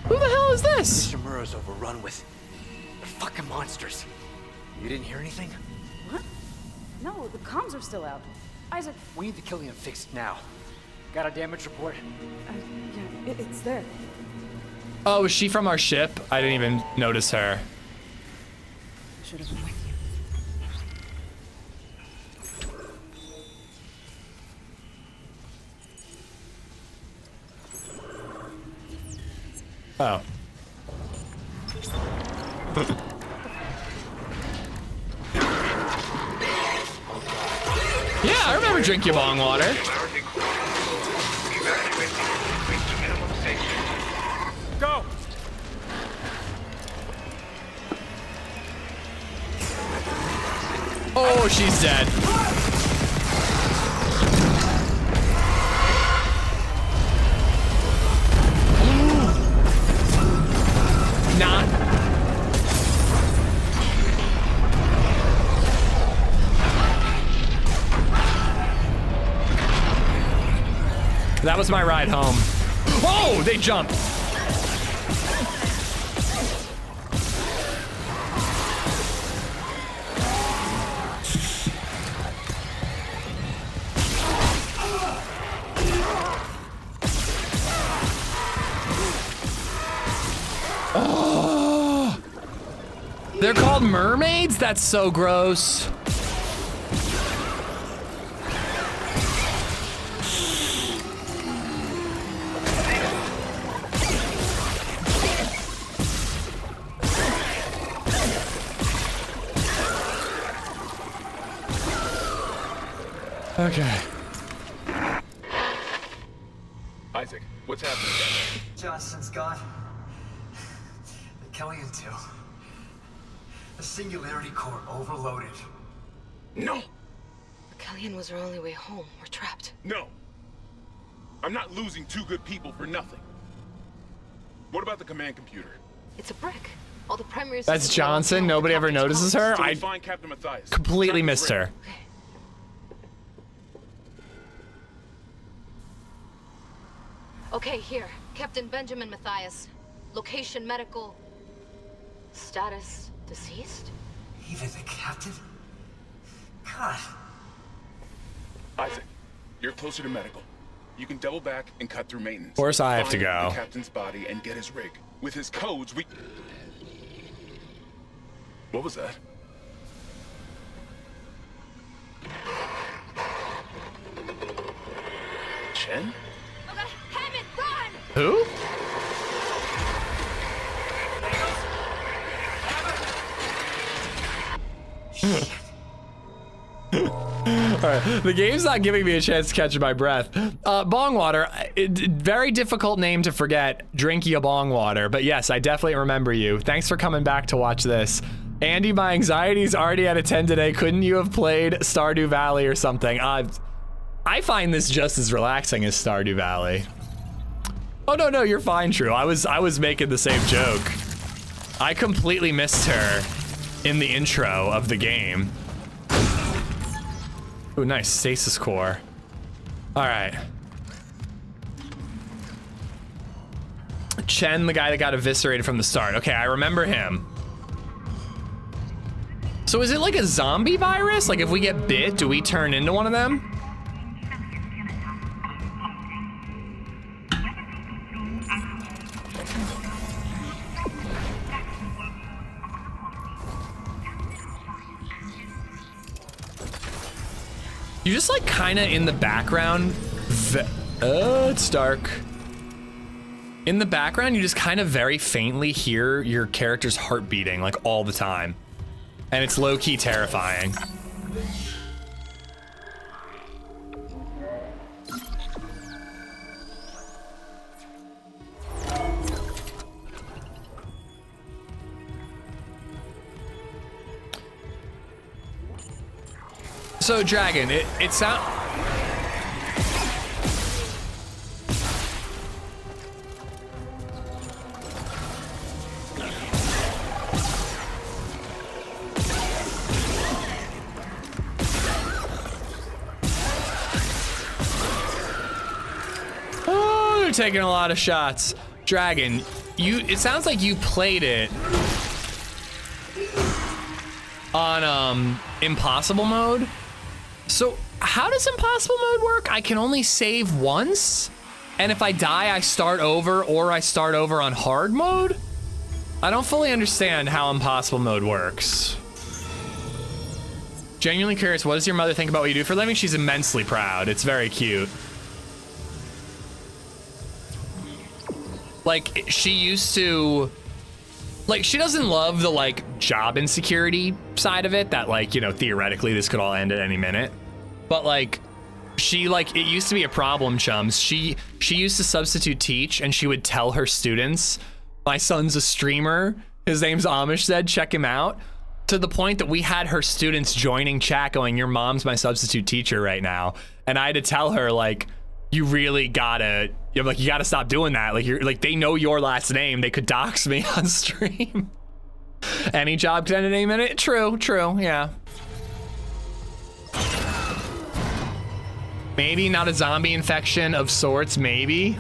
D: Who the hell is this?
U: Mr. Murrah's overrun with fucking monsters. You didn't hear anything?
T: What? No, the comms are still out. Isaac.
U: We need the Killian fixed now. Got a damage report?
T: Yeah, it's there.
D: Oh, is she from our ship? I didn't even notice her.
T: Should have been with you.
D: Oh. Yeah, I remember drink your bong water.
L: Go!
D: Oh, she's dead. Not. That was my ride home. Oh, they jumped. Oh, they're called mermaids? That's so gross. Okay.
L: Isaac, what's happening down there?
U: Johnson's gone. The Killian too. The singularity core overloaded.
L: No!
S: The Killian was our only way home. We're trapped.
L: No! I'm not losing 2 good people for nothing. What about the command computer?
S: It's a brick. All the primary.
D: That's Johnson. Nobody ever notices her. I
L: Find Captain Matthias.
D: completely missed her.
S: Okay, here. Captain Benjamin Matthias. Location medical. Status deceased?
R: Even the captain? God.
L: Isaac, you're closer to medical. You can double back and cut through maintenance.
D: Of course I have to
L: Find
D: go.
L: the captain's body and get his rig. With his codes, we... What was that? Chen?
S: Okay, Hammond, run!
D: Who? Alright, the game's not giving me a chance to catch my breath. Bong water, very difficult name to forget. Drink ya bong water, but yes, I definitely remember you. Thanks for coming back to watch this. Andy, my anxiety's already at a 10 today. Couldn't you have played Stardew Valley or something? I find this just as relaxing as Stardew Valley. Oh no, you're fine, True. I was making the same joke. I completely missed her in the intro of the game. Ooh, nice stasis core. All right. Chen, the guy that got eviscerated from the start. Okay, I remember him. So is it like a zombie virus? Like if we get bit, do we turn into one of them? You just like kind of in the background. It's dark. In the background, you just kind of very faintly hear your character's heart beating like all the time. And it's low-key terrifying. So Dragon, it sound. Oh, they're taking a lot of shots. Dragon, it sounds like you played it on impossible mode. So how does impossible mode work? I can only save once, and if I die, I start over, or I start over on hard mode? I don't fully understand how impossible mode works. Genuinely curious, what does your mother think about what you do for a living? She's immensely proud. It's very cute. Like, she used to... Like, she doesn't love the, like, job insecurity side of it, that, like, you know, theoretically this could all end at any minute. But, like, she, like, it used to be a problem, chums. She used to substitute teach, and she would tell her students, my son's a streamer, his name's AmishZed, check him out. To the point that we had her students joining chat going, your mom's my substitute teacher right now. And I had to tell her, like, you really gotta, you gotta stop doing that. Like, you're like, they know your last name. They could dox me on stream. Any job could end at any minute. True, yeah. Maybe not a zombie infection of sorts, maybe.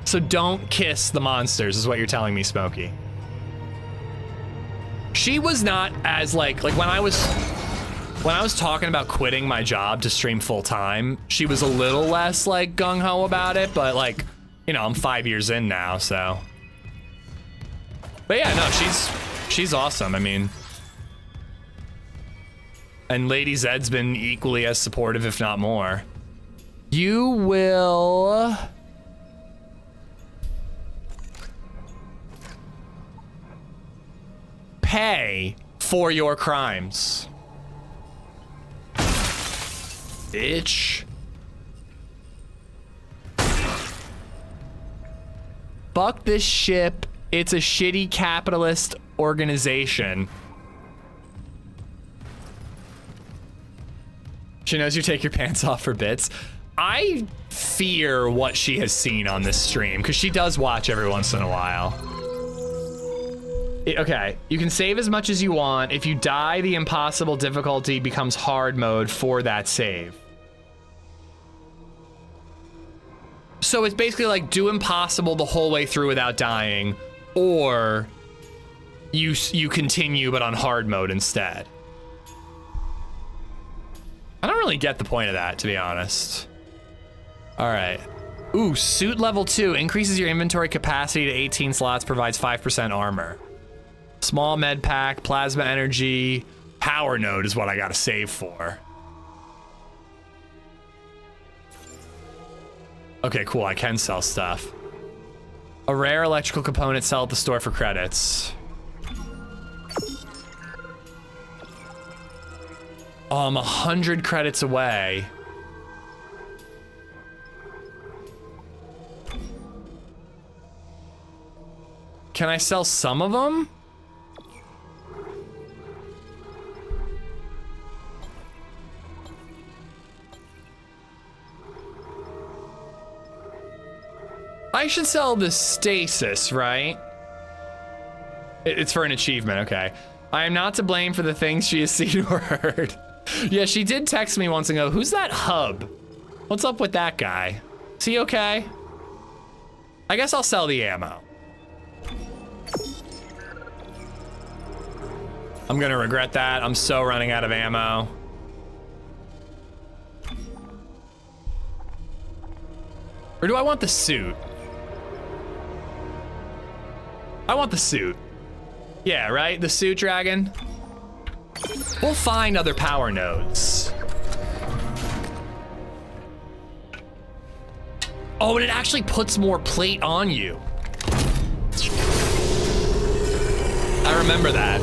D: So don't kiss the monsters is what you're telling me, Smokey. She was not as like when I was talking about quitting my job to stream full time, she was a little less like gung-ho about it, but like, you know, I'm 5 years in now, so. But yeah, no, she's awesome. I mean, and LadyZed's been equally as supportive, if not more. You will pay for your crimes. Bitch. Fuck this ship. It's a shitty capitalist organization. She knows you take your pants off for bits. I fear what she has seen on this stream, because she does watch every once in a while. Okay, you can save as much as you want. If you die, the impossible difficulty becomes hard mode for that save. So it's basically like do impossible the whole way through without dying, or you continue but on hard mode instead. I don't really get the point of that, to be honest. All right. Ooh, suit level 2 increases your inventory capacity to 18 slots, provides 5% armor. Small med pack, plasma energy, power node is what I gotta save for. Okay, cool, I can sell stuff. A rare electrical component, sell at the store for credits. Oh, I'm 100 credits away. Can I sell some of them? I should sell the stasis, right? It's for an achievement, okay. I am not to blame for the things she has seen or heard. Yeah, she did text me once and go, who's that hub? What's up with that guy? Is he okay? I guess I'll sell the ammo. I'm gonna regret that. I'm so running out of ammo. Or do I want the suit? I want the suit. Yeah, right? The suit dragon. We'll find other power nodes. Oh, and it actually puts more plate on you. I remember that.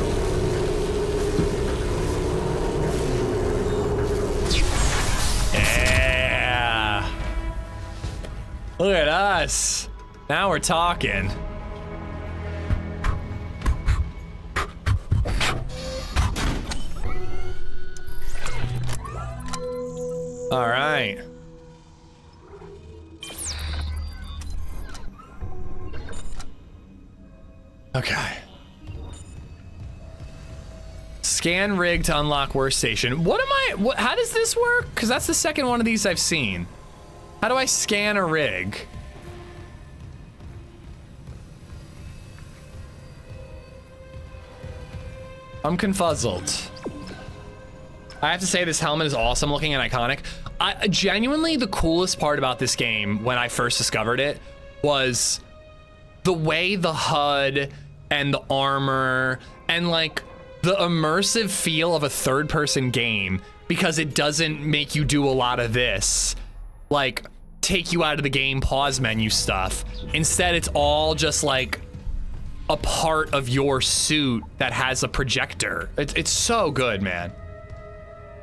D: Yeah. Look at us. Now we're talking. All right. Okay. Scan rig to unlock workstation. How does this work? Because that's the second one of these I've seen. How do I scan a rig? I'm confuzzled. I have to say this helmet is awesome looking and iconic. Genuinely, the coolest part about this game when I first discovered it was the way the HUD and the armor and like the immersive feel of a third-person game, because it doesn't make you do a lot of this, like take you out of the game pause menu stuff. Instead, it's all just like a part of your suit that has a projector. It's so good, man.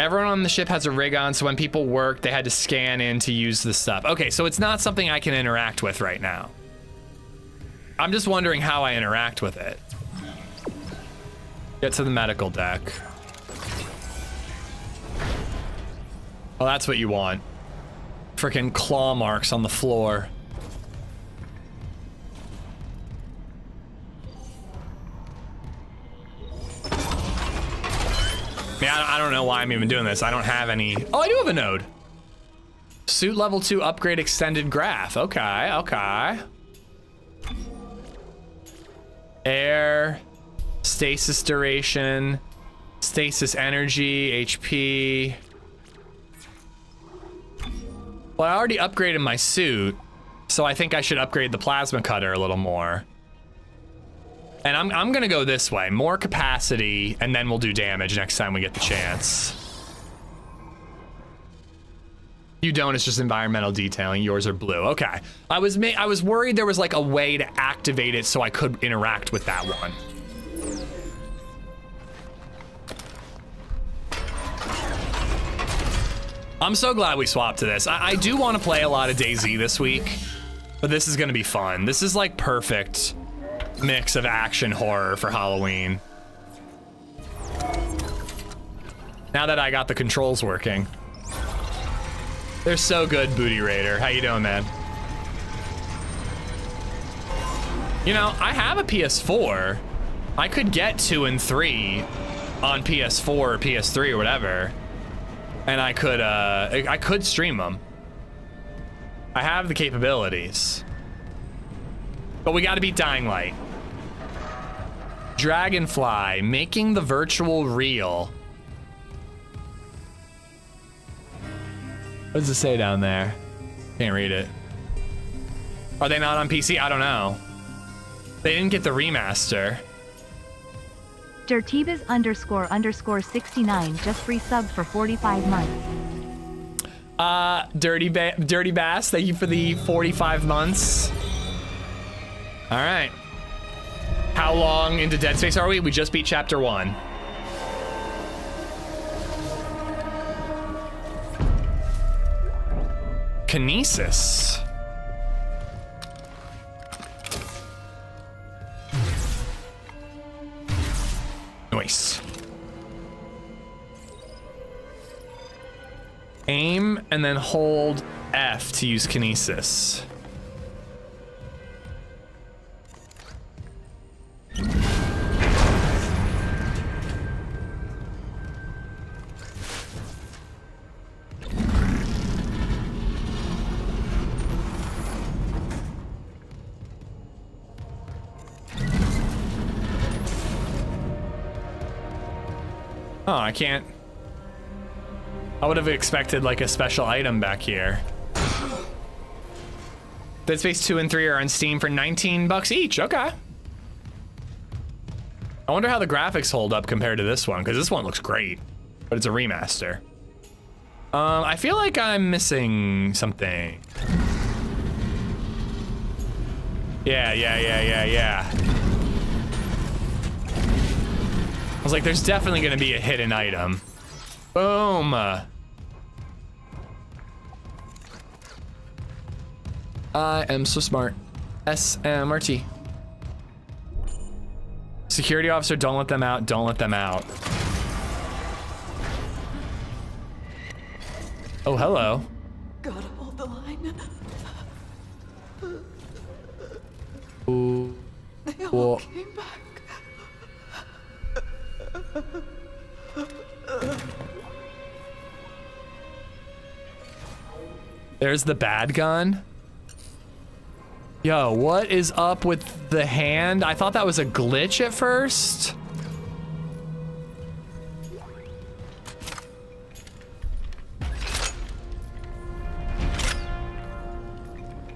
D: Everyone on the ship has a rig on, so when people work, they had to scan in to use the stuff. Okay, so it's not something I can interact with right now. I'm just wondering how I interact with it. Get to the medical deck. Oh, that's what you want. Freaking claw marks on the floor. Yeah, I don't know why I'm even doing this. I don't have any. Oh, I do have a node. Suit level 2 upgrade extended graph. Okay, okay. Air, stasis duration, stasis energy, HP. Well, I already upgraded my suit, so I think I should upgrade the plasma cutter a little more. And I'm gonna go this way, more capacity, and then we'll do damage next time we get the chance. You don't, it's just environmental detailing. Yours are blue. Okay. I was worried there was like a way to activate it so I could interact with that one. I'm so glad we swapped to this. I do want to play a lot of DayZ this week, but this is gonna be fun. This is like perfect mix of action horror for Halloween. Now that I got the controls working. They're so good, Booty Raider. How you doing, man? You know, I have a PS4. I could get 2 and 3 on PS4 or PS3 or whatever. And I could stream them. I have the capabilities. But we gotta beat Dying Light. Dragonfly, making the virtual real. What does it say down there? Can't read it. Are they not on PC? I don't know. They didn't get the remaster.
A: Dirtibas__69 just resub for 45 months.
D: Dirty Bass, thank you for the 45 months. All right. How long into DeadSpace are we? We just beat chapter 1. Kinesis. Nice. Aim and then hold F to use Kinesis. Oh, I can't. I would have expected like a special item back here. Dead Space 2 and 3 are on Steam for 19 bucks each. Okay. I wonder how the graphics hold up compared to this one, because this one looks great, but it's a remaster. I feel like I'm missing something. Yeah. I was like, there's definitely gonna be a hidden item. Boom. I am so smart. SMRT. Security officer, don't let them out, don't let them out. Oh, hello.
Q: Gotta hold the line.
D: Ooh.
Q: They all came back.
D: There's the bad gun. Yo, what is up with the hand? I thought that was a glitch at first.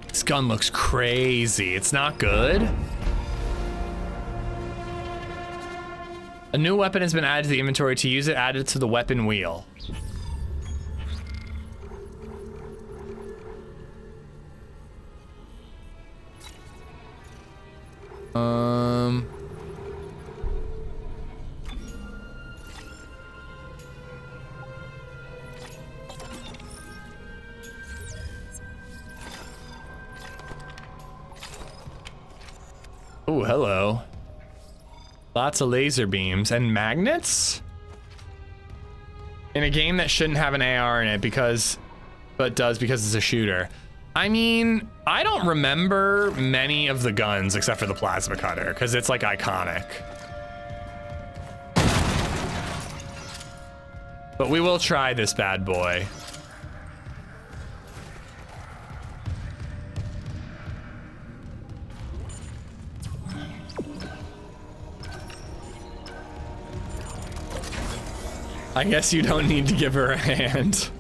D: This gun looks crazy. It's not good. A new weapon has been added to the inventory. To use it, add it to the weapon wheel. Oh, hello. Lots of laser beams and magnets? In a game that shouldn't have an AR in it but does because it's a shooter. I mean, I don't remember many of the guns except for the plasma cutter because it's like iconic. But we will try this bad boy. I guess you don't need to give her a hand.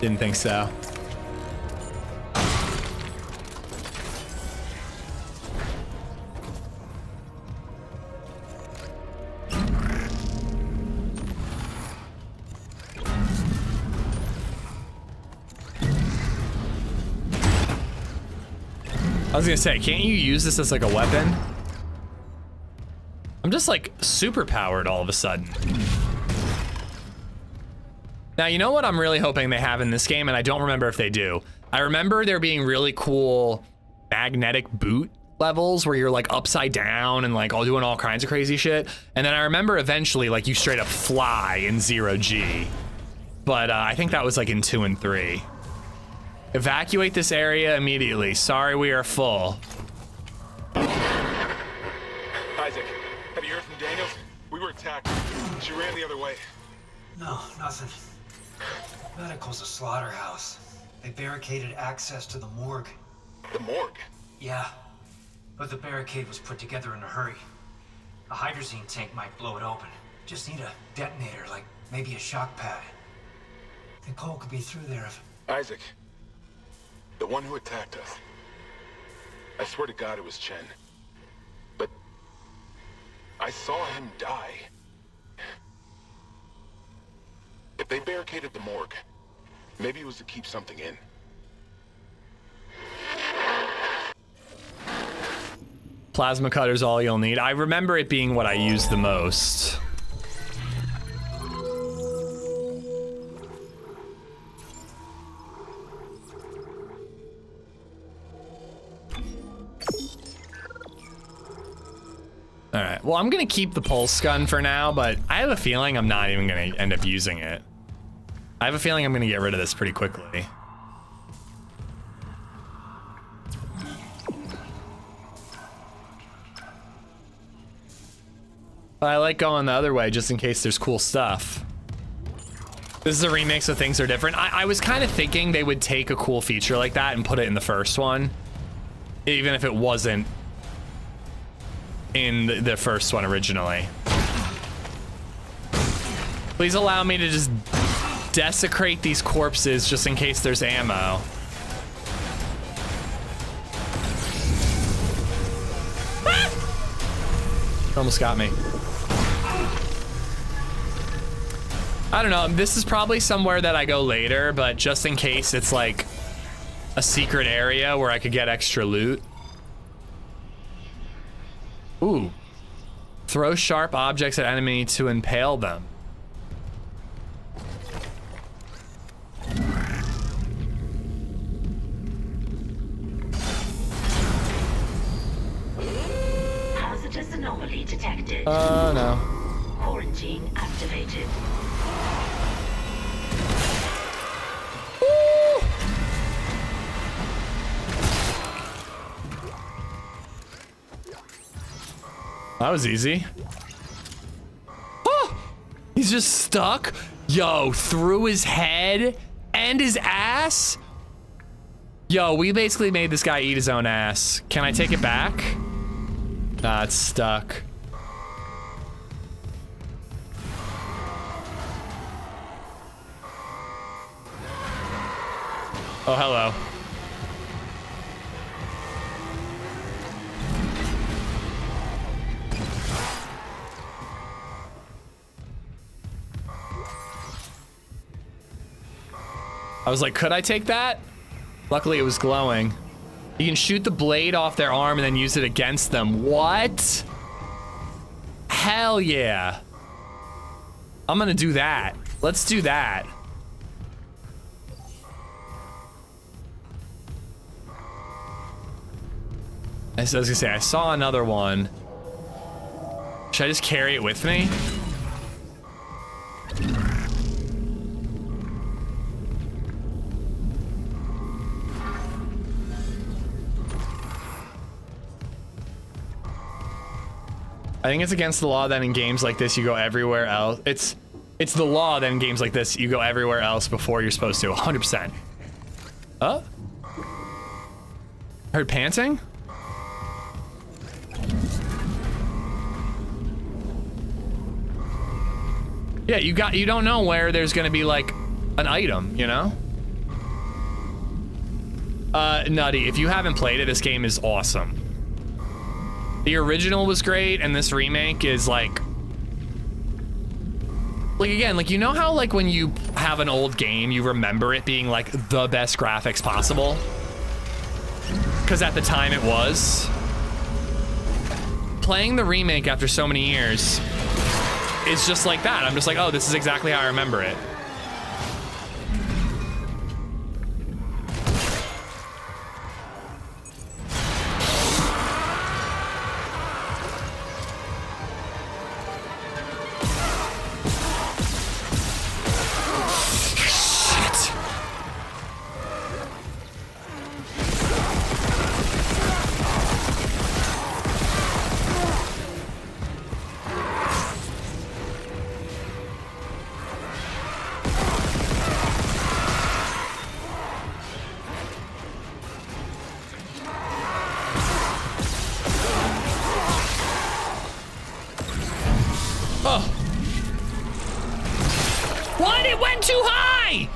D: Didn't think so. I was gonna say, can't you use this as like a weapon? I'm just like super powered all of a sudden. Now, you know what I'm really hoping they have in this game, and I don't remember if they do. I remember there being really cool magnetic boot levels where you're like upside down and like all doing all kinds of crazy shit. And then I remember eventually like you straight up fly in 0G. But I think that was like in 2 and 3. Evacuate this area immediately. Sorry, we are full.
L: Isaac, have you heard from Daniels? We were attacked. She ran the other way.
R: No, nothing. Medical's a slaughterhouse. They barricaded access to the morgue.
L: The morgue?
R: Yeah, but the barricade was put together in a hurry. A hydrazine tank might blow it open. Just need a detonator, like maybe a shock pad. Nicole could be through there if...
L: Isaac. The one who attacked us. I swear to God it was Chen. But... I saw him die. If they barricaded the morgue, maybe it was to keep something in.
D: Plasma cutter's all you'll need. I remember it being what I used the most. All right, well, I'm gonna keep the pulse gun for now, but I have a feeling I'm not even gonna end up using it. I have a feeling I'm gonna get rid of this pretty quickly. But I like going the other way just in case there's cool stuff. This is a remix, so things are different. I was kind of thinking they would take a cool feature like that and put it in the first one, even if it wasn't in the first one originally. Please allow me to just desecrate these corpses just in case there's ammo. Almost got me. I don't know, this is probably somewhere that I go later, but just in case it's like a secret area where I could get extra loot. Ooh. Throw sharp objects at enemy to impale them.
O: Hazardous anomaly detected.
D: No.
O: Quarantine activated.
D: That was easy. Oh! He's just stuck. Yo, through his head and his ass. Yo, we basically made this guy eat his own ass. Can I take it back? Nah, it's stuck. Oh, hello. I was like, could I take that? Luckily, it was glowing. You can shoot the blade off their arm and then use it against them. What? Hell yeah. I'm gonna do that. Let's do that. As I was gonna say, I saw another one. Should I just carry it with me? I think it's against the law that in games like this you go everywhere else. It's the law that in games like this you go everywhere else before you're supposed to. 100%. Oh? Heard panting? Yeah, you don't know where there's gonna be like an item, you know? Nutty, if you haven't played it, this game is awesome. The original was great, and this remake is like again, like, you know how like when you have an old game, you remember it being like the best graphics possible? Because at the time it was. Playing the remake after so many years is just like that. I'm just like, oh, this is exactly how I remember it. What? It went too high!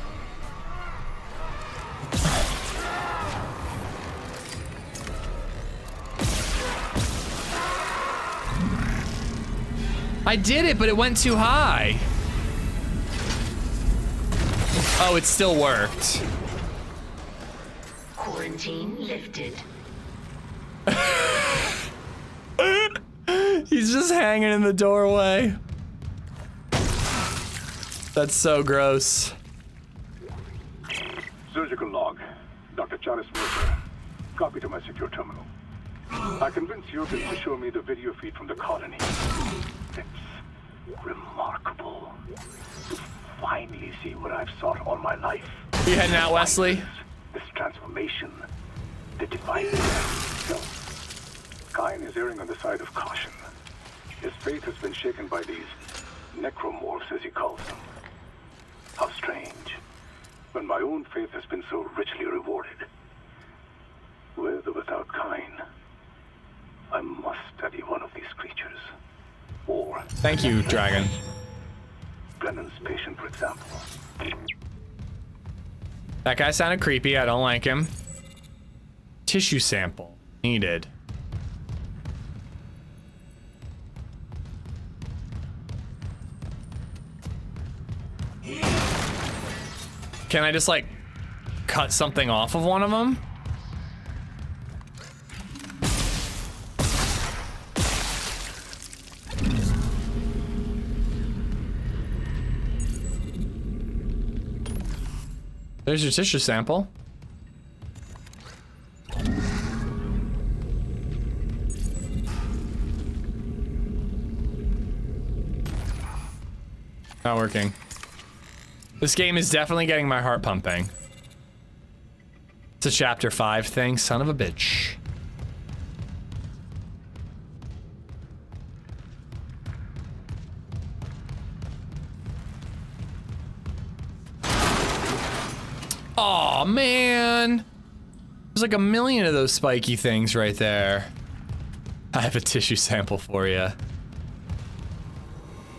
D: I did it, but it went too high. Oh, it still worked.
O: Quarantine lifted.
D: He's just hanging in the doorway. That's so gross.
C: Surgical log. Dr. Chernarus Mercer. Copy to my secure terminal. I convinced Jurgen to show me the video feed from the colony. It's remarkable to finally see what I've sought all my life.
D: You heading out, Wesley?
C: This transformation, the divine. No. Kain is erring on the side of caution. His faith has been shaken by these necromorphs, as he calls them. How strange, when my own faith has been so richly rewarded. With or without Kain, I must study one of these creatures. Or...
D: Thank you, Dragon.
C: Brennan's patient, for example.
D: That guy sounded creepy. I don't like him. Tissue sample needed. Can I just like cut something off of one of them? There's your tissue sample. Not working. This game is definitely getting my heart pumping. It's a chapter 5 thing, son of a bitch. Aw, man. There's like a million of those spiky things right there. I have a tissue sample for you.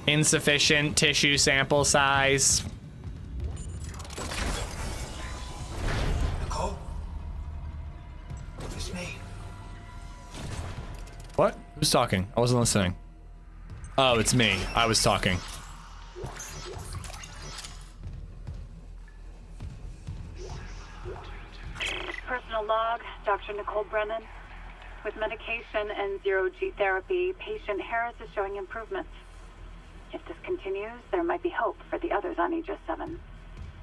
D: Insufficient tissue sample size.
R: Nicole? It's me.
D: What? Who's talking? I wasn't listening. Oh, it's me. I was talking.
N: Personal log, Dr. Nicole Brennan. With medication and zero-G therapy, patient Harris is showing improvement. If this continues, there might be hope for the others on Aegis 7.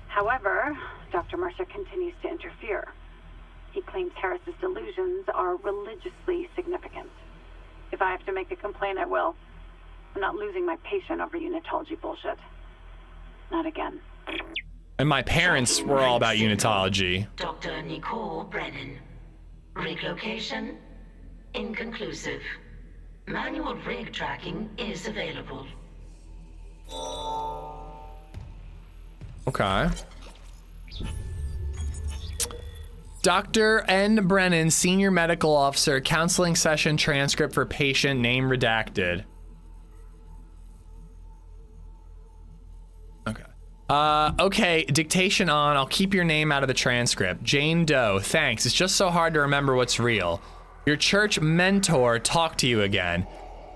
N: However, Dr. Mercer continues to interfere. He claims Harris's delusions are religiously significant. If I have to make a complaint, I will. I'm not losing my patient over unitology bullshit. Not again.
D: And my parents were all about unitology.
O: Dr. Nicole Brennan. Rig location? Inconclusive. Manual rig tracking is available.
D: Okay. Dr. N. Brennan, Senior Medical Officer, counseling session transcript for patient, name redacted. Okay. Okay, dictation on. I'll keep your name out of the transcript. Jane Doe, thanks. It's just so hard to remember what's real. Your church mentor talked to you again.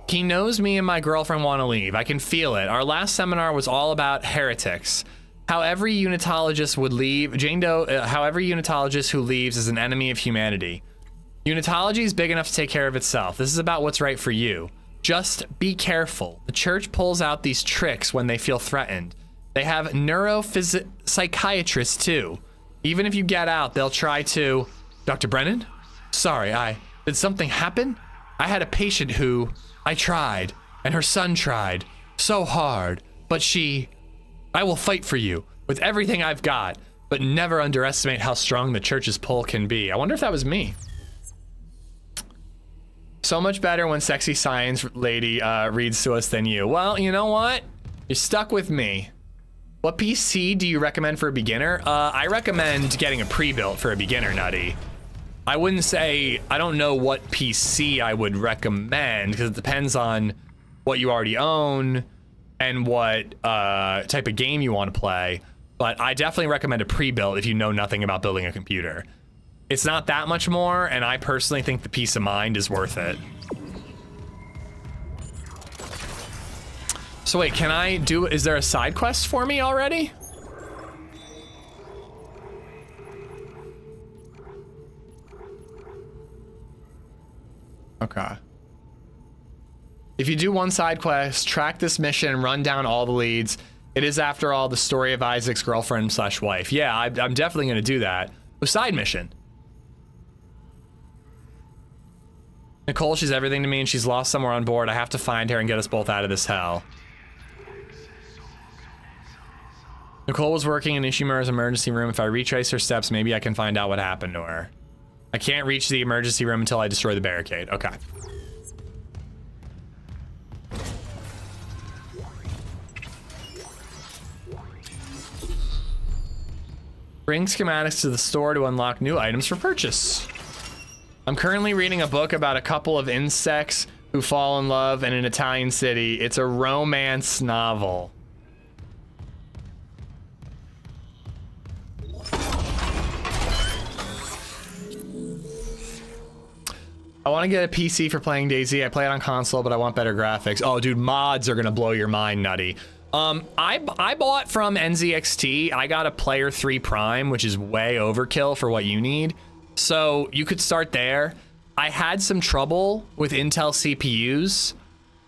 D: He knows me and my girlfriend want to leave. I can feel it. Our last seminar was all about heretics. How every unitologist would leave. Jane Doe, how every unitologist who leaves is an enemy of humanity. Unitology is big enough to take care of itself. This is about what's right for you. Just be careful. The church pulls out these tricks when they feel threatened. They have psychiatrists too. Even if you get out, they'll try to... Dr. Brennan? Sorry, did something happen? I had a patient who... I tried, and her son tried, so hard, but I will fight for you with everything I've got, but never underestimate how strong the church's pull can be. I wonder if that was me. So much better when sexy science lady reads to us than you. Well, you know what? You're stuck with me. What PC do you recommend for a beginner? I recommend getting a pre-built for a beginner, Nutty. I wouldn't say, I don't know what PC I would recommend because it depends on what you already own. and what type of game you want to play. But I definitely recommend a pre-built if you know nothing about building a computer. It's not that much more, and I personally think the peace of mind is worth it. So wait, can I do, is there a side quest for me already? Okay. If you do one side quest, track this mission and run down all the leads. It is, after all, the story of Isaac's girlfriend slash wife. Yeah, I'm definitely going to do that. A side mission. Nicole, she's everything to me, and she's lost somewhere on board. I have to find her and get us both out of this hell. Nicole was working in Ishimura's emergency room. If I retrace her steps, maybe I can find out what happened to her. I can't reach the emergency room until I destroy the barricade. Okay. Bring schematics to the store to unlock new items for purchase. I'm currently reading a book about a couple of insects who fall in love in an Italian city. It's a romance novel. I want to get a PC for playing DayZ. I play it on console, but I want better graphics. Oh, dude, mods are gonna blow your mind, Nutty. I bought from NZXT. I got a Player 3 Prime, which is way overkill for what you need. So you could start there. I had some trouble with Intel CPUs,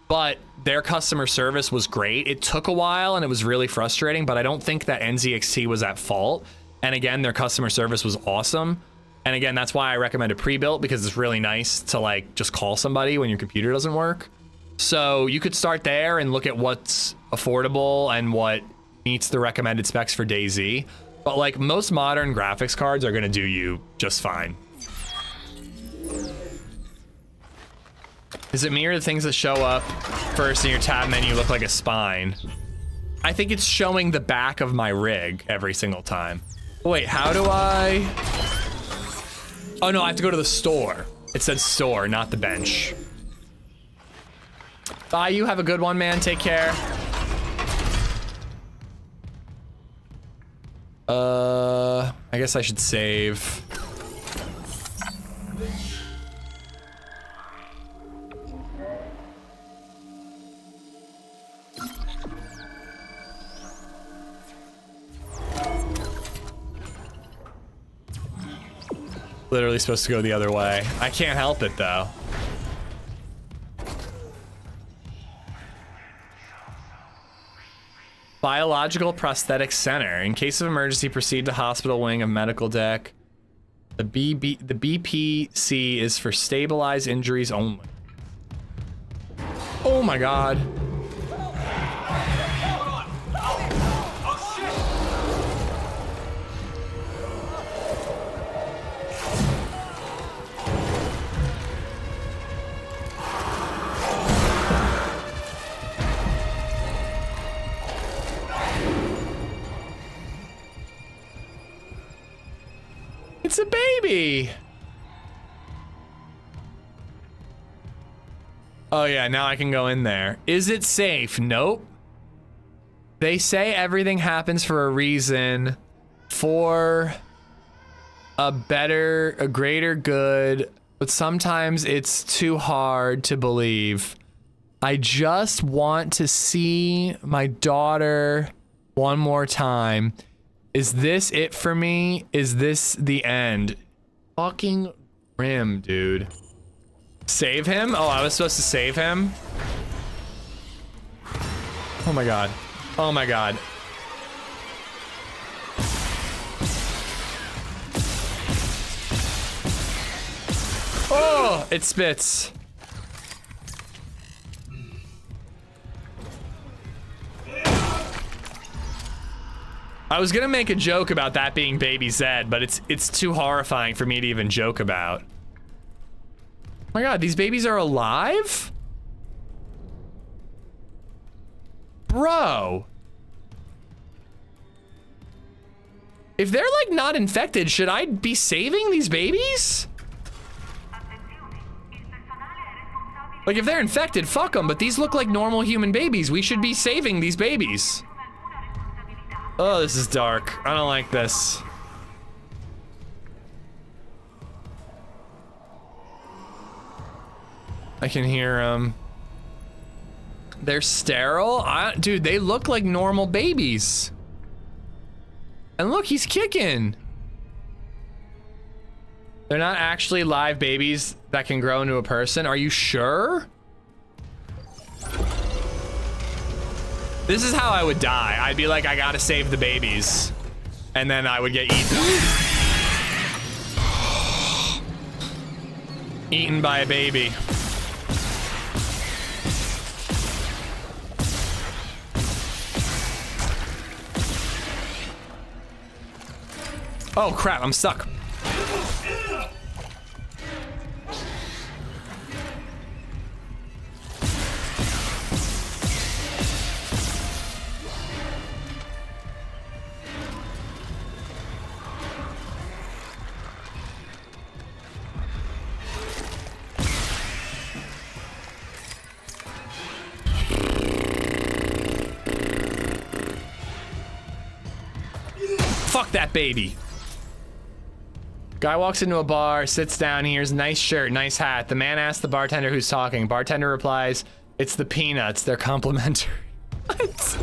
D: but their customer service was great. It took a while and it was really frustrating, but I don't think that NZXT was at fault. And again, their customer service was awesome. And again, that's why I recommend a pre-built, because it's really nice to like just call somebody when your computer doesn't work. So you could start there and look at what's affordable and what meets the recommended specs for DayZ. But like most modern graphics cards are gonna do you just fine. Is it me or the things that show up first in your tab menu look like a spine? I think it's showing the back of my rig every single time. Wait, how do I? Oh no, I have to go to the store. It said store, not the bench. Bye, you have a good one, man. Take care. I guess I should save. Literally supposed to go the other way. I can't help it though. Biological Prosthetic Center. In case of emergency, proceed to hospital wing of medical deck. The BPC is for stabilized injuries only. Oh my god. It's a baby. Oh yeah, now I can go in there. Is it safe? Nope. They say everything happens for a reason, for a greater good, but sometimes it's too hard to believe. I just want to see my daughter one more time. Is this it for me? Is this the end? Fucking grim, dude. Save him? Oh, I was supposed to save him? Oh my god. Oh my god. Oh, it spits. I was gonna make a joke about that being Baby Zed, but it's too horrifying for me to even joke about. Oh my god, these babies are alive? Bro. If they're like not infected, should I be saving these babies? Like, if they're infected, fuck them, but these look like normal human babies. We should be saving these babies. Oh, this is dark. I don't like this. I can hear them. They're sterile? Dude, they look like normal babies. And look, he's kicking. They're not actually live babies that can grow into a person. Are you sure? This is how I would die. I'd be like, I gotta save the babies. And then I would get eaten. Eaten by a baby. Oh crap, I'm stuck. Fuck that baby. Guy walks into a bar, sits down, hears nice shirt, nice hat. The man asks the bartender who's talking. Bartender replies, it's the peanuts, they're complimentary. What?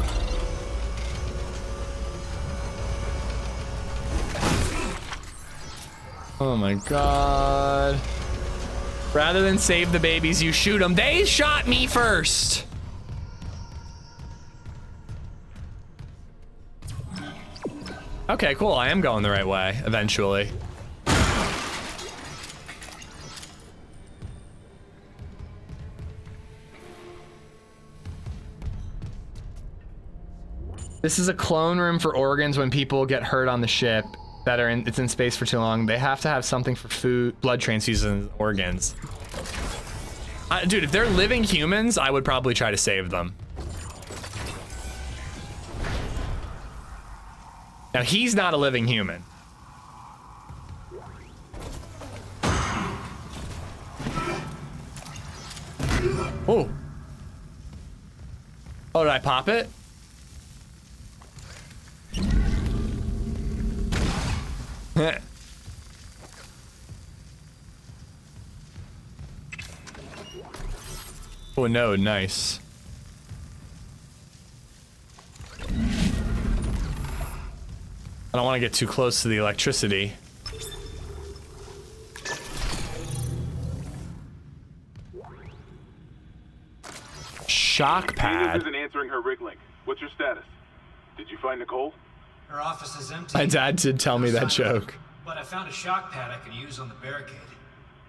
D: Oh my god. Rather than save the babies, you shoot them. They shot me first. Okay, cool. I am going the right way, eventually. This is a clone room for organs when people get hurt on the ship that are it's in space for too long. They have to have something for food, blood transfusions, organs. Dude, if they're living humans, I would probably try to save them. Now, he's not a living human. Oh. Oh, did I pop it? Oh no, nice. I don't want to get too close to the electricity. Shock pad.
C: Venus isn't answering her rig link. What's your status? Did you find Nicole?
R: Her office is empty.
D: My dad did tell me that joke.
R: But I found a shock pad I can use on the barricade.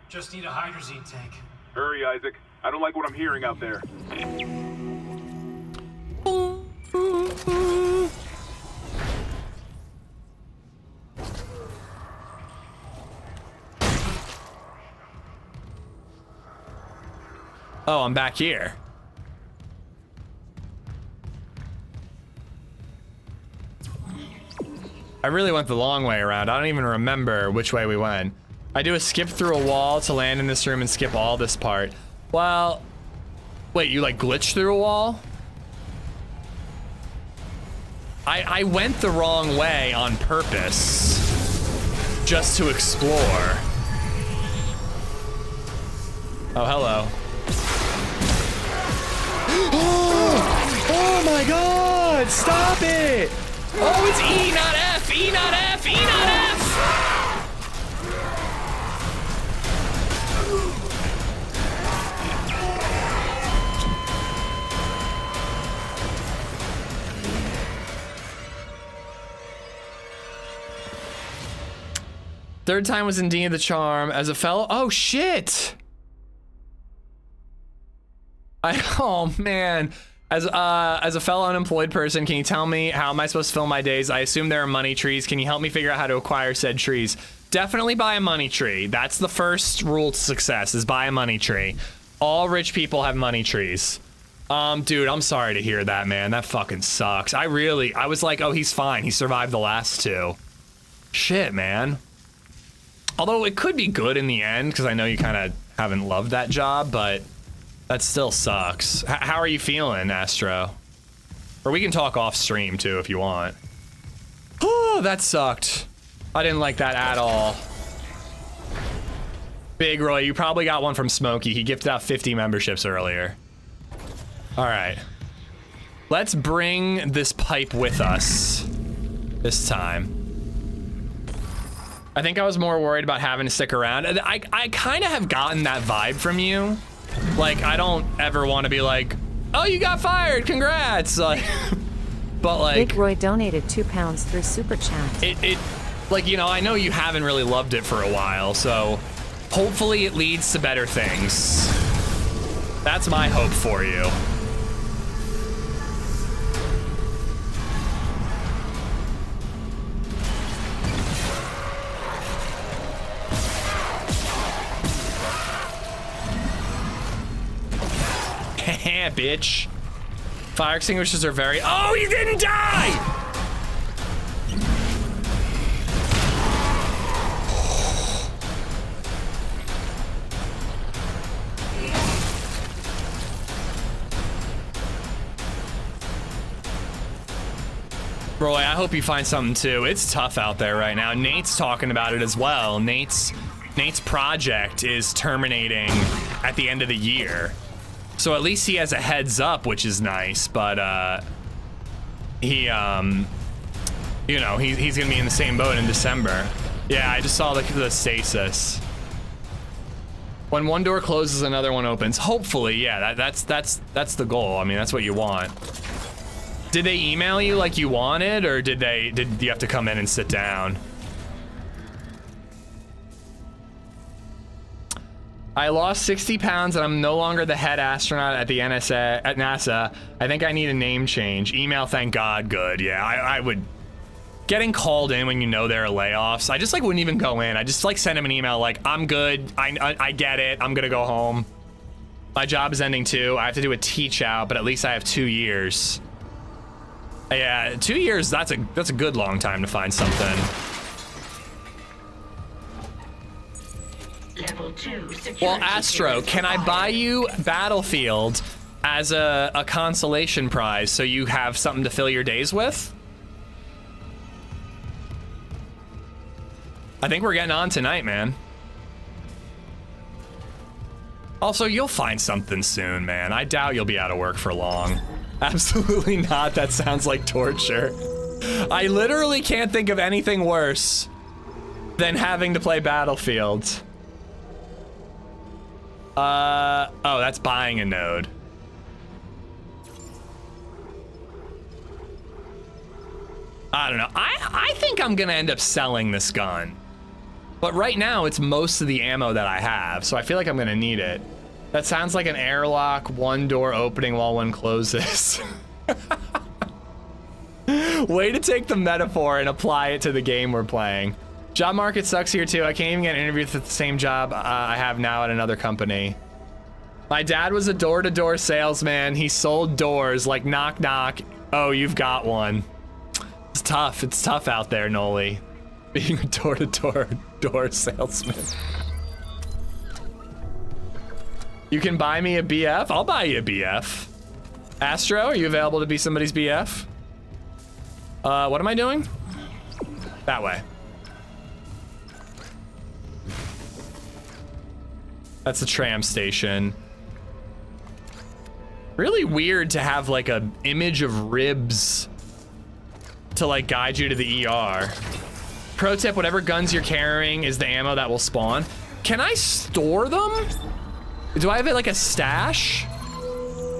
R: Just need a hydrazine tank.
C: Hurry, Isaac. I don't like what I'm hearing out there.
D: Oh, I'm back here. I really went the long way around. I don't even remember which way we went. I do a skip through a wall to land in this room and skip all this part. Well, wait, you like glitched through a wall? I went the wrong way on purpose just to explore. Oh, hello. Oh my god, stop it! Oh, it's E, not F! E, not F! E, not F! Third time was in D the Charm as a fellow. Oh shit! Oh man. As a fellow unemployed person, can you tell me how am I supposed to fill my days? I assume there are money trees. Can you help me figure out how to acquire said trees? Definitely buy a money tree. That's the first rule to success, is buy a money tree. All rich people have money trees. Dude, I'm sorry to hear that, man. That fucking sucks. I was like, oh, he's fine. He survived the last two. Shit, man. Although it could be good in the end, because I know you kind of haven't loved that job, but That still sucks. How are you feeling, Astro? Or we can talk off stream too if you want. Oh, that sucked. I didn't like that at all. Big Roy, you probably got one from Smokey. He gifted out 50 memberships earlier. All right. Let's bring this pipe with us this time. I think I was more worried about having to stick around. I kind of have gotten that vibe from you. Like, I don't ever want to be like, oh, you got fired, congrats. Like, but like,
F: Big Roy donated £2 through Super Chat.
D: It, like, you know, I know you haven't really loved it for a while, so hopefully it leads to better things. That's my hope for you. Bitch. Fire extinguishers are very... Oh, he didn't die! Roy, I hope you find something too. It's tough out there right now. Nate's talking about it as well. Nate's project is terminating at the end of the year. So at least he has a heads up, which is nice, but he, you know, he's gonna be in the same boat in December. Yeah, I just saw the stasis. When one door closes, another one opens. Hopefully, yeah, that's the goal. I mean, that's what you want. Did they email you like you wanted, or did you have to come in and sit down? I lost 60 pounds and I'm no longer the head astronaut at the NASA. I think I need a name change. Email, thank God, good. Yeah, I would. Getting called in when you know there are layoffs, I just like wouldn't even go in. I just like send him an email like, I'm good, I get it, I'm gonna go home. My job is ending too. I have to do a teach out, but at least I have 2 years. Yeah, 2 years, that's a good long time to find something.
O: Level 2 security.
D: Well, Astro, can I buy you Battlefield as a consolation prize so you have something to fill your days with? I think we're getting on tonight, man. Also, you'll find something soon, man. I doubt you'll be out of work for long. Absolutely not. That sounds like torture. I literally can't think of anything worse than having to play Battlefield. Oh, that's buying a node. I don't know. I think I'm gonna end up selling this gun. But right now, it's most of the ammo that I have, so I feel like I'm gonna need it. That sounds like an airlock, one door opening while one closes. Way to take the metaphor and apply it to the game we're playing. Job market sucks here too. I can't even get an interview for the same job I have now at another company. My dad was a door-to-door salesman. He sold doors, like knock knock. Oh, you've got one. It's tough. It's tough out there, Noli. Being a door salesman. You can buy me a BF? I'll buy you a BF. Astro, are you available to be somebody's BF? What am I doing? That way. That's the tram station. Really weird to have like a image of ribs to like guide you to the ER. Pro tip, whatever guns you're carrying is the ammo that will spawn. Can I store them? Do I have it like a stash?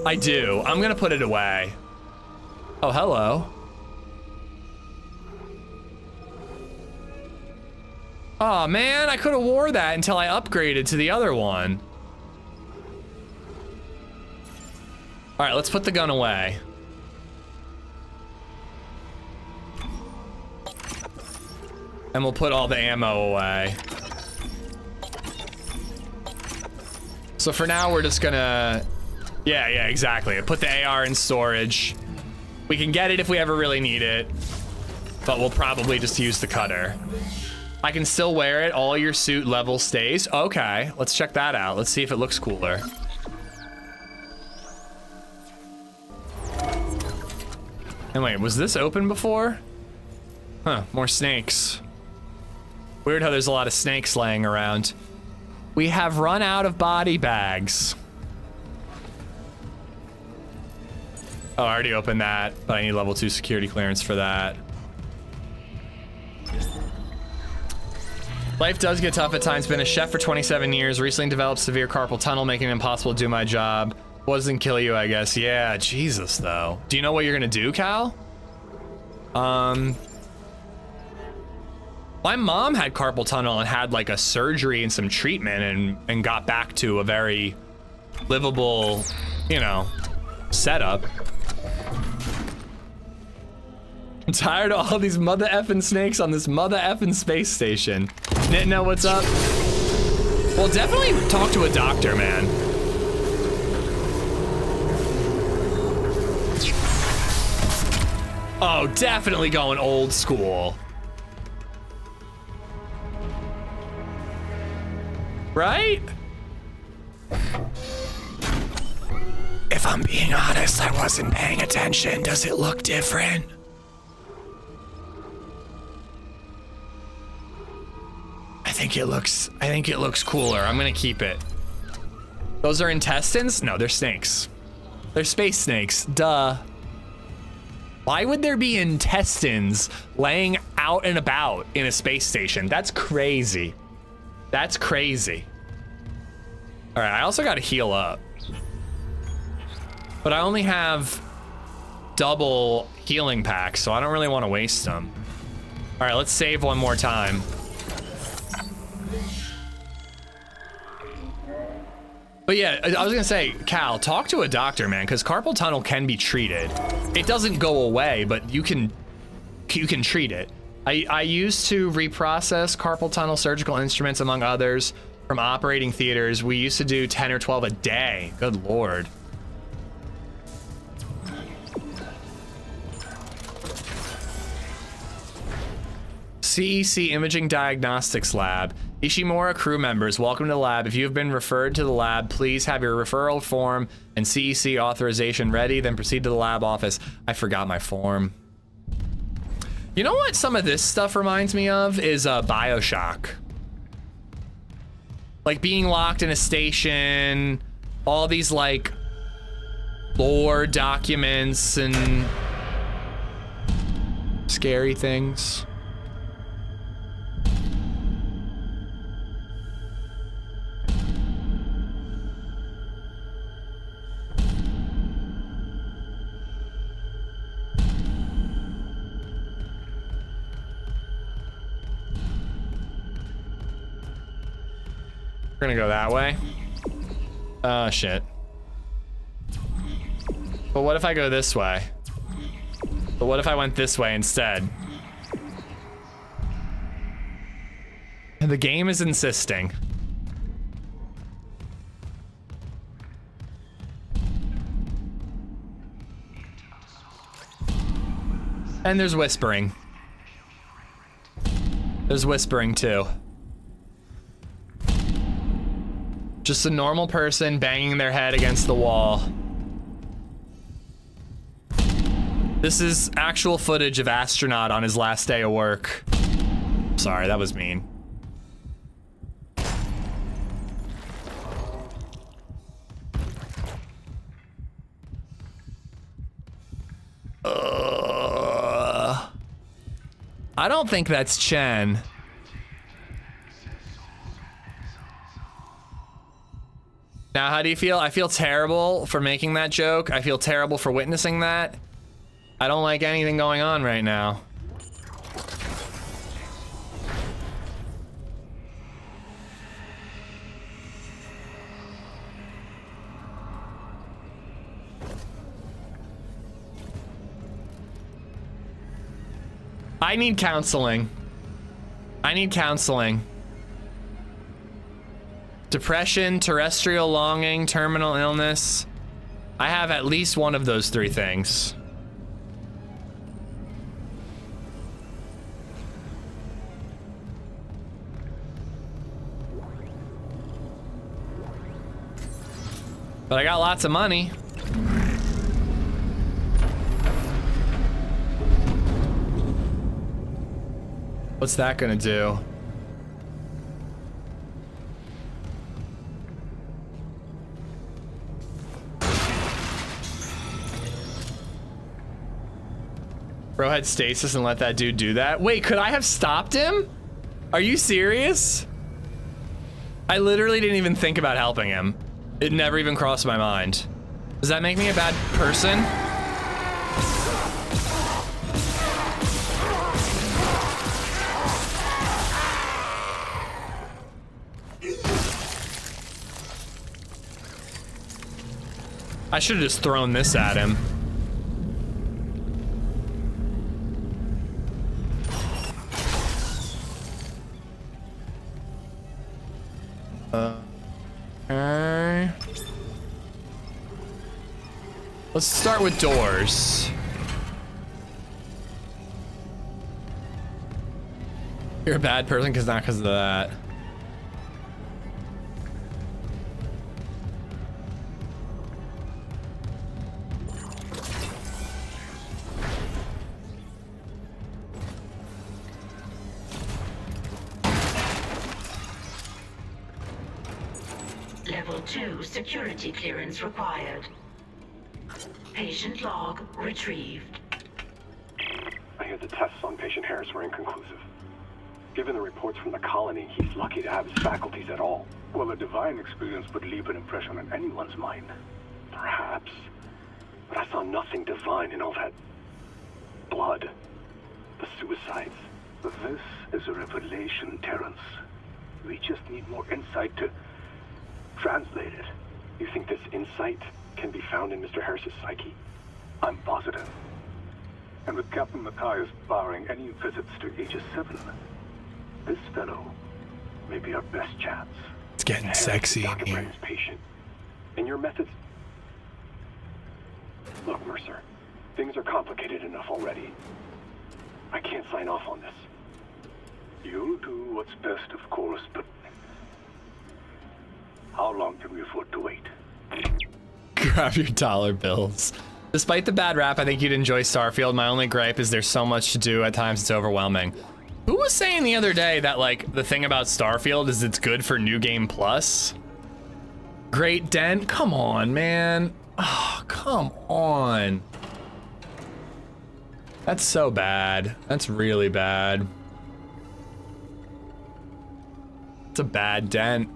D: I do. I'm gonna put it away. Oh, hello. Oh man, I could have wore that until I upgraded to the other one. All right, let's put the gun away. And we'll put all the ammo away. So for now, we're just gonna... Yeah, exactly. Put the AR in storage. We can get it if we ever really need it. But we'll probably just use the cutter. I can still wear it. All your suit level stays. Okay, let's check that out. Let's see if it looks cooler. And wait, was this open before? Huh, more snakes. Weird how there's a lot of snakes laying around. We have run out of body bags. Oh, I already opened that, but I need level 2 security clearance for that. Life does get tough at times. Been a chef for 27 years. Recently developed severe carpal tunnel, making it impossible to do my job. Doesn't kill you, I guess. Yeah, Jesus, though. Do you know what you're gonna do, Cal? My mom had carpal tunnel and had like a surgery and some treatment and got back to a very livable, you know, setup. I'm tired of all these mother effing snakes on this mother effing space station. Nitno, what's up? Well, definitely talk to a doctor, man. Oh, definitely going old school. Right? If I'm being honest, I wasn't paying attention. Does it look different? I think it looks cooler. I'm gonna keep it. Those are intestines? No, they're snakes. They're space snakes, duh. Why would there be intestines laying out and about in a space station? That's crazy. That's crazy. All right, I also gotta heal up. But I only have double healing packs, so I don't really want to waste them. All right, let's save one more time. But yeah, I was gonna say, Cal, talk to a doctor, man, because carpal tunnel can be treated. It doesn't go away, but you can treat it. I used to reprocess carpal tunnel surgical instruments, among others, from operating theaters. We used to do 10 or 12 a day. Good Lord. CEC Imaging Diagnostics Lab. Ishimura crew members, welcome to the lab. If you have been referred to the lab, please have your referral form and CEC authorization ready, then proceed to the lab office. I forgot my form. You know what some of this stuff reminds me of is BioShock. Like being locked in a station, all these like lore documents and scary things. We're gonna go that way. Oh, shit. But what if I go this way? But what if I went this way instead? The game is insisting. And there's whispering. There's whispering too. Just a normal person banging their head against the wall. This is actual footage of astronaut on his last day of work. Sorry, that was mean. I don't think that's Chen. Now, how do you feel? I feel terrible for making that joke. I feel terrible for witnessing that. I don't like anything going on right now. I need counseling. I need counseling. Depression, terrestrial longing, terminal illness. I have at least one of those three things. But I got lots of money. What's that gonna do? Bro had stasis and let that dude do that? Wait, could I have stopped him? Are you serious? I literally didn't even think about helping him. It never even crossed my mind. Does that make me a bad person? I should have just thrown this at him. Okay. Let's start with doors. You're a bad person because not because of that.
O: Level 2 security clearance required. Patient log retrieved.
C: I hear the tests on patient Harris were inconclusive. Given the reports from the colony, he's lucky to have his faculties at all. Well, a divine experience would leave an impression on anyone's mind. Perhaps. But I saw nothing divine in all that blood. The suicides. This is a revelation, Terrence. We just need more insight to translate it. You think this insight can be found in Mr. Harris's psyche? I'm positive. And with Captain Matthias barring any visits to Aegis 7, this fellow may be our best chance.
D: It's getting sexy in here.
C: Is patient. And your methods... Look, Mercer, things are complicated enough already. I can't sign off on this. You'll do what's best, of course, but how long can we afford to wait?
D: Grab your dollar bills. Despite the bad rap, I think you'd enjoy Starfield. My only gripe is there's so much to do. At times it's overwhelming. Who was saying the other day that like the thing about Starfield is it's good for New Game Plus? Great Dent? Come on, man. Oh, come on. That's so bad. That's really bad. It's a bad dent.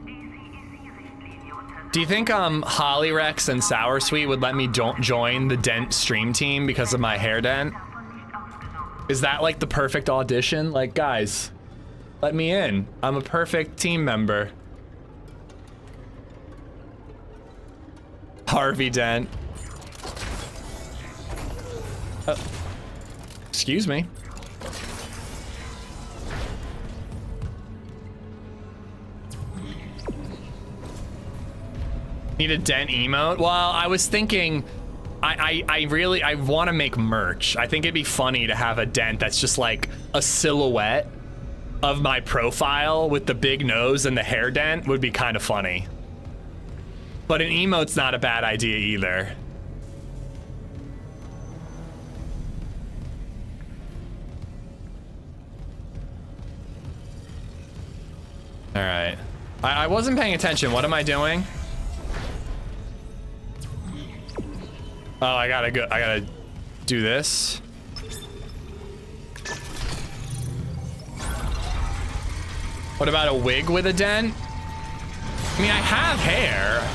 D: Do you think Hollyrex and Soursweet would let me join the Dent stream team because of my hair dent? Is that like the perfect audition? Like, guys, let me in. I'm a perfect team member. Harvey Dent. Excuse me. Need a dent emote? Well, I was thinking, I want to make merch. I think it'd be funny to have a dent that's just like a silhouette of my profile with the big nose and the hair dent would be kind of funny. But an emote's not a bad idea either. All right. I wasn't paying attention. What am I doing? Oh, I gotta do this. What about a wig with a dent? I mean, I have hair.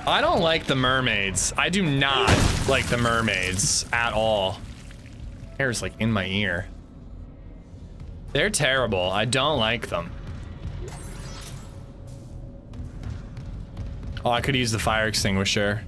D: I don't like the mermaids. I do not like the mermaids at all. Hair's like in my ear. They're terrible. I don't like them. Oh, I could use the fire extinguisher.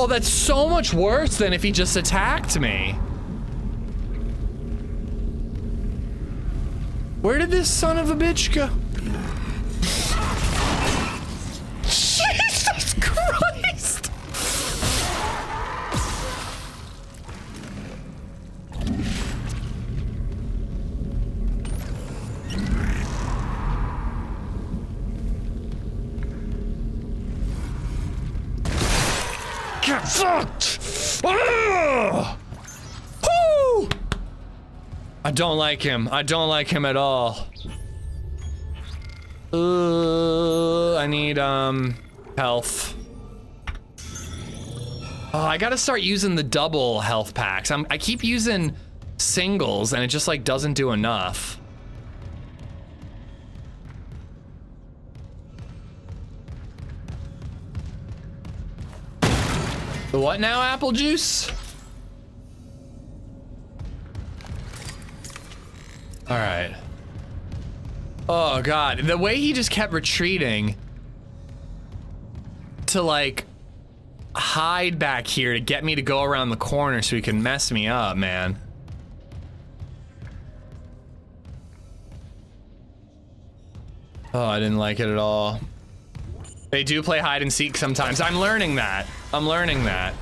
D: Oh, that's so much worse than if he just attacked me. Where did this son of a bitch go? Jesus Christ! Get fucked! Ah! Woo! I don't like him. I don't like him at all. I need health. Oh, I gotta start using the double health packs. I keep using singles and it just like doesn't do enough. The what now, apple juice? All right. Oh God, the way he just kept retreating to like hide back here to get me to go around the corner so he can mess me up, man. Oh, I didn't like it at all. They do play hide and seek sometimes. I'm learning that. I'm learning that.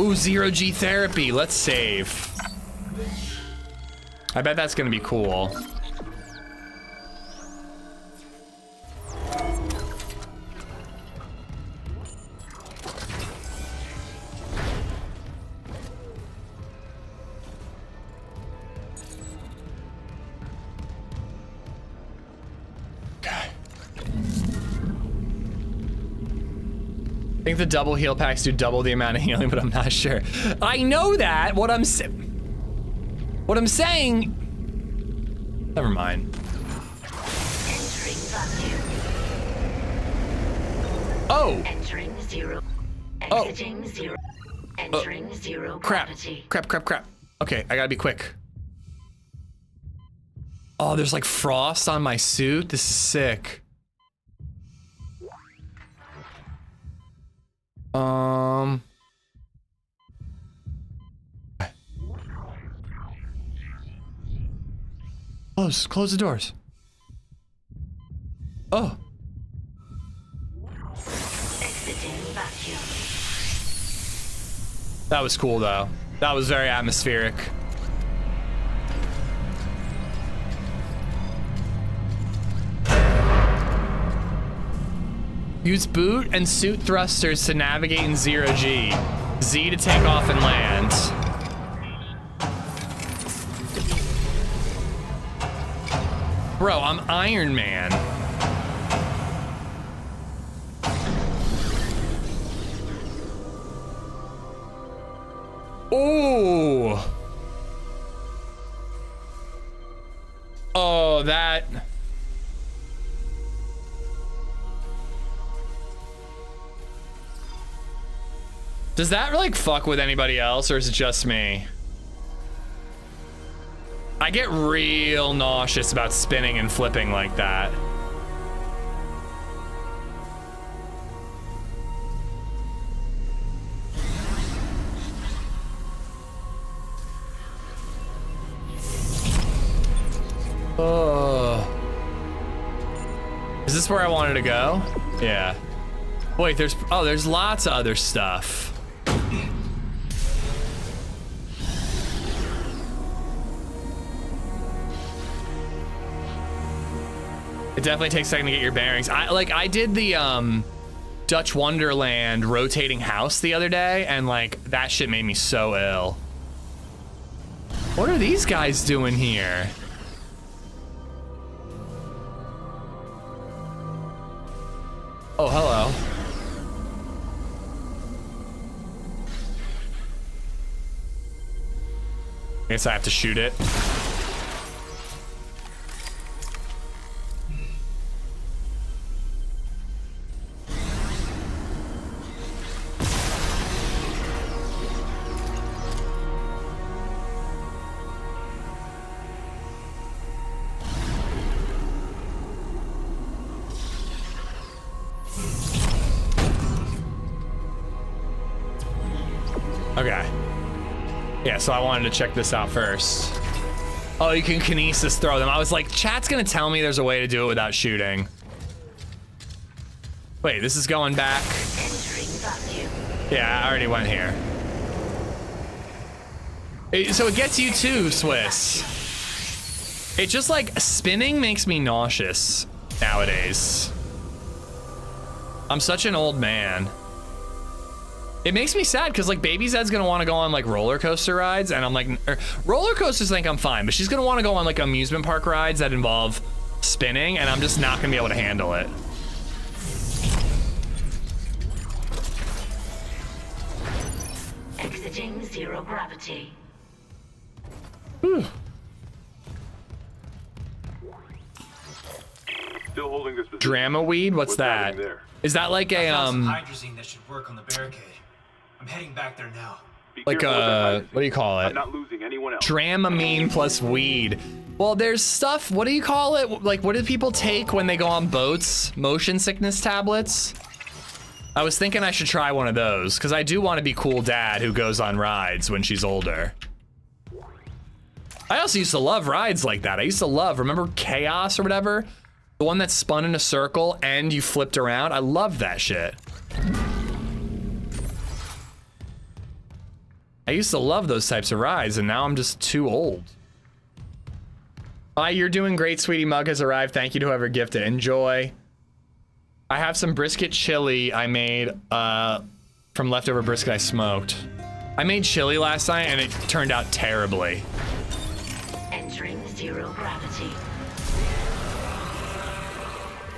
D: Ooh, 0G therapy. Let's save. I bet that's gonna be cool. I think the double heal packs do double the amount of healing, but I'm not sure. I know that. What I'm saying. Never mind. Oh.
O: Entering 0. Exiting 0. Entering 0.
D: Crap. Crap. Okay, I gotta be quick. Oh, there's like frost on my suit. This is sick. Close the doors. Oh. That was cool though. That was very atmospheric. Use boot and suit thrusters to navigate in 0G. Z to take off and land. Bro, I'm Iron Man. Ooh. Oh, that. Does that like fuck with anybody else or is it just me? I get real nauseous about spinning and flipping like that. Oh. Is this where I wanted to go? Yeah. Wait, there's lots of other stuff. It definitely takes a second to get your bearings. I did the Dutch Wonderland rotating house the other day and like that shit made me so ill. What are these guys doing here? Oh, hello. I guess I have to shoot it. Okay. Yeah, so I wanted to check this out first. Oh, you can kinesis throw them. I was like, chat's gonna tell me there's a way to do it without shooting. Wait, this is going back. Yeah, I already went here. So it gets you too, Swiss. It just like spinning makes me nauseous nowadays. I'm such an old man. It makes me sad because like LadyZed's gonna want to go on like roller coaster rides, and I'm like, roller coasters think I'm fine, but she's gonna want to go on like amusement park rides that involve spinning, and I'm just not gonna be able to handle it.
O: Exiting zero gravity.
C: Still holding this position.
D: Drama weed? What's that? Is that like a
R: hydrazine that should work on the barricade. I'm heading back there now.
D: like a, what do you call it?
C: I'm not losing anyone else.
D: Dramamine plus weed. Well, there's stuff, what do you call it? Like, what do people take when they go on boats? Motion sickness tablets? I was thinking I should try one of those, because I do want to be cool dad who goes on rides when she's older. I also used to love rides like that. I used to love, remember Chaos or whatever? The one that spun in a circle and you flipped around? I loved that shit. I used to love those types of rides, and now I'm just too old. Bye, you're doing great, sweetie. Mug has arrived. Thank you to whoever gifted. Enjoy. I have some brisket chili I made from leftover brisket I smoked. I made chili last night and it turned out terribly.
O: Entering zero gravity.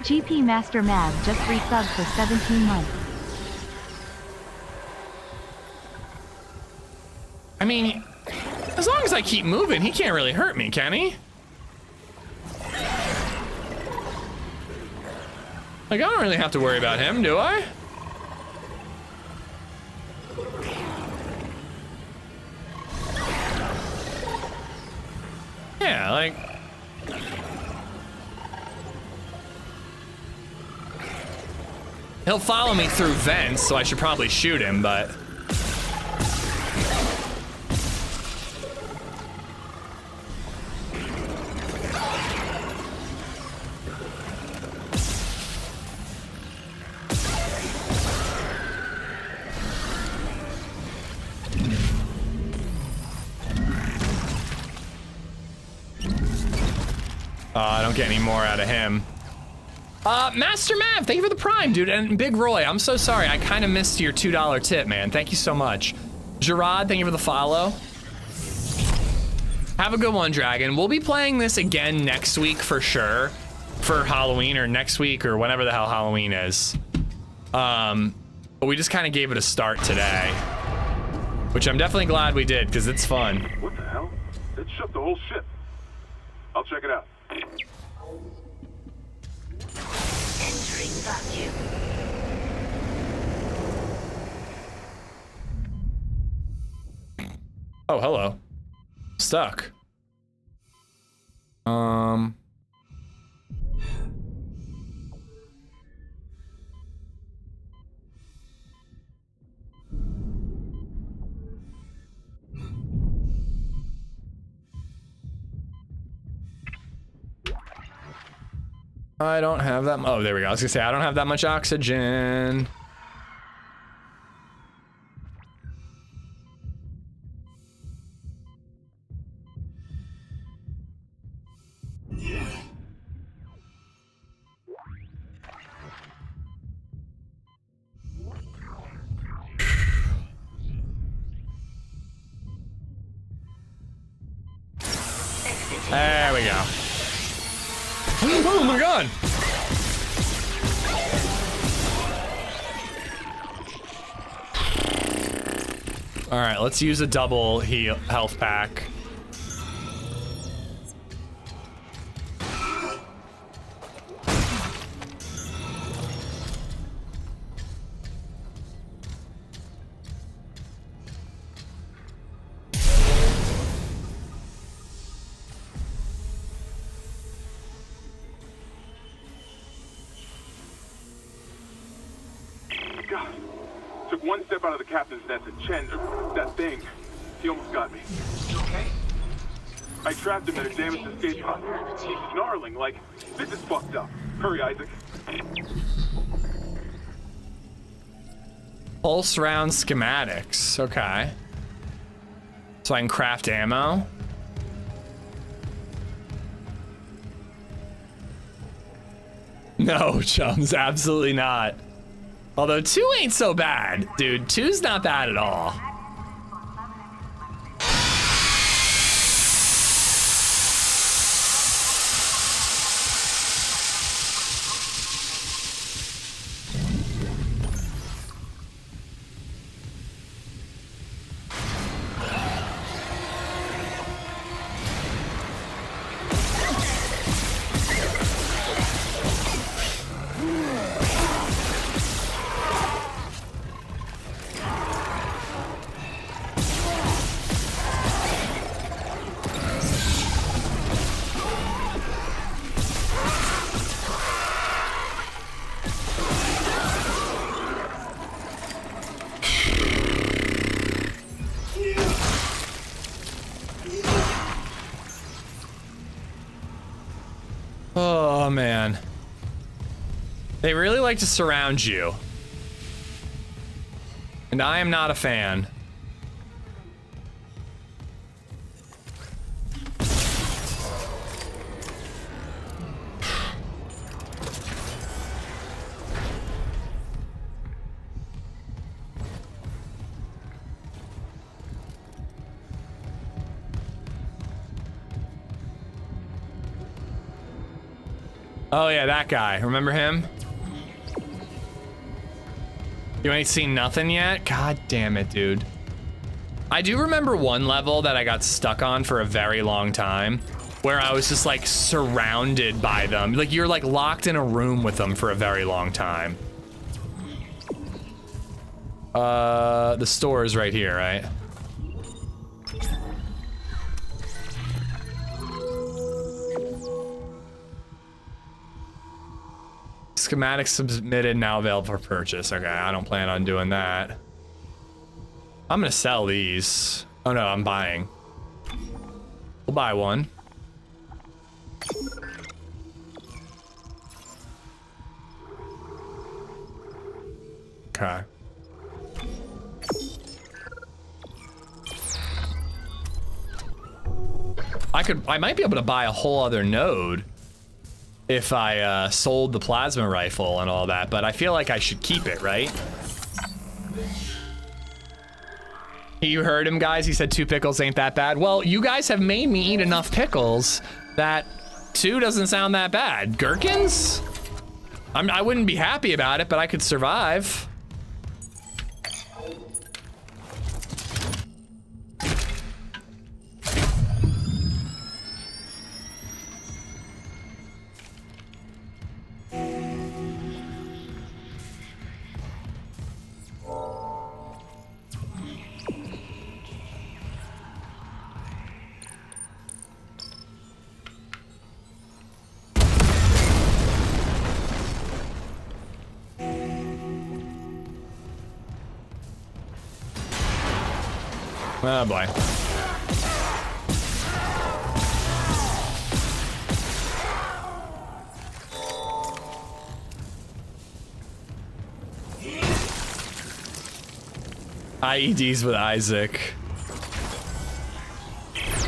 A: GP Master Mav just resubbed for 17 months.
D: I mean, as long as I keep moving, he can't really hurt me, can he? Like, I don't really have to worry about him, do I? Yeah, like... He'll follow me through vents, so I should probably shoot him, but... I don't get any more out of him. Master Mav, thank you for the Prime, dude. And Big Roy, I'm so sorry. I kind of missed your $2 tip, man. Thank you so much. Gerard, thank you for the follow. Have a good one, Dragon. We'll be playing this again next week for sure. For Halloween, or next week, or whenever the hell Halloween is. But we just kind of gave it a start today. Which I'm definitely glad we did, because it's fun.
C: What the hell? It shut the whole ship. I'll check it out.
O: Entering vacuum.
D: Oh, hello. Stuck. I don't have that. Oh, there we go. I was gonna say, I don't have that much oxygen. There we go. Oh my god! All right, let's use a double health pack.
L: took one step out of the captain's nest and Chen, that thing, he almost got me.
R: Okay.
L: I trapped him in a damaged escape pod. He's snarling like, this is fucked up. Hurry, Isaac.
D: Pulse round schematics. Okay. So I can craft ammo. No, chums, absolutely not. Although 2 ain't so bad, dude. 2's not bad at all. Oh, man. They really like to surround you. And I am not a fan. Oh yeah, that guy. Remember him? You ain't seen nothing yet? God damn it, dude. I do remember one level that I got stuck on for a very long time, where I was just like surrounded by them. Like you're like locked in a room with them for a very long time. The store is right here, right? Schematics submitted, now available for purchase. Okay, I don't plan on doing that. I'm gonna sell these. Oh no, I'm buying. We'll buy one. Okay. I might be able to buy a whole other node if I sold the plasma rifle and all that, but I feel like I should keep it, right? You heard him, guys. He said 2 pickles ain't that bad. Well, you guys have made me eat enough pickles that 2 doesn't sound that bad. Gherkins? I wouldn't be happy about it, but I could survive. Oh boy. IEDs with Isaac.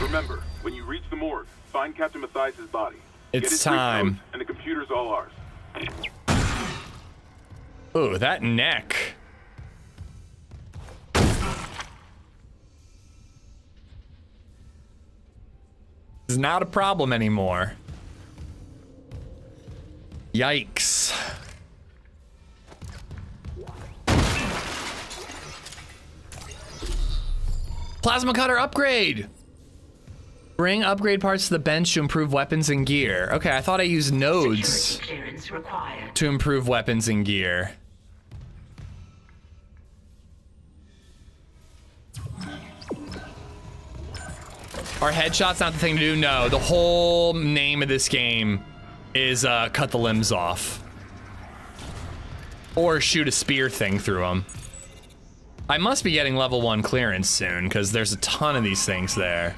L: Remember, when you reach the morgue, find Captain Mathias' body.
D: It's
L: Get his
D: time.
L: codes, and the computer's all ours.
D: Ooh, that neck. Is not a problem anymore. Yikes. Plasma cutter upgrade. Bring upgrade parts to the bench to improve weapons and gear. Okay, I thought I used nodes to improve weapons and gear. Are headshots not the thing to do? No, the whole name of this game is cut the limbs off. Or shoot a spear thing through them. I must be getting level 1 clearance soon, because there's a ton of these things there.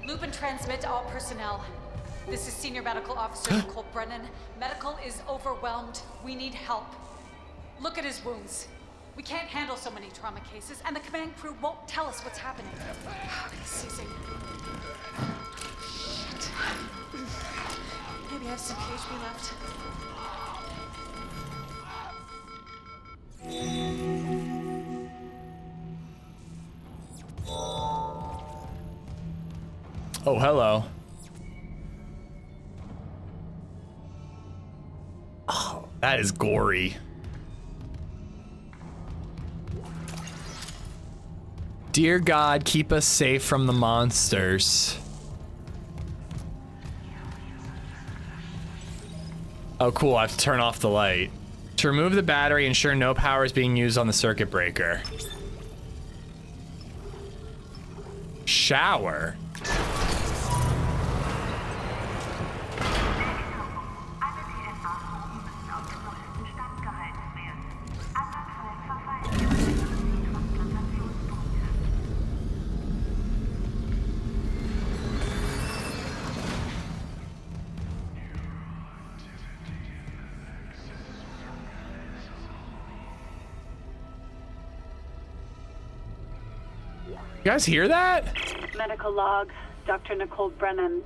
E: Loop and transmit to all personnel. This is Senior Medical Officer Nicole Brennan. Medical is overwhelmed. We need help. Look at his wounds. We can't handle so many trauma cases, and the command crew won't tell us what's happening. He's seizing. Shit. Maybe I have some KHB left.
D: Oh, hello. Oh, that is gory. Dear God, keep us safe from the monsters. Oh, cool. I have to turn off the light. To remove the battery, ensure no power is being used on the circuit breaker. Shower. You guys hear that?
N: Medical log, Dr. Nicole Brennan.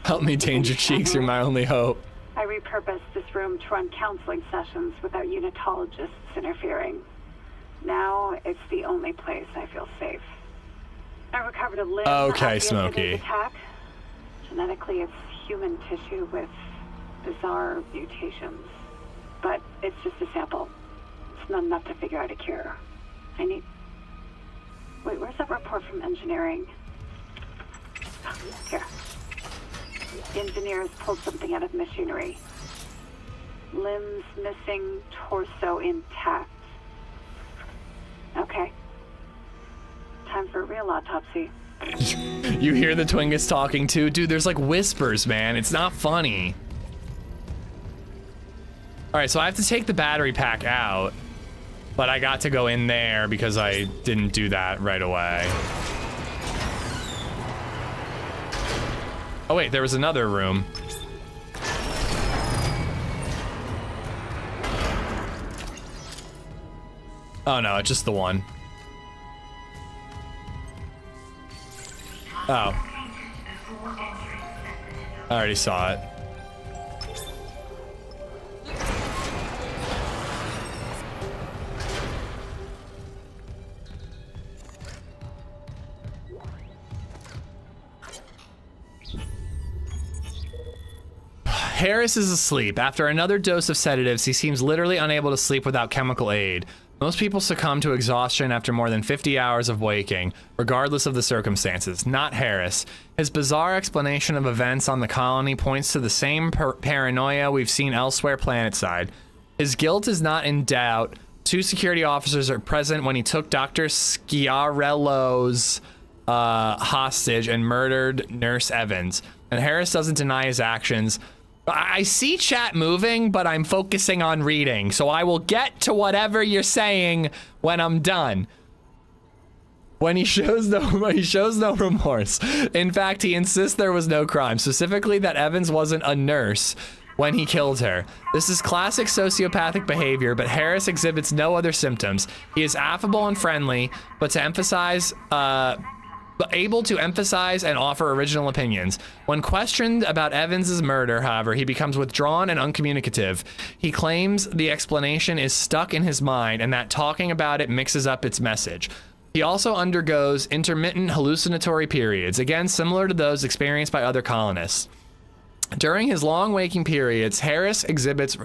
D: Help me, Danger Cheeks, you're my only hope.
N: I repurposed this room to run counseling sessions without unitologists interfering. Now it's the only place I feel safe. I recovered a limb
D: Okay,
N: after
D: Smokey.
N: yesterday's attack. Genetically, it's human tissue with bizarre mutations. But it's just a sample. It's not enough to figure out a cure. I need... Wait, where's that report from engineering? Here. The engineers pulled something out of machinery. Limbs missing, torso intact. Okay. Time for a real autopsy.
D: You hear the Twingus talking too? Dude, there's like whispers, man. It's not funny. All right, so I have to take the battery pack out. But I got to go in there because I didn't do that right away. Oh wait, there was another room. Oh no, it's just the one. Oh. I already saw it. Harris is asleep. After another dose of sedatives, he seems literally unable to sleep without chemical aid. Most people succumb to exhaustion after more than 50 hours of waking, regardless of the circumstances. Not Harris. His bizarre explanation of events on the colony points to the same paranoia we've seen elsewhere planetside. His guilt is not in doubt. 2 security officers are present when he took Dr. Schiarello's hostage and murdered Nurse Evans. And Harris doesn't deny his actions. I see chat moving, but I'm focusing on reading, so I will get to whatever you're saying when I'm done. When he shows no remorse. In fact, he insists there was no crime, specifically that Evans wasn't a nurse when he killed her. This is classic sociopathic behavior, but Harris exhibits no other symptoms. He is affable and friendly, but able to emphasize and offer original opinions. When questioned about Evans's murder, however, he becomes withdrawn and uncommunicative. He claims the explanation is stuck in his mind and that talking about it mixes up its message. He also undergoes intermittent hallucinatory periods, again similar to those experienced by other colonists. During his long waking periods, Harris exhibits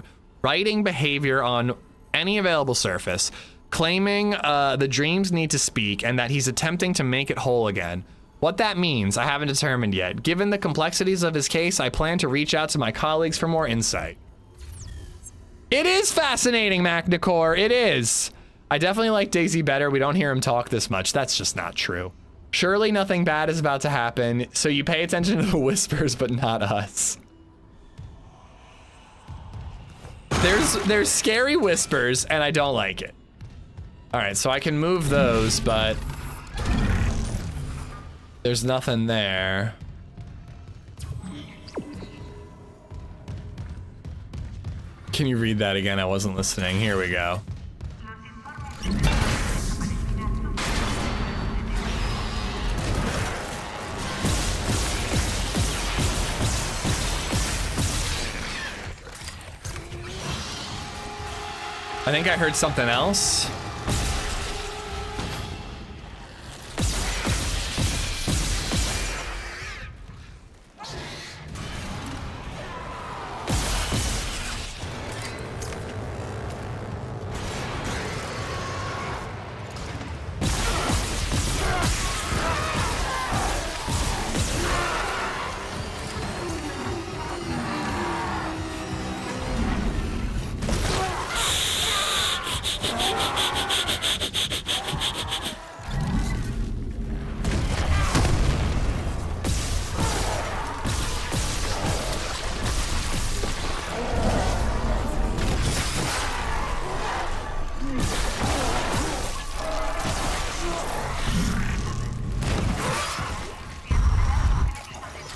D: writing behavior on any available surface, claiming the dreams need to speak and that he's attempting to make it whole again. What that means, I haven't determined yet. Given the complexities of his case, I plan to reach out to my colleagues for more insight. It is fascinating, Macnicor, it is. I definitely like DayZ better. We don't hear him talk this much. That's just not true. Surely nothing bad is about to happen, so you pay attention to the whispers, but not us. There's scary whispers, and I don't like it. All right, so I can move those, but there's nothing there. Can you read that again? I wasn't listening. Here we go. I think I heard something else.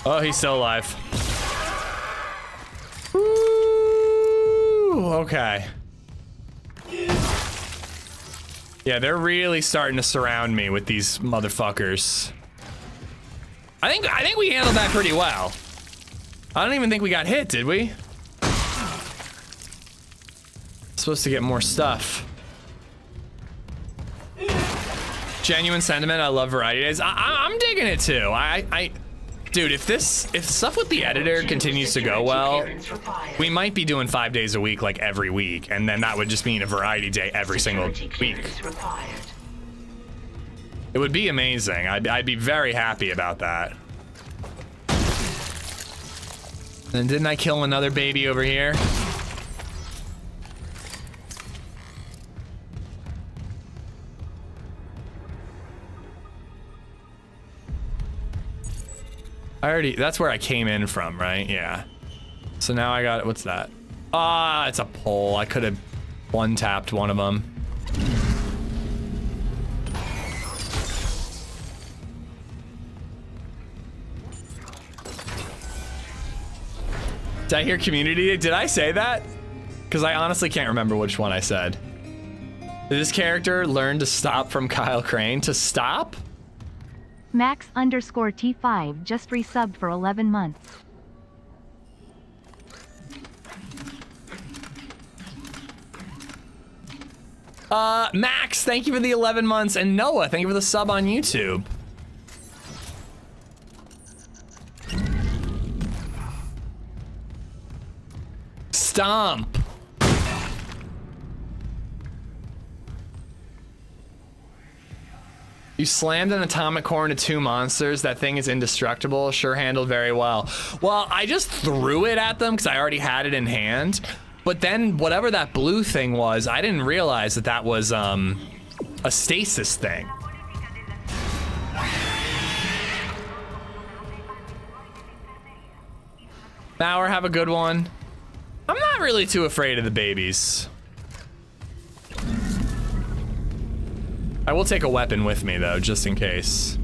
D: Oh, he's still alive. Ooh, okay. Yeah, they're really starting to surround me with these motherfuckers. I think we handled that pretty well. I don't even think we got hit, did we? Supposed to get more stuff. Genuine sentiment. I love variety days. I'm digging it too. Dude, if stuff with the editor continues to go well, we might be doing 5 days a week, like every week, and then that would just mean a variety day every single week. It would be amazing. I'd be very happy about that. And didn't I kill another baby over here? That's where I came in from, right? Yeah. So now I got, what's that? Ah, it's a pole. I could have one-tapped one of them. Did I hear community? Did I say that? Because I honestly can't remember which one I said. Did this character learn to stop from Kyle Crane? To stop?
A: Max_T5 just resubbed for 11 months.
D: Max, thank you for the 11 months, and Noah, thank you for the sub on YouTube. Stomp. You slammed an atomic core into 2 monsters. That thing is indestructible. Sure handled very well. Well, I just threw it at them because I already had it in hand. But then whatever that blue thing was, I didn't realize that that was a stasis thing. Bauer, have a good one. I'm not really too afraid of the babies. I will take a weapon with me though, just in case.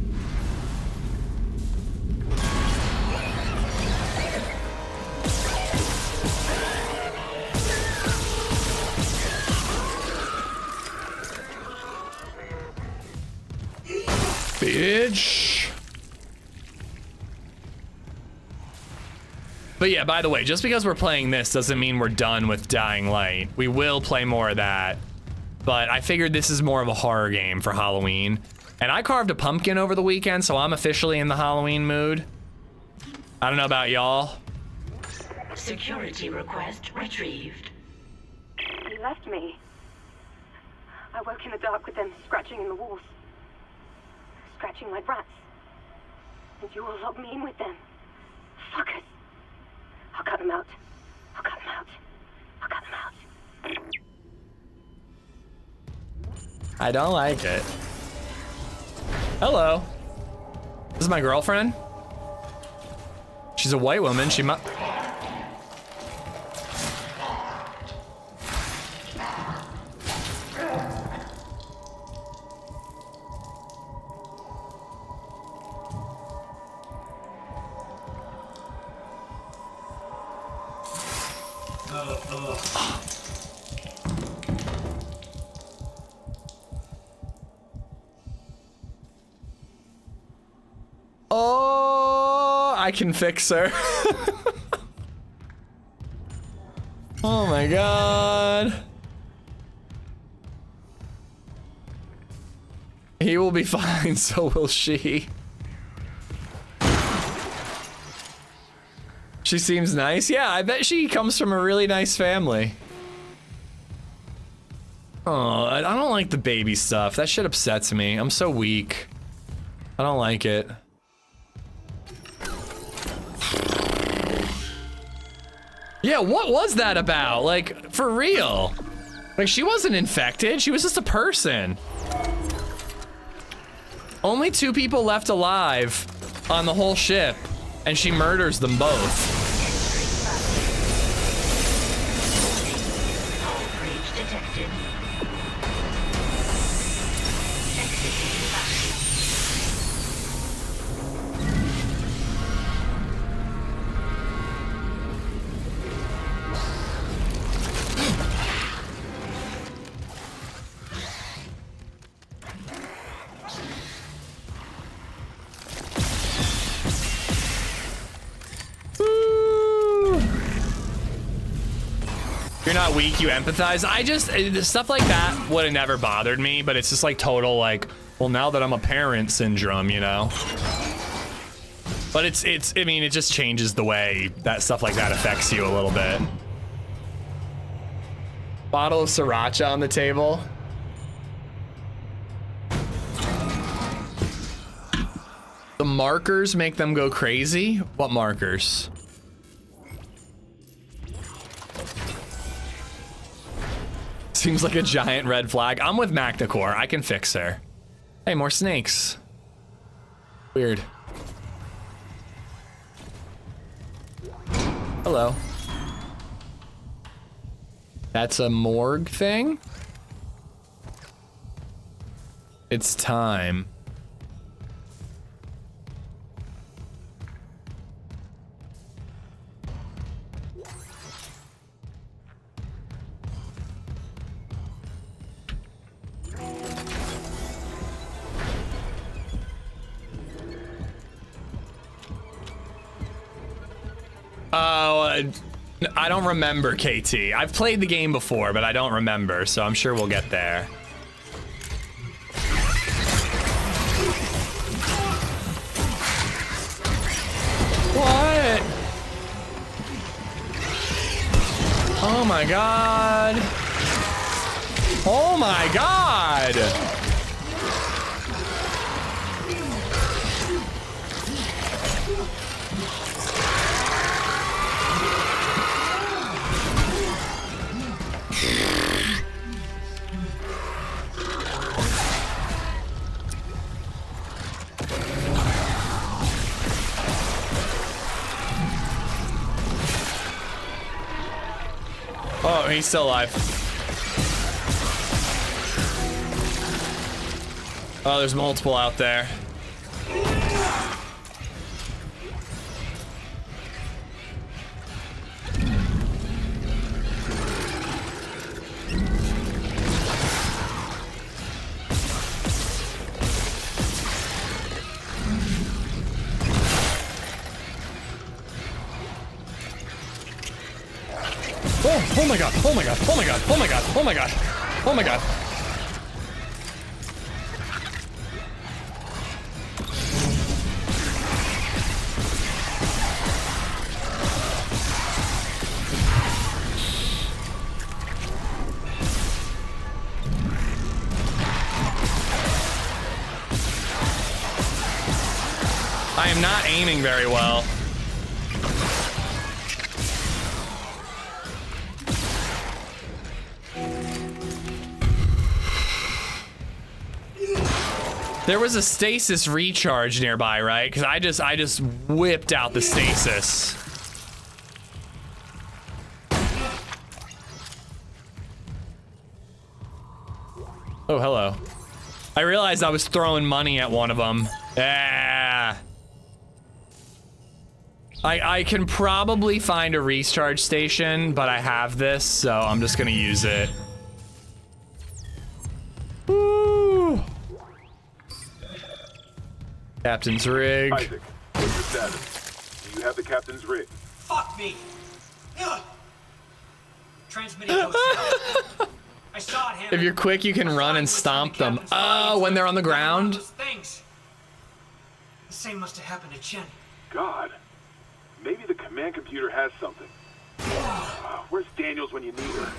D: Bitch. But yeah, by the way, just because we're playing this doesn't mean we're done with Dying Light. We will play more of that. But I figured this is more of a horror game for Halloween. And I carved a pumpkin over the weekend, so I'm officially in the Halloween mood. I don't know about y'all.
O: Security request retrieved.
N: He left me. I woke in the dark with them scratching in the walls. Scratching like rats. And you all locked me in with them. Fuckers. I'll cut them out. I'll cut them out. I'll cut them out.
D: I don't like it. Hello. This is my girlfriend. She's a white woman. She must. Oh, I can fix her. Oh my god. He will be fine, so will she. She seems nice. Yeah, I bet she comes from a really nice family. Oh, I don't like the baby stuff. That shit upsets me. I'm so weak. I don't like it. Yeah, what was that about? Like, for real. Like, she wasn't infected. She was just a person. Only 2 people left alive on the whole ship, and she murders them both. You're not weak, you empathize. I just, stuff like that would have never bothered me, but it's just like total like, well, now that I'm a parent syndrome, you know? But I mean, it just changes the way that stuff like that affects you a little bit. Bottle of sriracha on the table. The markers make them go crazy? What markers? Seems like a giant red flag. I'm with Macticor. I can fix her. Hey, more snakes. Weird. Hello. That's a morgue thing? It's time. Oh, I don't remember, KT. I've played the game before, but I don't remember, so I'm sure we'll get there. What? Oh my god. Oh my god. Oh, he's still alive. Oh, there's multiple out there. Oh my god, oh my god, oh my god, oh my god, oh my god, oh my god. I am not aiming very well. There was a stasis recharge nearby, right? Because I just whipped out the stasis. Oh, hello. I realized I was throwing money at one of them. Ah. I can probably find a recharge station, but I have this, so I'm just gonna use it. Woo! Captain's rig.
L: Isaac, what's your status? Do you have the captain's rig?
R: Fuck me! Ugh. Transmitting those I saw it happen.
D: If you're quick, you can run and stomp them. Oh, when they're on the ground?
R: Things. The same must have happened to Chen.
L: God. Maybe the command computer has something. Where's Daniels when you need her?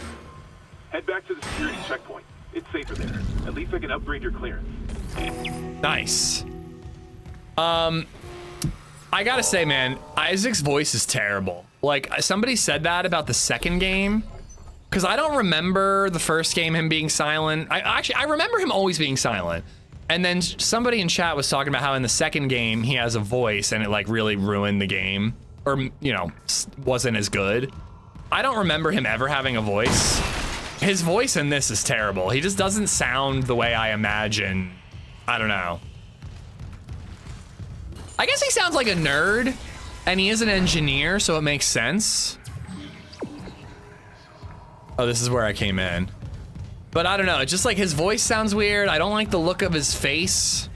L: Head back to the security checkpoint. It's safer there. At least I can upgrade your clearance.
D: Nice. I gotta say, man, Isaac's voice is terrible. Like, somebody said that about the second game, because I don't remember the first game him being silent. I remember him always being silent. And then somebody in chat was talking about how in the second game he has a voice and it like really ruined the game, or, you know, wasn't as good. I don't remember him ever having a voice. His voice in this is terrible. He just doesn't sound the way I imagine. I don't know. I guess he sounds like a nerd, and he is an engineer, so it makes sense. Oh, this is where I came in. But I don't know, it's just like his voice sounds weird. I don't like the look of his face.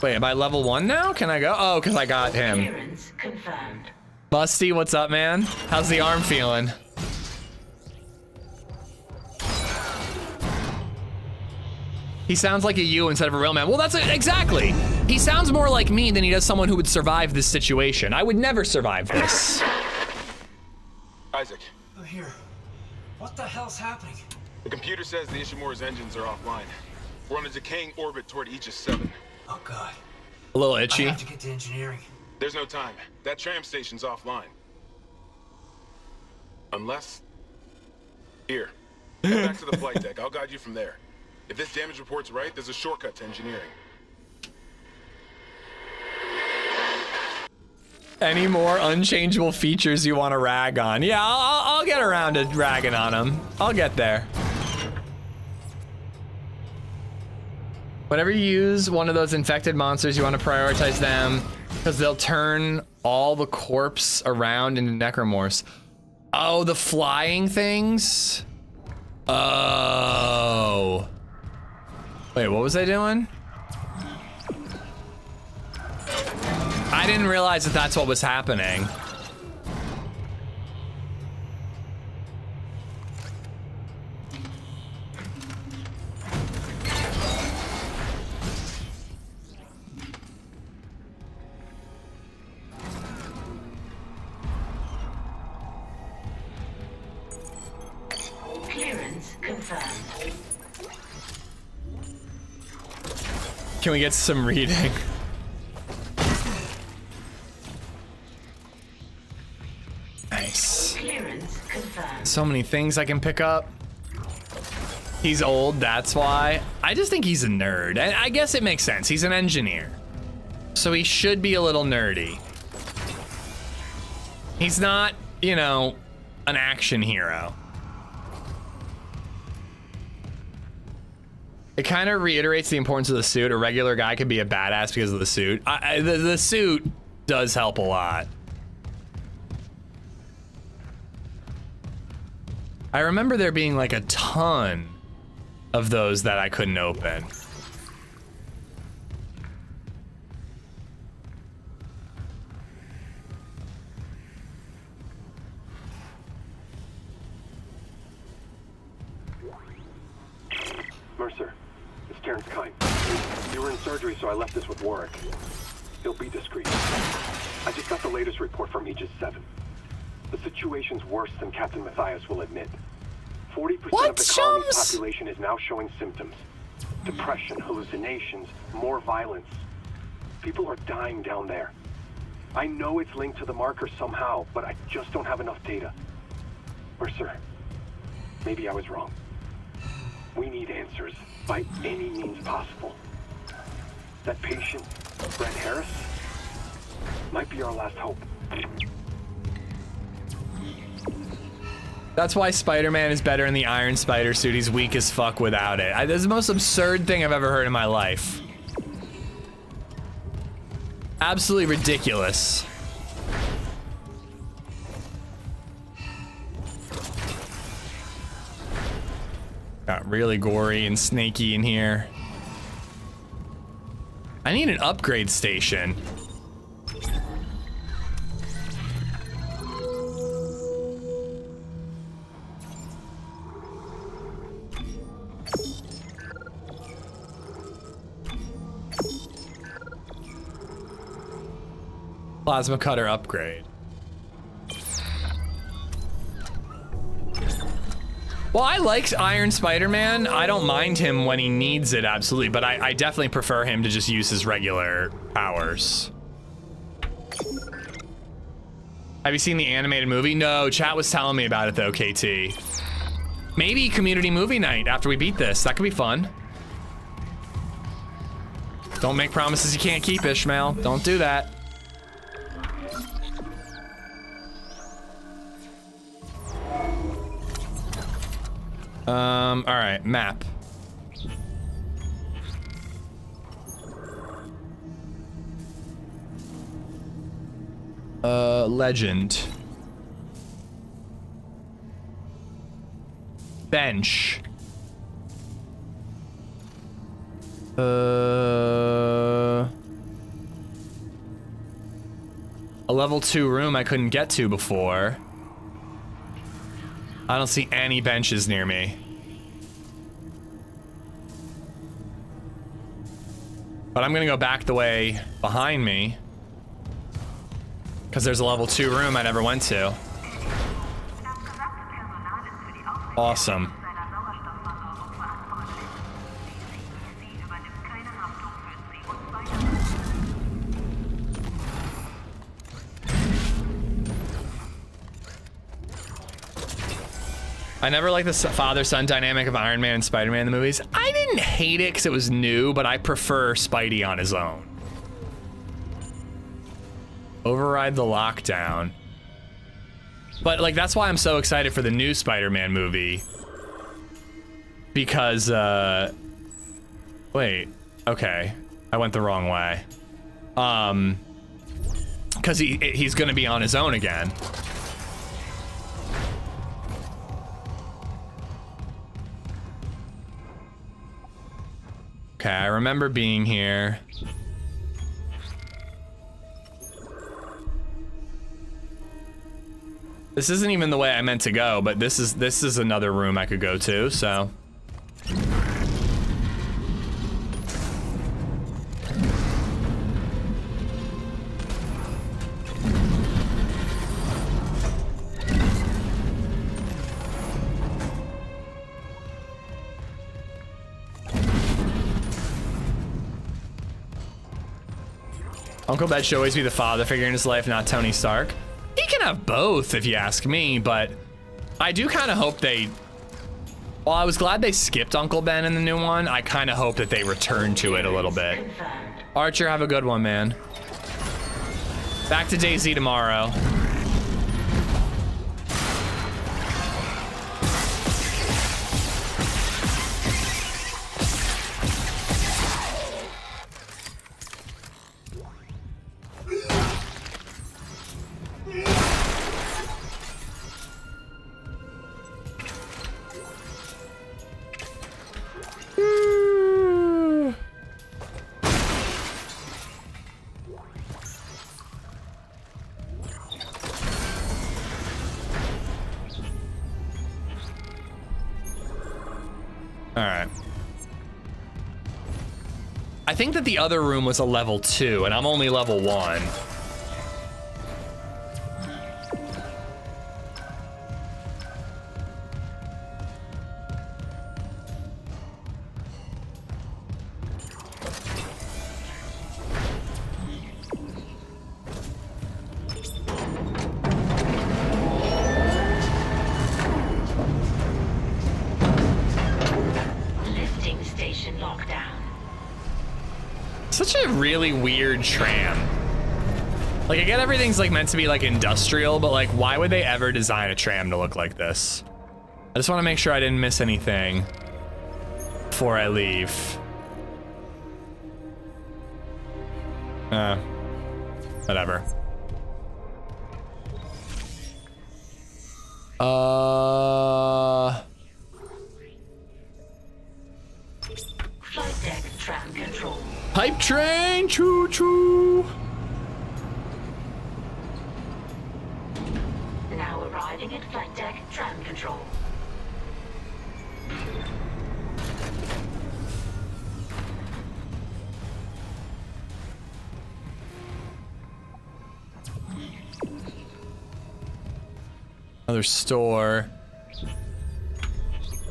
D: Wait, am I level 1 now? Can I go? Oh, because I got him.
O: Clearance confirmed.
D: Busty, what's up, man? How's the arm feeling? He sounds like a you instead of a real man. Well, that's it, exactly. He sounds more like me than he does someone who would survive this situation. I would never survive this.
L: Isaac.
R: I'm here. What the hell's happening?
L: The computer says the Ishimura's engines are offline. We're on a decaying orbit toward Aegis 7.
R: Oh, God.
D: A little itchy.
R: I have to get to engineering.
L: There's no time. That tram station's offline. Unless... Here. Head back to the flight deck. I'll guide you from there. If this damage report's right, there's a shortcut to engineering.
D: Any more unchangeable features you want to rag on? Yeah, I'll get around to ragging on them. I'll get there. Whenever you use one of those infected monsters, you want to prioritize them because they'll turn all the corpse around into necromorphs. Oh, the flying things? Oh. Wait, what was I doing? I didn't realize that that's what was happening.
O: Clearance confirmed.
D: Can we get some reading? Nice.
O: Clearance confirmed.
D: So many things I can pick up. He's old, that's why. I just think he's a nerd. And I guess it makes sense. He's an engineer. So he should be a little nerdy. He's not, you know, an action hero. It kind of reiterates the importance of the suit. A regular guy could be a badass because of the suit. The suit does help a lot. I remember there being like a ton of those that I couldn't open.
C: Mercer, it's Terrence Kine. You were in surgery, so I left this with Warwick. He'll be discreet. I just got the latest report from Aegis 7. The situation's worse than Captain Matthias will admit. 40% of the colony's population is now showing symptoms. Depression, hallucinations, more violence. People are dying down there. I know it's linked to the marker somehow, but I just don't have enough data. Mercer, maybe I was wrong. We need answers by any means possible. That patient, Brett Harris, might be our last hope.
D: That's why Spider-Man is better in the Iron Spider suit. He's weak as fuck without it. That's the most absurd thing I've ever heard in my life. Absolutely ridiculous. Got really gory and snaky in here. I need an upgrade station. Plasma cutter upgrade. Well, I like Iron Spider-Man. I don't mind him when he needs it, absolutely, but I definitely prefer him to just use his regular powers. Have you seen the animated movie? No, chat was telling me about it though, KT. Maybe community movie night after we beat this. That could be fun. Don't make promises you can't keep, Ishmael. Don't do that. All right, map. Legend. Bench. A level 2 room I couldn't get to before. I don't see any benches near me. But I'm gonna go back the way behind me, because there's a level 2 room I never went to. Awesome. I never liked the father-son dynamic of Iron Man and Spider-Man in the movies. I didn't hate it because it was new, but I prefer Spidey on his own. Override the lockdown. But like, that's why I'm so excited for the new Spider-Man movie. Because, wait, okay. I went the wrong way. Because he's gonna be on his own again. Okay, I remember being here. This isn't even the way I meant to go, but this is another room I could go to, so. Uncle Ben should always be the father figure in his life, not Tony Stark. He can have both, if you ask me, but I do kind of hope they... While I was glad they skipped Uncle Ben in the new one, I kind of hope that they return to it a little bit. Archer, have a good one, man. Back to DayZ tomorrow. I think that the other room was a level 2, and I'm only level 1.
O: Lifting station lockdown.
D: Such a really weird tram. Like, I get everything's like meant to be like industrial, but like, why would they ever design a tram to look like this? I just want to make sure I didn't miss anything before I leave. Whatever.
O: Flight deck tram control.
D: Pipe train, choo choo.
O: Now arriving at flight deck tram control.
D: Another store.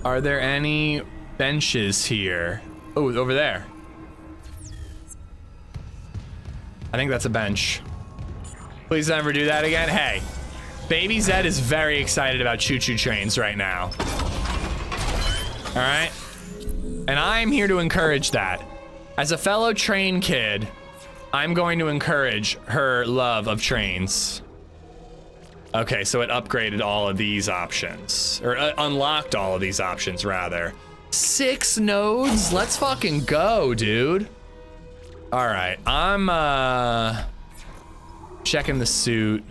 D: Are there any benches here? Oh, over there. I think that's a bench. Please never do that again. Hey, Baby Zed is very excited about choo-choo trains right now. All right? And I'm here to encourage that. As a fellow train kid, I'm going to encourage her love of trains. Okay, so it upgraded all of these options, or unlocked all of these options, rather. 6 nodes? Let's fucking go, dude. All right, I'm checking the suit.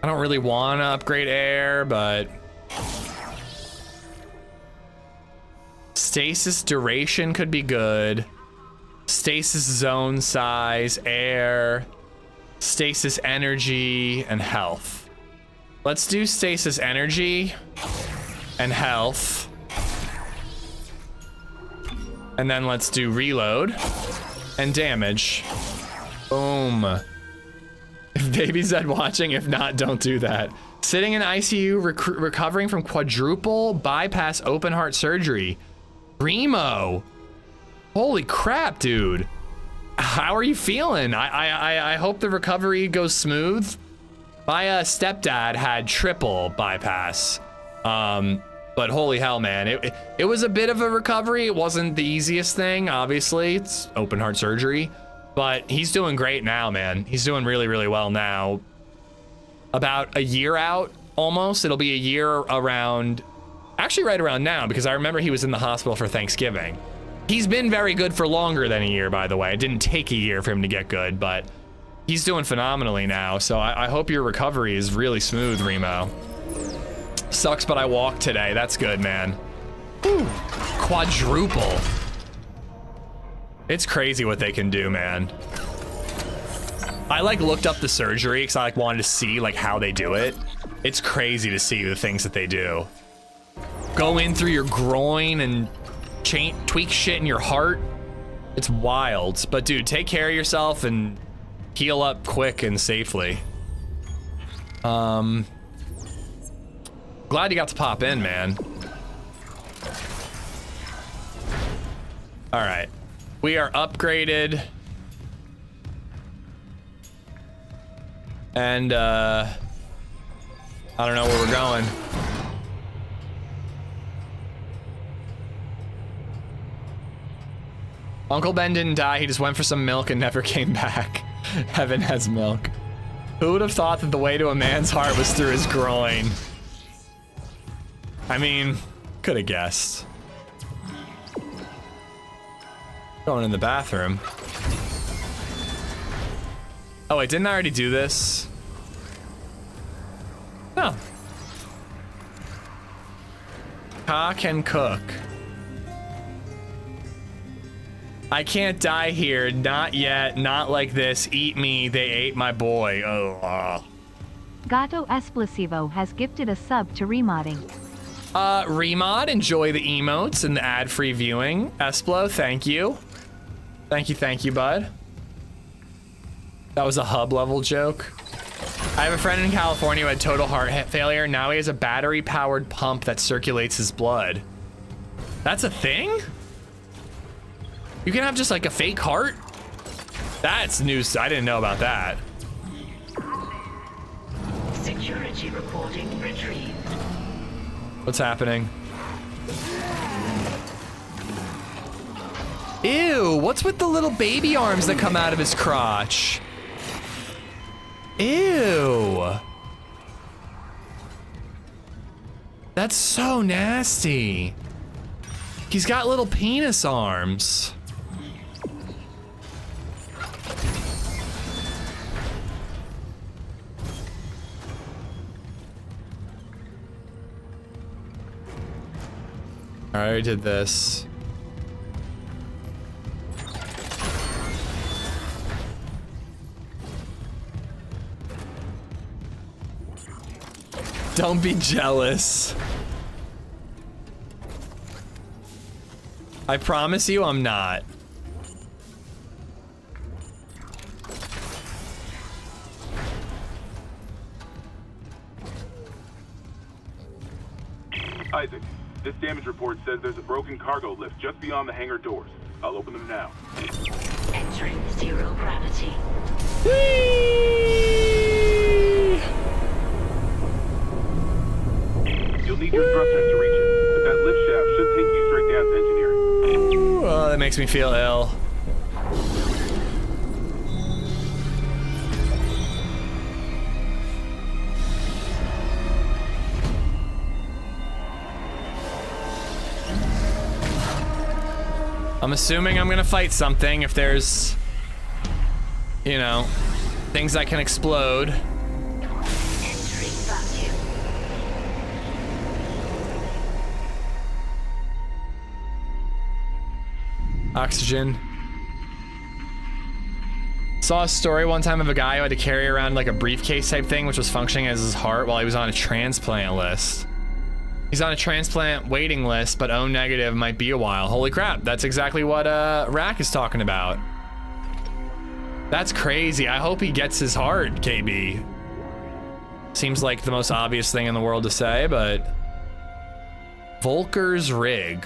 D: I don't really want to upgrade air, but stasis duration could be good. Stasis zone size, air, stasis energy, and health. Let's do stasis energy and health. And then let's do reload and damage. Boom. If Baby Zed watching, if not, don't do that. Sitting in ICU, recovering from quadruple bypass open heart surgery. Remo. Holy crap, dude. How are you feeling? I hope the recovery goes smooth. My stepdad had triple bypass. But holy hell, man. It was a bit of a recovery. It wasn't the easiest thing, obviously. It's open heart surgery. But he's doing great now, man. He's doing really, really well now. About a year out, almost. It'll be a year around... Actually, right around now, because I remember he was in the hospital for Thanksgiving. He's been very good for longer than a year, by the way. It didn't take a year for him to get good, but he's doing phenomenally now. So I hope your recovery is really smooth, Remo. Sucks, but I walked today. That's good, man. Whew. Quadruple. It's crazy what they can do, man. I like looked up the surgery because I like wanted to see like how they do it. It's crazy to see the things that they do. Go in through your groin and tweak shit in your heart. It's wild. But dude, take care of yourself and heal up quick and safely. Glad you got to pop in, man. All right, we are upgraded. And I don't know where we're going. Uncle Ben didn't die, he just went for some milk and never came back. Heaven has milk. Who would have thought that the way to a man's heart was through his groin? I mean, could have guessed. Going in the bathroom. Oh wait, didn't I already do this? No. Cock and cook. I can't die here, not yet, not like this. Eat me, they ate my boy. Oh.
A: Gato Esplosivo has gifted a sub to remodding.
D: Remod, enjoy the emotes and the ad-free viewing. Esplo, thank you. Thank you, bud. That was a hub level joke. I have a friend in California who had total heart failure. Now he has a battery-powered pump that circulates his blood. That's a thing? You can have just like a fake heart? That's news. I didn't know about that.
O: Security reporting retrieved.
D: What's happening? Ew, what's with the little baby arms that come out of his crotch? Ew. That's so nasty. He's got little penis arms. I already did this. Don't be jealous. I promise you I'm not.
L: Isaac, this damage report says there's a broken cargo lift just beyond the hangar doors. I'll open them now.
O: Entering zero gravity.
L: You'll need your thrusters to reach it, but that lift shaft should take you straight down to engineering.
D: Oh, that makes me feel ill. I'm assuming I'm gonna fight something if there's, you know, things that can explode.
O: Entering vacuum.
D: Oxygen. Saw a story one time of a guy who had to carry around like a briefcase type thing, which was functioning as his heart while he was on a transplant list. He's on a transplant waiting list, but O negative might be a while. Holy crap, that's exactly what Rack is talking about. That's crazy. I hope he gets his heart, KB. Seems like the most obvious thing in the world to say, but... Volker's rig.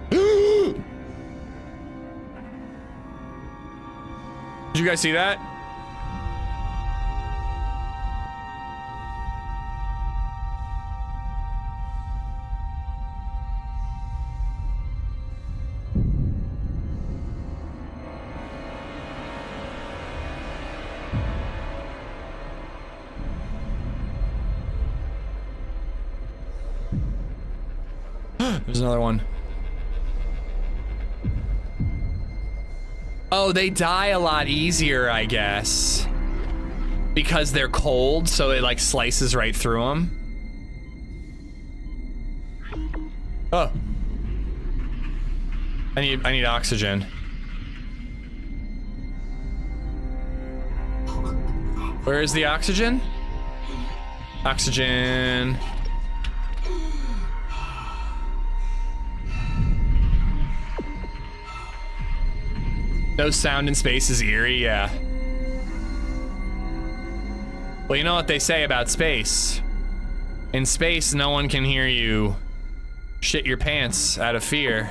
D: Did you guys see that? There's another one. Oh, they die a lot easier, I guess. Because they're cold, so it like slices right through them. Oh. I need oxygen. Where is the oxygen? Oxygen. No sound in space is eerie, yeah. Well, you know what they say about space. In space, no one can hear you shit your pants out of fear.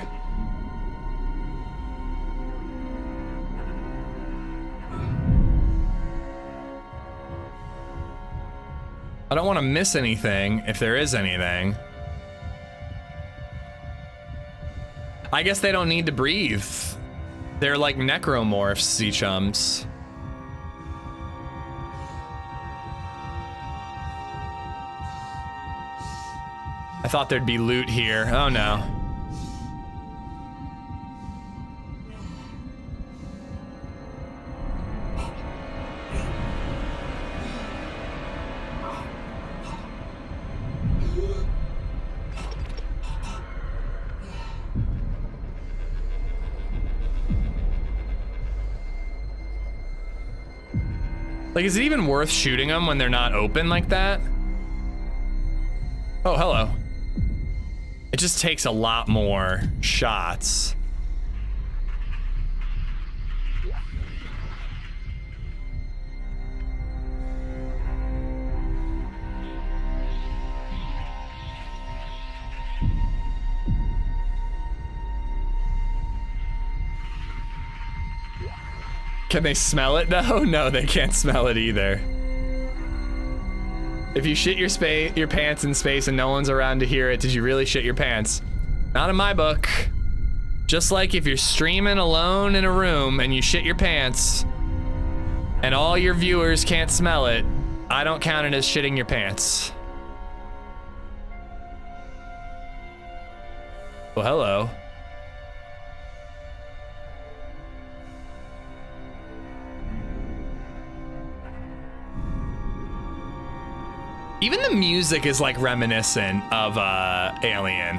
D: I don't want to miss anything, if there is anything. I guess they don't need to breathe. They're like necromorphs, sea chums. I thought there'd be loot here. Oh no. Like, is it even worth shooting them when they're not open like that? Oh, hello. It just takes a lot more shots. Can they smell it though? No, they can't smell it either. If you shit your pants in space and no one's around to hear it, did you really shit your pants? Not in my book. Just like if you're streaming alone in a room and you shit your pants and all your viewers can't smell it, I don't count it as shitting your pants. Well, hello. Even the music is like reminiscent of Alien.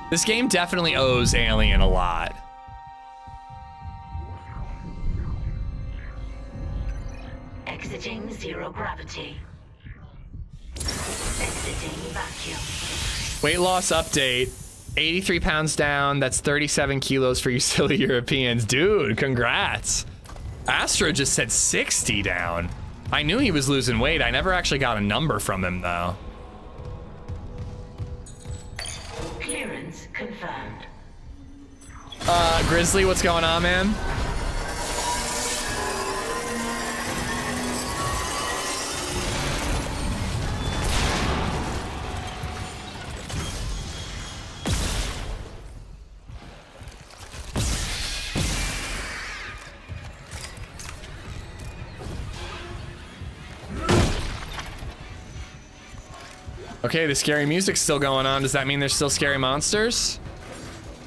D: This game definitely owes Alien a lot.
O: Exiting zero gravity. Exiting vacuum.
D: Weight loss update. 83 pounds down. That's 37 kilos for you silly Europeans. Dude, congrats. Astro just said 60 down. I knew he was losing weight. I never actually got a number from him though.
O: Clearance confirmed.
D: Grizzly, what's going on, man? Okay, the scary music's still going on. Does that mean there's still scary monsters?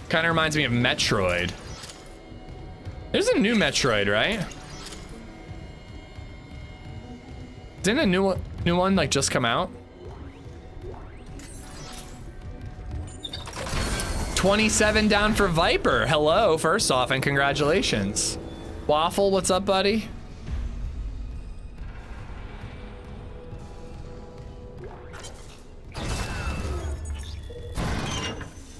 D: Kind of reminds me of Metroid. There's a new Metroid, right? Didn't a new one like just come out? 27 down for Viper. Hello, first off, and congratulations. Waffle, what's up, buddy?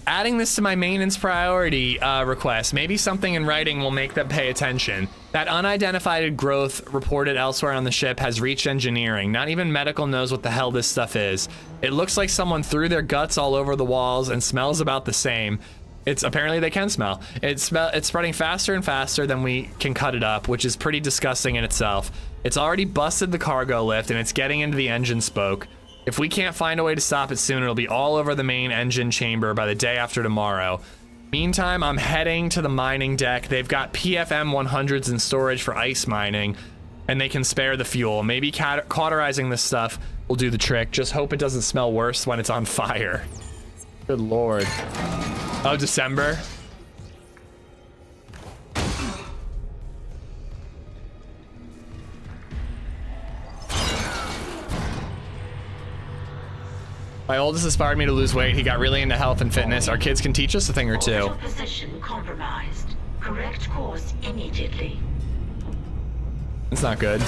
D: Adding this to my maintenance priority request. Maybe something in writing will make them pay attention. That unidentified growth reported elsewhere on the ship has reached engineering. Not even medical knows what the hell this stuff is. It looks like someone threw their guts all over the walls and smells about the same. It's apparently they can smell. It's spreading faster and faster than we can cut it up, which is pretty disgusting in itself. It's already busted the cargo lift and it's getting into the engine spoke. If we can't find a way to stop it soon, it'll be all over the main engine chamber by the day after tomorrow. Meantime, I'm heading to the mining deck. They've got PFM 100s in storage for ice mining, and they can spare the fuel. Maybe cauterizing this stuff will do the trick. Just hope it doesn't smell worse when it's on fire. Good lord. Oh, December? My oldest inspired me to lose weight. He got really into health and fitness. Our kids can teach us a thing or two.
O: Position compromised. Correct course immediately.
D: It's not good.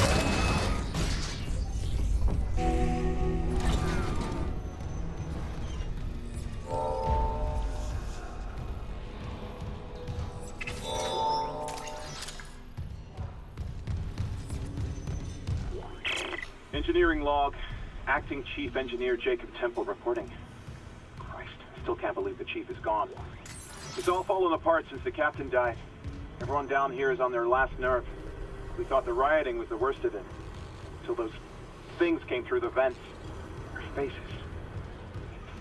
H: Engineering log. Acting Chief Engineer Jacob Temple reporting. Christ, I still can't believe the chief is gone. It's all fallen apart since the captain died. Everyone down here is on their last nerve. We thought the rioting was the worst of it. Until those things came through the vents. Their faces.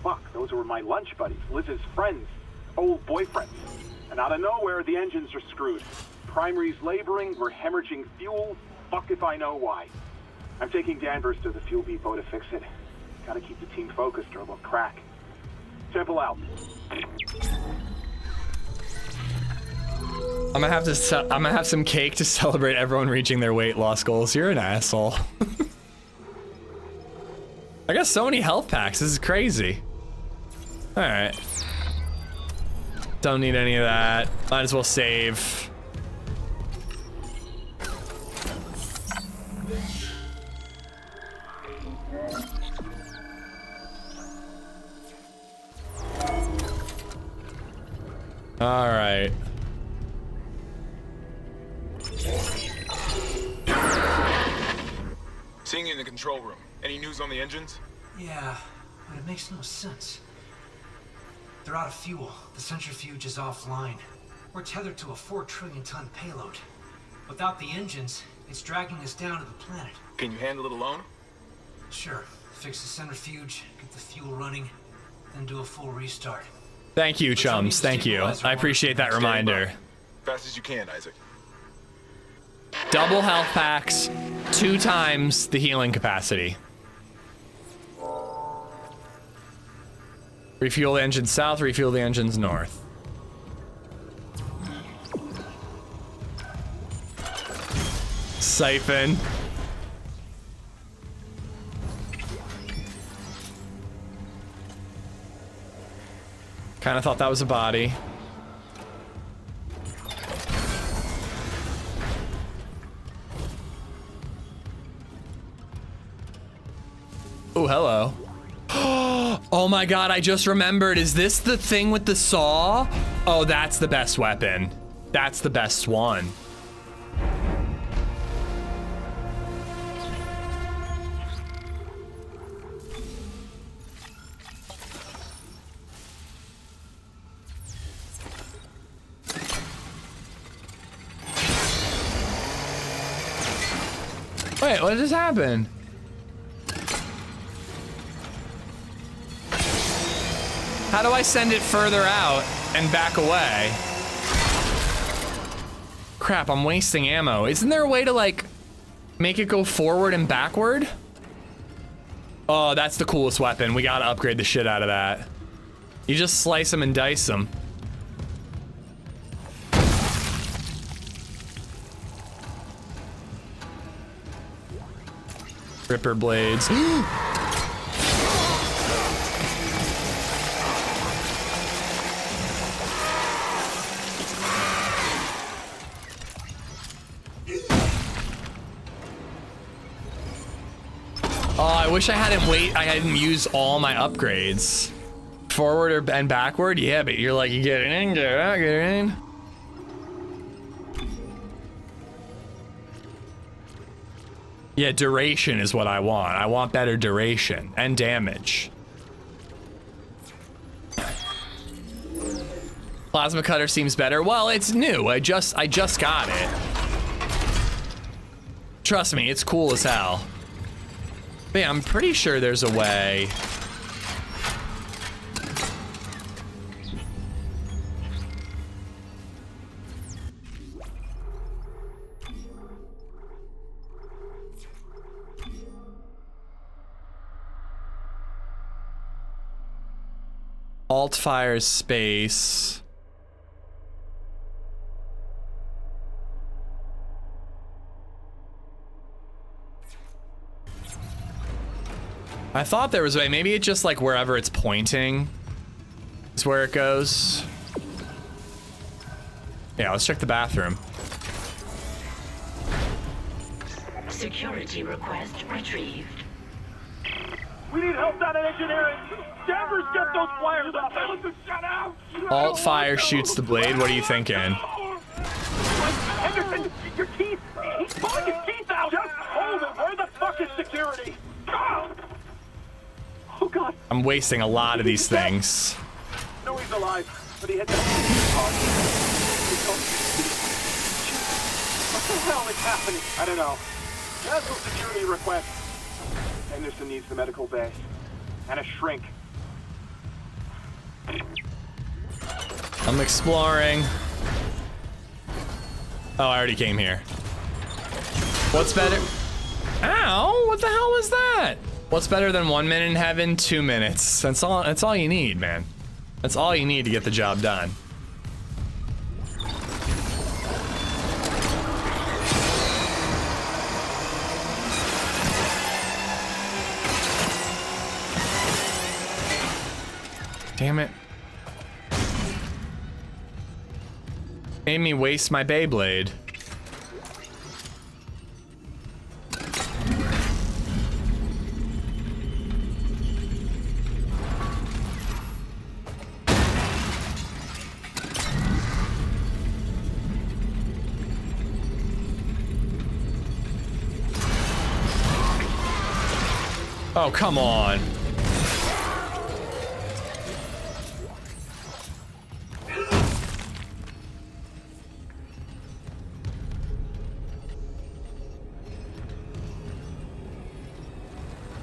H: Fuck, those were my lunch buddies, Liz's friends, old boyfriends. And out of nowhere, the engines are screwed. Primary's laboring, we're hemorrhaging fuel. Fuck if I know why. I'm taking Danvers to the fuel depot to fix it. Gotta keep the team focused or it'll crack. Temple out.
D: I'm gonna have some cake to celebrate everyone reaching their weight loss goals. You're an asshole. I got so many health packs. This is crazy. All right. Don't need any of that. Might as well save. All right.
G: Seeing you in the control room. Any news on the engines?
R: Yeah, but it makes no sense. They're out of fuel. The centrifuge is offline. We're tethered to a 4 trillion ton payload. Without the engines, it's dragging us down to the planet.
G: Can you handle it alone?
R: Sure. Fix the centrifuge, get the fuel running, then do a full restart.
D: Thank you, chums. Thank you. I appreciate that reminder.
G: Fast as you can, Isaac.
D: Double health packs, 2 times the healing capacity. Refuel the engines south, refuel the engines north. Siphon. Kind of thought that was a body. Oh, hello. Oh my god, I just remembered. Is this the thing with the saw? Oh, that's the best weapon. That's the best one. Wait, what just happened? How do I send it further out and back away? Crap, I'm wasting ammo. Isn't there a way to like make it go forward and backward? Oh, that's the coolest weapon. We gotta upgrade the shit out of that. You just slice them and dice them. Ripper blades. Oh, I wish I hadn't used all my upgrades. Forward and backward, yeah, but you're like, you get it in, get it out, get it in. Yeah, duration is what I want. I want better duration and damage. Plasma cutter seems better. Well, it's new. I just got it. Trust me, it's cool as hell. But yeah, I'm pretty sure there's a way. Alt fires space. I thought there was a way. Maybe it's just like wherever it's pointing is where it goes. Yeah, let's check the bathroom.
O: Security request retrieved.
H: We need help down in engineering. Danvers, get those wires off. Tell us to shut out.
D: Alt fire shoots the blade. What are you thinking?
H: Henderson, your teeth. He's pulling his teeth out. Just hold it. Where the fuck is security? Oh God.
D: I'm wasting a lot of these things.
H: No, he's alive, but he had to. What the hell is happening? I don't know. Cancel security request. Henderson needs the medical bay and a shrink.
D: I'm exploring. Oh, I already came here. What's better? Ow! What the hell was that? What's better than 1 minute in heaven? 2 minutes. That's all you need, man. That's all you need to get the job done. Damn it. Made me waste my Beyblade. Oh, come on.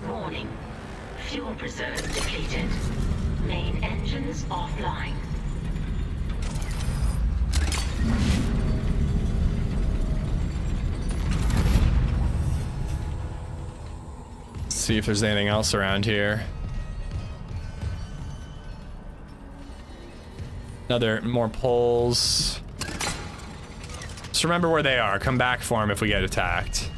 O: Warning. Fuel reserves depleted. Main engines offline.
D: See if there's anything else around here. More poles. Just remember where they are. Come back for them if we get attacked.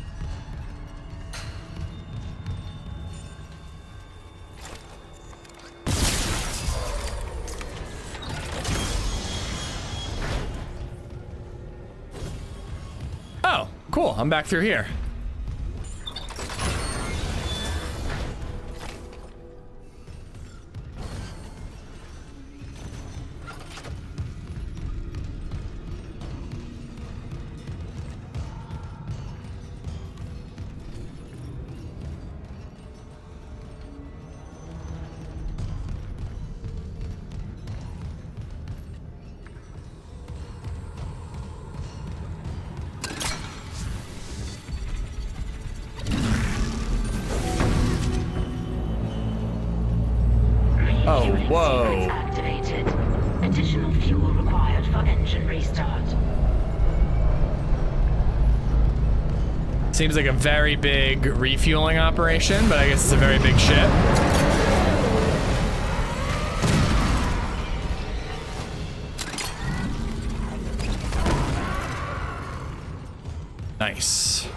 D: cool. I'm back through here. Oh, whoa.
O: Activated. Additional fuel required for engine restart.
D: Seems like a very big refueling operation, but I guess it's a very big ship. Nice.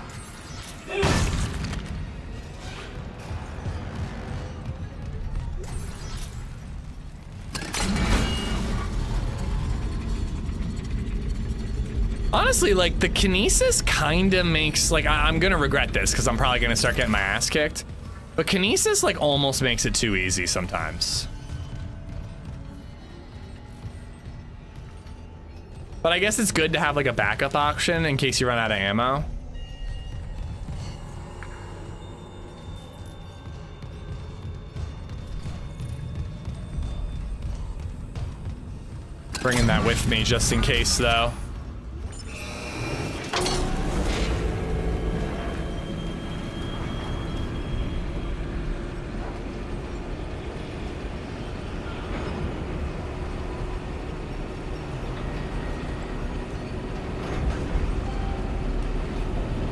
D: Honestly, like, the kinesis kind of makes, like, I'm gonna regret this because I'm probably gonna start getting my ass kicked. But kinesis, like, almost makes it too easy sometimes. But I guess it's good to have, like, a backup option in case you run out of ammo. Bringing that with me just in case, though.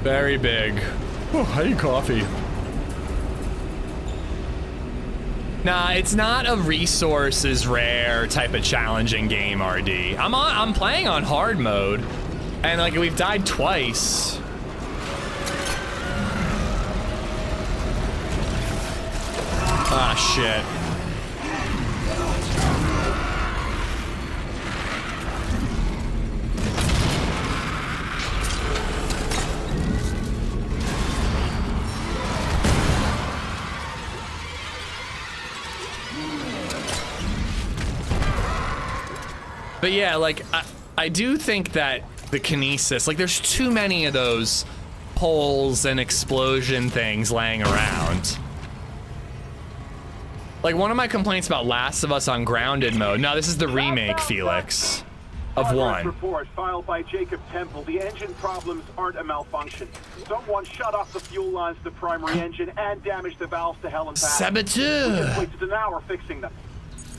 D: Very big. Oh, I need coffee. Nah, it's not a resources rare type of challenging game, RD. I'm playing on hard mode, and like we've died twice. Ah, shit. But yeah, like, I do think that the kinesis, like, there's too many of those poles and explosion things laying around. Like, one of my complaints about Last of Us on grounded mode, no, this is the remake, Felix, of 1.
H: Report filed by Jacob Temple. The engine problems aren't a malfunction. Someone shut off the fuel lines to the primary engine and damaged the valves to hell and back.
D: Saboteur!
H: We just wasted an hour fixing them.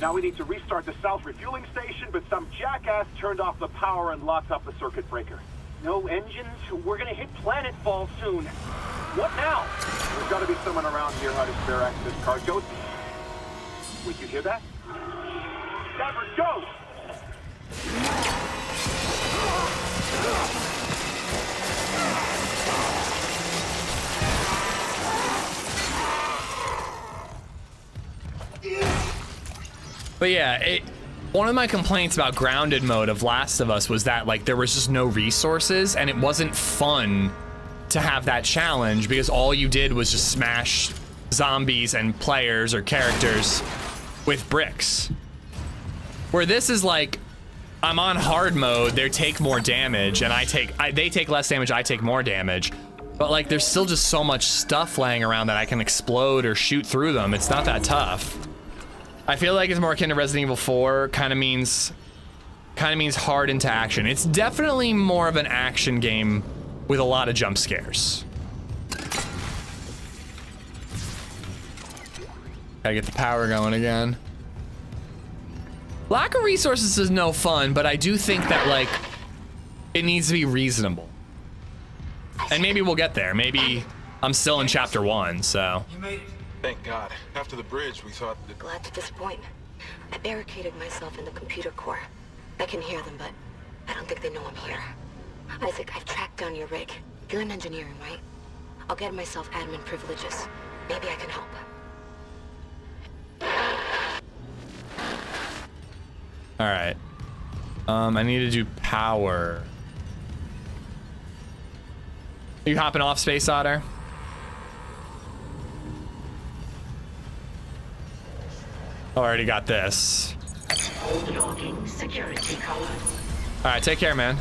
H: Now we need to restart the south refueling station, but some jackass turned off the power and locked up the circuit breaker. No engines? We're gonna hit planetfall soon. What now? There's gotta be someone around here how to spare access card. Go. Wait, you hear that? Stanford, go!
D: But yeah, one of my complaints about grounded mode of Last of Us was that, like, there was just no resources and it wasn't fun to have that challenge because all you did was just smash zombies and players or characters with bricks. Where this is like, I'm on hard mode, they take more damage and they take less damage, I take more damage. But like, there's still just so much stuff laying around that I can explode or shoot through them. It's not that tough. I feel like it's more akin to Resident Evil 4, kind of means hard into action. It's definitely more of an action game with a lot of jump scares. Gotta get the power going again. Lack of resources is no fun, but I do think that, like, it needs to be reasonable. And maybe we'll get there. Maybe I'm still in chapter 1, so.
G: You made it. Thank God. After the bridge, we thought that...
S: Glad to disappoint. I barricaded myself in the computer core. I can hear them, but I don't think they know I'm here. Isaac, I've tracked down your rig. You're in engineering, right? I'll get myself admin privileges. Maybe I can help.
D: All right. I need to do power. Are you hopping off, Space Otter? Oh, I already got this.
O: Logging security covered.
D: All right, take care, man.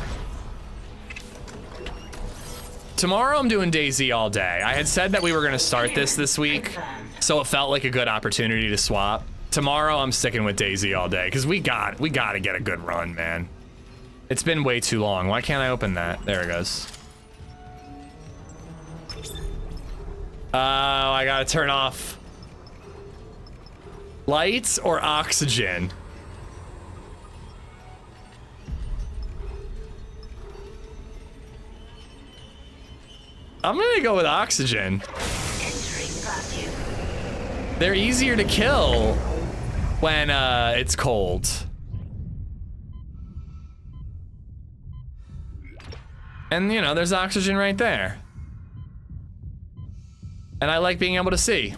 D: Tomorrow I'm doing DayZ all day. I had said that we were gonna start this week, so it felt like a good opportunity to swap. Tomorrow I'm sticking with DayZ all day because we gotta get a good run, man. It's been way too long. Why can't I open that? There it goes. Oh, I gotta turn off lights or oxygen. I'm gonna go with oxygen. They're easier to kill when it's cold. And you know, there's oxygen right there. And I like being able to see.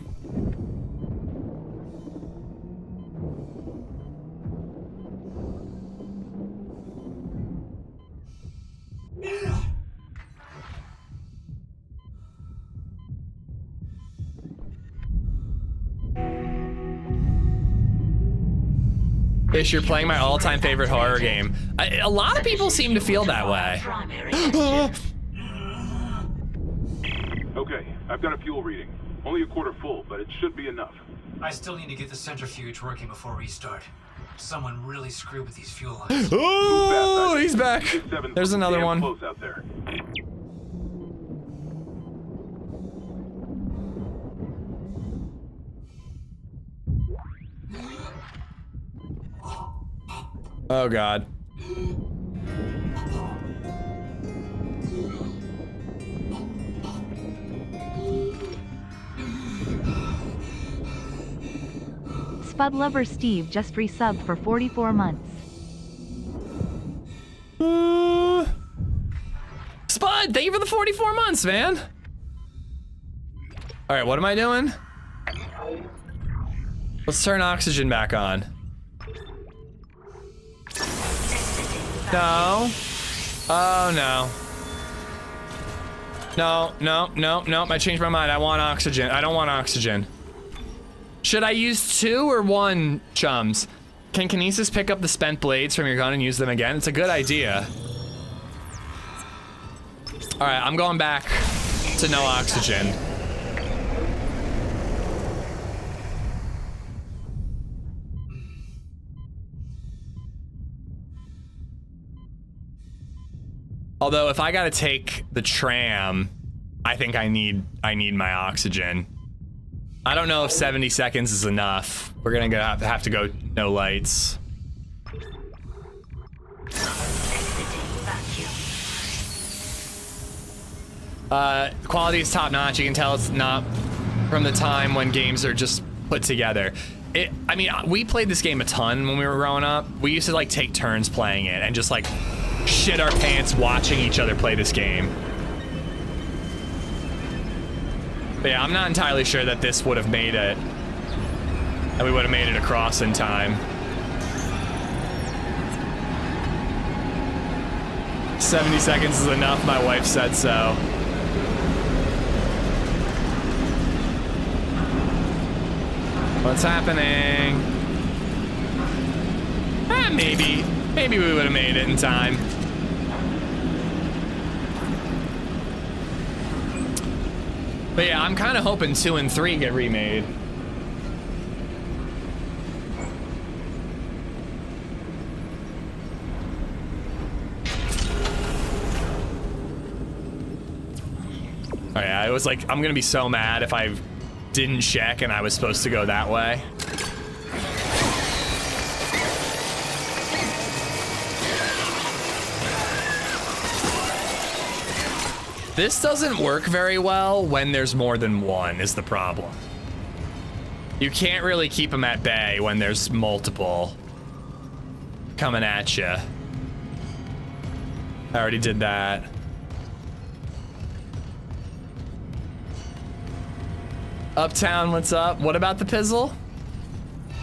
D: Ish, you're playing my all-time favorite horror game. A lot of people seem to feel that way.
L: Okay, I've got a fuel reading. Only a quarter full, but it should be enough.
R: I still need to get the centrifuge working before restart. Someone really screwed with these fuel lines.
D: Oh, he's back. There's another
L: Damn
D: one.
L: close out there.
D: Oh God.
A: Spud Lover Steve just resubbed for 44 months.
D: Spud, thank you for the 44 months, man. All right, what am I doing? Let's turn oxygen back on. No. Oh, no. No, I changed my mind. I want oxygen. I don't want oxygen. Should I use 2 or 1, chums? Can Kinesis pick up the spent blades from your gun and use them again? It's a good idea. All right, I'm going back to no oxygen. Although if I gotta take the tram, I think I need my oxygen. I don't know if 70 seconds is enough. We're gonna have to go no lights. Quality is top notch. You can tell it's not from the time when games are just put together. I mean, we played this game a ton when we were growing up. We used to like take turns playing it and just like shit our pants watching each other play this game. But yeah, I'm not entirely sure that this would have made it. That we would have made it across in time. 70 seconds is enough, my wife said so. What's happening? Maybe we would have made it in time. But yeah, I'm kind of hoping 2 and 3 get remade. Oh yeah, it was like, I'm gonna be so mad if I didn't check and I was supposed to go that way. This doesn't work very well when there's more than one, is the problem. You can't really keep them at bay when there's multiple coming at you. I already did that. Uptown, what's up? What about the pizzle?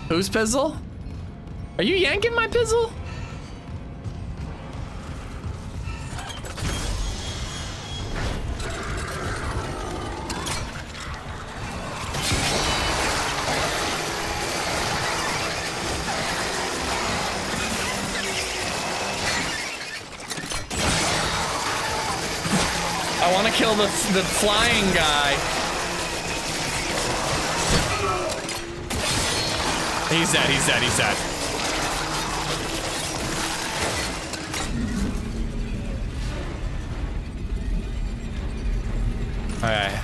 D: Whose pizzle? Are you yanking my pizzle? I want to kill the flying guy. He's dead, he's dead, he's dead. Okay.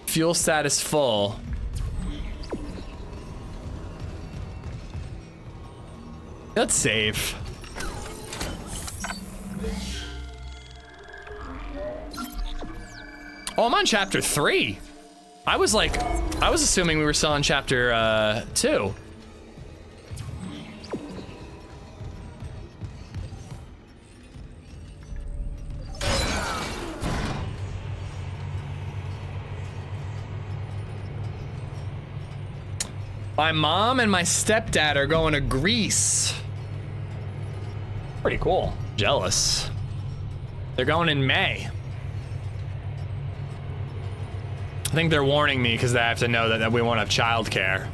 D: Fuel status full. Let's save. Oh, I'm on chapter 3. I was assuming we were still on chapter 2. My mom and my stepdad are going to Greece. Pretty cool. Jealous. They're going in May. I think they're warning me because they have to know that we won't have childcare.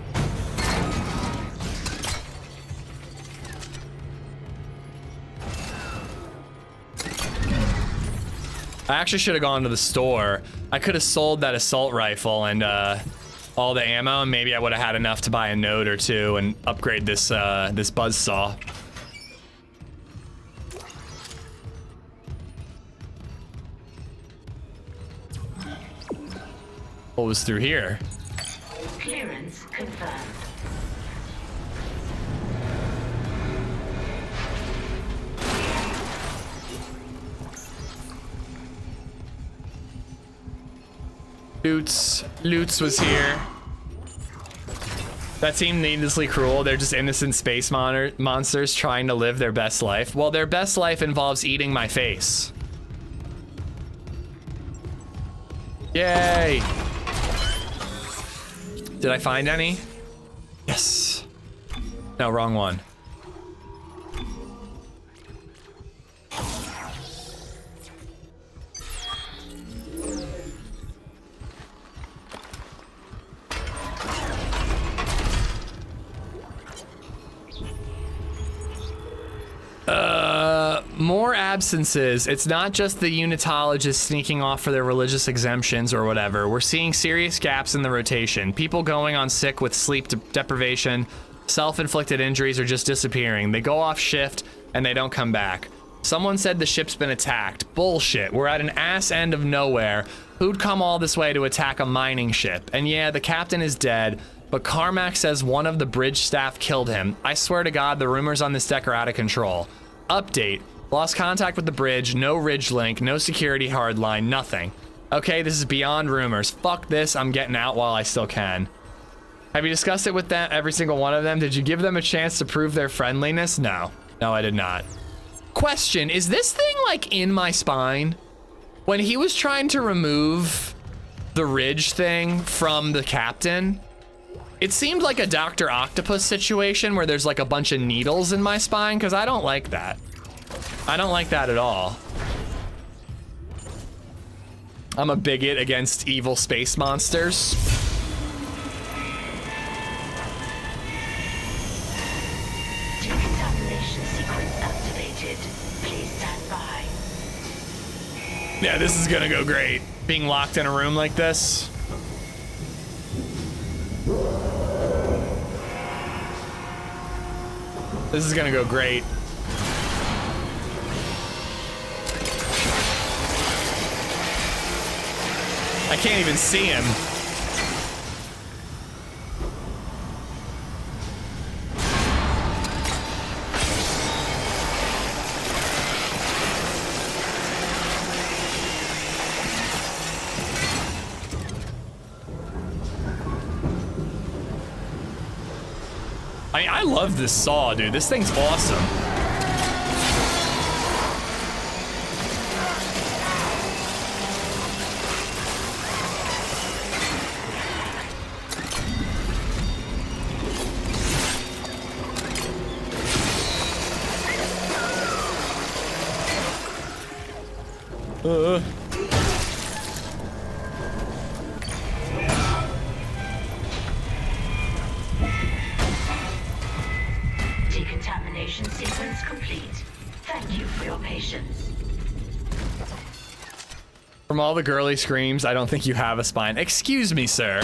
D: I actually should have gone to the store. I could have sold that assault rifle and all the ammo, and maybe I would have had enough to buy a note or two and upgrade this this buzzsaw. What was through here?
O: Clearance confirmed.
D: Lutz was here. That seemed needlessly cruel. They're just innocent space monsters trying to live their best life. Well, their best life involves eating my face. Yay! Did I find any? Yes. No, wrong one. More absences. It's not just the unitologists sneaking off for their religious exemptions or whatever. We're seeing serious gaps in the rotation. People going on sick with sleep deprivation, self-inflicted injuries, or just disappearing. They go off shift and they don't come back. Someone said the ship's been attacked. Bullshit. We're at an ass end of nowhere. Who'd come all this way to attack a mining ship? And yeah, the captain is dead, but Carmack says one of the bridge staff killed him. I swear to God, the rumors on this deck are out of control. Update. Lost contact with the bridge, no ridge link, no security hardline, nothing. Okay, this is beyond rumors. Fuck this, I'm getting out while I still can. Have you discussed it with them, every single one of them? Did you give them a chance to prove their friendliness? No. No, I did not. Question, is this thing like in my spine? When he was trying to remove the ridge thing from the captain, it seemed like a Dr. Octopus situation where there's like a bunch of needles in my spine, because I don't like that. I don't like that at all. I'm a bigot against evil space monsters.
O: Decontamination sequence activated. Please stand by.
D: Yeah, this is gonna go great. Being locked in a room like this. This is gonna go great. I can't even see him. I love this saw, dude. This thing's awesome.
O: Deactivation sequence complete. Thank you for your patience.
D: From all the girly screams, I don't think you have a spine. Excuse me, sir.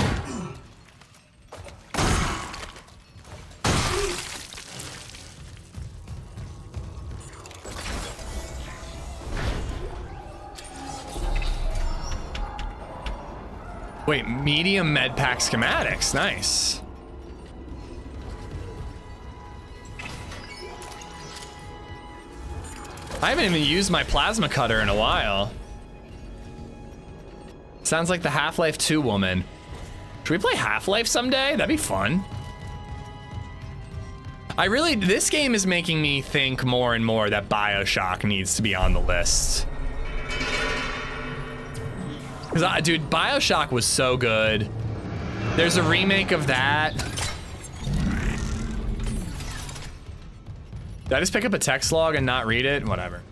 D: Wait, medium med pack schematics. Nice. I haven't even used my plasma cutter in a while. Sounds like the Half-Life 2 woman. Should we play Half-Life someday? That'd be fun. This game is making me think more and more that BioShock needs to be on the list. Because, dude, BioShock was so good. There's a remake of that. Did I just pick up a text log and not read it? Whatever.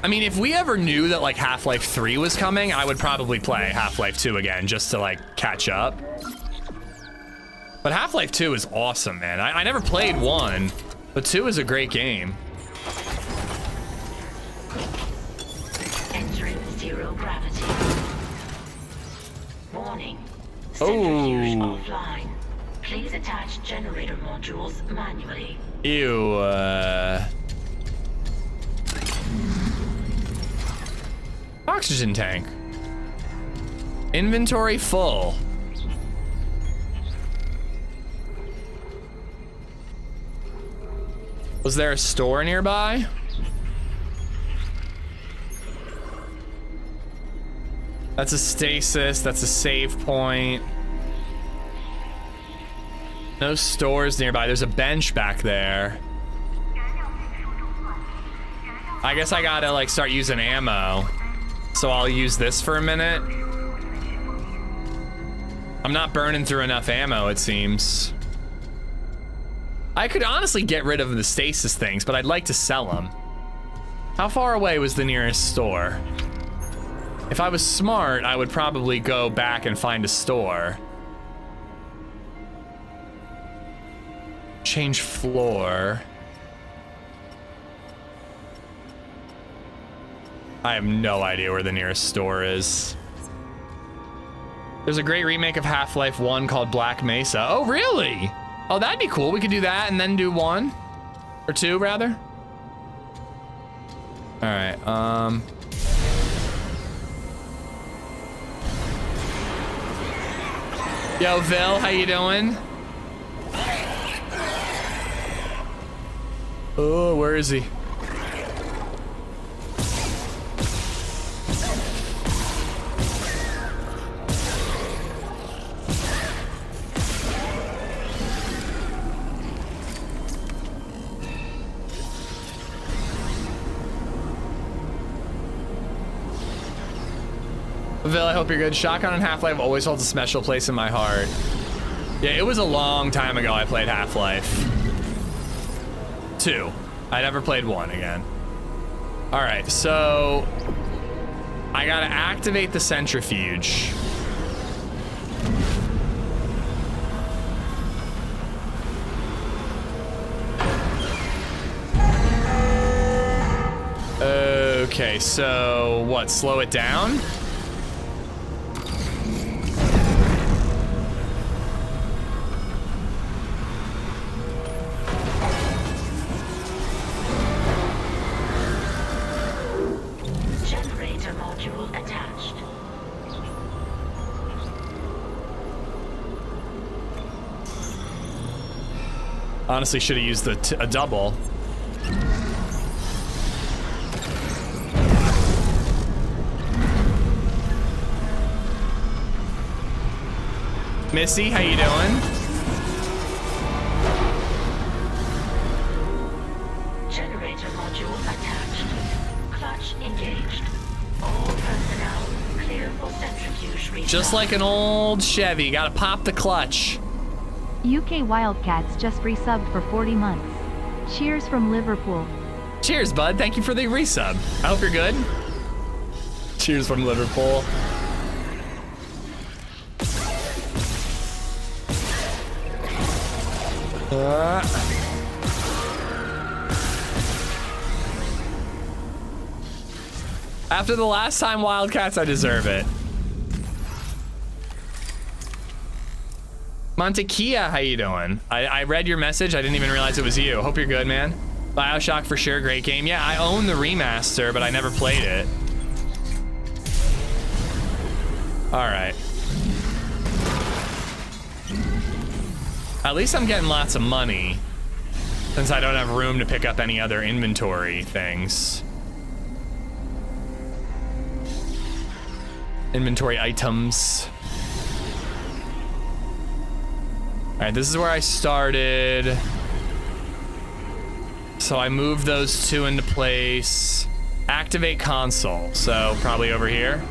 D: I mean, if we ever knew that like Half-Life 3 was coming, I would probably play Half-Life 2 again just to like catch up. But Half-Life 2 is awesome, man. I never played 1, but 2 is a great game.
O: Entering zero gravity. Warning. Centrifuge offline. Please attach generator modules manually.
D: Ew. Oxygen tank. Inventory full. Was there a store nearby? That's a stasis, that's a save point. No stores nearby. There's a bench back there. I guess I gotta like start using ammo. So I'll use this for a minute. I'm not burning through enough ammo, it seems. I could honestly get rid of the stasis things, but I'd like to sell them. How far away was the nearest store? If I was smart, I would probably go back and find a store. Change floor. I have no idea where the nearest store is. There's a great remake of Half-Life 1 called Black Mesa. Oh, really? Oh, that'd be cool. We could do that and then do 1. Or 2, rather. All right, Yo, Vil, how you doing? Oh, where is he? Vil, I hope you're good. Shotgun and Half-Life always holds a special place in my heart. Yeah, it was a long time ago I played Half-Life 2. I never played 1 again. All right, so I gotta activate the centrifuge. Okay, so what, slow it down? Honestly, should have used a double. Missy, how you doing?
O: Generator module attached. Clutch engaged. All personnel clear for centrifuge restart.
D: Just like an old Chevy, gotta pop the clutch.
A: UK Wildcats just resubbed for 40 months. Cheers from Liverpool.
D: Cheers, bud. Thank you for the resub. I hope you're good. Cheers from Liverpool. After the last time Wildcats, I deserve it. Montekia, how you doing? I read your message. I didn't even realize it was you. Hope you're good, man. BioShock for sure, great game. Yeah, I own the remaster, but I never played it. All right. At least I'm getting lots of money, since I don't have room to pick up any other inventory things. Inventory items. All right, this is where I started. So I moved those two into place. Activate console, so probably over here.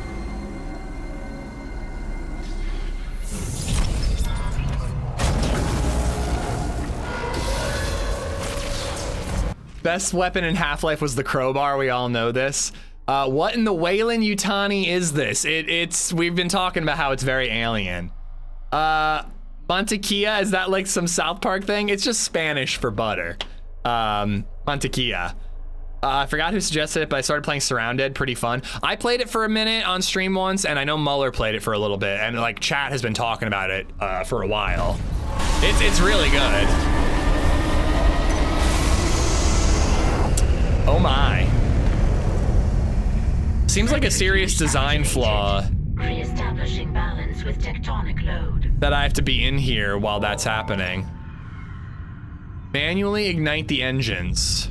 D: Best weapon in Half-Life was the crowbar, we all know this. What in the Wayland Yutani is this? We've been talking about how it's very alien. Mantequilla, is that like some South Park thing? It's just Spanish for butter. Mantequilla. I forgot who suggested it, but I started playing Surrounded, pretty fun. I played it for a minute on stream once, and I know Muller played it for a little bit, and like chat has been talking about it for a while. It's really good. Oh my. Seems like a serious design flaw.
O: Re-establishing balance with tectonic load.
D: That I have to be in here while that's happening. Manually ignite the engines.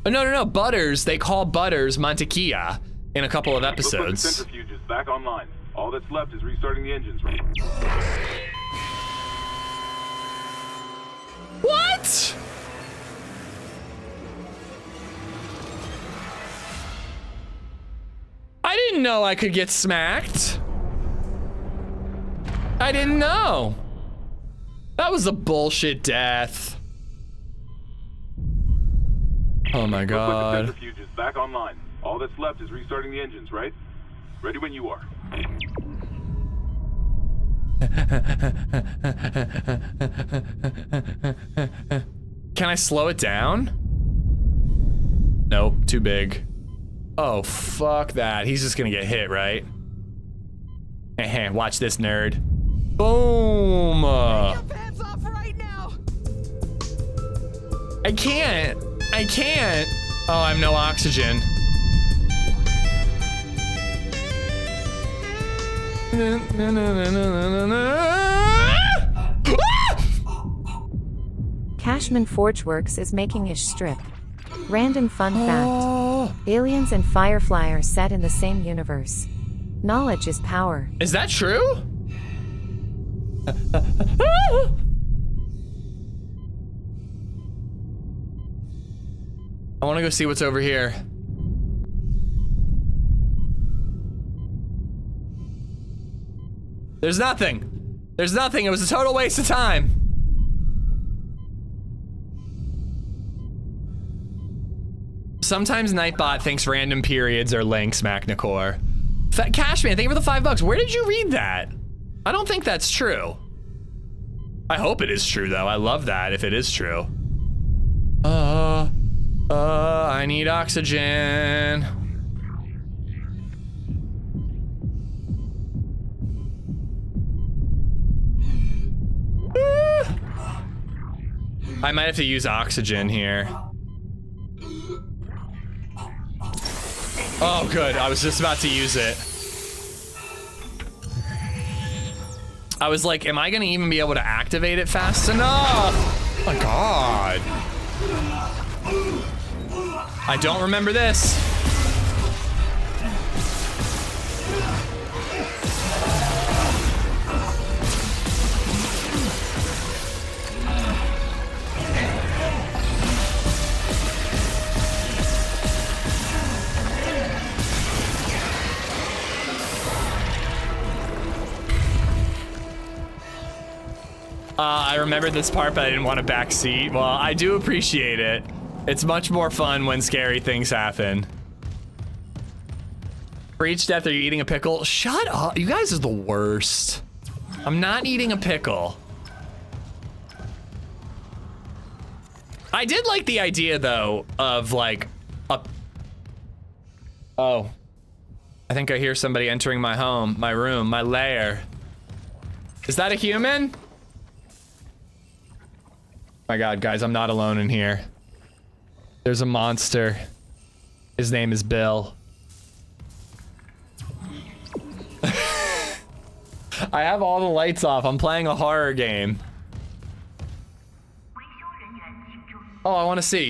D: Oh, no. Butters, they call Butters Mantequilla in a couple of episodes.
L: Looks like the centrifuge is back online. All that's left is restarting the engines, right?
D: What? I didn't know I could get smacked. I didn't know. That was a bullshit death. Oh my god.
L: Looks like the centrifuge is back online. All that's left is restarting the engines, right? Ready when you are.
D: Can I slow it down? Nope, too big. Oh, fuck that. He's just gonna get hit, right? Watch this, nerd. Boom!
Q: Hands off right now.
D: I can't. Oh, I have no oxygen.
F: Cashman Forgeworks is making ish strip. Random fun fact. Aliens and Firefly are set in the same universe. Knowledge is power.
D: Is that true? I want to go see what's over here. There's nothing. There's nothing. It was a total waste of time. Sometimes Nightbot thinks random periods are links, MacNicor. Cashman, thank you for the $5. Where did you read that? I don't think that's true. I hope it is true, though. I love that if it is true. I need oxygen. I might have to use oxygen here. Oh, good. I was just about to use it. I was like, am I gonna even be able to activate it fast enough? Oh my god. I don't remember this. I remember this part, but I didn't want a back seat. Well, I do appreciate it. It's much more fun when scary things happen. For each death, are you eating a pickle? Shut up. You guys are the worst. I'm not eating a pickle. I did like the idea, though, of like a... Oh. I think I hear somebody entering my home, my room, my lair. Is that a human? My God, guys, I'm not alone in here. There's a monster. His name is Bill. I have all the lights off. I'm playing a horror game. Oh, I want to see.